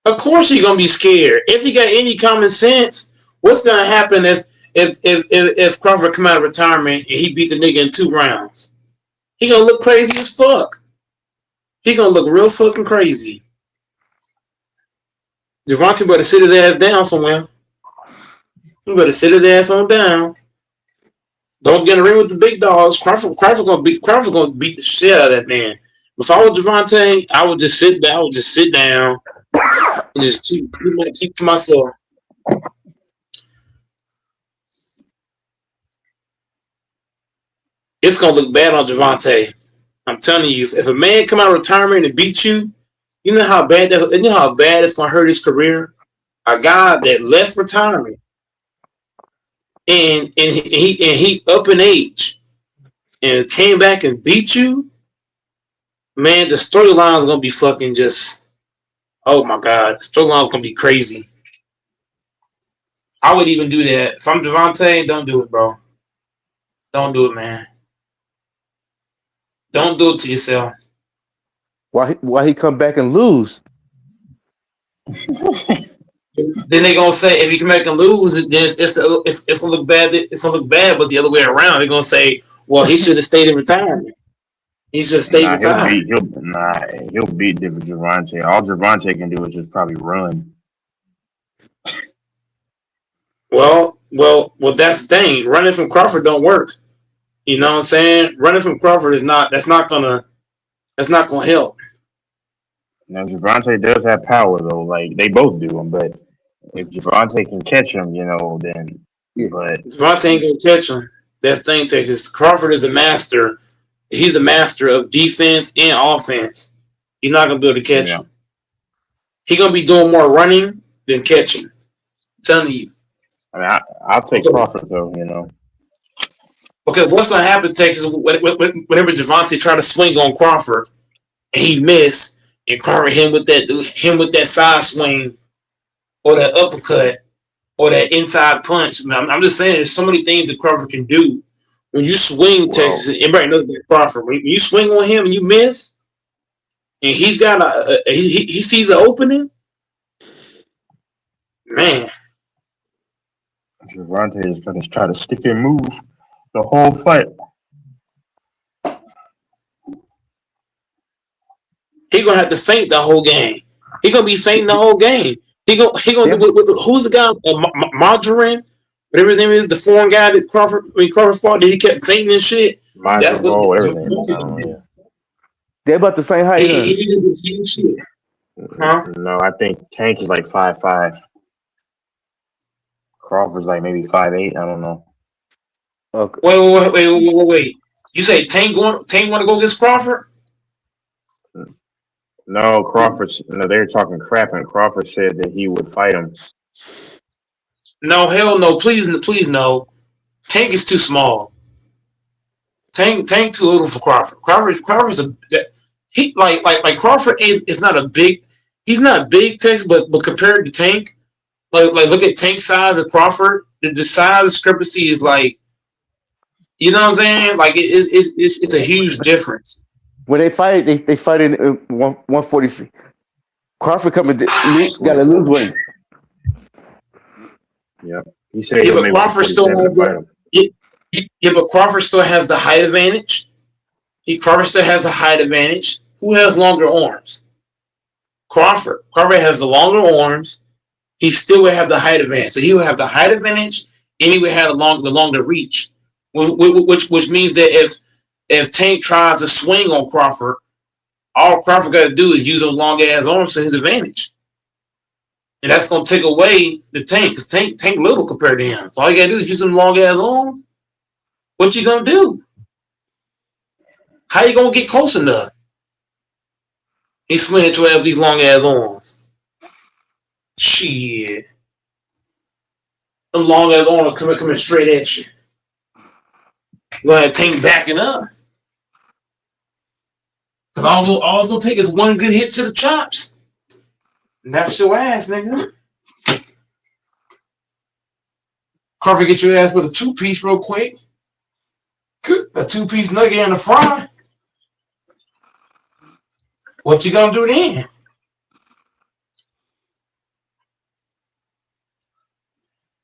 Speaker 2: Of course he gonna be scared. If he got any common sense, what's gonna happen if Crawford come out of retirement and he beat the nigga in 2 rounds? He gonna look crazy as fuck. He gonna look real fucking crazy. Javante better sit his ass down somewhere. He better sit his ass on down. Don't get in the ring with the big dogs. Crawford gonna beat the shit out of that man. If I was Javante, I would just sit down. I would just sit down and just keep to myself. It's gonna look bad on Javante. I'm telling you, if a man come out of retirement and beat you, you know how bad it's gonna hurt his career. A guy that left retirement and he up in age and came back and beat you, man, the storyline is gonna be fucking just, oh my god, the storyline is gonna be crazy. I would even do that. If I'm Javante, don't do it, bro. Don't do it, man. Don't do it to yourself.
Speaker 7: Why he come back and lose?
Speaker 2: Then they gonna say if he come back and lose, then it's gonna look bad. It's gonna look bad, but the other way around, they're gonna say, well, he should have stayed in retirement. He should have stayed retired.
Speaker 6: He'll beat Javante. All Javante can do is just probably run.
Speaker 2: Well, that's the thing. Running from Crawford don't work. You know what I'm saying? Running from Crawford that's not gonna help.
Speaker 6: Now Javante does have power though, like they both do him. But if Javante can catch him, then.
Speaker 7: Yeah.
Speaker 6: But
Speaker 2: Javante ain't gonna catch him. That thing, Texas. Crawford is a master. He's a master of defense and offense. You're not gonna be able to catch him. He's gonna be doing more running than catching. I'm telling you.
Speaker 6: I mean, I'll take Crawford though.
Speaker 2: Okay, what's gonna happen, Texas? Whenever Javante try to swing on Crawford, and he missed, and Crawford him with that side swing or that uppercut or that inside punch. Man, I'm just saying, there's so many things that Crawford can do. When you swing
Speaker 7: Well,
Speaker 2: Texas, everybody knows that Crawford. When you swing on him and you miss, and he's got he sees an opening, man.
Speaker 6: Javante is going to try to stick and move the whole fight.
Speaker 2: He gonna have to feint the whole game. He gonna be feinting the whole game. He gonna
Speaker 7: yeah,
Speaker 2: do. Who's the guy? Margarine, whatever his name is, the foreign guy that Crawford fought. That he kept feinting and shit. That's what.
Speaker 6: Whatever his name is.
Speaker 7: they're about the same height. Huh?
Speaker 2: He did the same shit. Huh?
Speaker 6: No, I think Tank is like 5'5". Crawford's like maybe 5'8". I don't know.
Speaker 7: Okay.
Speaker 2: Wait. You say Tank want to go against Crawford?
Speaker 6: No, they were talking crap, and Crawford said that he would fight him.
Speaker 2: No, hell no. Please no. Tank is too small. Tank too little for Crawford. Crawford's Crawford is not a big. He's not big, Tex, but compared to Tank, like look at Tank size and Crawford. The size discrepancy is like, you know what I'm saying? Like it's a huge difference.
Speaker 7: When they fight, they fight in 146. Crawford got to lose weight.
Speaker 6: Yep. He said
Speaker 2: but Crawford still but Crawford still has the height advantage. Crawford still has the height advantage. Who has longer arms? Crawford. Crawford has the longer arms. He still would have the height advantage. So he would have the height advantage, and he would have the longer reach, which means that if Tank tries to swing on Crawford, all Crawford got to do is use those long ass arms to his advantage, and that's gonna take away the Tank because Tank little compared to him. So all you gotta do is use them long ass arms. What you gonna do? How you gonna get close enough? He's swinging to have these long ass arms. Shit, the long ass arms coming straight at you. You gonna have Tank backing up. Because all it's gonna take is one good hit to the chops. And that's your ass, nigga. Crawford get your ass with a 2-piece real quick. A 2-piece nugget and a fry. What you gonna do then?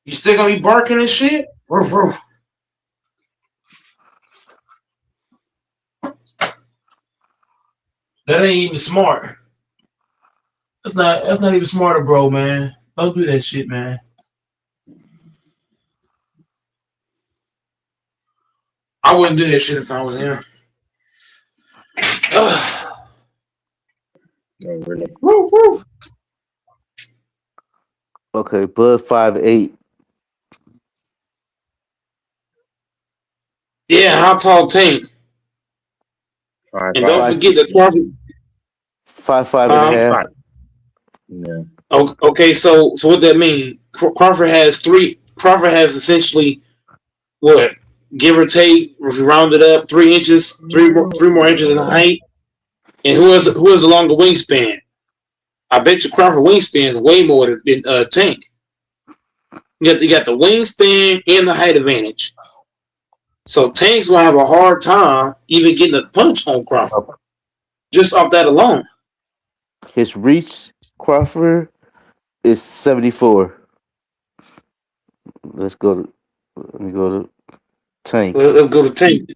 Speaker 2: You still gonna be barking and shit? Roof, roof. That ain't even smart. That's not even smarter, bro, man. Don't do that shit, man. I wouldn't do that shit if I was him.
Speaker 6: No, really.
Speaker 2: Woo, woo.
Speaker 7: Okay, Bud 5'8".
Speaker 2: Yeah, how tall Tank? And don't forget that Crawford.
Speaker 7: 5'5" and a half.
Speaker 6: Yeah.
Speaker 2: Okay, so what that mean? Crawford has essentially what, give or take, if you round it up, 3 inches, three more inches in height. And who has a longer wingspan? I bet you Crawford wingspan is way more than Tank. You got the wingspan and the height advantage. So Tank's gonna have a hard time even getting a punch on Crawford. Just off that alone.
Speaker 7: His reach, Crawford, is 74. Let me go to Tank.
Speaker 2: Let's go to Tank.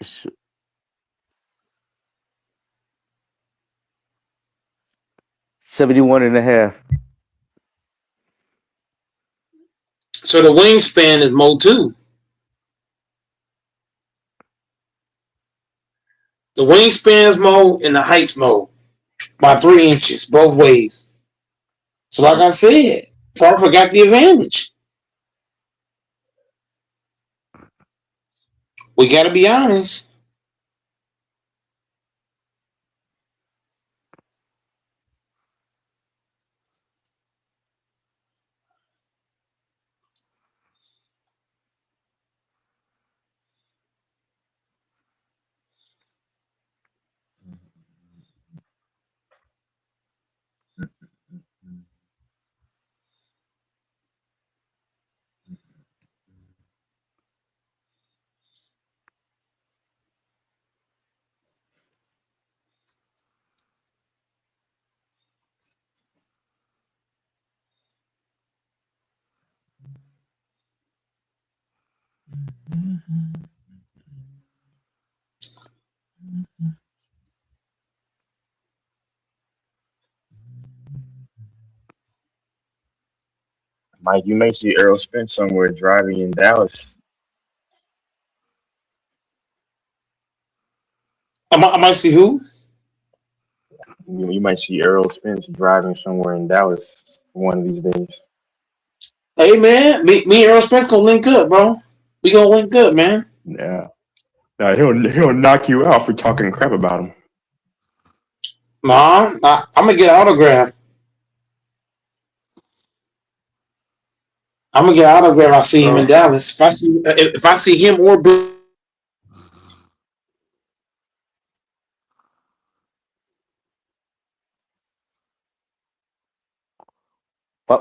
Speaker 7: It's 71 and a half.
Speaker 2: So the wingspan is more too. The wingspan is more and the height's more by 3 inches both ways. So, like I said, Crawford got the advantage. We got to be honest.
Speaker 6: Mike, you may see Errol Spence somewhere driving in Dallas.
Speaker 2: I might see who.
Speaker 6: You might see Errol Spence driving somewhere in Dallas one of these days.
Speaker 2: Hey man, me and Earl Spence gonna link up, bro. We gonna link up, man.
Speaker 6: Yeah. Now he'll knock you out for talking crap about him.
Speaker 2: Nah, I'm gonna get an autograph. I'm gonna get an autograph. I see him in Dallas. If I see him or Bill,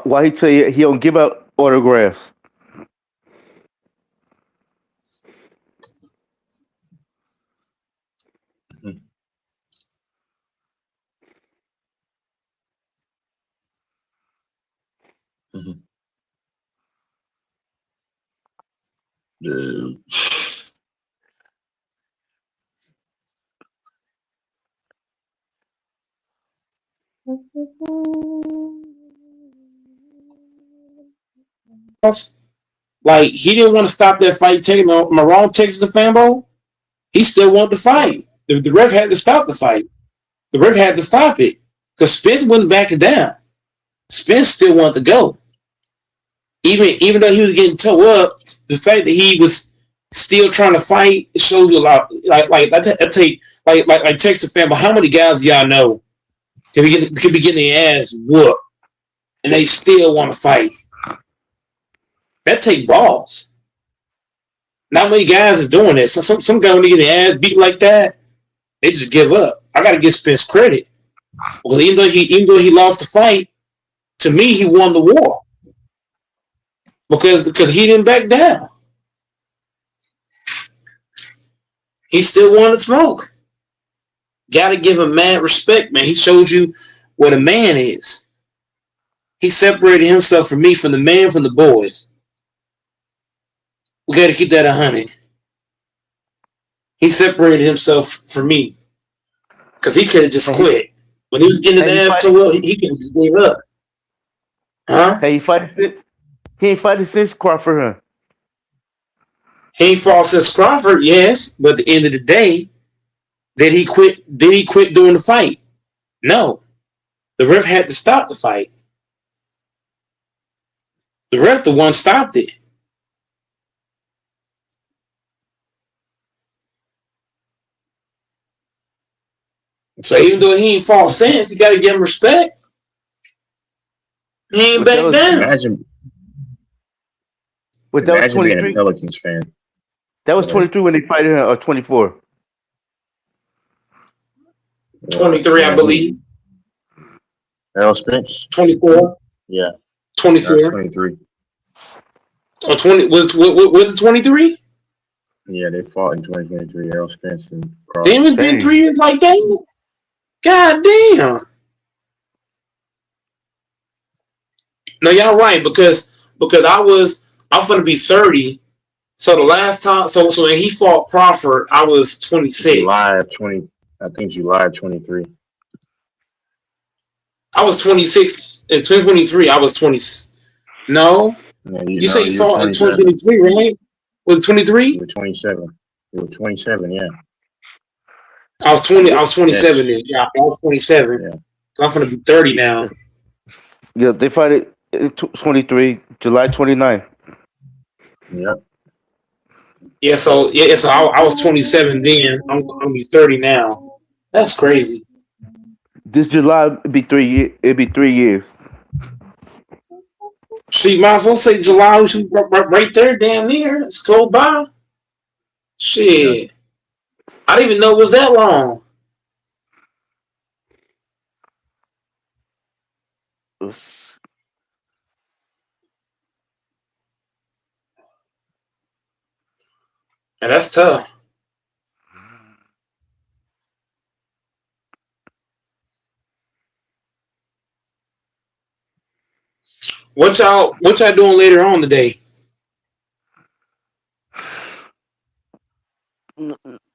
Speaker 7: Why he tell you he don't give out autographs?
Speaker 6: Mhm.
Speaker 2: like he didn't want to stop that fight. Am I wrong, Texas the Fambo? He still wanted to fight. The ref had to stop the fight. The ref had to stop it because Spence wasn't backing down. Spence still wanted to go, even though he was getting towed up. The fact that he was still trying to fight shows you a lot. Like I tell you, like Texas Fambo. How many guys do y'all know could be getting their ass whooped and they still want to fight? That take balls. Not many guys are doing that. Some guys when they get their ass beat like that, they just give up. I gotta give Spence credit. Well, even though he lost the fight, to me he won the war because he didn't back down. He still wanted to smoke. Gotta give him mad respect, man. He showed you what a man is. He separated himself from me, from the man, from the boys. We gotta keep that 100. He separated himself from me because he could have just quit. When he was getting his ass too well, he could have just gave up. Huh?
Speaker 7: Hey, he ain't fighting since Crawford, huh?
Speaker 2: He ain't fought since Crawford, yes, but at the end of the day, did he quit? Did he quit during the fight? No. The ref had to stop the fight. The ref, the one stopped it. So even though he ain't fought since, you got to give him respect. He ain't back down.
Speaker 6: Imagine
Speaker 7: But that was
Speaker 6: being a
Speaker 7: 23.
Speaker 6: Pelicans fan.
Speaker 7: That was 23 when they fight her, or 24.
Speaker 2: 23, I believe.
Speaker 6: Errol Spence?
Speaker 2: 24.
Speaker 6: Yeah.
Speaker 2: 24.
Speaker 6: 23.
Speaker 2: Or 20. Was it 23?
Speaker 6: Yeah, they fought in 2023. Errol Spence and Crawford.
Speaker 2: Damn, it's been 3 years like that. God damn. No, y'all right because I'm gonna be 30. So the last time, so when he fought Crawford, I was 26.
Speaker 6: July of 20. I think July of 23.
Speaker 2: I was 26 in 2023. I was 20. No,
Speaker 6: Yeah,
Speaker 2: you say you fought in 2023, right? Was it 23?
Speaker 6: You were 27. You were 27. Yeah.
Speaker 2: I was 20. I was 27 then. Yeah, I was 27.
Speaker 6: Yeah.
Speaker 2: I'm gonna be 30 now.
Speaker 7: Yeah, they fight it in 23, July 29th.
Speaker 6: Yep.
Speaker 2: So I was 27 then. I'm gonna be 30 now. That's crazy.
Speaker 7: This July it'd be 3 years. It'd be 3 years.
Speaker 2: She might as well say July. We should be right there, damn near. It's close by.
Speaker 6: Yeah.
Speaker 2: Shit, I didn't even know it was that long.
Speaker 7: It's-
Speaker 2: And that's tough. What y'all doing later on today?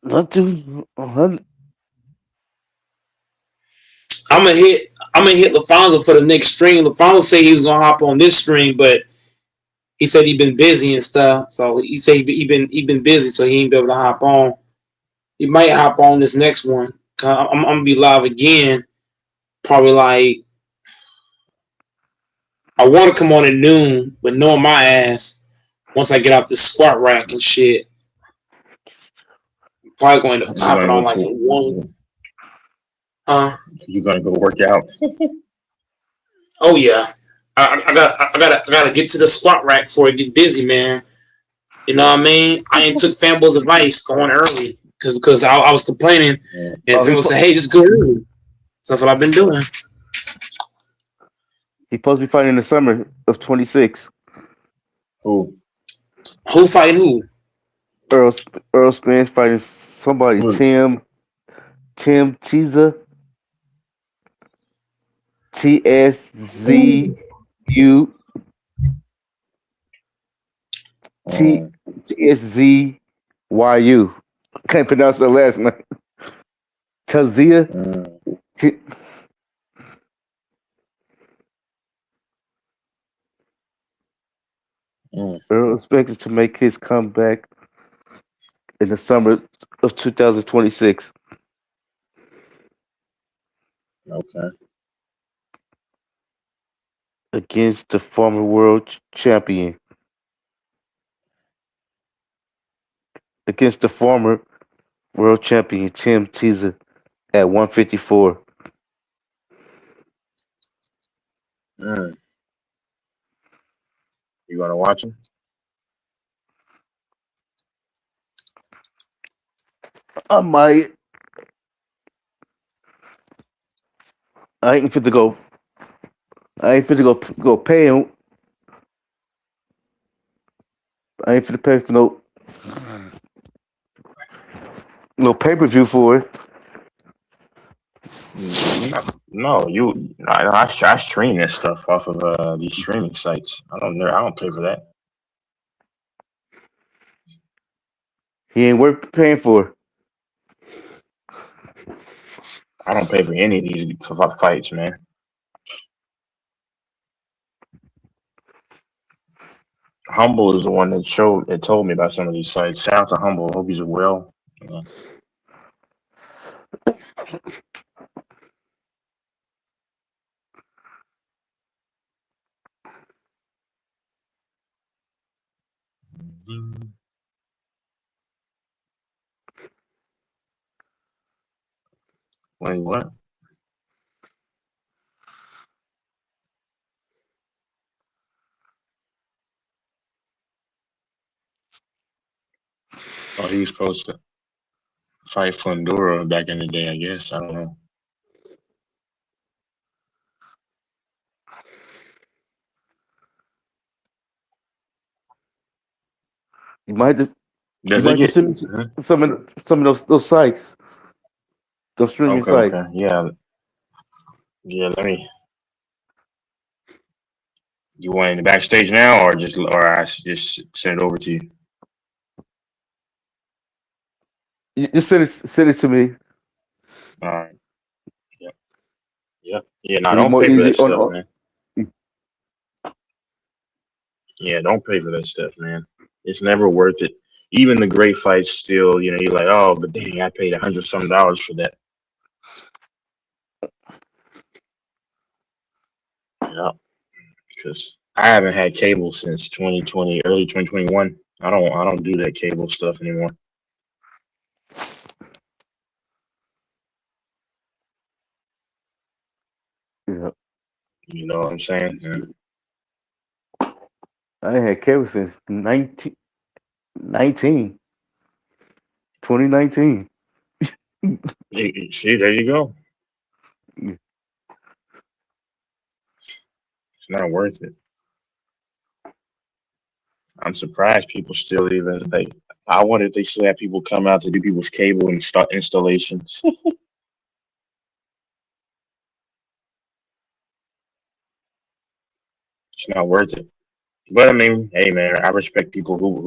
Speaker 7: Nothing.
Speaker 2: I'm gonna hit LaFonso for the next stream. LaFonso said he was gonna hop on this stream, but he said he been busy and stuff. So he said he been busy, so he ain't be able to hop on. He might hop on this next one. I'm gonna be live again. Probably like I want to come on at noon, but knowing my ass, once I get out the squat rack and shit, I'm probably going to
Speaker 6: You
Speaker 2: hop it
Speaker 6: gonna
Speaker 2: on
Speaker 6: go
Speaker 2: like at one.
Speaker 6: to?
Speaker 2: Huh?
Speaker 6: You gonna go work out?
Speaker 2: Oh yeah. I gotta get to the squat rack before it get busy, man. You know what I mean? I ain't took Fanbo's advice going early because I was complaining,
Speaker 6: Yeah.
Speaker 2: and
Speaker 7: Oh,
Speaker 2: Fanbo said, "Hey, just go early." So that's what I've been doing.
Speaker 7: he supposed to be fighting in the summer of 26.
Speaker 6: Who?
Speaker 2: Who fighting who?
Speaker 7: Earl Earl Spence fighting somebody.
Speaker 6: Who?
Speaker 7: Tim Tza. TSZU. T
Speaker 6: Um,
Speaker 7: TSZYU. Can't pronounce the last name. Tazia.
Speaker 6: mm,
Speaker 7: T-
Speaker 6: mm,
Speaker 7: Earl expected to make his comeback in the summer of 2026
Speaker 6: okay.
Speaker 7: against the former world champion. Against the former world champion Tim Tza at 154.
Speaker 6: Mm. You gonna watch him?
Speaker 7: I might. I ain't fit to go. I ain't fit to go pay him. I ain't fit to pay for no pay per view for it.
Speaker 6: No, you. I stream this stuff off of these streaming sites. I don't pay for that.
Speaker 7: He ain't worth paying for.
Speaker 6: I don't pay for any of these fights, man. Humble is the one that told me about some of these sites. Shout out to Humble. Hope he's well. Yeah. Wait, what? Oh, he was supposed to fight Fundora back in the day, I guess. I don't know.
Speaker 7: You might just you
Speaker 6: Does it
Speaker 7: might just
Speaker 6: get?
Speaker 7: send me
Speaker 6: Huh?
Speaker 7: some of those sites, those streaming
Speaker 6: Okay,
Speaker 7: sites.
Speaker 6: okay. Yeah, yeah. Let me. You want in the backstage now, or I should just send it over to you?
Speaker 7: You just send it to me.
Speaker 6: All right. Yep. Yep. Yeah. No,
Speaker 7: It'll be
Speaker 6: don't
Speaker 7: more
Speaker 6: pay for
Speaker 7: easy
Speaker 6: that
Speaker 7: on.
Speaker 6: stuff, man. Yeah, don't pay for that stuff, man. It's never worth it. Even the great fights, still, you're like, oh, but dang, I paid $100 for that. Yeah. because I haven't had cable since 2020, early 2021. I don't do that cable stuff anymore.
Speaker 7: Yeah.
Speaker 6: You know what I'm saying? Yeah.
Speaker 7: I ain't had cable since 2019.
Speaker 6: See, there you go.
Speaker 7: Yeah.
Speaker 6: It's not worth it. I'm surprised people still even like. I wonder if they still have people come out to do people's cable and start installations. It's not worth it. But I mean, hey man, I respect people who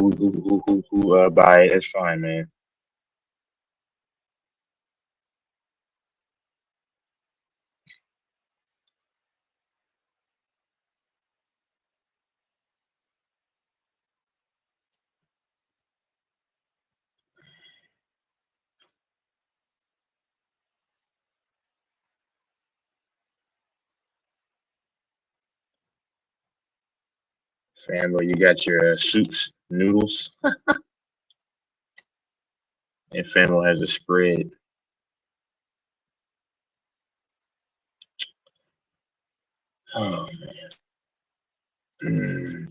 Speaker 6: buy it. It's fine, man. Family, you got your soups, noodles, and family has a spread. Oh man.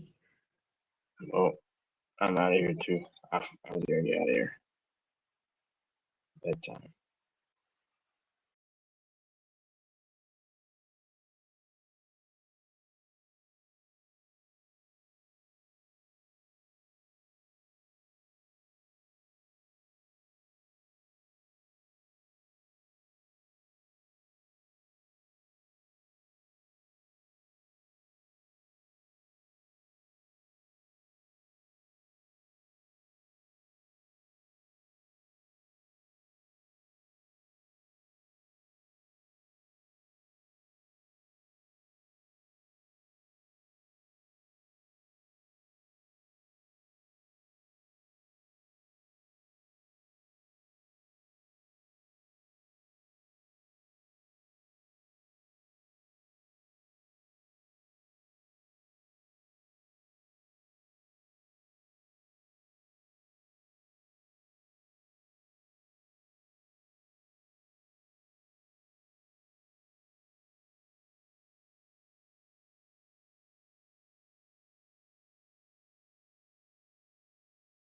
Speaker 6: Well, I'm out of here too. I'm getting out of here. Bedtime.